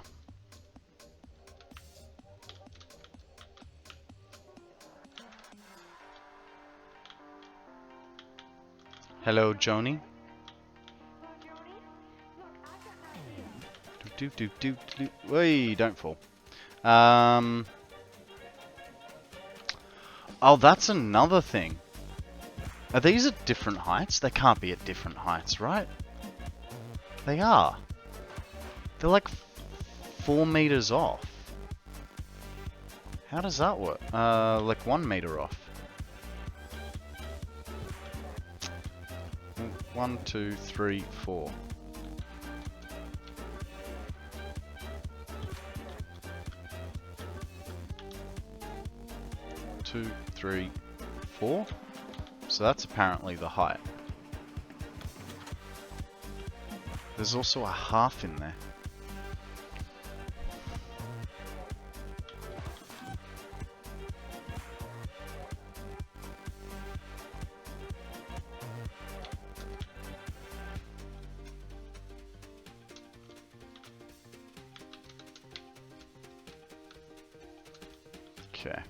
Hello, Joni. Wait, don't fall. Oh, that's another thing. Are these at different heights? They can't be at different heights, right? They are. They're like 4 meters off. How does that work? Like 1 meter off. 1, 2, 3, 4. Two, 3, 4. So that's apparently the height. There's also a half in there. Okay.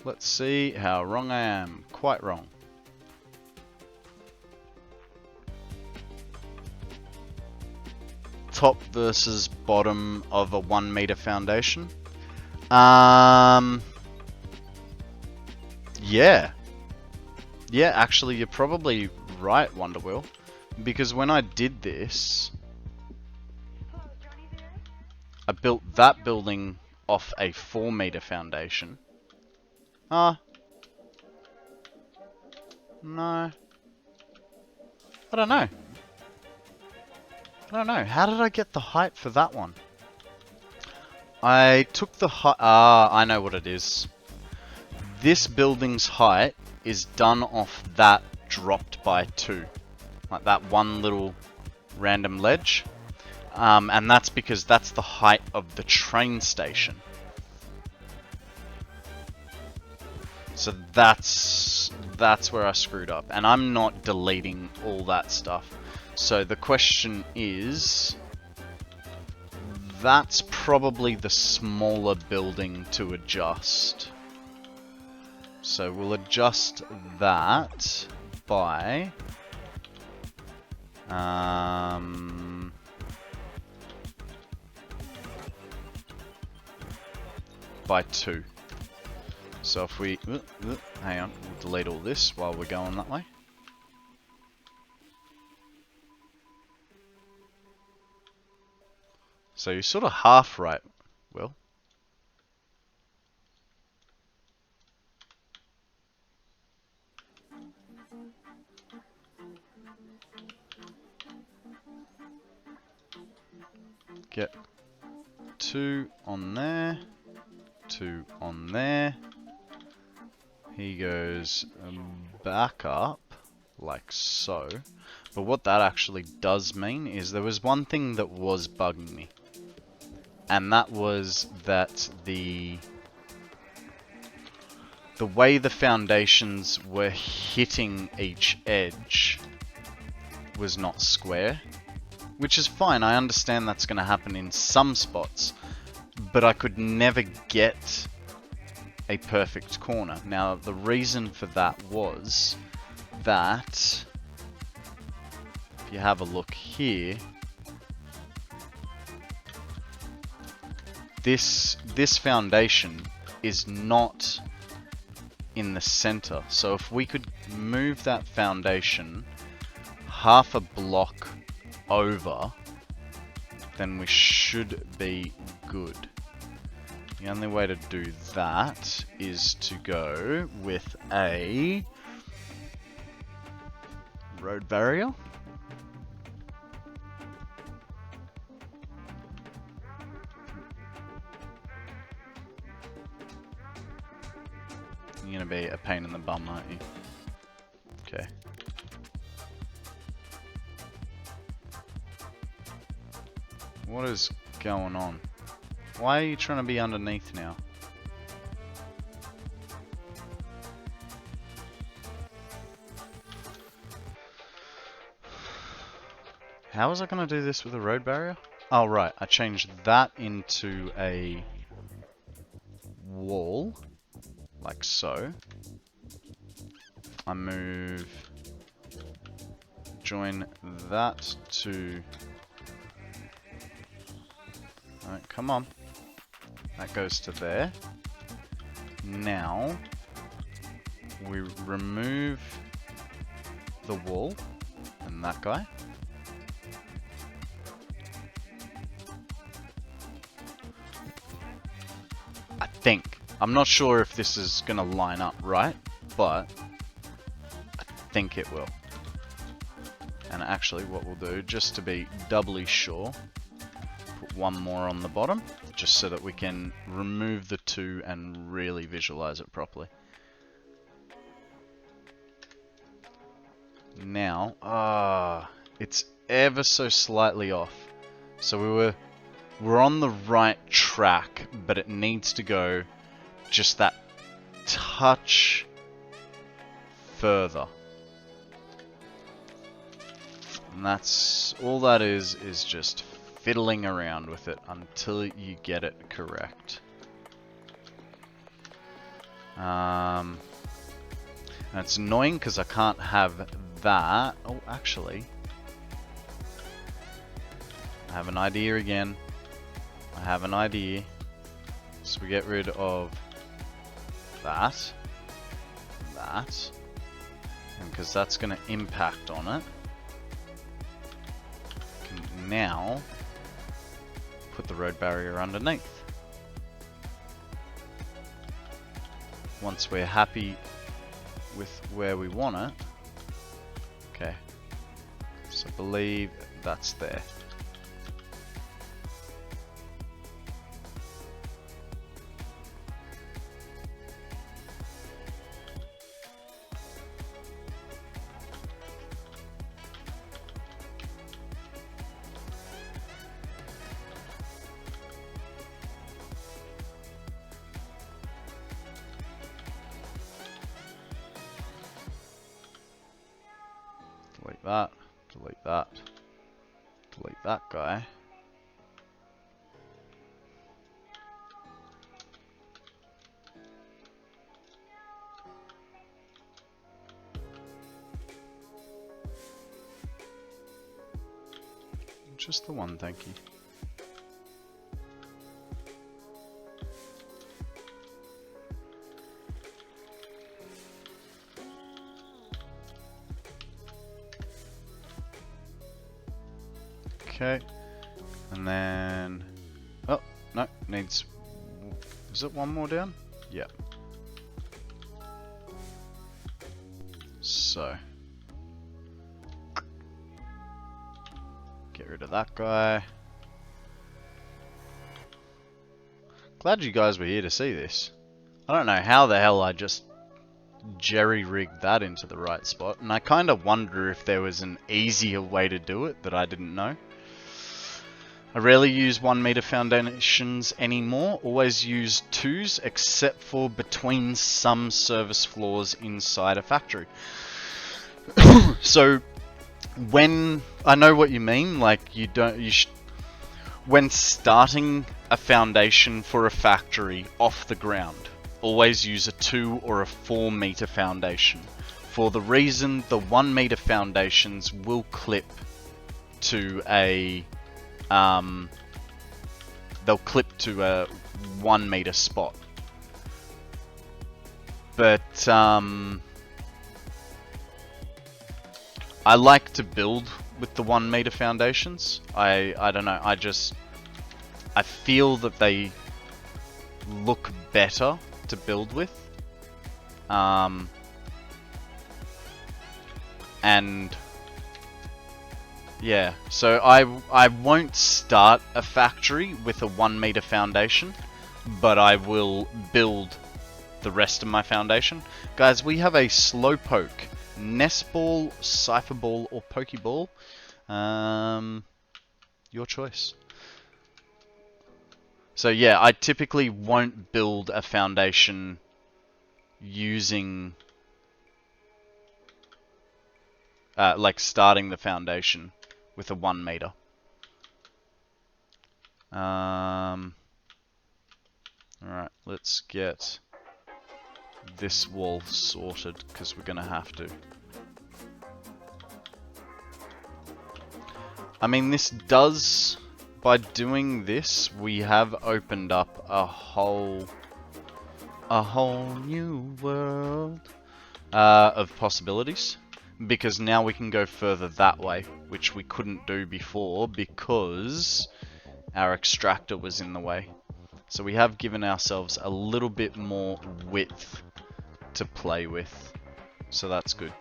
Let's see how wrong I am. Quite wrong. Top versus bottom of a 1 meter foundation. Yeah. Yeah, actually, you're probably right, Wonderwheel. Because when I did this, I built that building off a 4 meter foundation. No. I don't know. How did I get the height for that one? I took the height. I know what it is. This building's height is done off that dropped by 2. Like that one little random ledge. And that's because that's the height of the train station. So that's where I screwed up. And I'm not deleting all that stuff. So the question is, that's probably the smaller building to adjust. So we'll adjust that by by 2. So if we hang on, we'll delete all this while we're going that way. So you're sort of half right, Will. Get 2 on there, 2 on there. He goes back up, like so. But what that actually does mean is there was one thing that was bugging me. And that was that the way the foundations were hitting each edge was not square. Which is fine, I understand that's going to happen in some spots. But I could never get a perfect corner. Now, the reason for that was that, if you have a look here, this foundation is not in the center. So if we could move that foundation half a block over, then we should be good. The only way to do that is to go with a road barrier. You're gonna be a pain in the bum, aren't you? Okay. What is going on? Why are you trying to be underneath now? How was I going to do this with a road barrier? Oh right, I changed that into a wall, like so. I move, join that to, alright, come on. That goes to there. Now, we remove the wall and that guy. I think. I'm not sure if this is going to line up right, but I think it will. And actually what we'll do, just to be doubly sure, put one more on the bottom, just so that we can remove the 2 and really visualize it properly. Now, it's ever so slightly off. So we're on the right track, but it needs to go just that touch further. And that's all that is just fiddling around with it until you get it correct. And it's annoying because I can't have that. Oh, actually, I have an idea again. I have an idea. So we get rid of that, and because that's going to impact on it, I can now put the road barrier underneath. Once we're happy with where we want it. Okay, so I believe that's there. Delete that, delete that, delete that guy. Just the one, thank you. Okay, and then, oh, no, needs, is it one more down? Yeah. So, get rid of that guy. Glad you guys were here to see this. I don't know how the hell I just jerry-rigged that into the right spot, and I kind of wonder if there was an easier way to do it that I didn't know. I rarely use 1 meter foundations anymore, always use 2s except for between some service floors inside a factory. So when, I know what you mean, like when starting a foundation for a factory off the ground, always use a 2 or a 4 meter foundation. For the reason the 1 meter foundations will clip to a they'll clip to a 1 meter spot. But I like to build with the 1 meter foundations. I don't know, I feel that they look better to build with. And yeah, so I won't start a factory with a 1 meter foundation, but I will build the rest of my foundation. Guys, we have a slowpoke, nest ball, cipher ball, or pokeball. Your choice. So yeah, I typically won't build a foundation using like starting the foundation with a 1 meter. Alright, let's get this wall sorted, because we're going to have to. I mean, this does, by doing this, we have opened up a whole new world of possibilities. Because now we can go further that way, which we couldn't do before because our extractor was in the way. So we have given ourselves a little bit more width to play with. So that's good.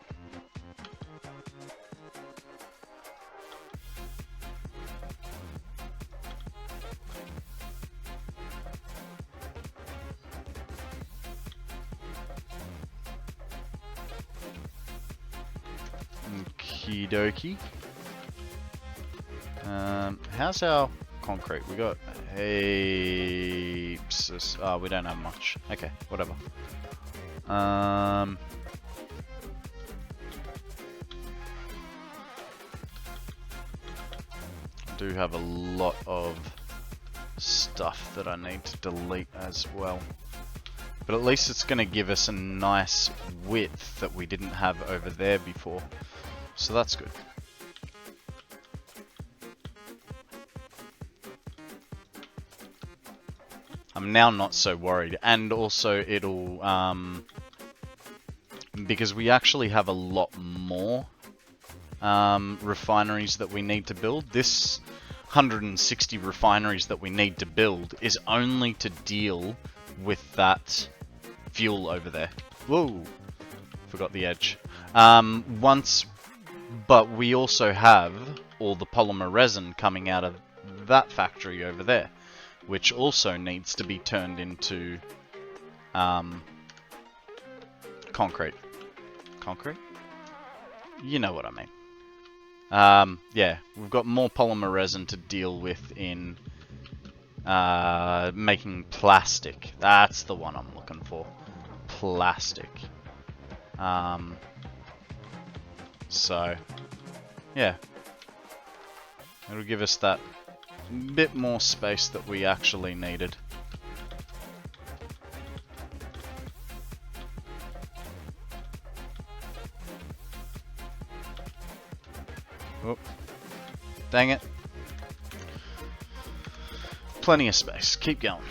Okie dokie. How's our concrete? We got heaps. Oh, we don't have much. Okay, whatever. I do have a lot of stuff that I need to delete as well. But at least it's going to give us a nice width that we didn't have over there before. So that's good. I'm now not so worried. And also it'll... because we actually have a lot more refineries that we need to build. This 160 refineries that we need to build is only to deal with that fuel over there. Whoa! Forgot the edge. But we also have all the polymer resin coming out of that factory over there, which also needs to be turned into concrete. Concrete? You know what I mean. Yeah, we've got more polymer resin to deal with in making plastic. That's the one I'm looking for. Plastic. So, yeah. It'll give us that bit more space that we actually needed. Oh, dang it. Plenty of space. Keep going.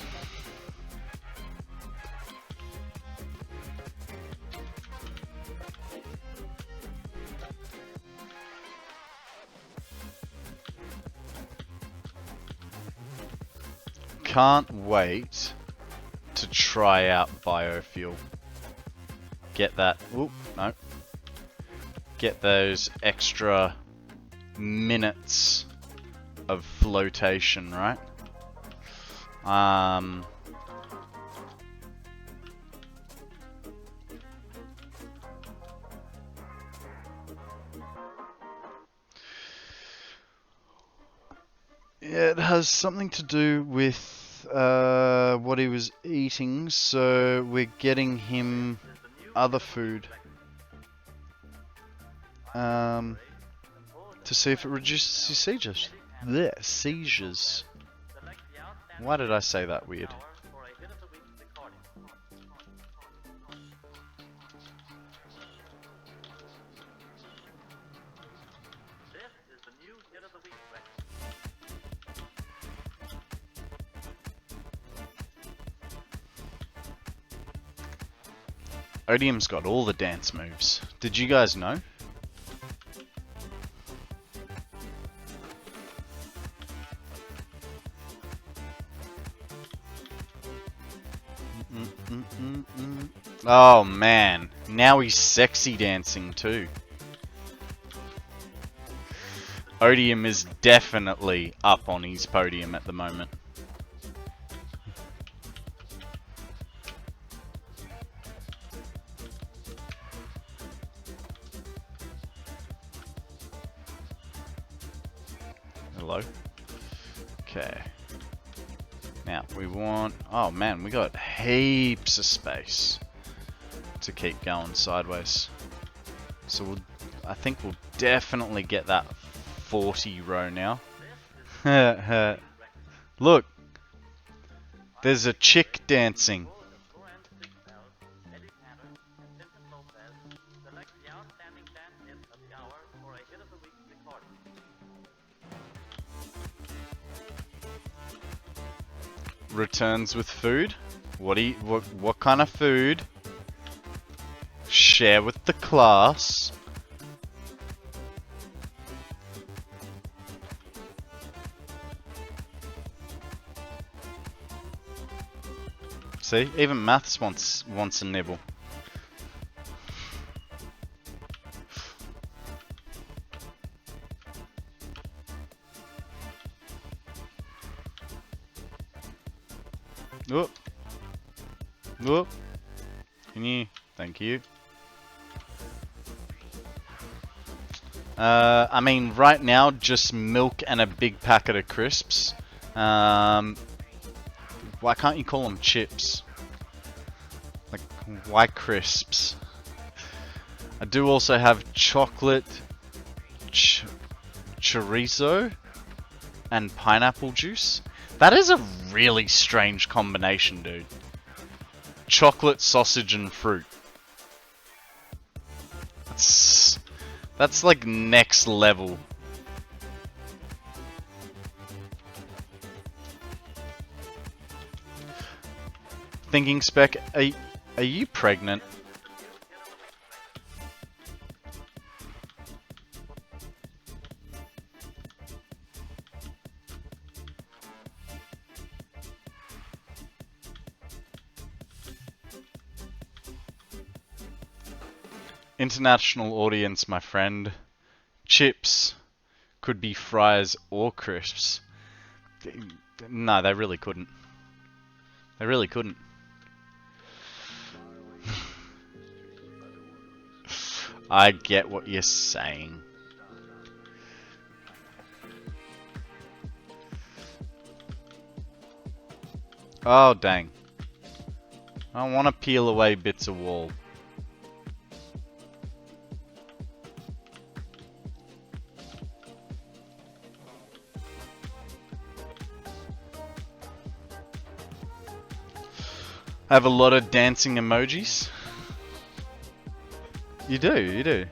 Can't wait to try out biofuel. Get that. Oop, no. Get those extra minutes of flotation, right? Yeah, it has something to do with what he was eating, so we're getting him other food. To see if it reduces his seizures. Blech, seizures. Why did I say that weird? Odium's got all the dance moves. Did you guys know? Oh man, now he's sexy dancing too. Odium is definitely up on his podium at the moment. Hello? Okay. Now, we want... Oh man, we got heaps of space to keep going sideways. So I think we'll definitely get that 40 row now. Look! There's a chick dancing. Returns with food. What kind of food? Share with the class. See, even maths wants a nibble. Whoop. Whoop. Can you? Thank you. I mean, right now, just milk and a big packet of crisps. Why can't you call them chips? Like, why crisps? I do also have chocolate, chorizo, and pineapple juice. That is a really strange combination, dude. chocolate, sausage, and fruit. That's like next level. Thinking Spec, are you pregnant? International audience, my friend. Chips could be fries or crisps. No, they really couldn't. They really couldn't. I get what you're saying. Oh, dang. I want to peel away bits of wall. I have a lot of dancing emojis. You do, you do.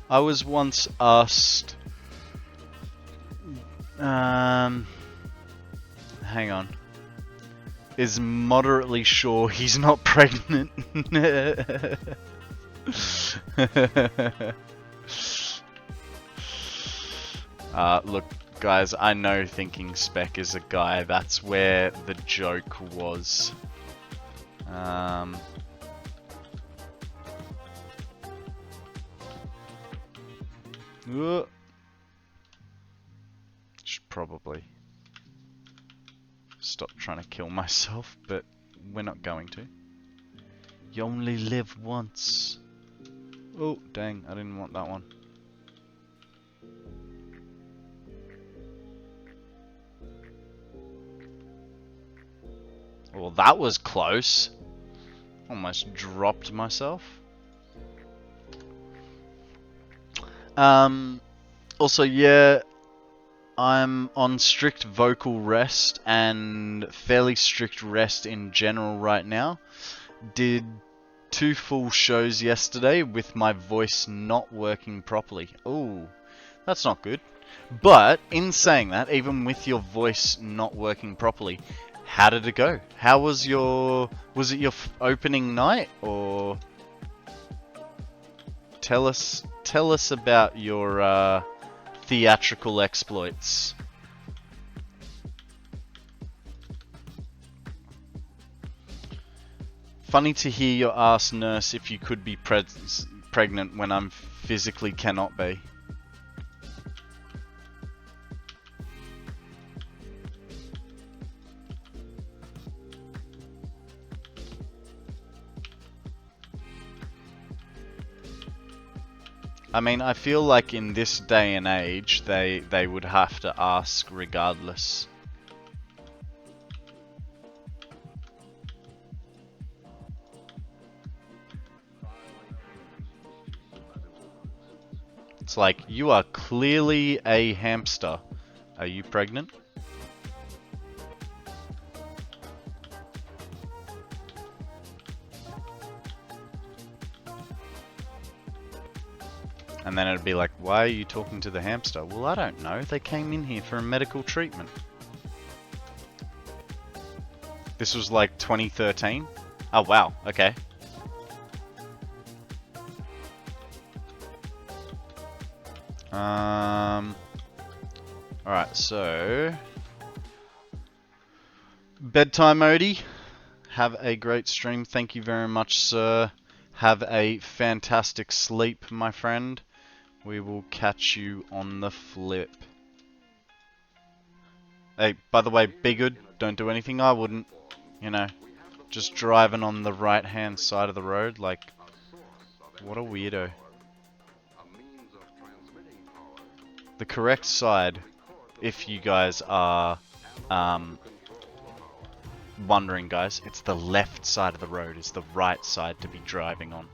I was once asked... hang on. Is moderately sure he's not pregnant. Look, guys, I know Thinking Spec is a guy. That's where the joke was. Should probably stop trying to kill myself, but we're not going to. You only live once. Oh, dang, I didn't want that one. Well, that was close. Almost dropped myself. Also, yeah, I'm on strict vocal rest and fairly strict rest in general right now. Did 2 full shows yesterday with my voice not working properly. Ooh, that's not good. But in saying that, even with your voice not working properly, how did it go? How was your... Was it your opening night, or... Tell us about your theatrical exploits. Funny to hear your ask nurse if you could be pregnant when I'm physically cannot be. I mean, I feel like in this day and age, they would have to ask regardless. It's like, you are clearly a hamster. Are you pregnant? And then it'd be like, why are you talking to the hamster? Well, I don't know. They came in here for a medical treatment. This was like 2013? Oh, wow. Okay. Alright, so... Bedtime, Odie. Have a great stream. Thank you very much, sir. Have a fantastic sleep, my friend. We will catch you on the flip. Hey, by the way, be good. Don't do anything I wouldn't. You know, just driving on the right-hand side of the road. Like, what a weirdo. The correct side, if you guys are wondering, guys, it's the left side of the road. It's the right side to be driving on.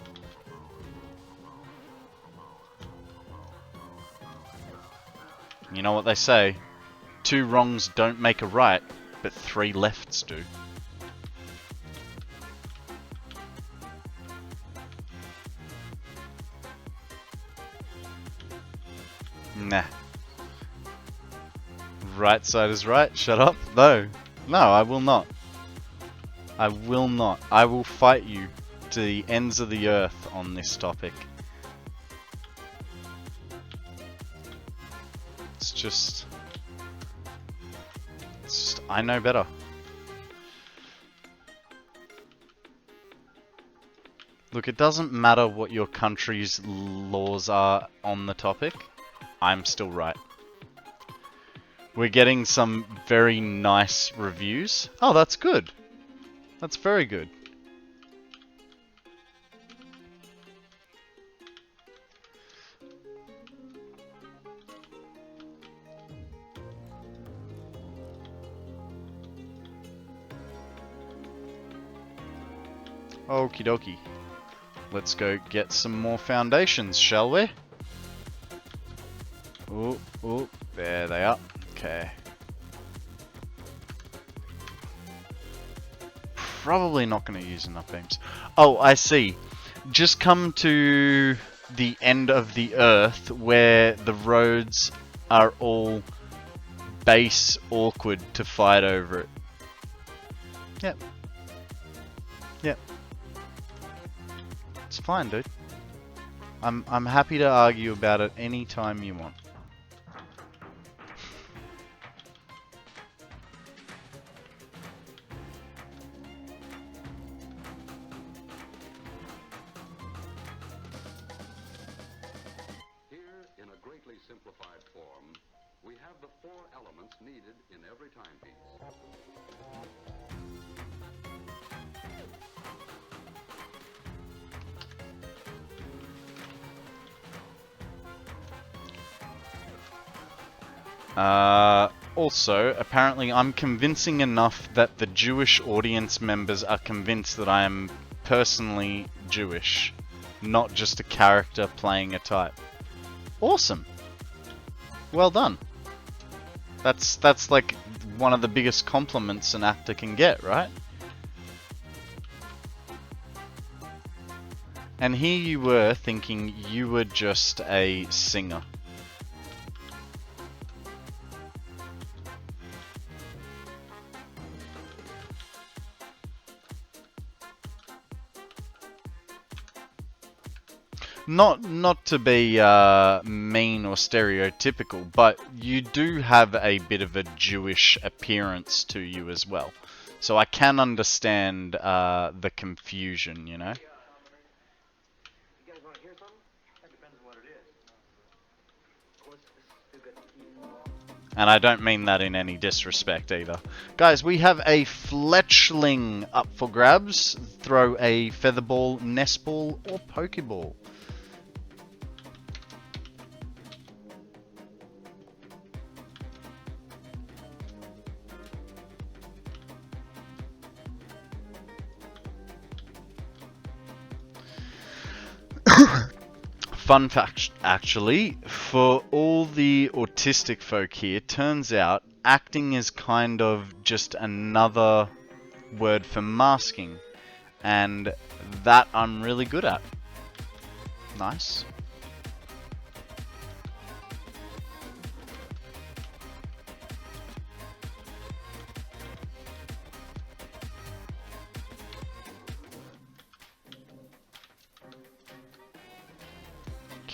You know what they say, 2 wrongs don't make a right. but 3 lefts do. Nah. Right side is right. Shut up. No. No, I will not. I will not. I will fight you to the ends of the earth on this topic. It's just... I know better. Look, it doesn't matter what your country's laws are on the topic. I'm still right. We're getting some very nice reviews. Oh, that's good. That's very good. Okie dokie. Let's go get some more foundations, shall we? Ooh, ooh, there they are. Okay. Probably not going to use enough beams. Oh, I see. Just come to the end of the earth where the roads are all base awkward to fight over it. Yep. Yep. It's fine, dude. I'm happy to argue about it anytime you want. Here, in a greatly simplified form, we have the 4 elements needed in every timepiece. Also, apparently I'm convincing enough that the Jewish audience members are convinced that I am personally Jewish, not just a character playing a type. Awesome. Well done. That's like one of the biggest compliments an actor can get, right? And here you were thinking you were just a singer. Not to be mean or stereotypical, but you do have a bit of a Jewish appearance to you as well. So I can understand the confusion, you know? You guys want to hear something? That depends on what it is. What's this stupid? And I don't mean that in any disrespect either. Guys, we have a fletchling up for grabs. Throw a featherball, nestball, or pokeball. Fun fact, actually, for all the autistic folk here, turns out acting is kind of just another word for masking, and that I'm really good at. Nice.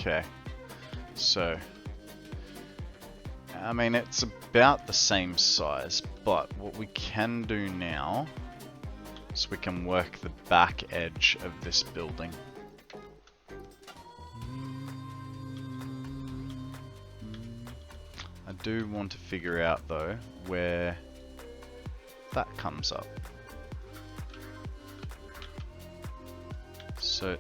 Okay, so, I mean, it's about the same size, but what we can do now is we can work the back edge of this building. I do want to figure out, though, where that comes up. So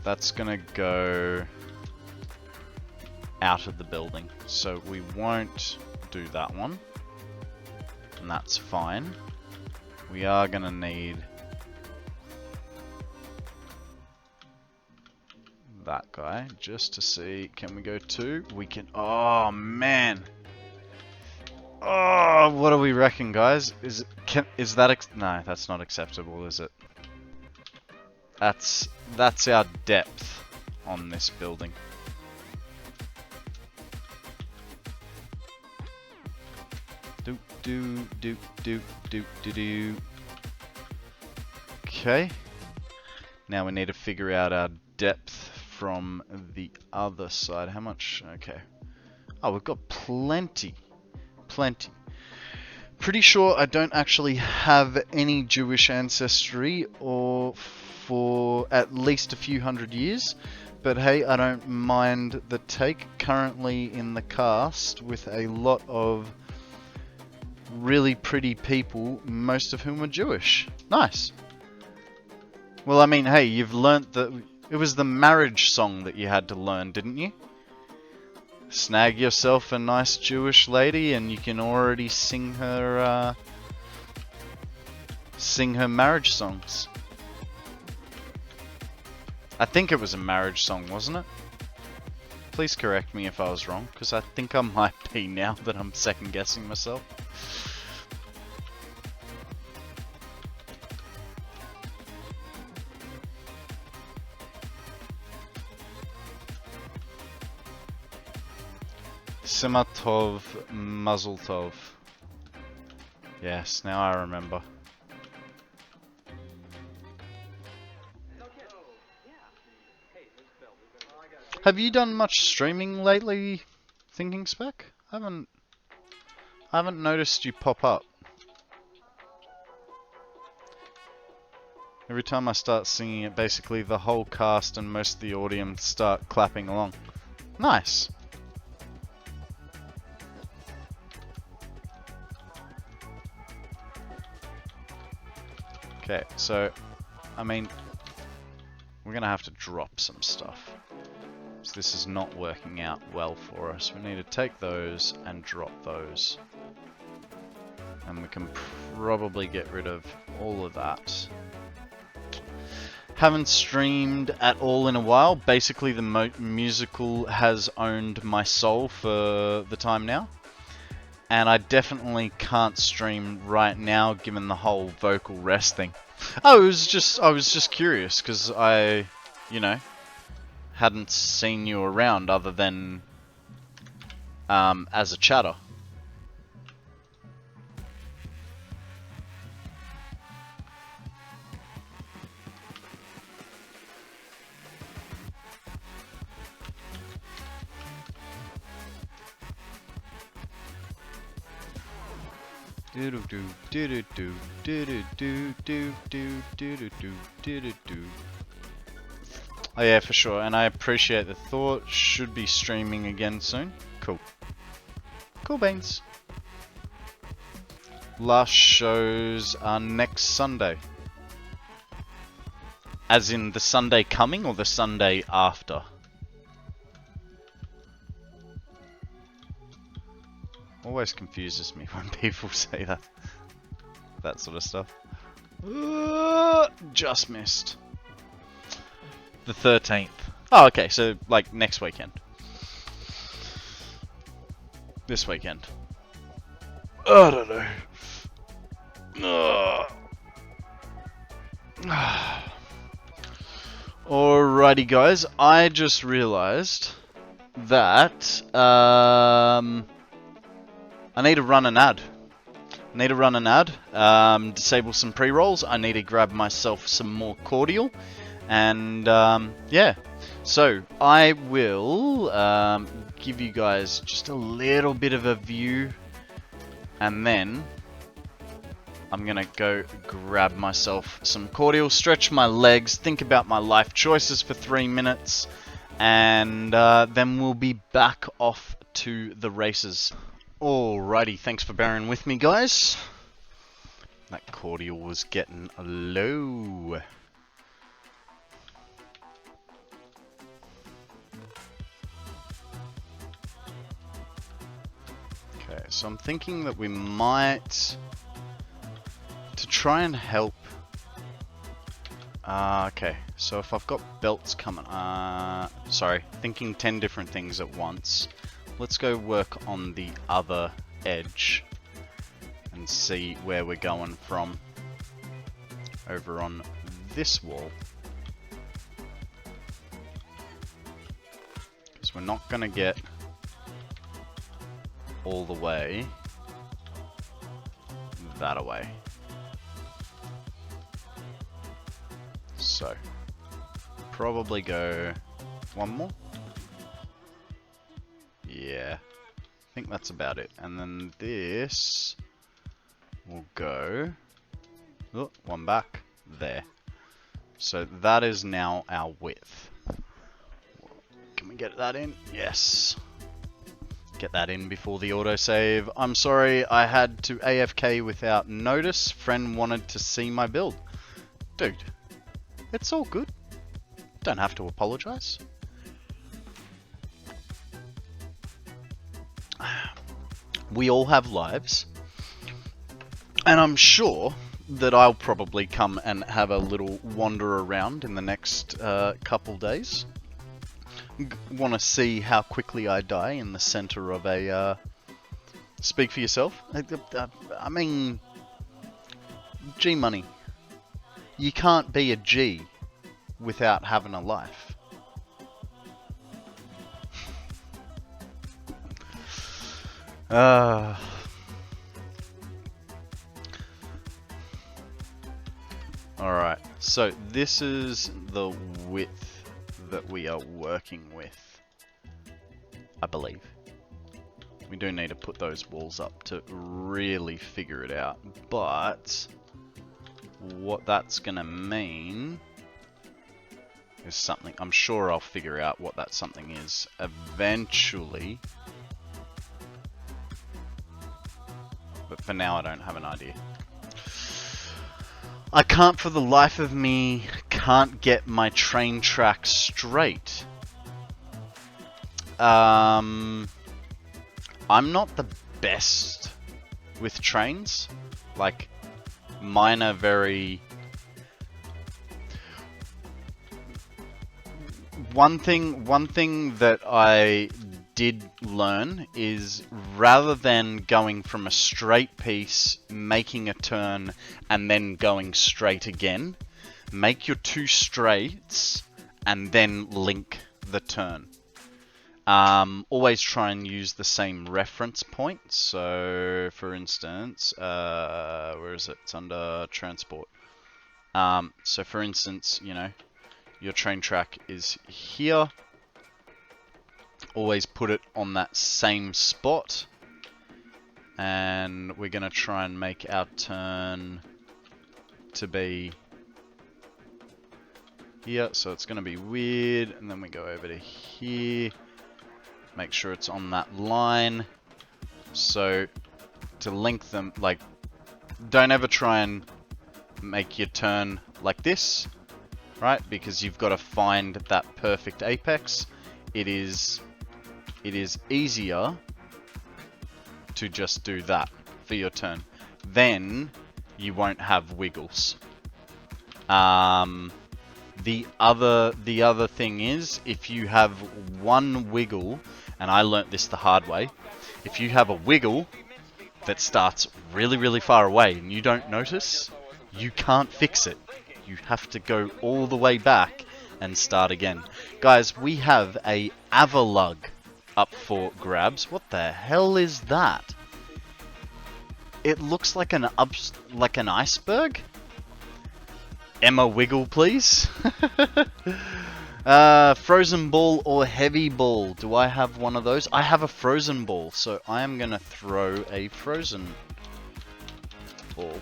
that's gonna go out of the building, so we won't do that one, and that's fine. We are gonna need that guy just to see, can we go 2? We can. Oh man, Oh, what do we reckon, guys? Is that no? That's not acceptable, is it? That's our depth on this building. Do. Okay. Now we need to figure out our depth from the other side. How much? Okay. Oh, we've got plenty. Plenty. Pretty sure I don't actually have any Jewish ancestry or for at least a few hundred years. But hey, I don't mind the take. Currently in the cast with a lot of really pretty people, most of whom are Jewish. Nice. Well, I mean, hey, you've learnt that it was the marriage song that you had to learn, didn't you? Snag yourself a nice Jewish lady and you can already sing her marriage songs. I think it was a marriage song, wasn't it? Please correct me if I was wrong, because I think I might be now that I'm second guessing myself. Sima Tov, Mazel Tov. Yes, now I remember. Have you done much streaming lately, Thinking Spec? I haven't noticed you pop up. Every time I start singing it, basically the whole cast and most of the audience start clapping along. Nice. Okay, so, I mean, we're gonna have to drop some stuff. So this is not working out well for us. We need to take those and drop those. And we can probably get rid of all of that. Haven't streamed at all in a while. Basically the musical has owned my soul for the time now. And I definitely can't stream right now given the whole vocal rest thing. Oh, I was just curious because I, you know, hadn't seen you around other than as a chatter. Oh yeah, for sure, and I appreciate the thought. Should be streaming again soon. Cool. Cool beans. Last shows are next Sunday. As in the Sunday coming or the Sunday after? Always confuses me when people say that sort of stuff. Just missed. The 13th. Oh, okay, so like next weekend. This weekend. I don't know. Alrighty guys, I just realized that I need to run an ad. Disable some pre-rolls. I need to grab myself some more cordial. And yeah, so I will give you guys just a little bit of a view. And then I'm going to go grab myself some cordial, stretch my legs, think about my life choices for 3 minutes. And then we'll be back off to the races. Alrighty, thanks for bearing with me, guys. That cordial was getting low. Okay, so I'm thinking that we might, to try and help. Okay, so if I've got belts coming, sorry, thinking 10 different things at once. Let's go work on the other edge and see where we're going from over on this wall. Because we're not going to get all the way that away. So, probably go one more. Yeah, I think that's about it. And then this will go, oh, one back, there. So that is now our width. Can we get that in? Yes. Get that in before the autosave. I'm sorry, I had to AFK without notice. Friend wanted to see my build. Dude, it's all good. Don't have to apologize. We all have lives. And I'm sure that I'll probably come and have a little wander around in the next couple days. Want to see how quickly I die in the center of a... speak for yourself. I mean... G money. You can't be a G without having a life. Alright, so this is the width that we are working with, I believe. We do need to put those walls up to really figure it out, but what that's gonna mean is something. I'm sure I'll figure out what that something is eventually, but for now I don't have an idea. I can't for the life of me get my train track straight. I'm not the best with trains. Like, mine are very... One thing that I did learn is rather than going from a straight piece, making a turn, and then going straight again, make your two straights and then link the turn. Always try and use the same reference point. So, for instance, where is it? It's under transport. So, for instance, you know, your train track is here. Always put it on that same spot. And we're going to try and make our turn to be here. So it's going to be weird. And then we go over to here. Make sure it's on that line. So to link them, like, don't ever try and make your turn like this, right? Because you've got to find that perfect apex. It is easier to just do that for your turn. Then you won't have wiggles. The other thing is, if you have one wiggle, and I learnt this the hard way, if you have a wiggle that starts really, really far away and you don't notice, you can't fix it. You have to go all the way back and start again. Guys, we have a Avalug up for grabs. What the hell is that? It looks like an iceberg. Emma Wiggle, please. Frozen ball or heavy ball? Do I have one of those? I have a frozen ball, so I am gonna throw a frozen ball.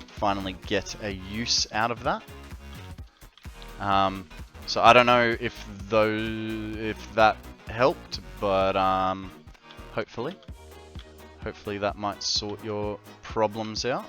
Finally get a use out of that. So I don't know if that helped, but hopefully that might sort your problems out.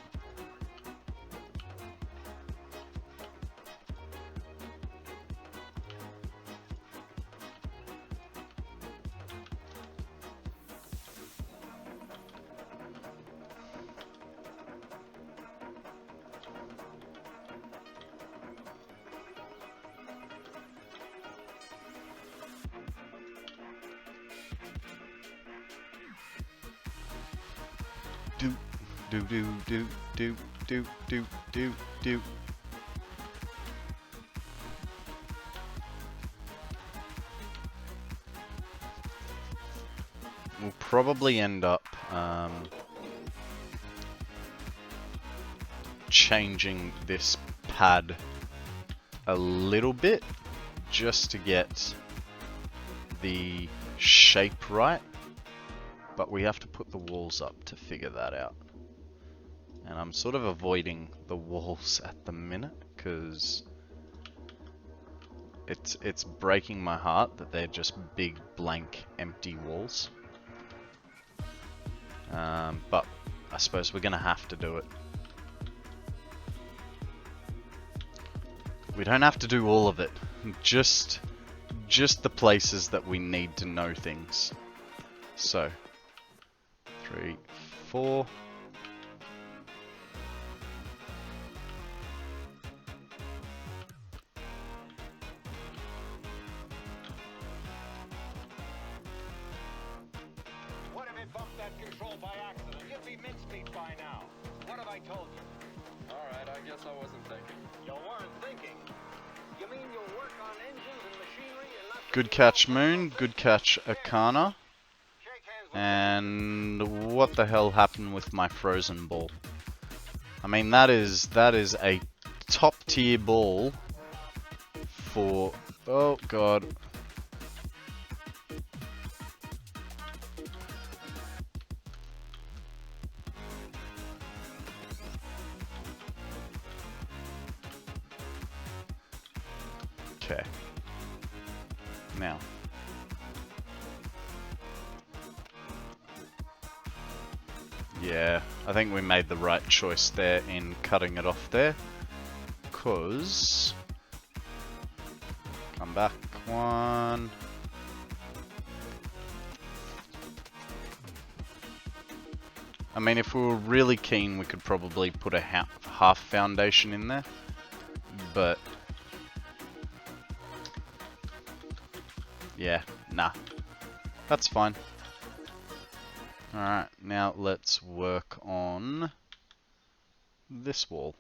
Do do do do do do do do. We'll probably end up changing this pad a little bit just to get the shape right, but we have to put the walls up to figure that out. And I'm sort of avoiding the walls at the minute because it's breaking my heart that they're just big blank empty walls. But I suppose we're gonna have to do it. We don't have to do all of it, just the places that we need to know things. So 3, 4. What if it bumped that control by accident? You'd be mincemeat by now. What have I told you? Alright, I guess I wasn't thinking. You weren't thinking. You mean you'll work on engines and machinery and not... Good catch, Moon. Good catch, Akana. Shake hands with And what the hell happened with my frozen ball? I mean, that is a top tier ball for... Oh god. Okay. Now. Yeah, I think we made the right choice there in cutting it off there. Cause... Come back, one. I mean, if we were really keen, we could probably put a half foundation in there. But... Yeah, nah. That's fine. Alright, now let's work on this wall.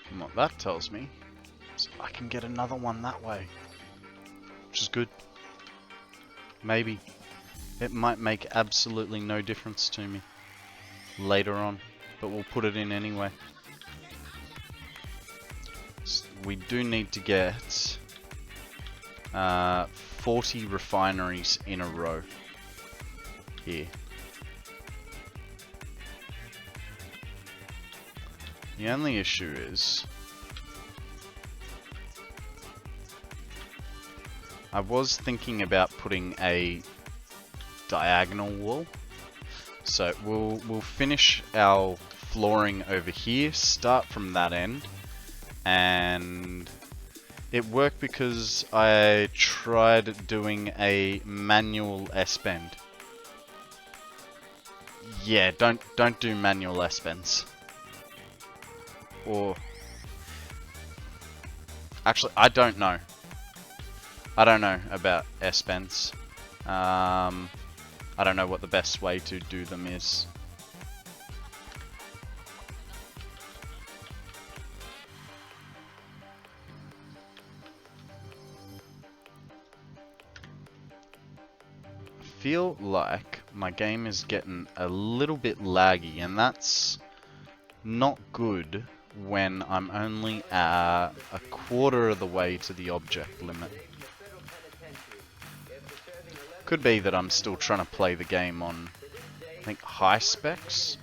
And what that tells me is I can get another one that way, which is good. Maybe. It might make absolutely no difference to me later on, but we'll put it in anyway. We do need to get 40 refineries in a row here. The only issue is I was thinking about putting a diagonal wall. So we'll finish our flooring over here, start from that end, and it worked because I tried doing a manual S-bend. Yeah, don't do manual S-bends. Or actually, I don't know. I don't know about S-bends. I don't know what the best way to do them is. I feel like my game is getting a little bit laggy, and that's not good when I'm only a quarter of the way to the object limit. Could be that I'm still trying to play the game on, I think, high specs.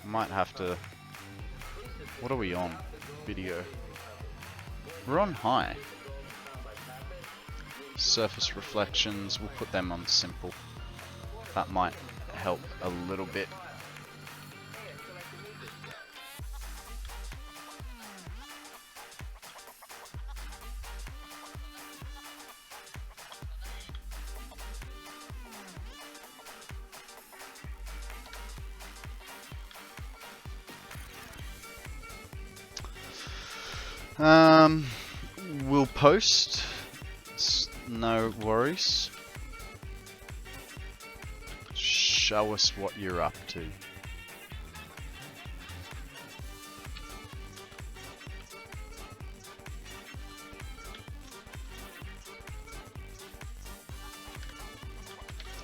Might have to... What are we on? Video. We're on high. Surface reflections, we'll put them on simple. That might help a little bit. We'll post. No worries. Show us what you're up to.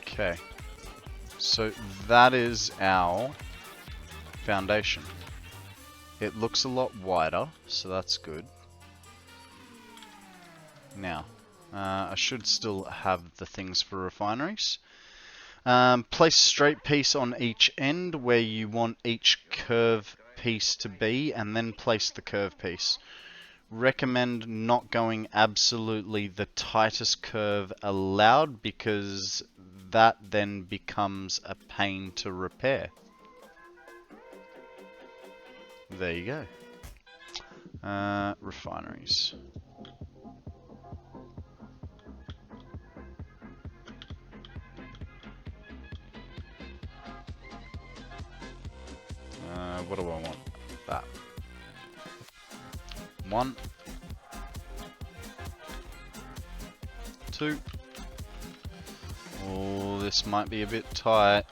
Okay, so that is our foundation. It looks a lot wider, so that's good. Now, I should still have the things for refineries. Place straight piece on each end where you want each curve piece to be, and then place the curve piece. Recommend not going absolutely the tightest curve allowed, because that then becomes a pain to repair. There you go. Refineries. What do I want? That. 1, 2. Oh, this might be a bit tight.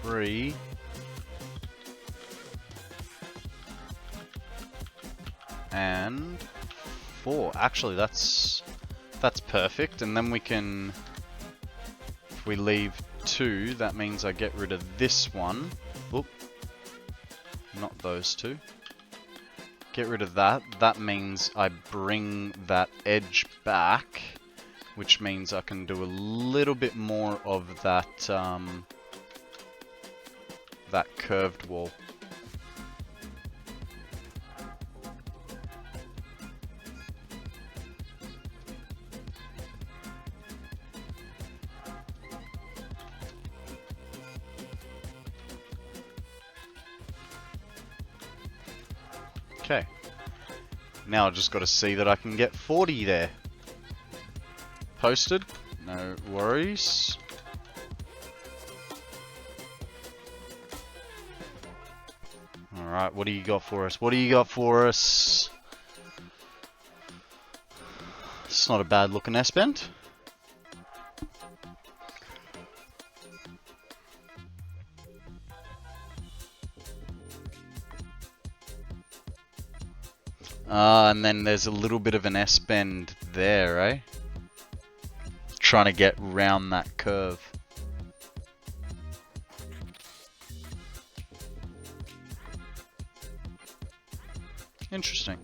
3. And 4. Actually, that's perfect. And then we can, if we leave 2, that means I get rid of this one. Oop. Not those 2. Get rid of that. That means I bring that edge back, which means I can do a little bit more of that that curved wall. Okay. Now I just got to see that I can get 40 there. Posted. No worries. Alright, what do you got for us? What do you got for us? It's not a bad looking S-bend. And then there's a little bit of an S-bend there, eh? Trying to get round that curve. Interesting.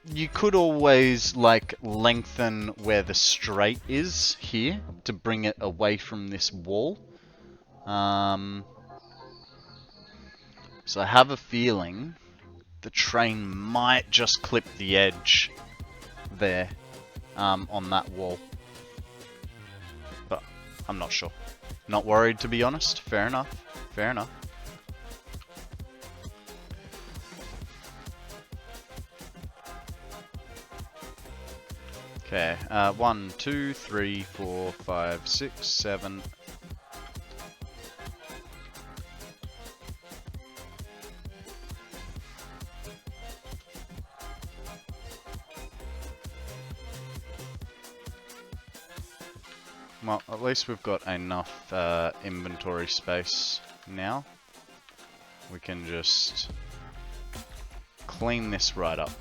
You could always, like, lengthen where the straight is here to bring it away from this wall. So I have a feeling the train might just clip the edge there on that wall. But I'm not sure. Not worried, to be honest. Fair enough. Fair enough. Okay, 1, 2, 3, 4, 5, 6, 7. Well, at least we've got enough inventory space now. We can just clean this right up.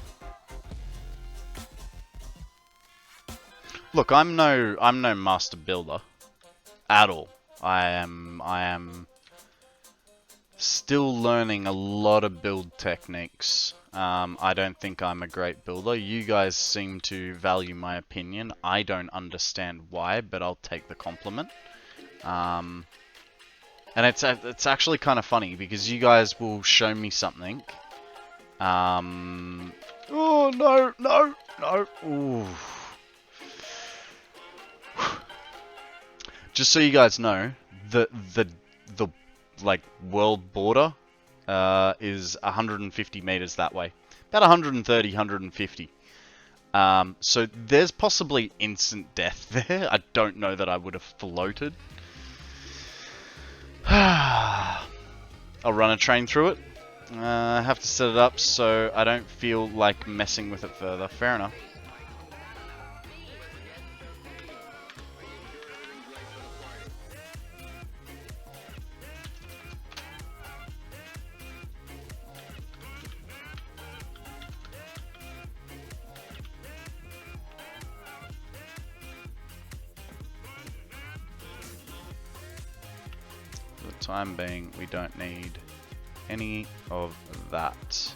Look, I'm no master builder at all. I am still learning a lot of build techniques. I don't think I'm a great builder. You guys seem to value my opinion. I don't understand why, but I'll take the compliment. And it's actually kind of funny because you guys will show me something. Oh no, no, no. Ooh. Just so you guys know, the like world border is 150 meters that way. About 130, 150. So there's possibly instant death there. I don't know that I would have floated. I I'll run a train through it. I have to set it up so I don't feel like messing with it further. Fair enough. For the time being, we don't need any of that.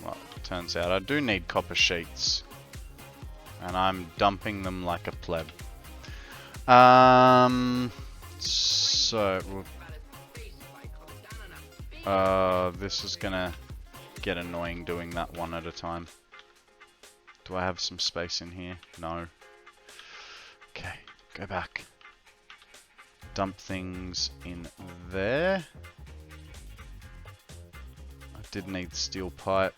Well, turns out I do need copper sheets. And I'm dumping them like a pleb. So this is gonna get annoying doing that one at a time. Do I have some space in here? No. Okay, go back. Dump things in there. I did need steel pipe.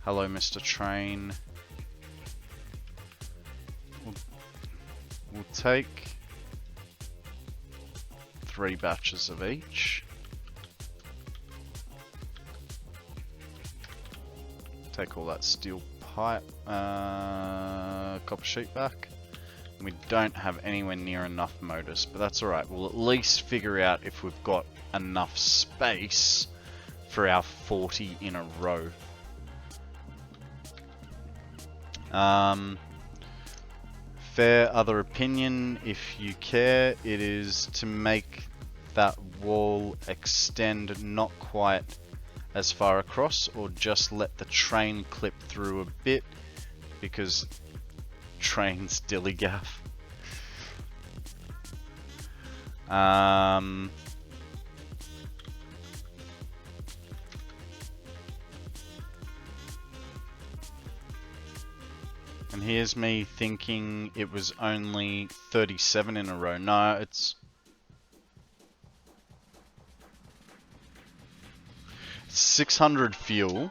Hello, Mr. Train. We'll take 3 batches of each. Take all that steel pipe, copper sheet back. We don't have anywhere near enough motors, but that's alright. We'll at least figure out if we've got enough space for our 40 in a row. Fair other opinion, if you care, it is to make that wall extend not quite as far across, or just let the train clip through a bit, because trains dilly-gaff. And here's me thinking it was only 37 in a row. No, it's 600 fuel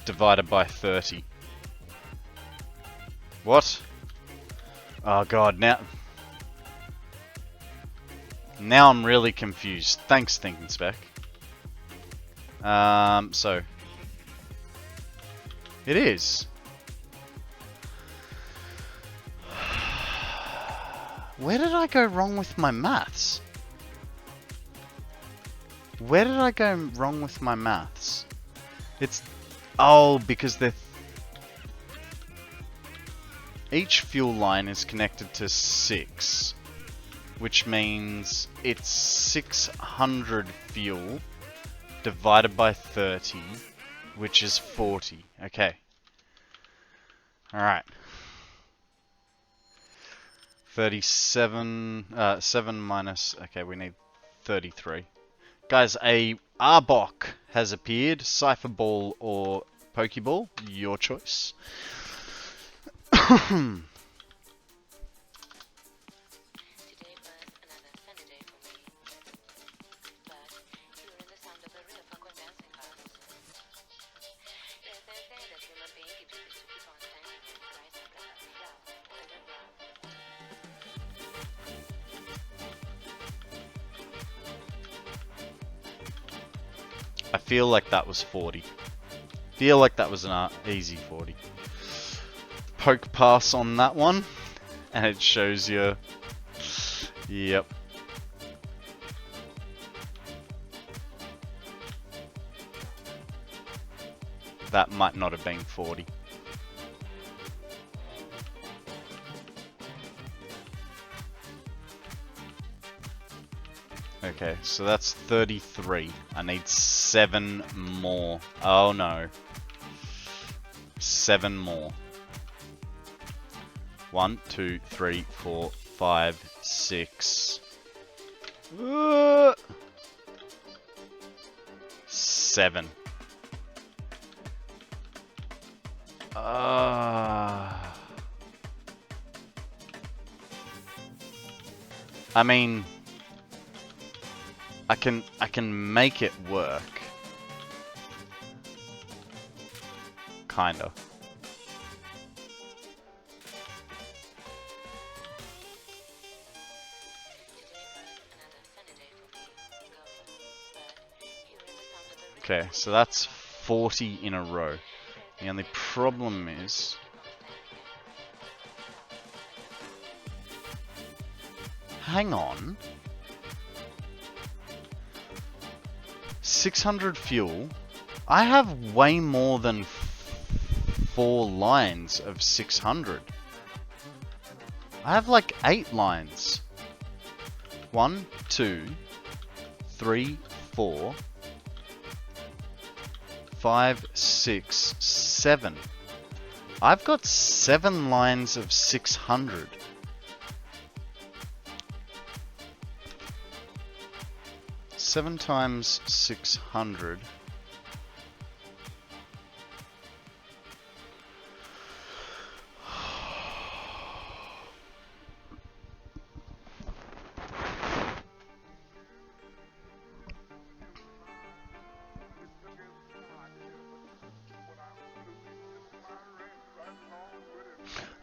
divided by 30. What? Oh god, now I'm really confused. Thanks, Thinking Spec. So it is. Where did I go wrong with my maths? Where did I go wrong with my maths? It's... Oh, because they're... Each fuel line is connected to 6. Which means it's 600 fuel divided by 30, which is 40. Okay. Alright. 37, 7 minus, okay, we need 33. Guys, a Arbok has appeared. Cypher Ball or Pokeball, your choice. I feel like that was 40. Feel like that was an easy 40. Poke pass on that one, and it shows you. Yep. That might not have been 40. Okay, so that's 33. I need 7 more. Oh no. 7 more. 1, 2, 3, 4, 5, 6. 7. I mean, I can make it work. Kinda. Okay, so that's 40 in a row. The only problem is... Hang on. 600 fuel. I have way more than 4 lines of 600. I have like 8 lines. 1, 2, 3, 4, 5, 6, 7. I've got 7 lines of 600. Seven times 600.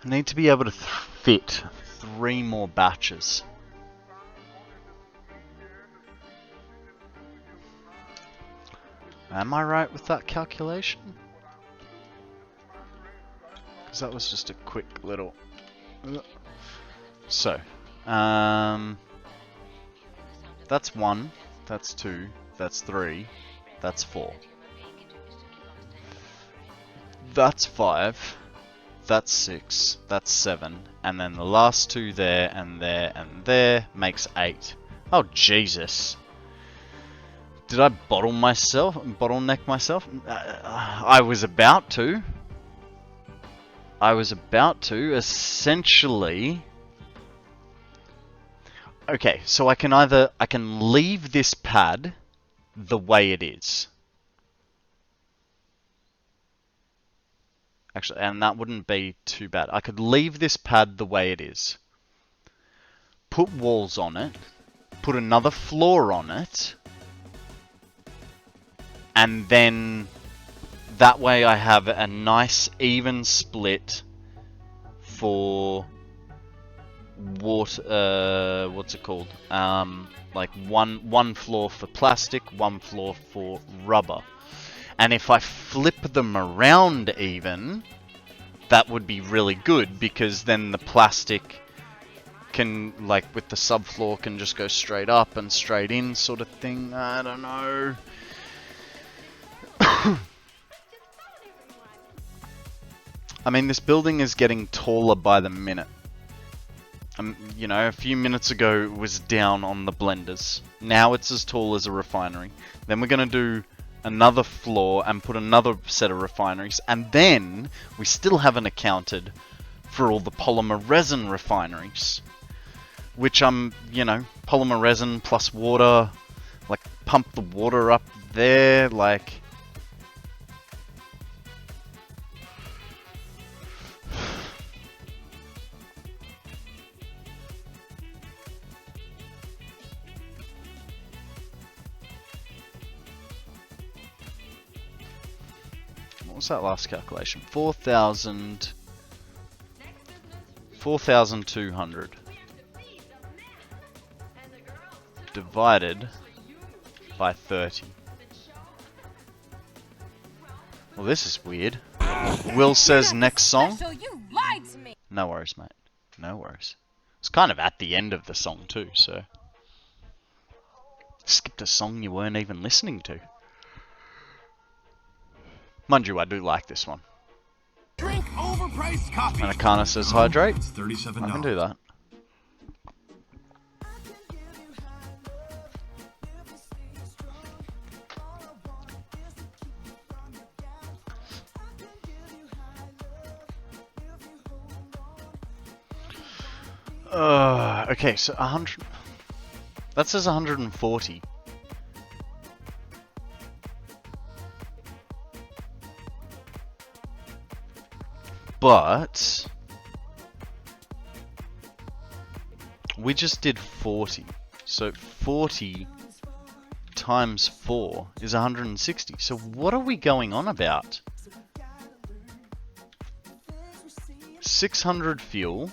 I need to be able to fit 3 more batches. Am I right with that calculation? Because that was just a quick little... So, that's 1, that's 2, that's 3, that's 4. That's 5, that's 6, that's 7, and then the last 2 there and there and there makes 8. Oh, Jesus. Did I bottleneck myself? I was about to. Essentially. Okay, so I can leave this pad the way it is. Actually, and that wouldn't be too bad. I could leave this pad the way it is. Put walls on it. Put another floor on it. And then that way I have a nice even split for water, what's it called? Like one floor for plastic, one floor for rubber. And if I flip them around even, that would be really good, because then the plastic can, like with the subfloor, can just go straight up and straight in sort of thing. I don't know. I mean, this building is getting taller by the minute. You know, a few minutes ago it was down on the blenders. Now it's as tall as a refinery. Then we're going to do another floor and put another set of refineries. And then we still haven't accounted for all the polymer resin refineries. Which you know, polymer resin plus water, like pump the water up there, like... What was that last calculation? 4,200 divided by 30. Well, this is weird. Will says next song. No worries, mate. No worries. It's kind of at the end of the song too, so skipped a song you weren't even listening to. Mind you, I do like this one. Drink overpriced coffee. And Akana says hydrate. It's $37. I can do that. Okay, so 100. That says 140. But we just did 40. So 40 times 4 is 160. So what are we going on about? 600 fuel.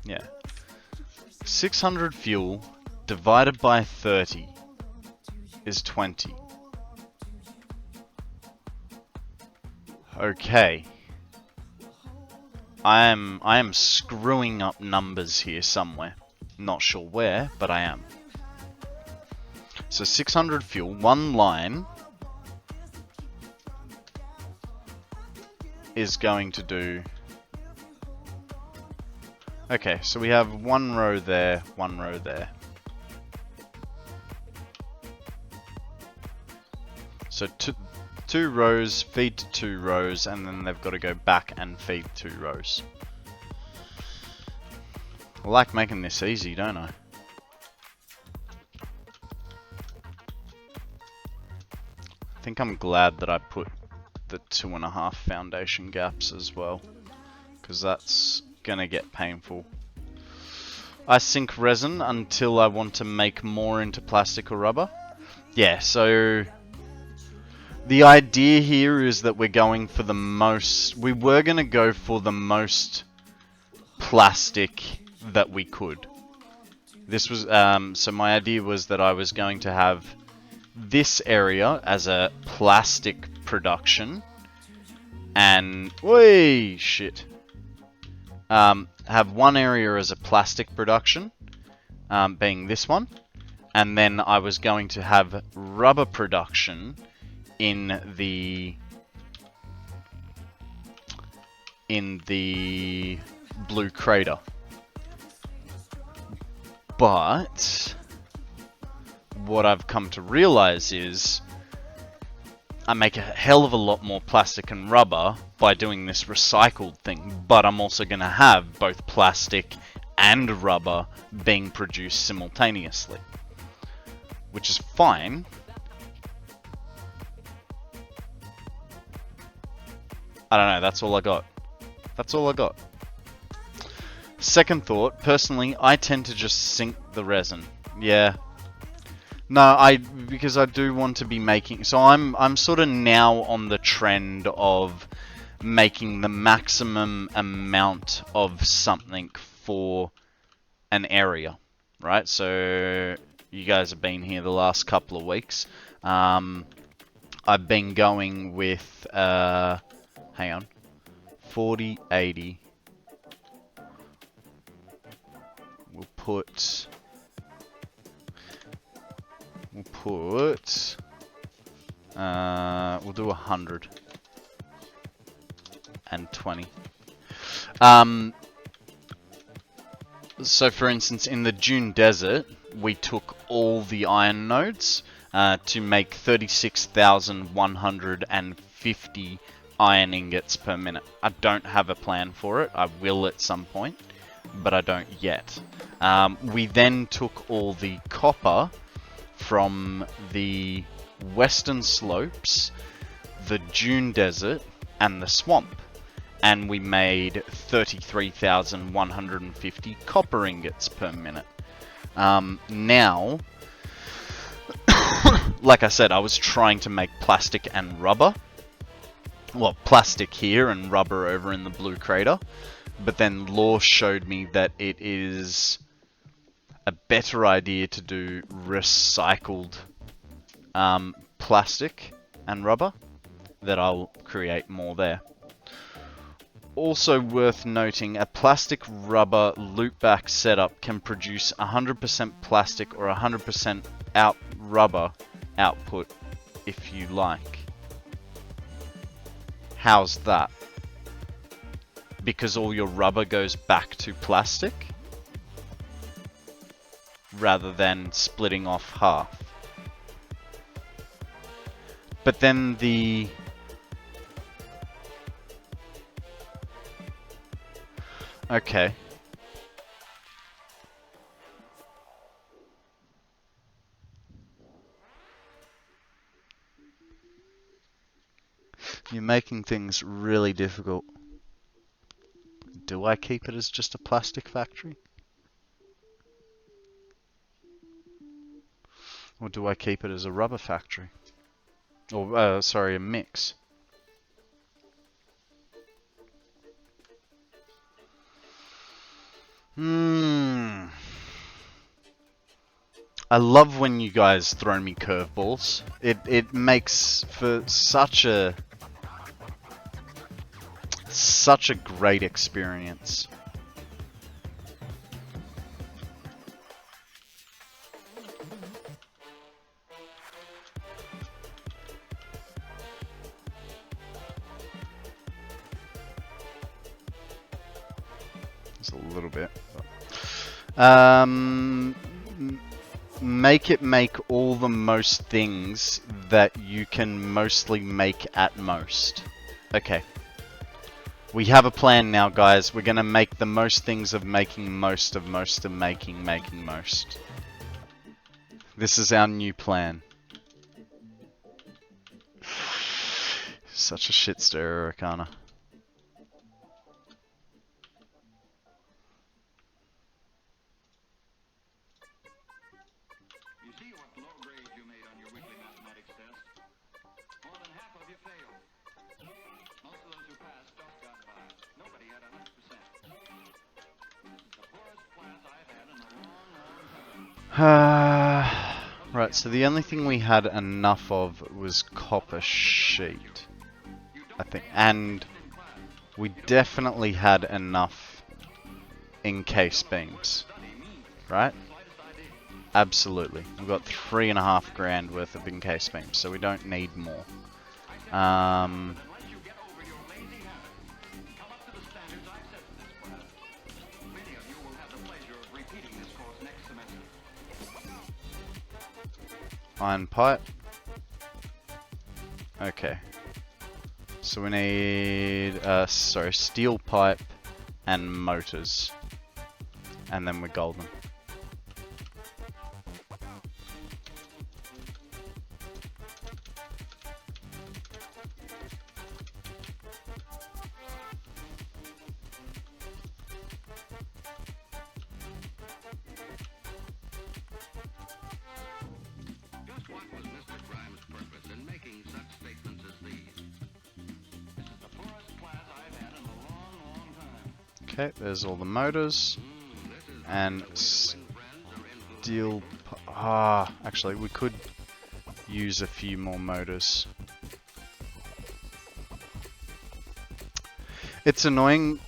Yeah. 600 fuel divided by 30 is 20. Okay. I am screwing up numbers here somewhere. Not sure where, but I am. So 600 fuel, one line is going to do... Okay, so we have one row there, one row there. So two rows feed to 2 rows, and then they've got to go back and feed 2 rows. I like making this easy, don't I? I think I'm glad that I put the 2.5 foundation gaps as well, because that's gonna get painful. I sink resin until I want to make more into plastic or rubber. Yeah, so the idea here is that we're going for the most... We were going to go for the most plastic that we could. This was... so my idea was that I was going to have this area as a plastic production. And... Whey! Shit. Have one area as a plastic production, being this one. And then I was going to have rubber production in the blue crater. But what I've come to realize is I make a hell of a lot more plastic and rubber by doing this recycled thing, but I'm also going to have both plastic and rubber being produced simultaneously, which is fine. I don't know, that's all I got. That's all I got. Second thought, personally, I tend to just sink the resin. Yeah. No, because I do want to be making... So I'm sort of now on the trend of making the maximum amount of something for an area, right? So you guys have been here the last couple of weeks. I've been going with... hang on. 40, 80. We'll do 100 and 20. So for instance, in the Dune Desert, we took all the iron nodes to make 36,150 iron ingots per minute. I don't have a plan for it. I will at some point, but I don't yet. We then took all the copper from the western slopes, the Dune Desert, and the swamp, and we made 33,150 copper ingots per minute. Now, like I said, I was trying to make plastic and rubber. Well, plastic here and rubber over in the blue crater. But then Law showed me that it is a better idea to do recycled plastic and rubber. That I'll create more there. Also worth noting, a plastic rubber loopback setup can produce 100% plastic or 100% rubber output if you like. How's that? Because all your rubber goes back to plastic rather than splitting off half. But then the okay. You're making things really difficult. Do I keep it as just a plastic factory? Or do I keep it as a rubber factory? Or, sorry, a mix. I love when you guys throw me curveballs. It makes for such a great experience. Just a little bit. Make it make all the most things that you can mostly make at most. Okay. We have a plan now, guys. We're gonna make the most things of making most of most of making most. This is our new plan. Such a shit stirrer, Arcana. You see what low grades you made on your weekly mathematics test? More than half of you failed. Most of those who passed just got by. Nobody had 100%. This is the poorest class I've had in a long, long time. Right, so the only thing we had enough of was copper sheet, I think, and we definitely had enough encase beams, right? Absolutely. We've got 3.5 grand worth of encase beams, so we don't need more. Iron pipe. Okay. So we need, steel pipe and motors. And then we're golden. Just what was Mr. Grimes' purpose in making such statements as these? This is the poorest class I've had in a long, long time. Okay, there's all the motors. And steel... actually, we could use a few more motors. It's annoying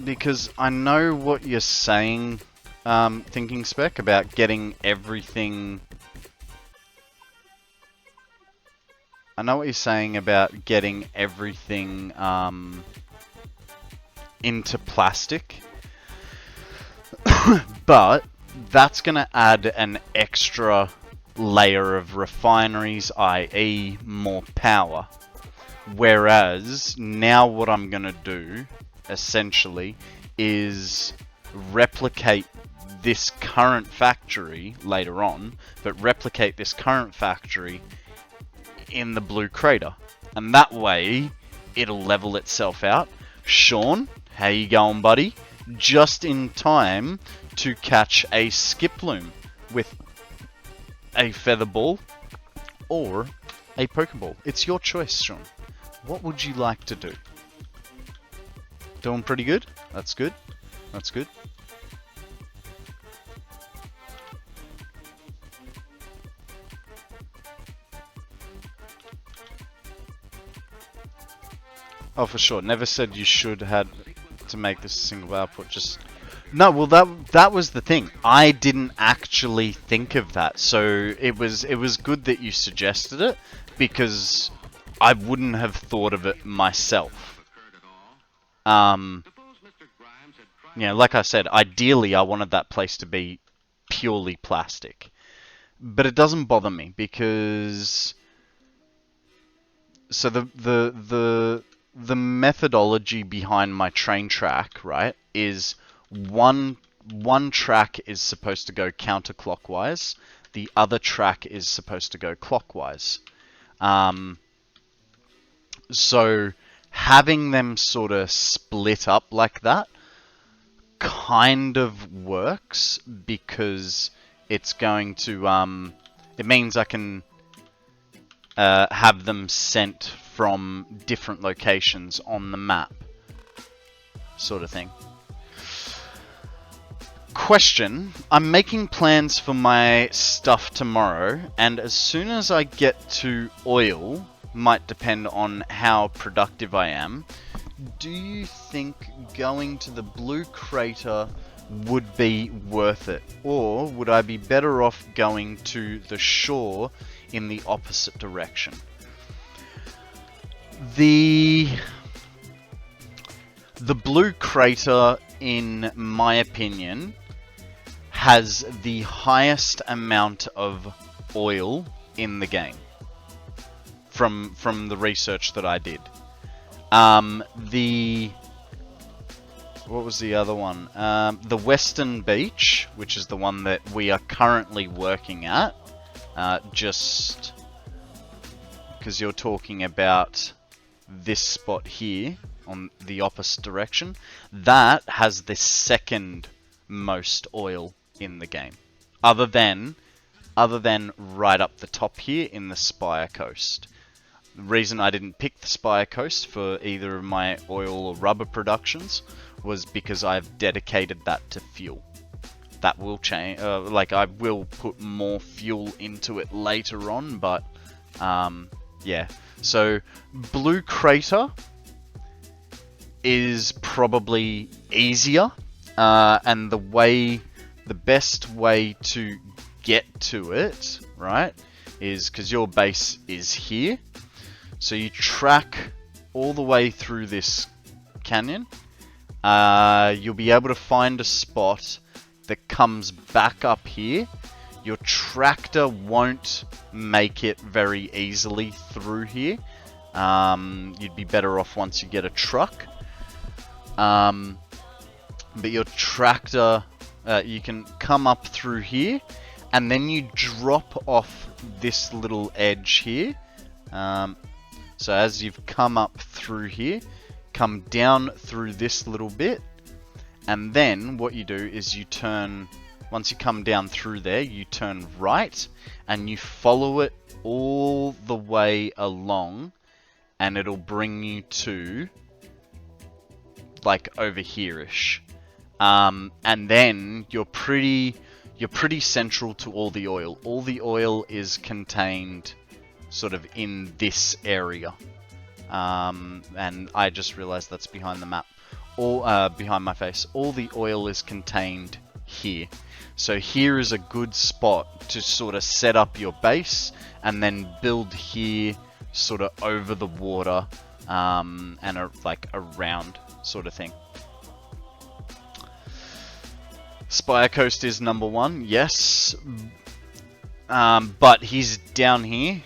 because I know what you're saying, Thinking Spec, about getting everything... I know what you're saying about getting everything into plastic. But that's going to add an extra layer of refineries, i.e. more power. Whereas now what I'm going to do, essentially, is replicate this current factory later on, but replicate this current factory in the blue crater. And that way, it'll level itself out. Sean, how you going, buddy? Just in time to catch a skip loom with a feather ball or a pokeball. It's your choice, Sean. What would you like to do? Doing pretty good? That's good. That's good. Oh, for sure. Never said you should had to make this a single output. Just no. Well, that was the thing. I didn't actually think of that, so it was good that you suggested it because I wouldn't have thought of it myself. You know, like I said, ideally I wanted that place to be purely plastic, but it doesn't bother me because so the methodology behind my train track, right, is one track is supposed to go counterclockwise, the other track is supposed to go clockwise. So having them sort of split up like that kind of works because it's going to it means I can have them sent from different locations on the map, sort of thing. Question: I'm making plans for my stuff tomorrow, and as soon as I get to oil, might depend on how productive I am. Do you think going to the blue crater would be worth it? Or would I be better off going to the shore in the opposite direction? The blue crater, in my opinion, has the highest amount of oil in the game. From the research that I did. What was the other one? The Western Beach, which is the one that we are currently working at, just because you're talking about this spot here on the opposite direction, that has the second most oil in the game, other than right up the top here in the Spire Coast. The reason I didn't pick the Spire Coast for either of my oil or rubber productions was because I've dedicated that to fuel. That will change, like I will put more fuel into it later on, but yeah. So Blue Crater is probably easier, and the best way to get to it, right, is because your base is here. So you track all the way through this canyon. You'll be able to find a spot that comes back up here. Your tractor won't make it very easily through here. You'd be better off once you get a truck. But your tractor, you can come up through here, and then you drop off this little edge here. So as you've come up through here, come down through this little bit, and then what you do is you turn, once you come down through there, you turn right, and you follow it all the way along, and it'll bring you to, like, over here-ish. And then you're pretty central to all the oil. All the oil is contained sort of in this area, and I just realized that's behind the map, all behind my face. All the oil is contained here, so here is a good spot to sort of set up your base and then build here, sort of over the water, and like around sort of thing. Spire Coast is number 1, yes, but he's down here,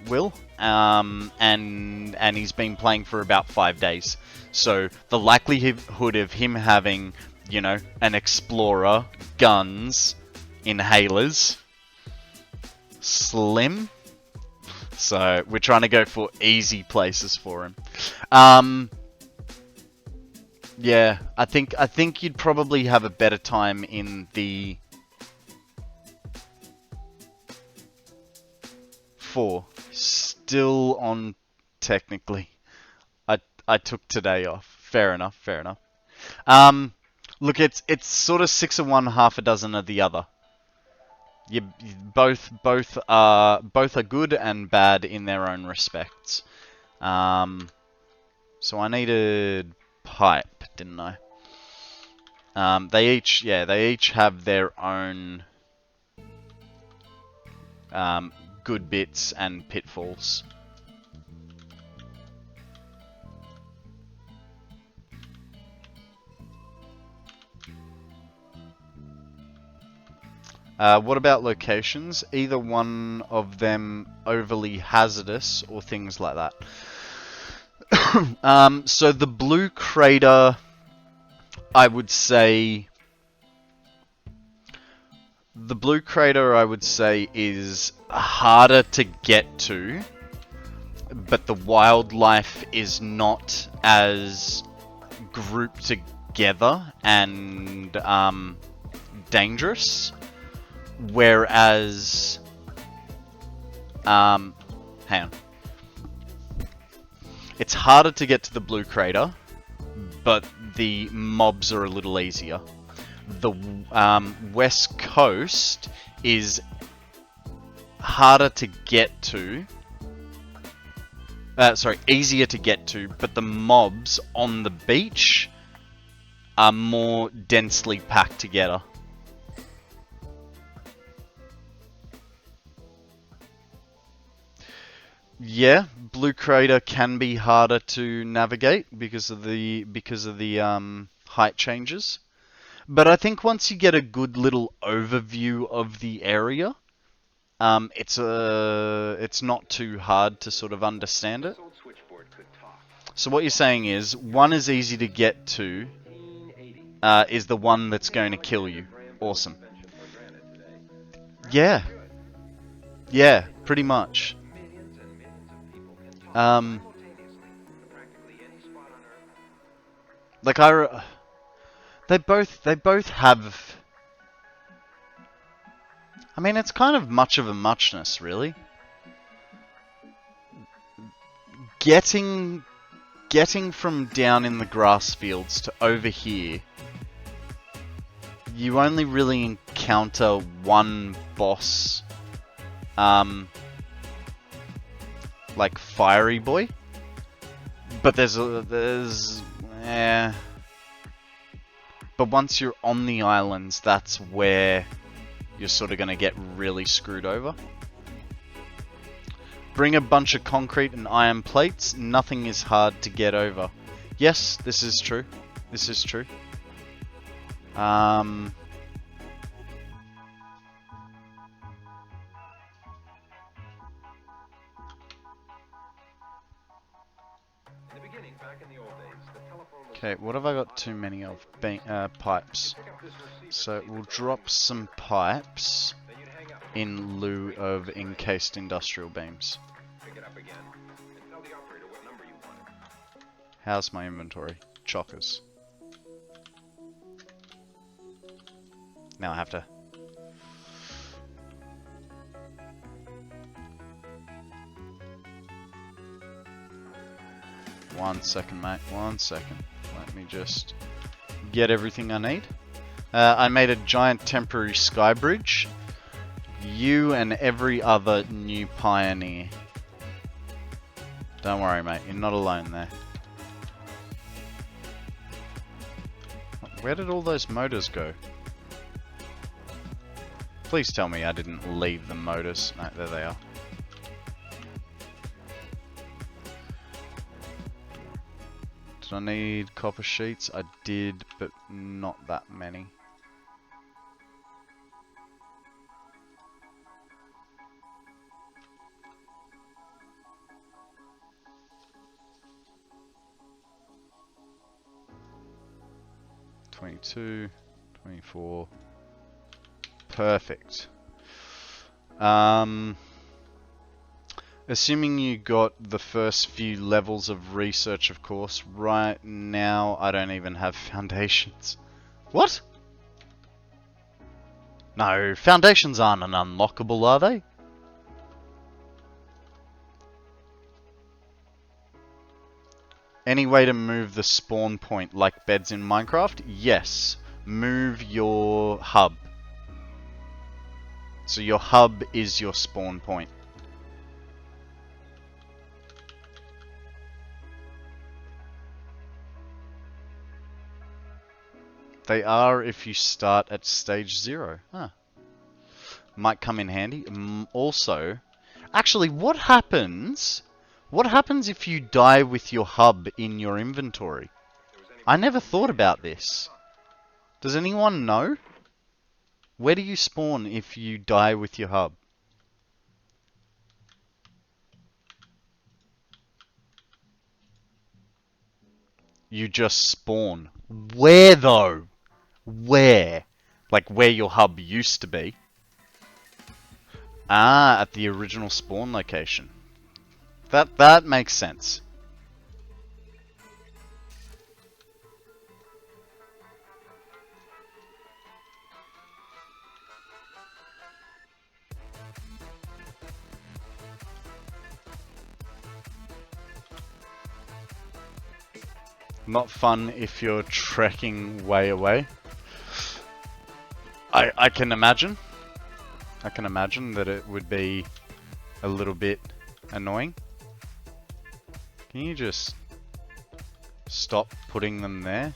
Will, and he's been playing for about 5 days. So the likelihood of him having, you know, an explorer, guns, inhalers, slim. So we're trying to go for easy places for him. Yeah, I think you'd probably have a better time in the 4. Still on, technically. I took today off. Fair enough, fair enough. Look, it's sort of 6 of one, half a dozen of the other. You both are good and bad in their own respects. So I needed pipe, didn't I? They each have their own good bits and pitfalls. What about locations? Either one of them overly hazardous or things like that. So the blue crater, I would say... The blue crater, I would say, is harder to get to but the wildlife is not as grouped together and dangerous. Whereas, hang on. It's harder to get to the blue crater, but the mobs are a little easier. The west coast is harder to get to. Sorry, easier to get to, but the mobs on the beach are more densely packed together. Yeah, Blue Crater can be harder to navigate because of the height changes. But I think once you get a good little overview of the area, it's not too hard to sort of understand it. So what you're saying is, one is easy to get to, is the one that's going to kill you. Awesome. Yeah. Yeah, pretty much. Like they both have. I mean, it's kind of much of a muchness, really. Getting from down in the grass fields to over here, you only really encounter one boss, like Fiery Boy. But but once you're on the islands, that's where you're sort of going to get really screwed over. Bring a bunch of concrete and iron plates. Nothing is hard to get over. Yes, this is true. This is true. Okay, what have I got too many of? Pipes. So we'll drop some pipes in lieu of encased industrial beams. How's my inventory? Chockers. Now I have to... One second, mate. 1 second. Let me just get everything I need. I made a giant temporary sky bridge. You and every other new pioneer. Don't worry, mate. You're not alone there. Where did all those motors go? Please tell me I didn't leave the motors. No, there they are. Did I need copper sheets? I did, but not that many. $22, $24. Perfect. Assuming you got the first few levels of research, of course. Right now, I don't even have foundations. What? No, foundations aren't an unlockable, are they? Any way to move the spawn point like beds in Minecraft? Yes. Move your hub. So your hub is your spawn point. They are if you start at stage 0. Huh. Might come in handy. Also, actually, what happens? What happens if you die with your hub in your inventory? I never thought about this. Does anyone know? Where do you spawn if you die with your hub? You just spawn. Where though? Where? Like where your hub used to be. Ah, at the original spawn location. That makes sense. Not fun if you're trekking way away. I can imagine. I can imagine that it would be a little bit annoying. Can you just stop putting them there?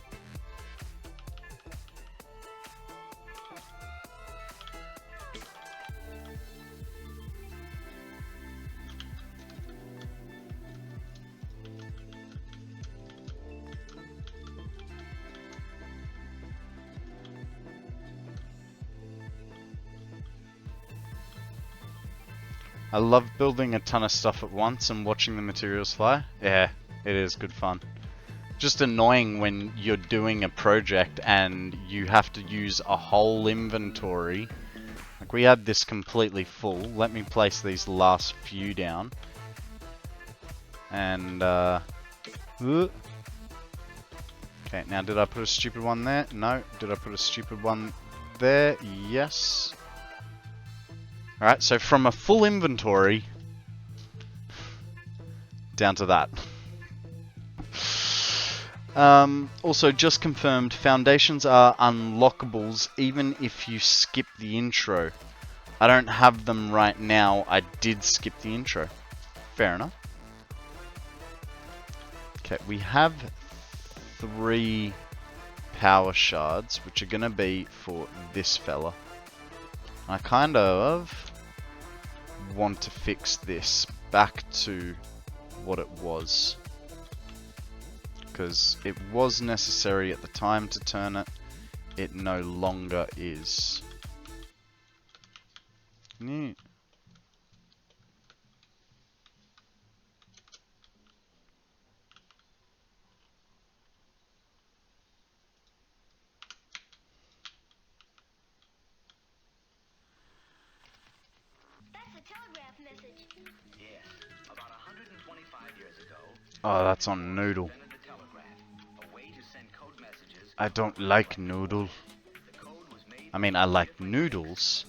I love building a ton of stuff at once and watching the materials fly. Yeah, it is good fun. Just annoying when you're doing a project and you have to use a whole inventory. Like we had this completely full. Let me place these last few down. And okay, now did I put a stupid one there? No. Did I put a stupid one there? Yes. Alright, so from a full inventory down to that. Also, just confirmed, foundations are unlockables even if you skip the intro. I don't have them right now. I did skip the intro. Fair enough. Okay, we have 3 power shards, which are going to be for this fella. I kind of want to fix this back to what it was, because it was necessary at the time to turn it. It no longer is. Neat. Oh, that's on Noodle. I don't like Noodle. I mean, I like noodles,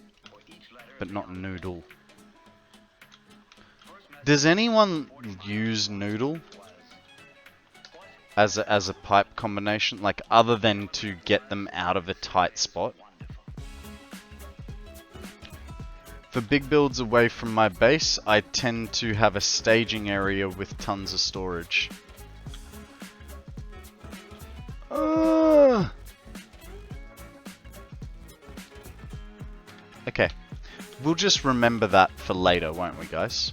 but not Noodle. Does anyone use Noodle as a pipe combination, like other than to get them out of a tight spot? For big builds away from my base, I tend to have a staging area with tons of storage. Okay, we'll just remember that for later, won't we, guys?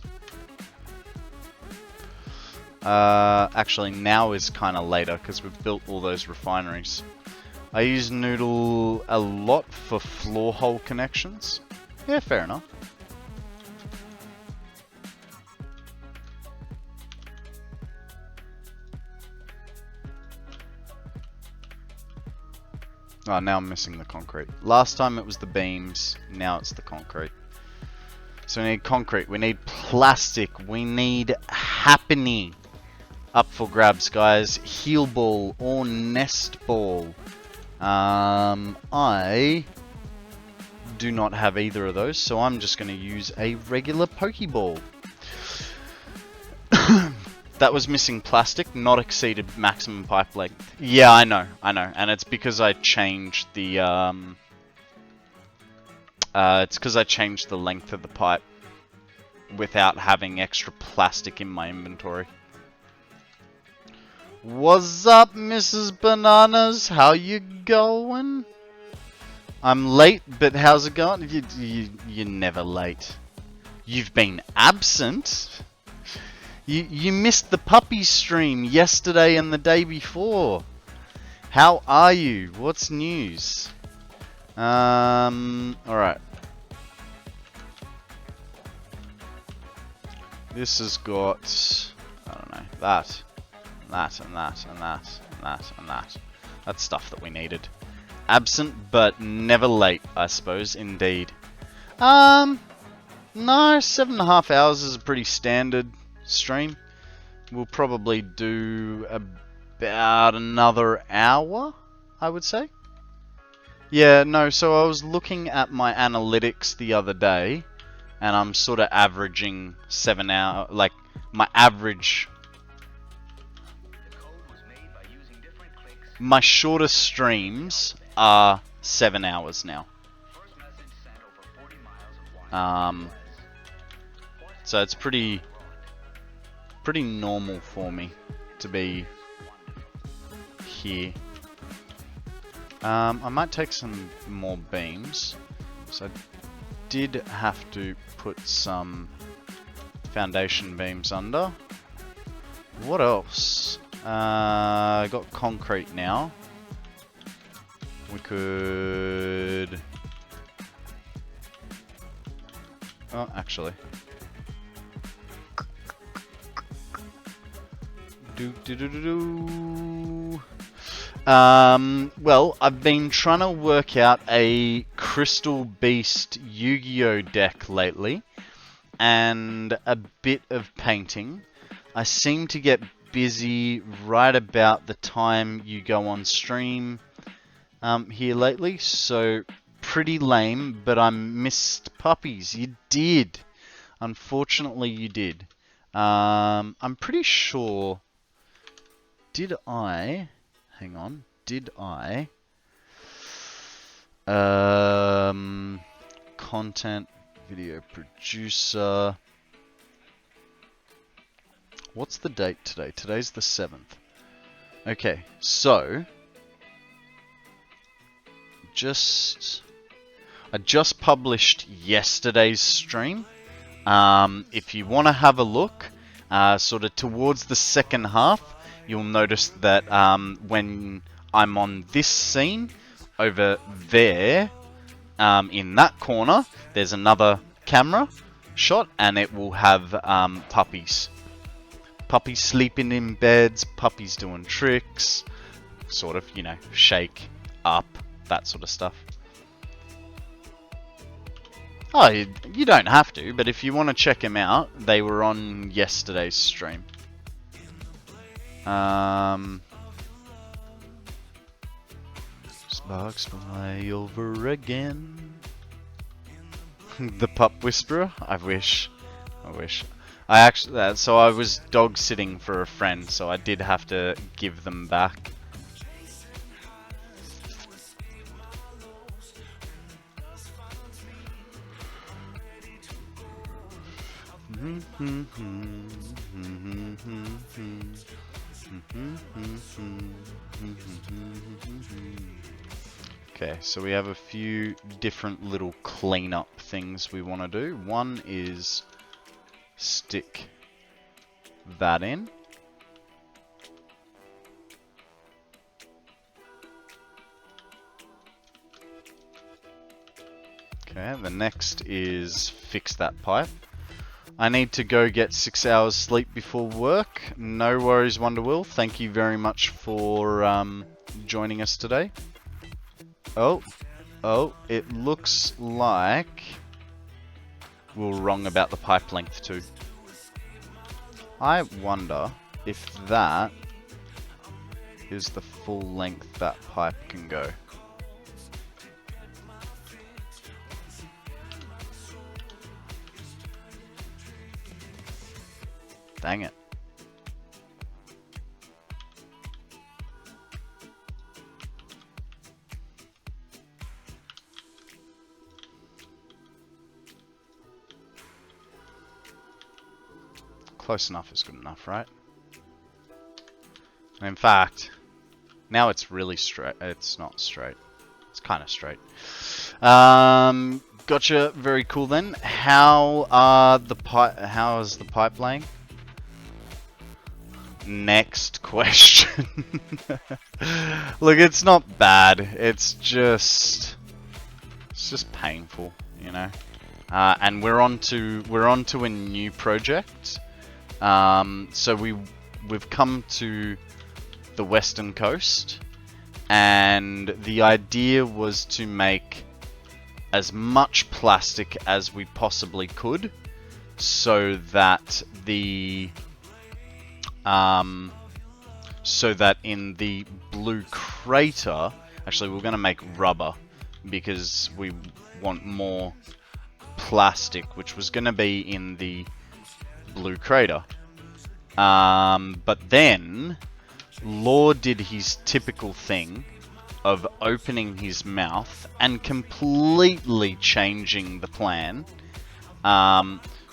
Actually, now is kind of later because we've built all those refineries. I use Noodle a lot for floor hole connections. Yeah, fair enough. Oh, now I'm missing the concrete. Last time it was the beams, now it's the concrete. So we need concrete, we need plastic, we need happening. Up for grabs, guys. Heal ball or nest ball. I do not have either of those, so I'm just going to use a regular Pokeball. That was missing plastic, not exceeded maximum pipe length. Yeah, I know, and it's because I changed the it's because I changed the length of the pipe without having extra plastic in my inventory. What's up, Mrs. Bananas? How you going? I'm late, but how's it going? You're never late. You've been absent. You missed the puppy stream yesterday and the day before. How are you? What's news? Alright. This has got, I don't know, that, and that, and that, and that, and that, and that. That's stuff that we needed. Absent, but never late, I suppose, indeed. No, 7.5 hours is a pretty standard stream. We'll probably do about another hour, I would say. Yeah, no, so I was looking at my analytics the other day, and I'm sort of averaging 7 hours, like, my average... My shortest streams are 7 hours now. So it's pretty normal for me to be here. I might take some more beams. So I did have to put some foundation beams under. What else? I got concrete now. We could... Oh, actually. Well, I've been trying to work out a Crystal Beast Yu-Gi-Oh deck lately, and a bit of painting. I seem to get busy right about the time you go on stream here lately, so pretty lame, but I missed puppies. You did. Unfortunately, you did. I'm pretty sure... Did I... Hang on. Did I... Content, video producer... What's the date today? Today's the 7th. Okay, so... I just published yesterday's stream. If you want to have a look, sort of towards the second half, you'll notice that when I'm on this scene, over there, in that corner, there's another camera shot, and it will have puppies. Puppies sleeping in beds, puppies doing tricks, sort of, you know, shake, up, that sort of stuff. Oh, you don't have to, but if you want to check them out, they were on yesterday's stream. Sparks fly over again. The Pup Whisperer? I wish. I actually, so I was dog sitting for a friend, so I did have to give them back. Okay, so we have a few different little cleanup things we want to do. One is stick that in. Okay, the next is fix that pipe. I need to go get 6 hours sleep before work. No worries, Wonderwill. Thank you very much for joining us today. Oh, it looks like we're wrong about the pipe length too. I wonder if that is the full length that pipe can go. Dang it. Close enough is good enough, right? In fact, now it's really straight. It's not straight. It's kind of straight. Gotcha. Very cool then. How is the pipe laying? Next question. Look, it's not bad. It's just painful, you know. And we're on to a new project. So we've come to the western coast, and the idea was to make as much plastic as we possibly could so that in the blue crater, actually we're going to make rubber because we want more plastic, which was going to be in the blue crater. But then Law did his typical thing of opening his mouth and completely changing the plan.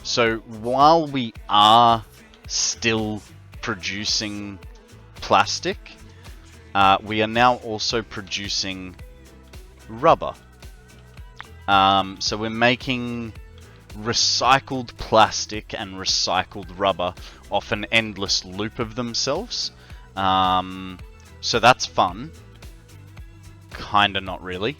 So while we are still producing plastic, we are now also producing rubber. So we're making recycled plastic and recycled rubber off an endless loop of themselves. So that's fun. Kinda not really.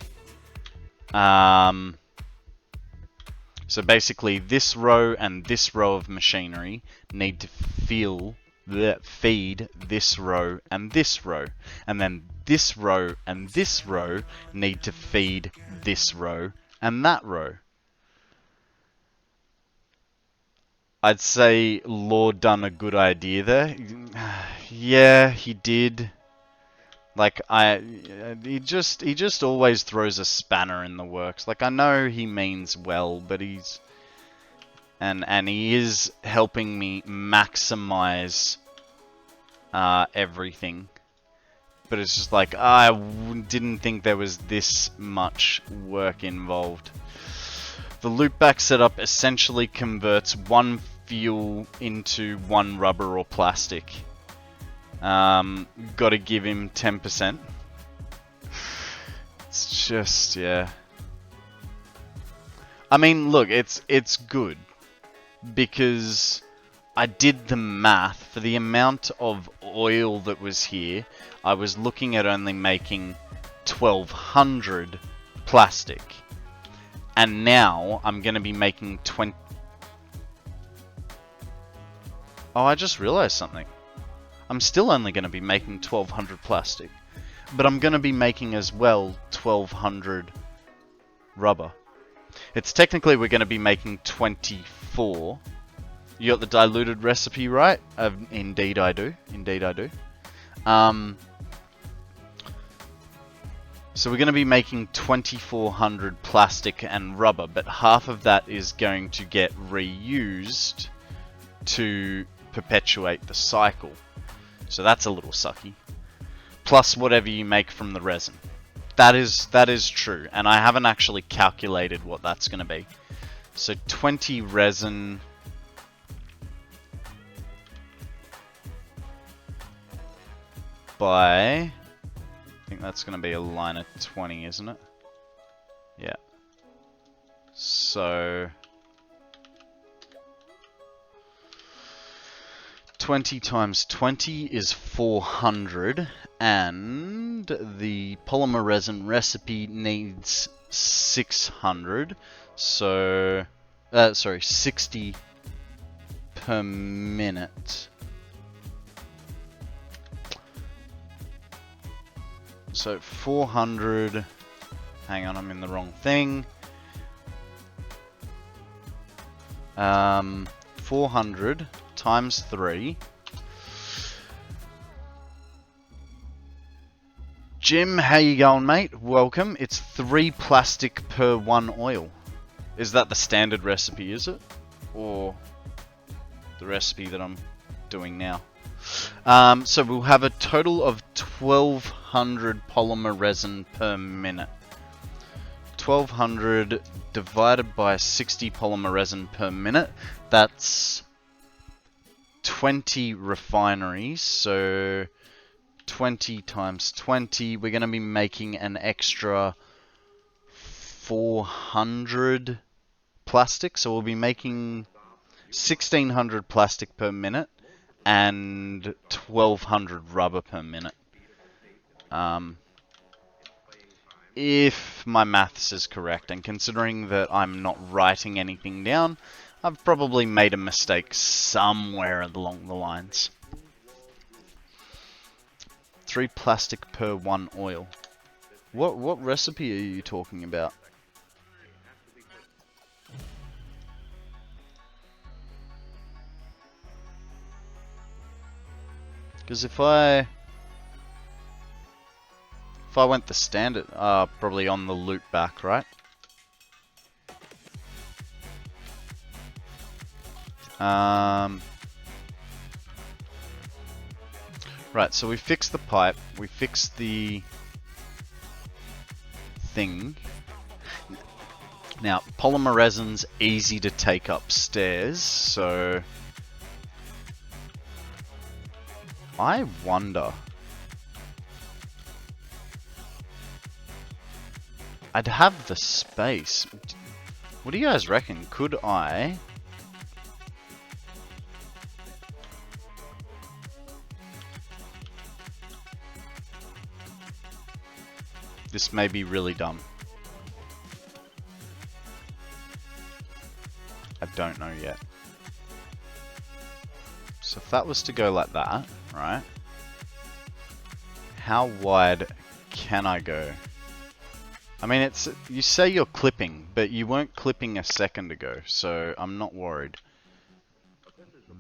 So basically this row and this row of machinery need to feed this row and this row. And then this row and this row need to feed this row and that row. I'd say Law done a good idea there. Yeah, he did. Like, he just always throws a spanner in the works. Like, I know he means well, but he's... And he is helping me maximize everything. But it's just like, I didn't think there was this much work involved. The loopback setup essentially converts one fuel into one rubber or plastic. Gotta give him 10%. It's just, yeah. I mean, look, it's good. Because I did the math for the amount of oil that was here. I was looking at only making 1200 plastic. And now I'm gonna be making 20... Oh, I just realized something. I'm still only going to be making 1200 plastic, but I'm going to be making as well 1200 rubber. It's technically we're going to be making 24. You got the diluted recipe right? Indeed I do. Indeed I do. So we're going to be making 2400 plastic and rubber, but half of that is going to get reused to perpetuate the cycle. So that's a little sucky. Plus whatever you make from the resin. That is true, and I haven't actually calculated what that's going to be. So 20 resin by... I think that's going to be a line of 20, isn't it? Yeah. So... 20 times 20 is 400, and the polymer resin recipe needs 600, so, sorry, 60 per minute. So 400, hang on, I'm in the wrong thing. 400 times 3. Jim, how you going, mate? Welcome. It's 3 plastic per 1 oil. Is that the standard recipe, is it? Or the recipe that I'm doing now? So we'll have a total of 1200 polymer resin per minute. 1200 divided by 60 polymer resin per minute. That's 20 refineries, so 20 times 20, we're going to be making an extra 400 plastic, so we'll be making 1600 plastic per minute and 1200 rubber per minute. If my maths is correct, and considering that I'm not writing anything down, I've probably made a mistake somewhere along the lines. 3 plastic per 1 oil. What recipe are you talking about? Because if I went the standard, probably on the loop back, right? Right, so we fixed the pipe, we fixed the thing. Now, polymer resin's easy to take upstairs, so I wonder. I'd have the space. What do you guys reckon? Could I? This may be really dumb. I don't know yet. So if that was to go like that, right? How wide can I go? I mean, it's, you say you're clipping, but you weren't clipping a second ago, so I'm not worried.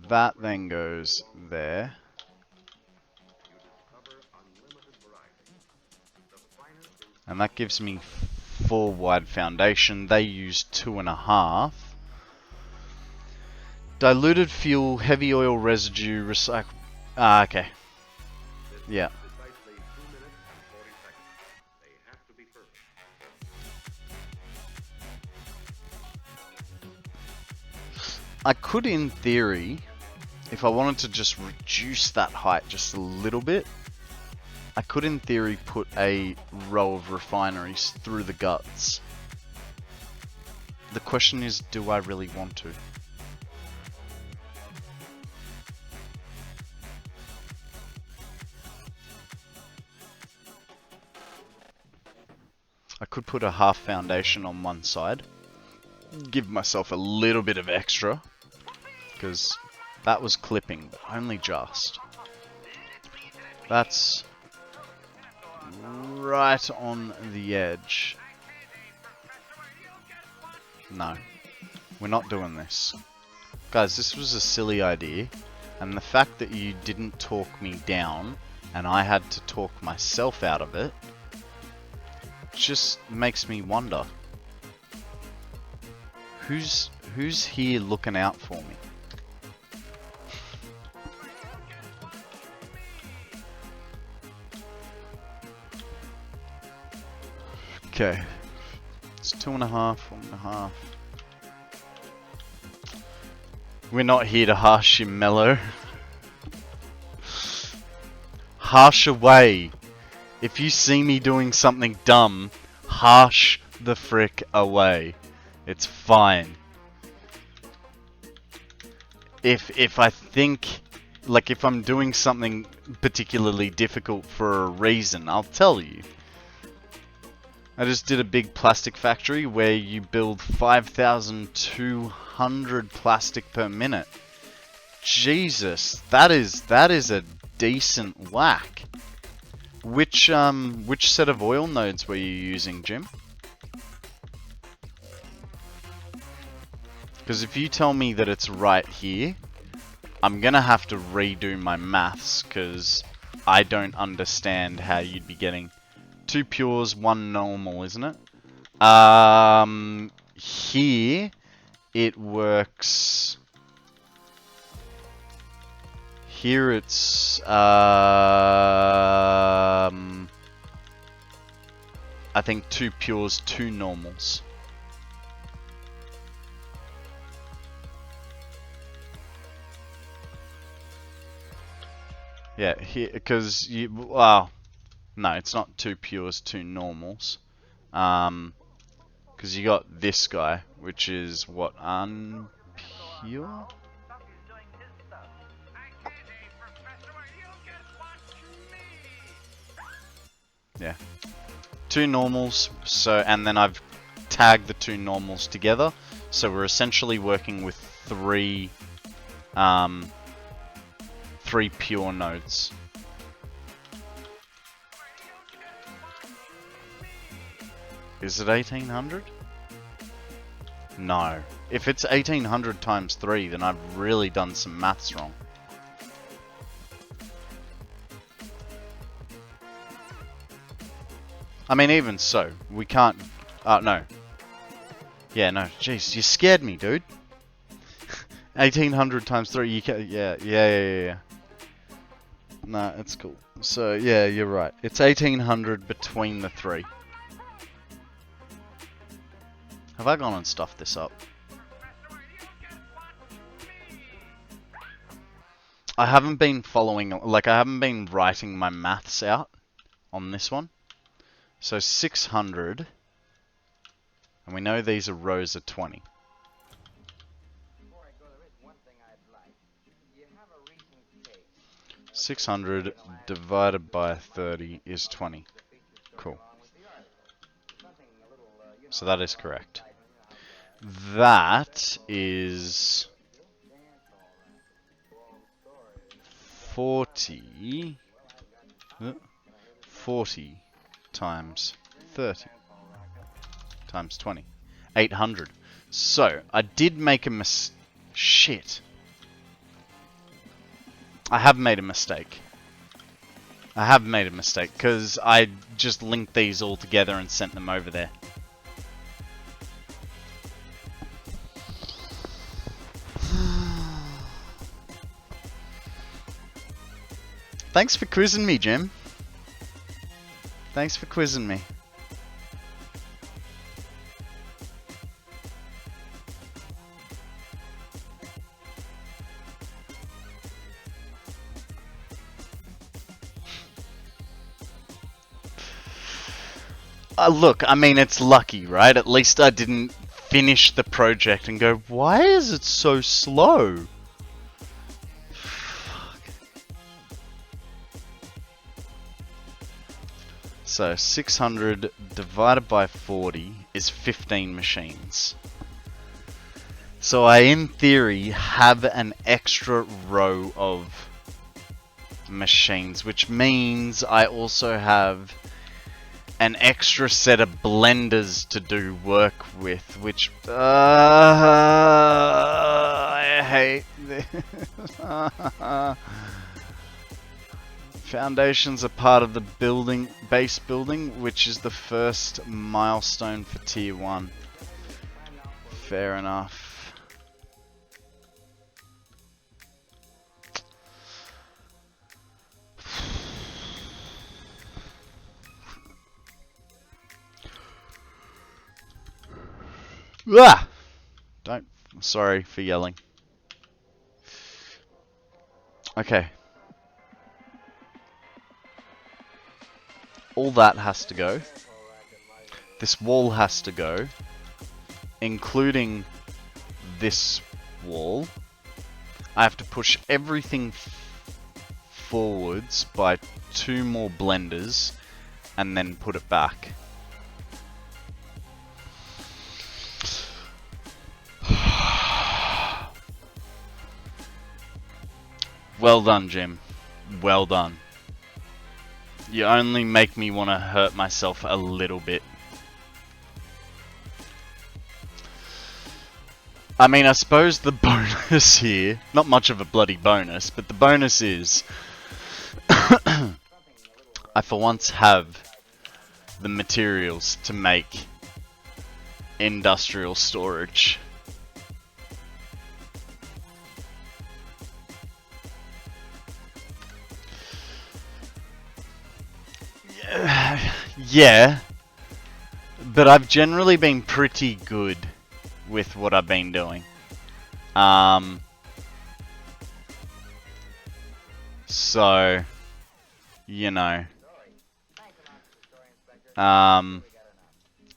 That then goes there. And that gives me 4 wide foundation. They use 2.5. Diluted fuel, heavy oil residue, recycle. Ah, okay. Yeah. I could, in theory, if I wanted to just reduce that height just a little bit, I could, in theory, put a row of refineries through the guts. The question is, do I really want to? I could put a half foundation on one side, give myself a little bit of extra, because that was clipping, but only just. That's right on the edge. No, we're not doing this. Guys, this was a silly idea, and the fact that you didn't talk me down, and I had to talk myself out of it, just makes me wonder. Who's here looking out for me? Okay, it's 2.5, 1.5. We're not here to harsh you, Mellow. Harsh away. If you see me doing something dumb, harsh the frick away. It's fine. If I think, like, if I'm doing something particularly difficult for a reason, I'll tell you. I just did a big plastic factory where you build 5,200 plastic per minute. Jesus, that is a decent whack. Which set of oil nodes were you using, Jim? Because if you tell me that it's right here, I'm gonna have to redo my maths, because I don't understand how you'd be getting 2 pures, 1 normal, isn't it? Here it works. Here it's I think 2 pures, 2 normals. Yeah, here, because you, well, no, it's not 2 pures, 2 normals. Because you got this guy, which is what, unpure? Yeah. 2 normals, so, and then I've tagged the 2 normals together, so we're essentially working with 3 pure nodes. Is it 1800? No. If it's 1800 times 3, then I've really done some maths wrong. I mean, even so, we can't... no. Yeah, no, jeez, you scared me, dude. 1800 times 3, you can... Yeah. Nah, it's cool. So, yeah, you're right. It's 1800 between the 3. Have I gone and stuffed this up? I haven't been following... Like, I haven't been writing my maths out on this one. So, 600... And we know these are rows of 20. 600 divided by 30 is 20. Cool. So that is correct. That is 40 times 30 times 20. 800. So, I did make a shit. I have made a mistake. I have made a mistake, because I just linked these all together and sent them over there. Thanks for quizzing me, Jim. Thanks for quizzing me. Look, I mean, it's lucky, right? At least I didn't finish the project and go, why is it so slow? Fuck. So, 600 divided by 40 is 15 machines. So I, in theory, have an extra row of machines, which means I also have an extra set of blenders to do work with, which I hate this. Foundations are part of the base building, which is the first milestone for tier 1. Fair enough. Ah! Sorry for yelling. Okay. All that has to go. This wall has to go. Including this wall. I have to push everything forwards by 2 more blenders. And then put it back. Well done, Jim. Well done. You only make me want to hurt myself a little bit. I mean, I suppose the bonus here, not much of a bloody bonus, but the bonus is I for once have the materials to make industrial storage. Yeah, but I've generally been pretty good with what I've been doing. So, you know,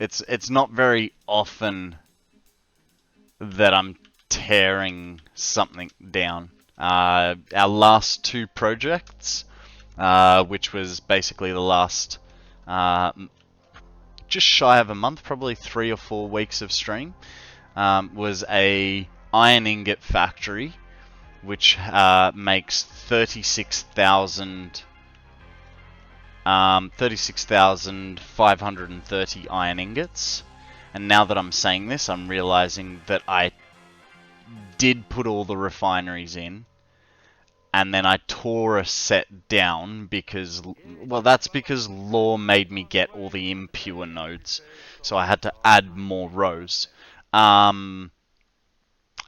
it's not very often that I'm tearing something down. Our last 2 projects, which was basically the last just shy of a month, probably 3 or 4 weeks of stream, was a iron ingot factory, which makes 36,530 iron ingots. And now that I'm saying this, I'm realizing that I did put all the refineries in, and then I tore a set down because, well, that's because Law made me get all the impure nodes, so I had to add more rows. And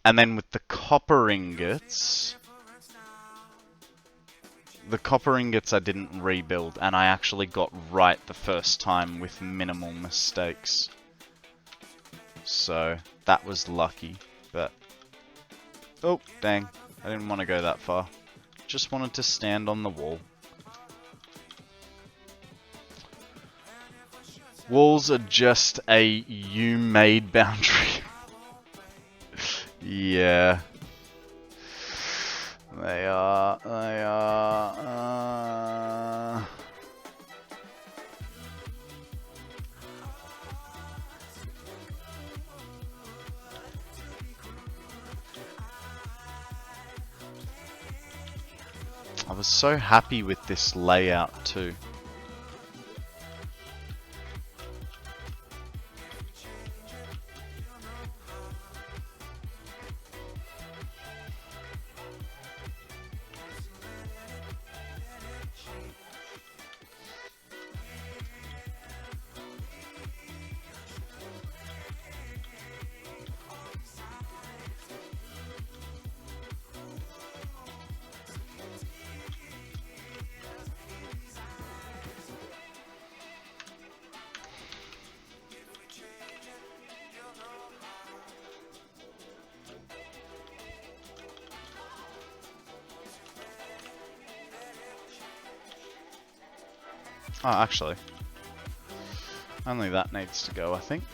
then with the copper ingots, I didn't rebuild, and I actually got right the first time with minimal mistakes. So that was lucky, but oh dang, I didn't want to go that far. Just wanted to stand on the wall. Walls are just a you-made boundary. Yeah. They are. I was so happy with this layout too. Oh, actually, only that needs to go, I think.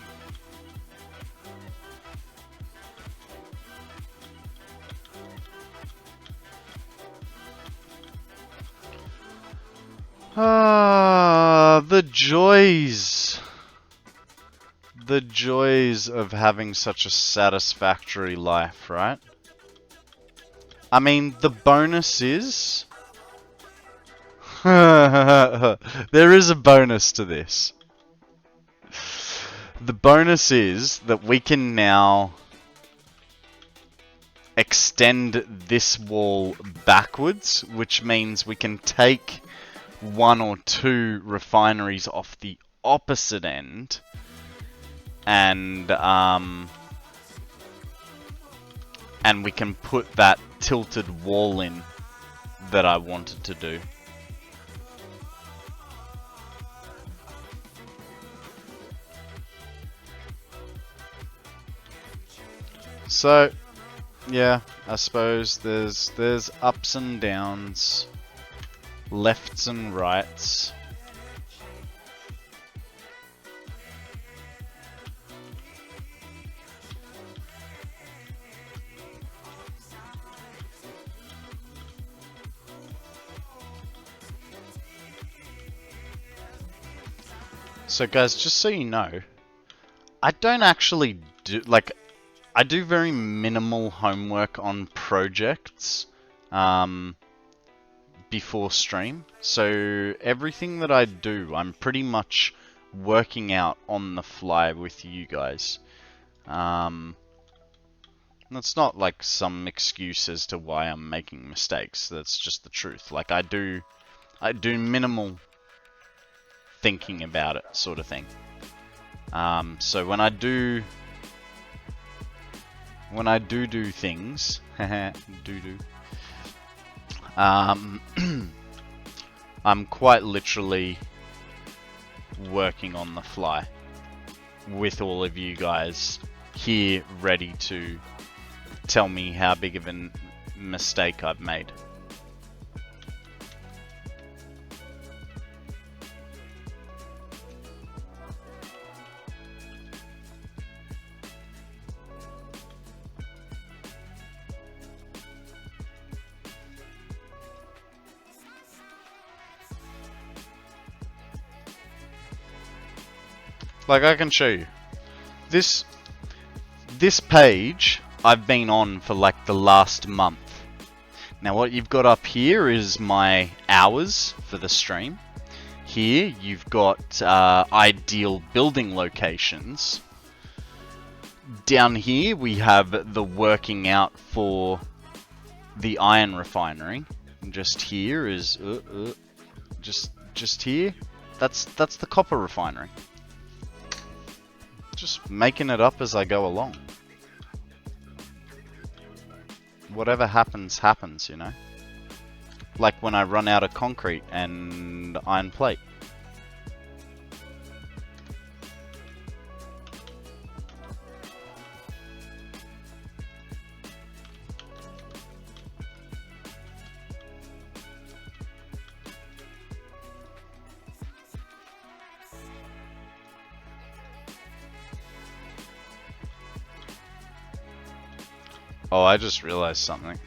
Ah, the joys. The joys of having such a satisfactory life, right? I mean, the bonus is... there is a bonus to this. The bonus is that we can now extend this wall backwards, which means we can take 1 or 2 refineries off the opposite end and we can put that tilted wall in that I wanted to do. So, yeah, I suppose there's ups and downs, lefts and rights. So guys, just so you know, I don't actually do, like, I do very minimal homework on projects before stream. So everything that I do, I'm pretty much working out on the fly with you guys. That's not like some excuse as to why I'm making mistakes. That's just the truth. Like I do minimal thinking about it, sort of thing. So when I do things, I'm quite literally working on the fly with all of you guys here ready to tell me how big of a mistake I've made. Like, I can show you. This page I've been on for like the last month. Now what you've got up here is my hours for the stream. Here you've got ideal building locations. Down here we have the working out for the iron refinery. just here is just here. That's the copper refinery. Just making it up as I go along. Whatever happens, happens, you know? Like when I run out of concrete and iron plate. Oh, I just realized something.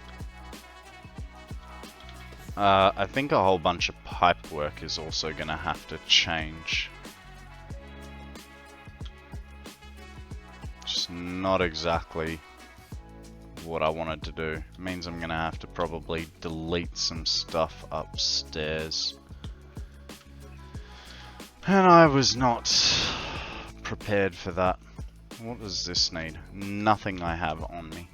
I think a whole bunch of pipe work is also gonna have to change. Just not exactly what I wanted to do. It means I'm gonna have to probably delete some stuff upstairs. And I was not prepared for that. What does this need? Nothing I have on me.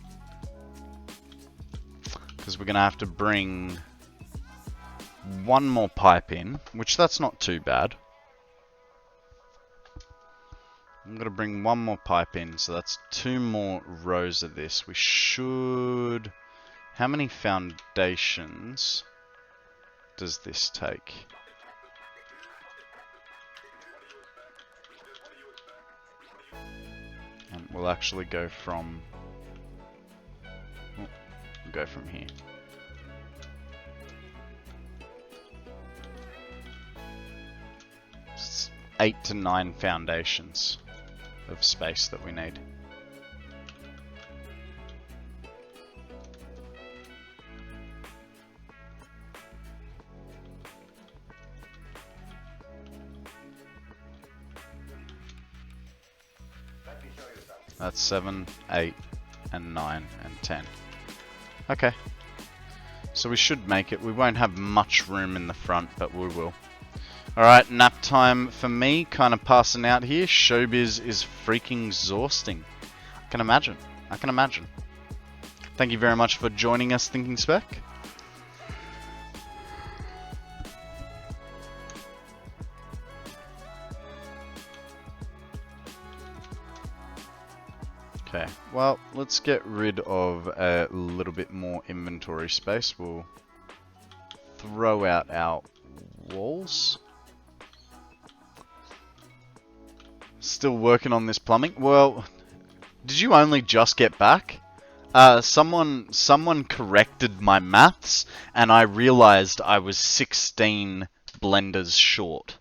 Because we're going to have to bring one more pipe in, which that's not too bad. I'm going to bring one more pipe in, so that's 2 more rows of this. We should... How many foundations does this take? And we'll actually go from... go from here. It's 8 to 9 foundations of space that we need. That's 7, 8, and 9, and 10. Okay, so we should make it. We won't have much room in the front, but we will. Alright, nap time for me, kind of passing out here. Showbiz is freaking exhausting. I can imagine. I can imagine. Thank you very much for joining us, Thinking Spec. Okay, well, let's get rid of a little bit more inventory space. We'll throw out our walls. Still working on this plumbing. Well, did you only just get back? Someone corrected my maths, and I realized I was 16 blenders short.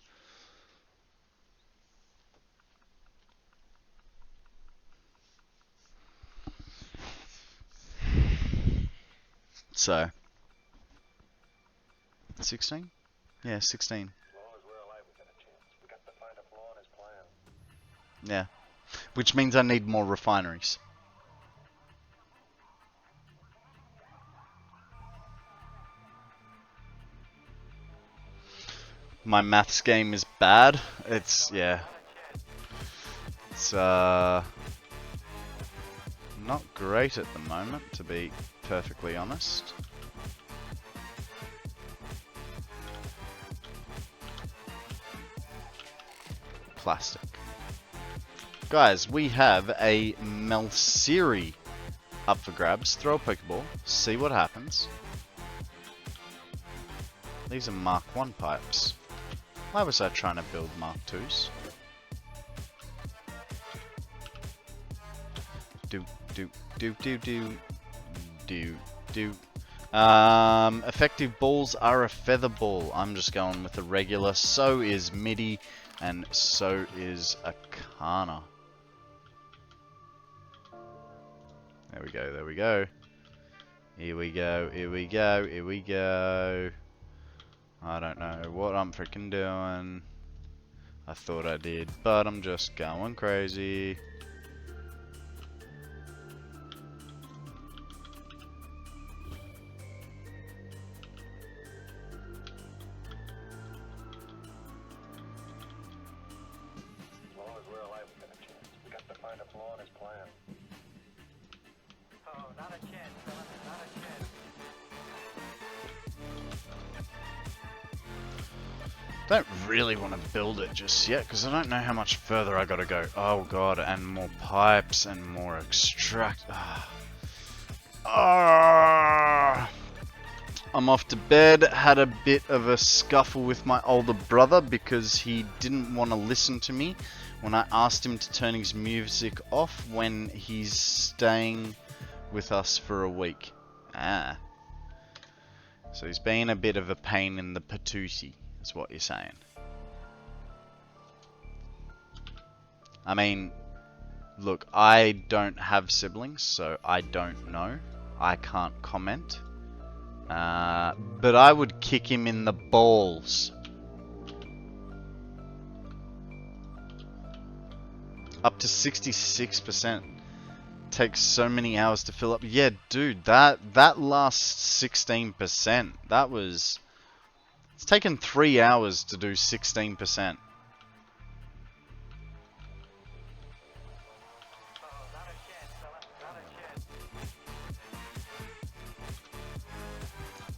So, 16? Yeah, 16. Yeah, which means I need more refineries. My maths game is bad. It's, yeah. It's, not great at the moment, to be perfectly honest. Plastic. Guys, we have a Melciri up for grabs. Throw a Pokeball, see what happens. These are Mark 1 pipes. Why was I trying to build Mark 2s? Effective balls are a feather ball. I'm just going with the regular. So is MIDI, and so is Akana. There we go, there we go. Here we go, here we go, here we go. I don't know what I'm freaking doing. I thought I did, but I'm just going crazy. Don't really want to build it just yet because I don't know how much further I gotta go. Oh god, and more pipes and more extract. I'm off to bed. Had a bit of a scuffle with my older brother because he didn't want to listen to me when I asked him to turn his music off when he's staying with us for a week. So he's been a bit of a pain in the patootie, is what you're saying. I mean, look, I don't have siblings, so I don't know. I can't comment. But I would kick him in the balls. Up to 66%. Takes so many hours to fill up. Yeah, dude, that lasts 16%. That was... It's taken 3 hours to do 16%.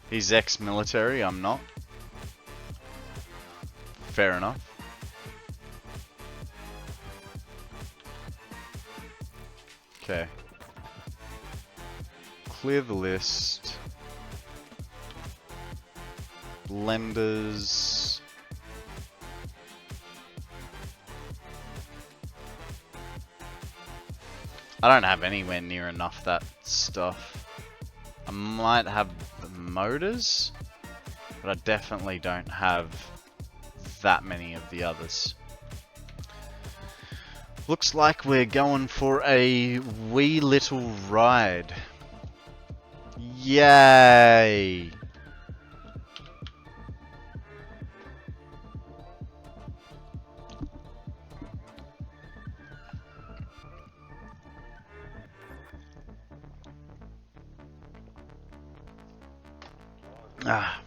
He's ex-military, I'm not. Fair enough. Okay. Clear the list. Blenders. I don't have anywhere near enough that stuff. I might have the motors, but I definitely don't have that many of the others. Looks like we're going for a wee little ride. Yay! Ah.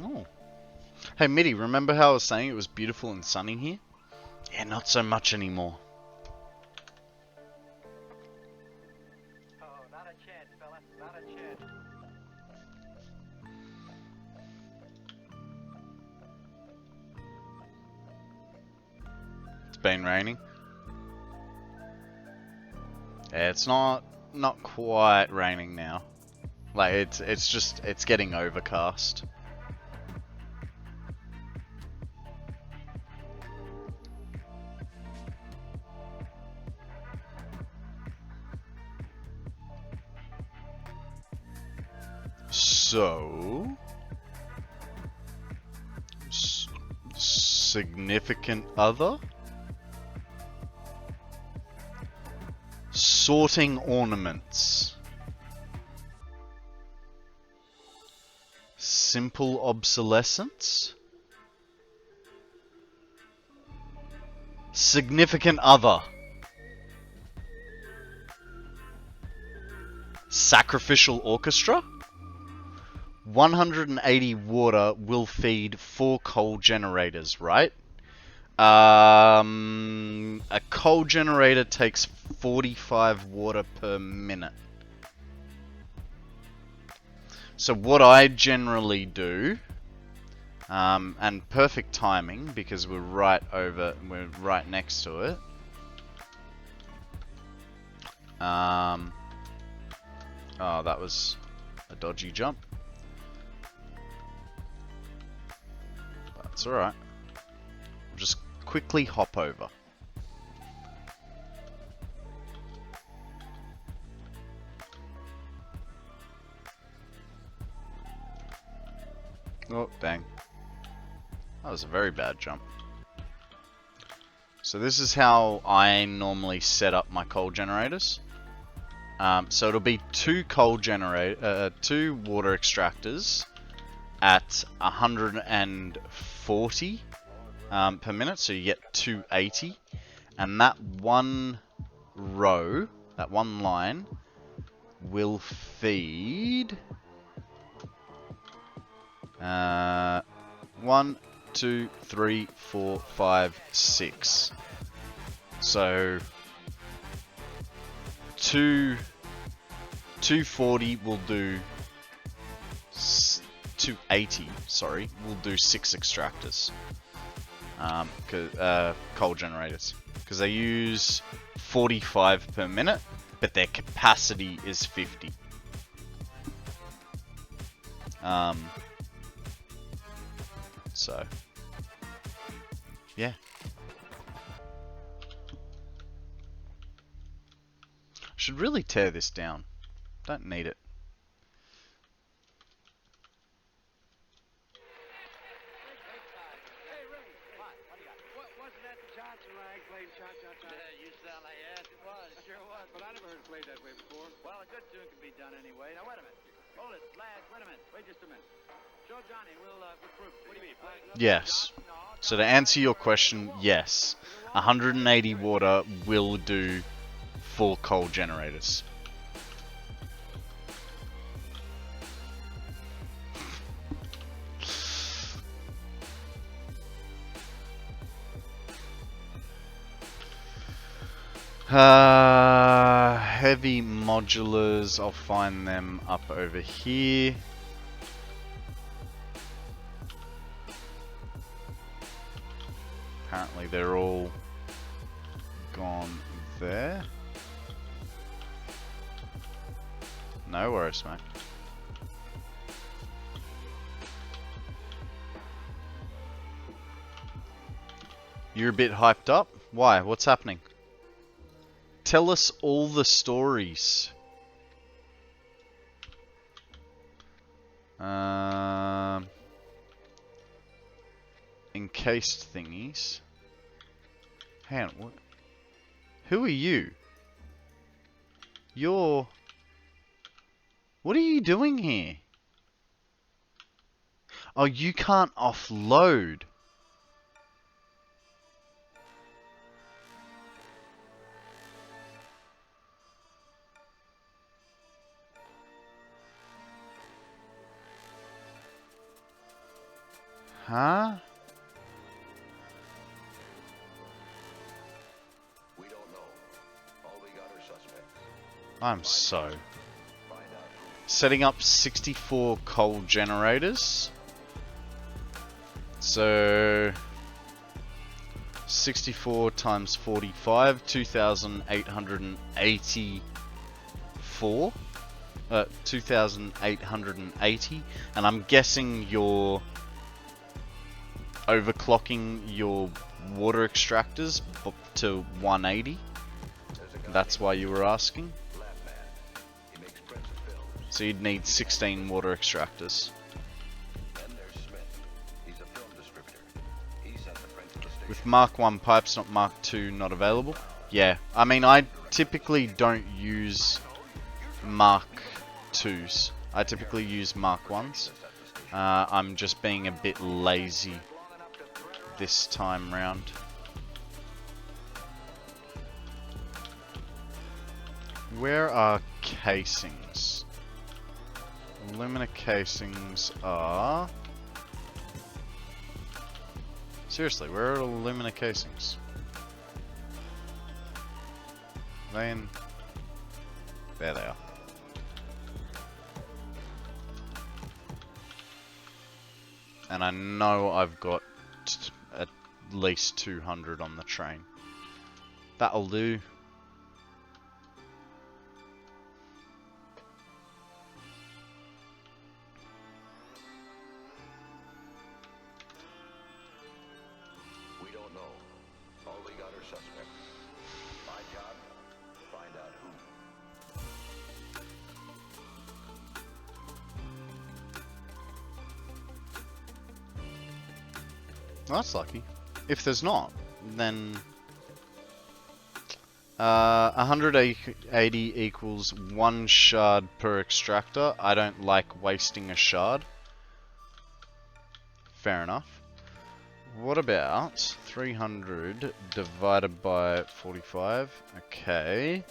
Oh. Hey, Mitty, remember how I was saying it was beautiful and sunny here? Yeah, not so much anymore. Oh, not a chance, fella. Not a chance. It's been raining. Yeah, it's not quite raining now. Like it's getting overcast. So, significant other? Sorting ornaments. Simple obsolescence. Significant other. Sacrificial orchestra. 180 water will feed 4 coal generators, right? A coal generator takes 45 water per minute. So what I generally do, and perfect timing because we're right next to it. Oh, that was a dodgy jump. That's alright. Just quickly hop over. Oh, dang. That was a very bad jump. So this is how I normally set up my coal generators. So it'll be 2 water extractors at 140 per minute, so you get 280, and that one row, that one line, will feed 1, 2, 3, 4, 5, 6. So 240 will do 280, sorry, will do 6 extractors. Coal generators. Because they use 45 per minute, but their capacity is 50. So, yeah. Should really tear this down. Don't need it. You sound like yes, it was, it sure was. But I never heard it played that way before. Well, a good tune can be done anyway. Now wait a minute. Hold it, Flash, wait a minute. Wait just a minute. Show Johnny, we'll prove it. What do you mean? Yes. So to answer your question, yes. 180 water will do 4 coal generators. Heavy modulars, I'll find them up over here. Apparently they're all gone there. No worries, mate. You're a bit hyped up? Why? What's happening? Tell us all the stories. Encased thingies. Hang on, what? Who are you? You're... What are you doing here? Oh, you can't offload. Huh? We don't know. All we got are suspects. I'm so... Setting up 64 coal generators. So... 64 times 45, 2,884. 2,880. And I'm guessing you're overclocking your water extractors to 180. That's why you were asking. So you'd need 16 water extractors. With Mark 1 pipes, not Mark 2 not available. Yeah, I mean, I typically don't use Mark 2s. I typically use Mark 1s. I'm just being a bit lazy this time round. Where are casings? Alumina casings are... Seriously, where are alumina casings? They in... There they are. And I know I've got at least 200 on the train. That'll do. We don't know. All we got are suspects. My job, find out who. Well, that's lucky. If there's not, then 180 equals 1 shard per extractor. I don't like wasting a shard. Fair enough. What about 300 divided by 45? Okay.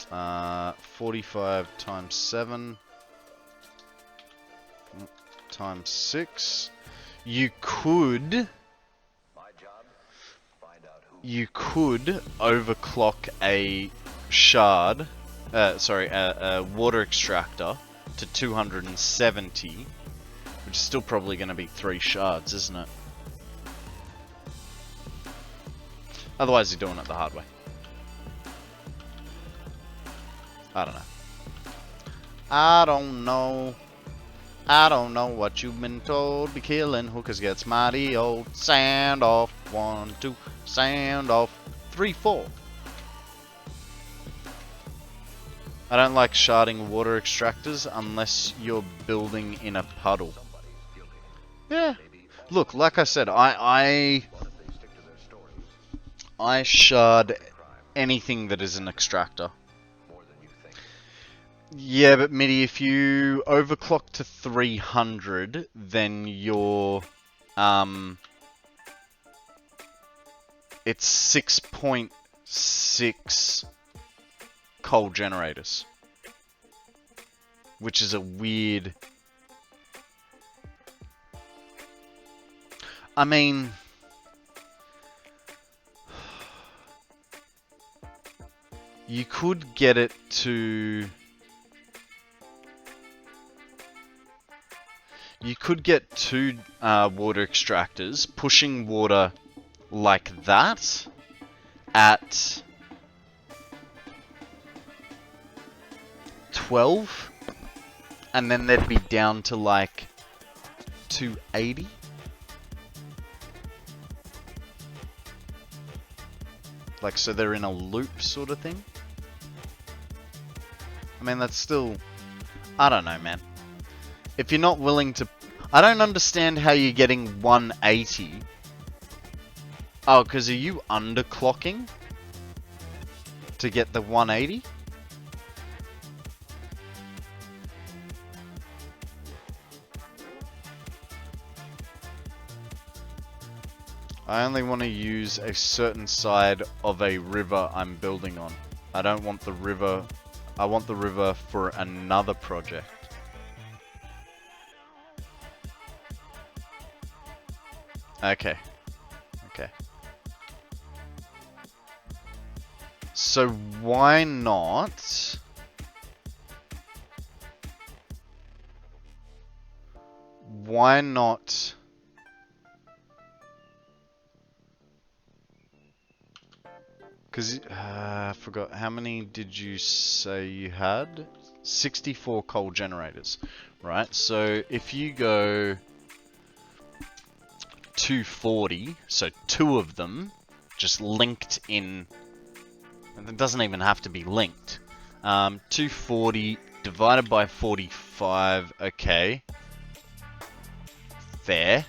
45 times 7 times 6. You could overclock a shard, a water extractor to 270 Which is still probably going to be 3 shards, isn't it? Otherwise you're doing it the hard way. I don't know. I don't know. I don't know what you've been told. Be killing hookers gets mighty old. Sand off. 1, 2. Sand off. 3, 4. I don't like sharding water extractors unless you're building in a puddle. Yeah. Look, like I said, I shard anything that is an extractor. Yeah, but Mitty, if you overclock to 300, then you're, it's 6.6 coal generators. Which is a weird... I mean... You could get it to... You could get 2 water extractors pushing water like that at 12, and then they'd be down to like 280. Like, so they're in a loop sort of thing. I mean, that's still... I don't know, man. If you're not willing to... I don't understand how you're getting 180. Oh, because are you underclocking to get the 180? I only want to use a certain side of a river I'm building on. I don't want the river... I want the river for another project. Okay. Okay. So why not... Why not... Because, I forgot, how many did you say you had? 64 coal generators, right? So if you go 240, so 2 of them just linked in, and it doesn't even have to be linked. 240 divided by 45, okay. Fair.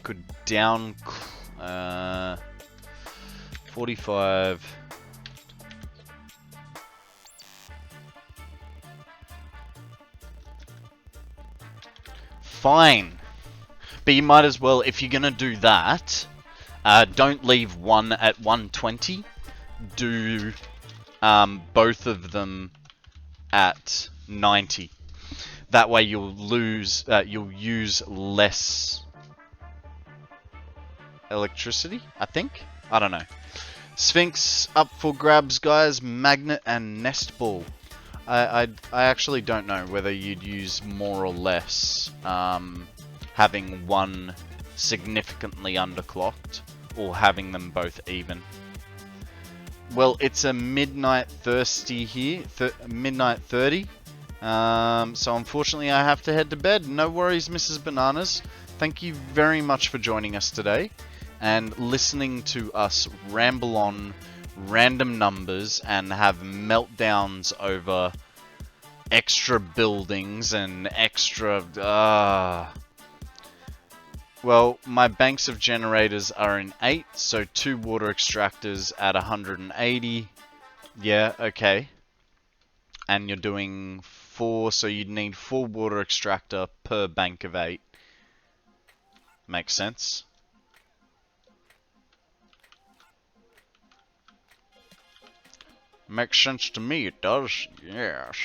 Could down 45. Fine, but you might as well, if you're gonna do that, don't leave one at 120. Do both of them at 90. That way you'll lose. You'll use less electricity, I think. I don't know. Sphinx up for grabs, guys. Magnet and nest ball. I actually don't know whether you'd use more or less having one significantly underclocked or having them both even. Well, it's a midnight thirsty here, midnight 30. So unfortunately I have to head to bed. No worries, Mrs. Bananas. Thank you very much for joining us today and listening to us ramble on random numbers and have meltdowns over extra buildings and extra... Well, my banks of generators are in 8, so 2 water extractors at 180. Yeah, okay. And you're doing 4, so you'd need 4 water extractor per bank of 8. Makes sense. Makes sense to me, it does. Yes.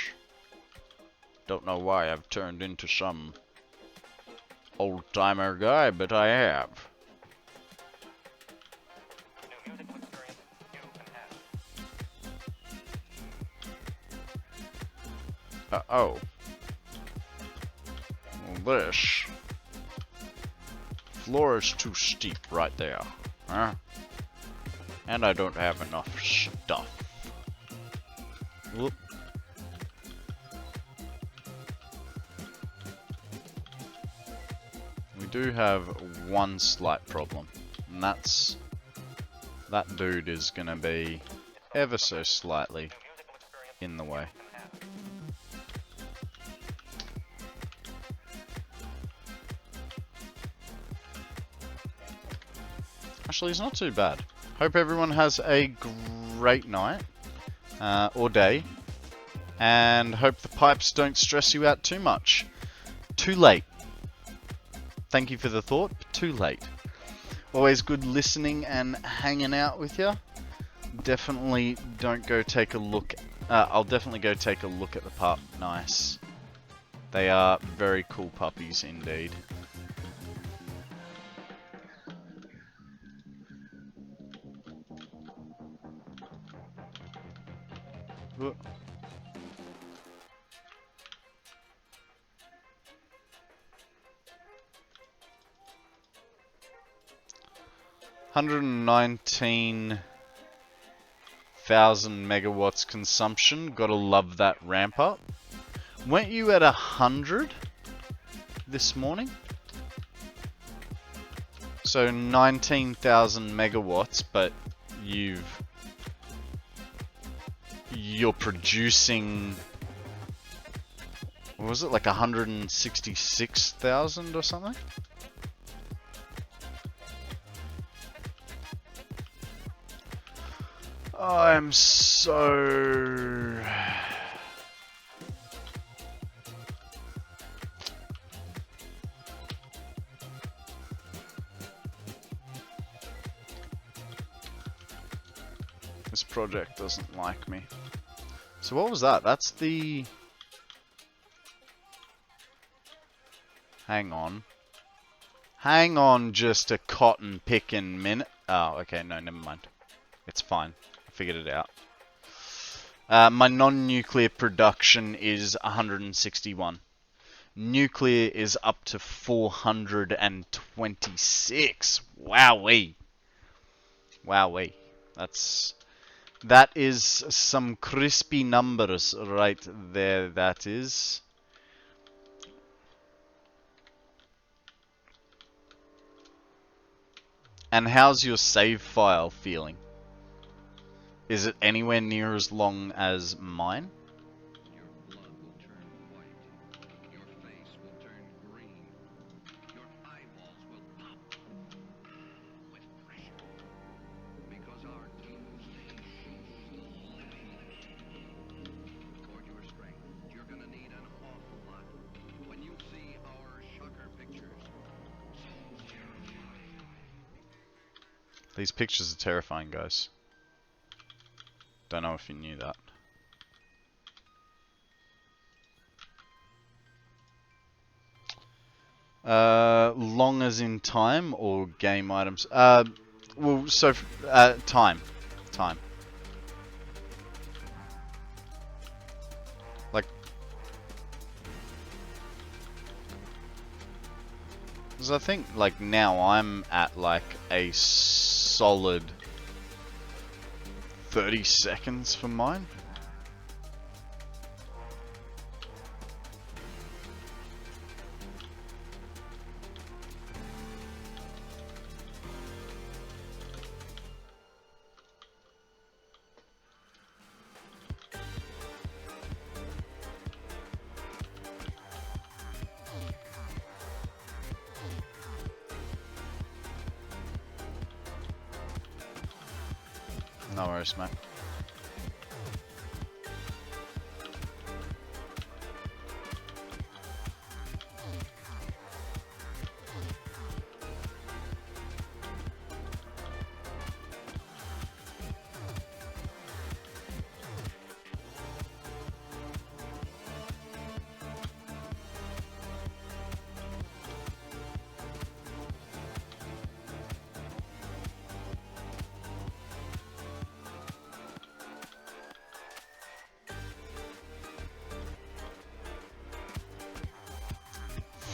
Don't know why I've turned into some old-timer guy, but I have. Oh. Well, this floor is too steep right there. Huh? And I don't have enough stuff. Whoop. We do have one slight problem, and that's that dude is gonna be ever so slightly in the way. Actually, it's not too bad. Hope everyone has a great night or day, and hope the pipes don't stress you out too much. Too late. Thank you for the thought, but too late. Always good listening and hanging out with you. Definitely don't go take a look. I'll definitely go take a look at the pup. Nice. They are very cool puppies indeed. Whoop. $119,000 megawatts consumption. Gotta love that ramp up. Weren't you at 100 this morning? So 19,000 megawatts, but you're producing, what was it, like 166,000 or something? I'm so... This project doesn't like me. So what was that? That's the... Hang on. Hang on just a cotton picking minute. Oh, okay, no, never mind. It's fine. I figured it out. My non-nuclear production is 161. Nuclear is up to 426. Wowee. Wowee. That is some crispy numbers right there, that is. And how's your save file feeling? Is it anywhere near as long as mine? Your blood will turn white. Your face will turn green. Your eyeballs will pop with pressure. Because our teams toward your strength, you're gonna need an awful lot. When you see our shocker pictures, so terrifying. These pictures are terrifying, guys. Don't know if you knew that. Long as in time or game items? Well, so time. Like, because I think like now I'm at like a solid 30 seconds for mine. No worries, mate.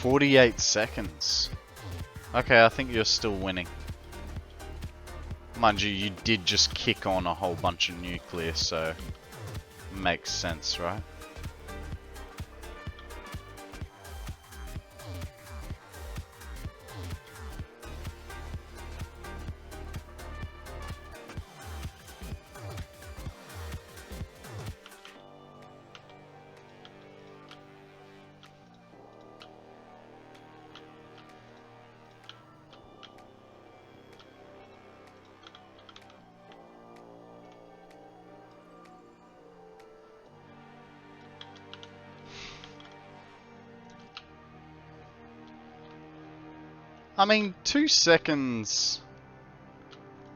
48 seconds. Okay, I think you're still winning. Mind you, you did just kick on a whole bunch of nuclear, so makes sense, right? I mean, 2 seconds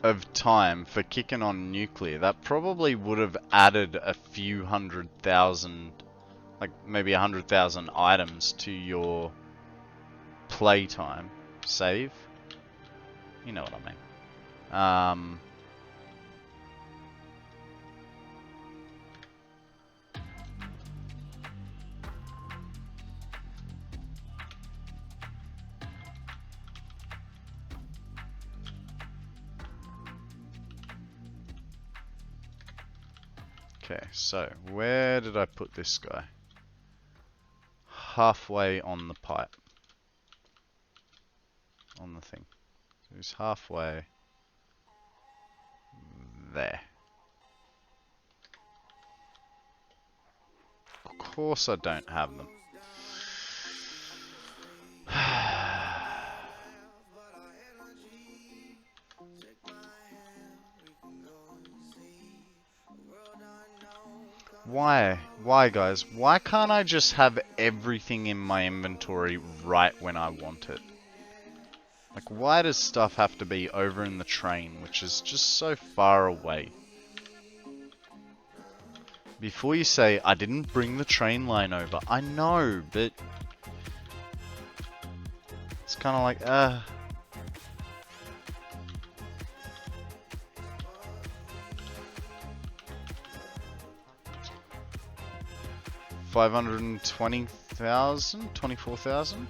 of time for kicking on nuclear, that probably would have added a few 100,000, like maybe 100,000 items to your playtime save. You know what I mean. Okay, so where did I put this guy? Halfway on the pipe. On the thing. So he's halfway there. Of course I don't have them. Why? Why, guys? Why can't I just have everything in my inventory right when I want it? Like, why does stuff have to be over in the train, which is just so far away? Before you say, I didn't bring the train line over. I know, but... it's kind of like, 520,000? 24,000?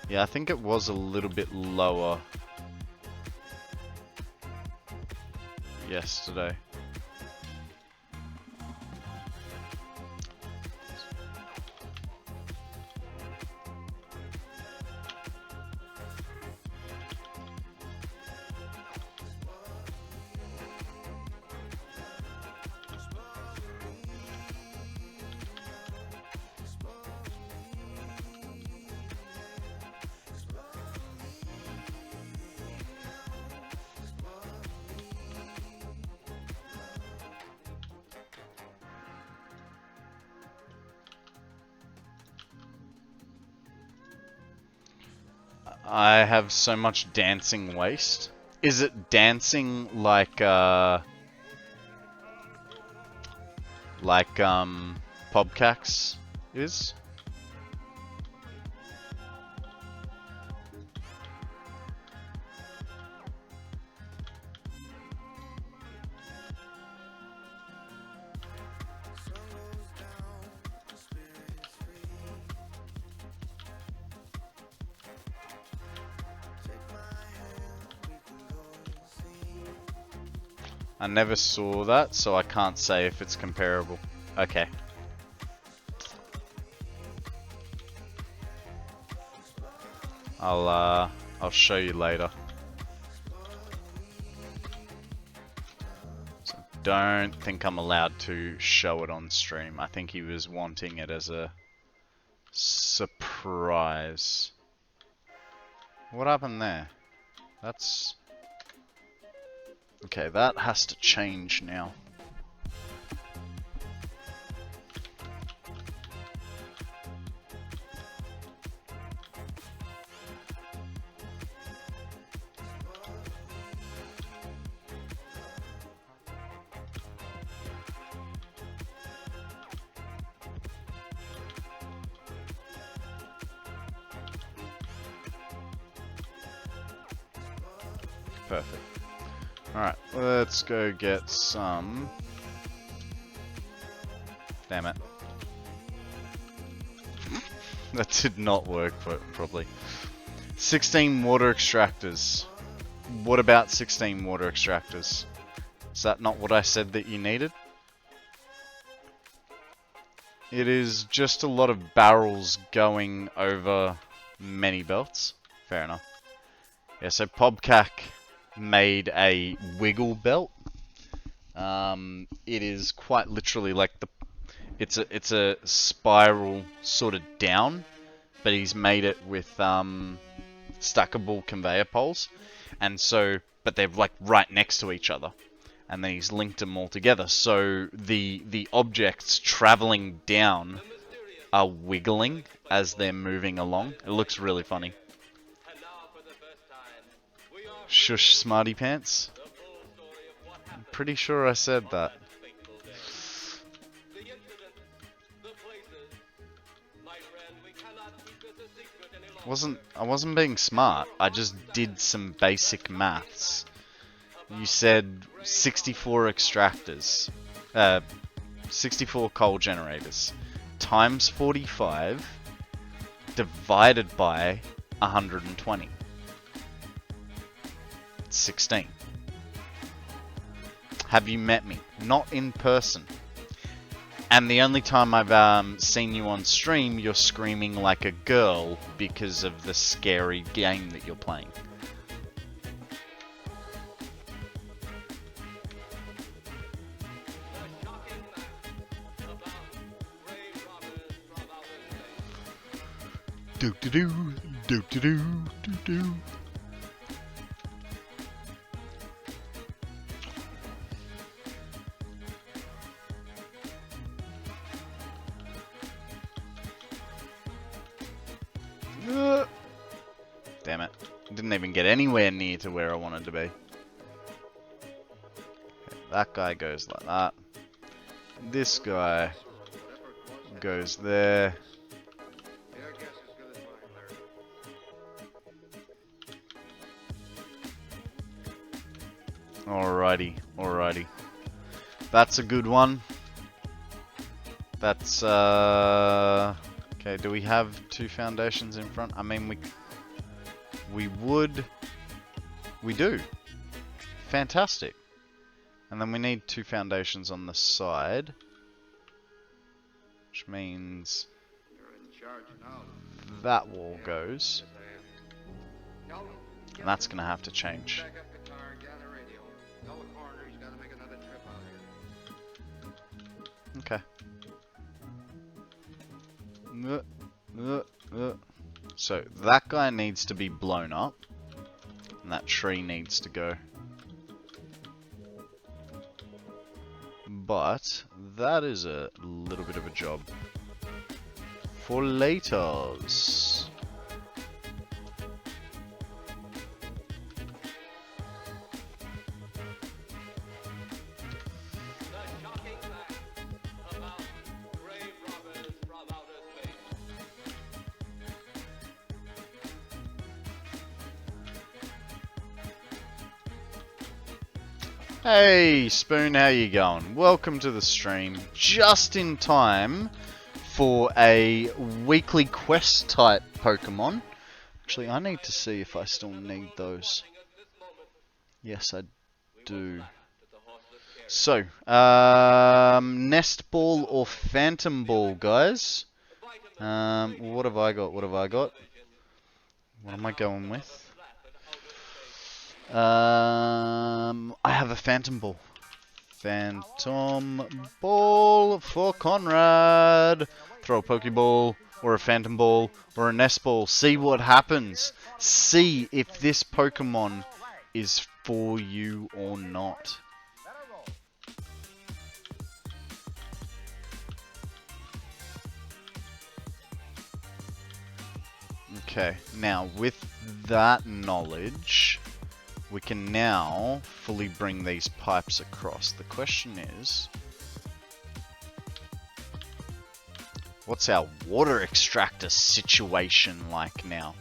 Yeah, I think it was a little bit lower yesterday. I have so much dancing waste. Is it dancing like Pobcax is? I never saw that, so I can't say if it's comparable. Okay. I'll show you later. So don't think I'm allowed to show it on stream. I think he was wanting it as a surprise. What happened there? That's... okay, that has to change now. Perfect. Alright, let's go get some... damn it. That did not work properly. 16 water extractors. What about 16 water extractors? Is that not what I said that you needed? It is just a lot of barrels going over many belts. Fair enough. Yeah, so Pobcac made a wiggle belt. It is quite literally like it's a spiral sort of down, but he's made it with stackable conveyor poles, and so but they're like right next to each other, and then he's linked them all together. So the objects traveling down are wiggling as they're moving along. It looks really funny. Shush, smarty pants. I'm pretty sure I said that. I wasn't being smart. I just did some basic maths. You said 64 extractors, 64 coal generators, times 45, divided by 120. It's 16. Have you met me? Not in person. And the only time I've seen you on stream, you're screaming like a girl because of the scary game that you're playing. Do do do do do do do do. Damn it. Didn't even get anywhere near to where I wanted to be. Okay, that guy goes like that. This guy goes there. Alrighty, alrighty. That's a good one. That's, okay, do we have two foundations in front? I mean, we do. Fantastic. And then we need two foundations on the side. Which means that wall goes. And that's going to have to change. Okay. So that guy needs to be blown up, and that tree needs to go. But that is a little bit of a job for laters. Hey Spoon, how you going? Welcome to the stream. Just in time for a weekly quest type Pokemon. Actually, I need to see if I still need those. Yes, I do. So, Nest Ball or Phantom Ball, guys? What have I got? What have I got? What am I going with? I have a Phantom Ball. Phantom Ball for Konrad. Throw a Pokeball or a Phantom Ball or a Nest Ball. See what happens. See if this Pokemon is for you or not. Okay, now with that knowledge, we can now fully bring these pipes across. The question is, what's our water extractor situation like now?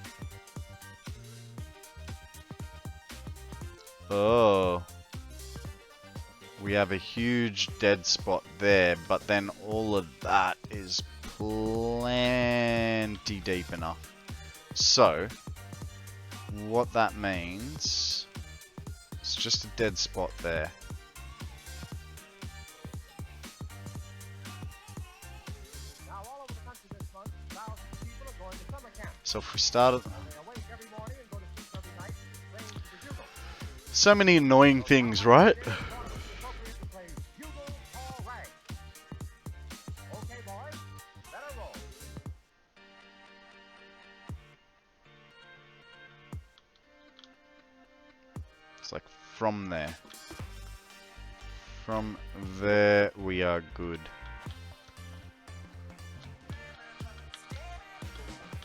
Oh, we have a huge dead spot there, but then all of that is plenty deep enough. So, what that means, it's just a dead spot there. So if we started... So many annoying things, right? It's like from there. From there we are good.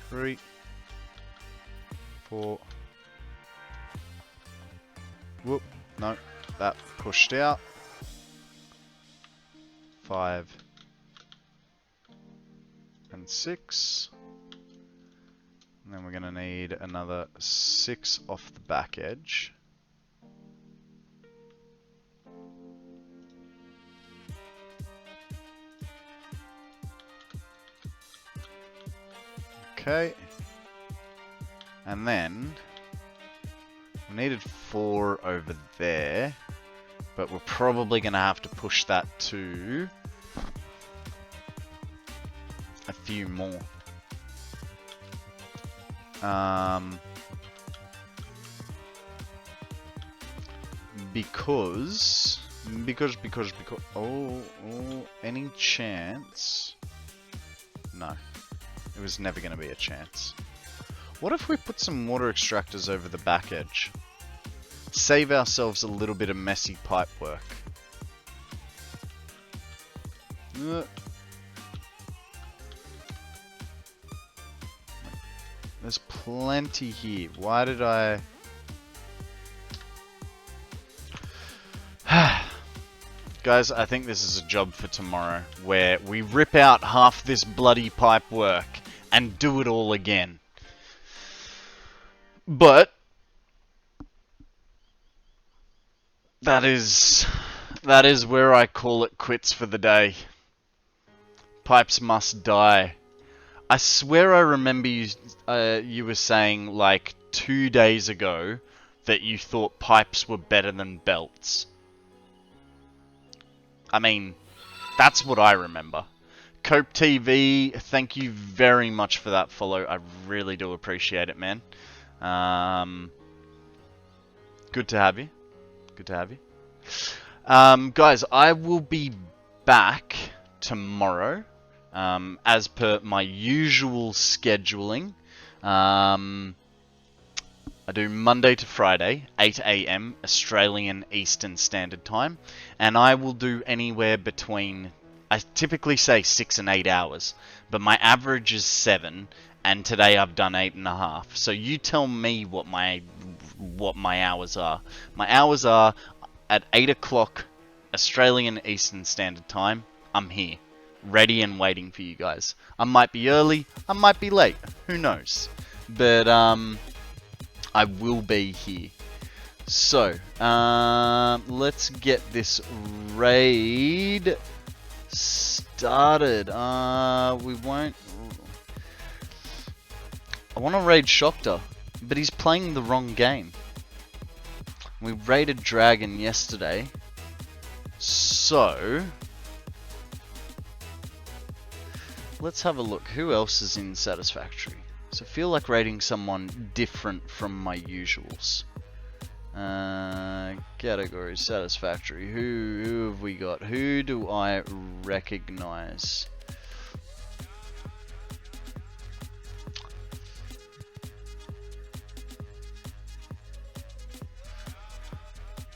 3, 4. Whoop, no, that pushed out. 5 and 6. And then we're going to need another 6 off the back edge. Okay. And then we needed 4 over there, but we're probably going to have to push that to a few more. Because any chance? No, it was never going to be a chance. What if we put some water extractors over the back edge? Save ourselves a little bit of messy pipe work. There's plenty here. Why did I... Guys, I think this is a job for tomorrow, where we rip out half this bloody pipe work and do it all again. But that is where I call it quits for the day. Pipes must die. I swear I remember you were saying like 2 days ago that you thought pipes were better than belts. I mean, that's what I remember. Cope TV, thank you very much for that follow. I really do appreciate it, man. Good to have you. Good to have you. Guys, I will be back tomorrow, as per my usual scheduling. I do Monday to Friday, 8 AM Australian Eastern Standard Time, and I will do anywhere between, I typically say 6 and 8 hours, but my average is 7, and today I've done 8.5. So you tell me what my hours are. My hours are at 8 o'clock Australian Eastern Standard Time. I'm here, ready and waiting for you guys. I might be early, I might be late, who knows? But I will be here. So, let's get this raid started. We won't... I want to raid Shokta, but he's playing the wrong game. We raided Dragon yesterday, so... let's have a look. Who else is in Satisfactory? So I feel like raiding someone different from my usuals. Category Satisfactory. Who have we got? Who do I recognize?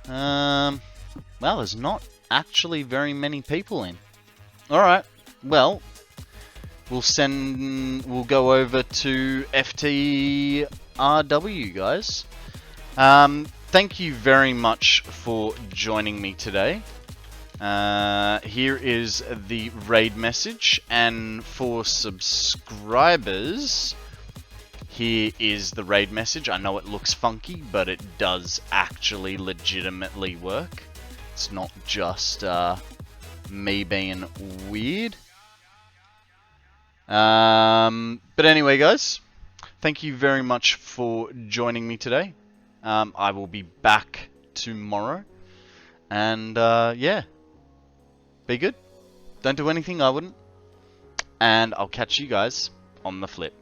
Well, there's not actually very many people in. Alright, well, we'll go over to FTRW, guys. Thank you very much for joining me today. Here is the raid message, and for subscribers, here is the raid message. I know it looks funky, but it does actually legitimately work. It's not just me being weird. But anyway, guys, thank you very much for joining me today. I will be back tomorrow. And yeah, be good. Don't do anything I wouldn't. And I'll catch you guys on the flip.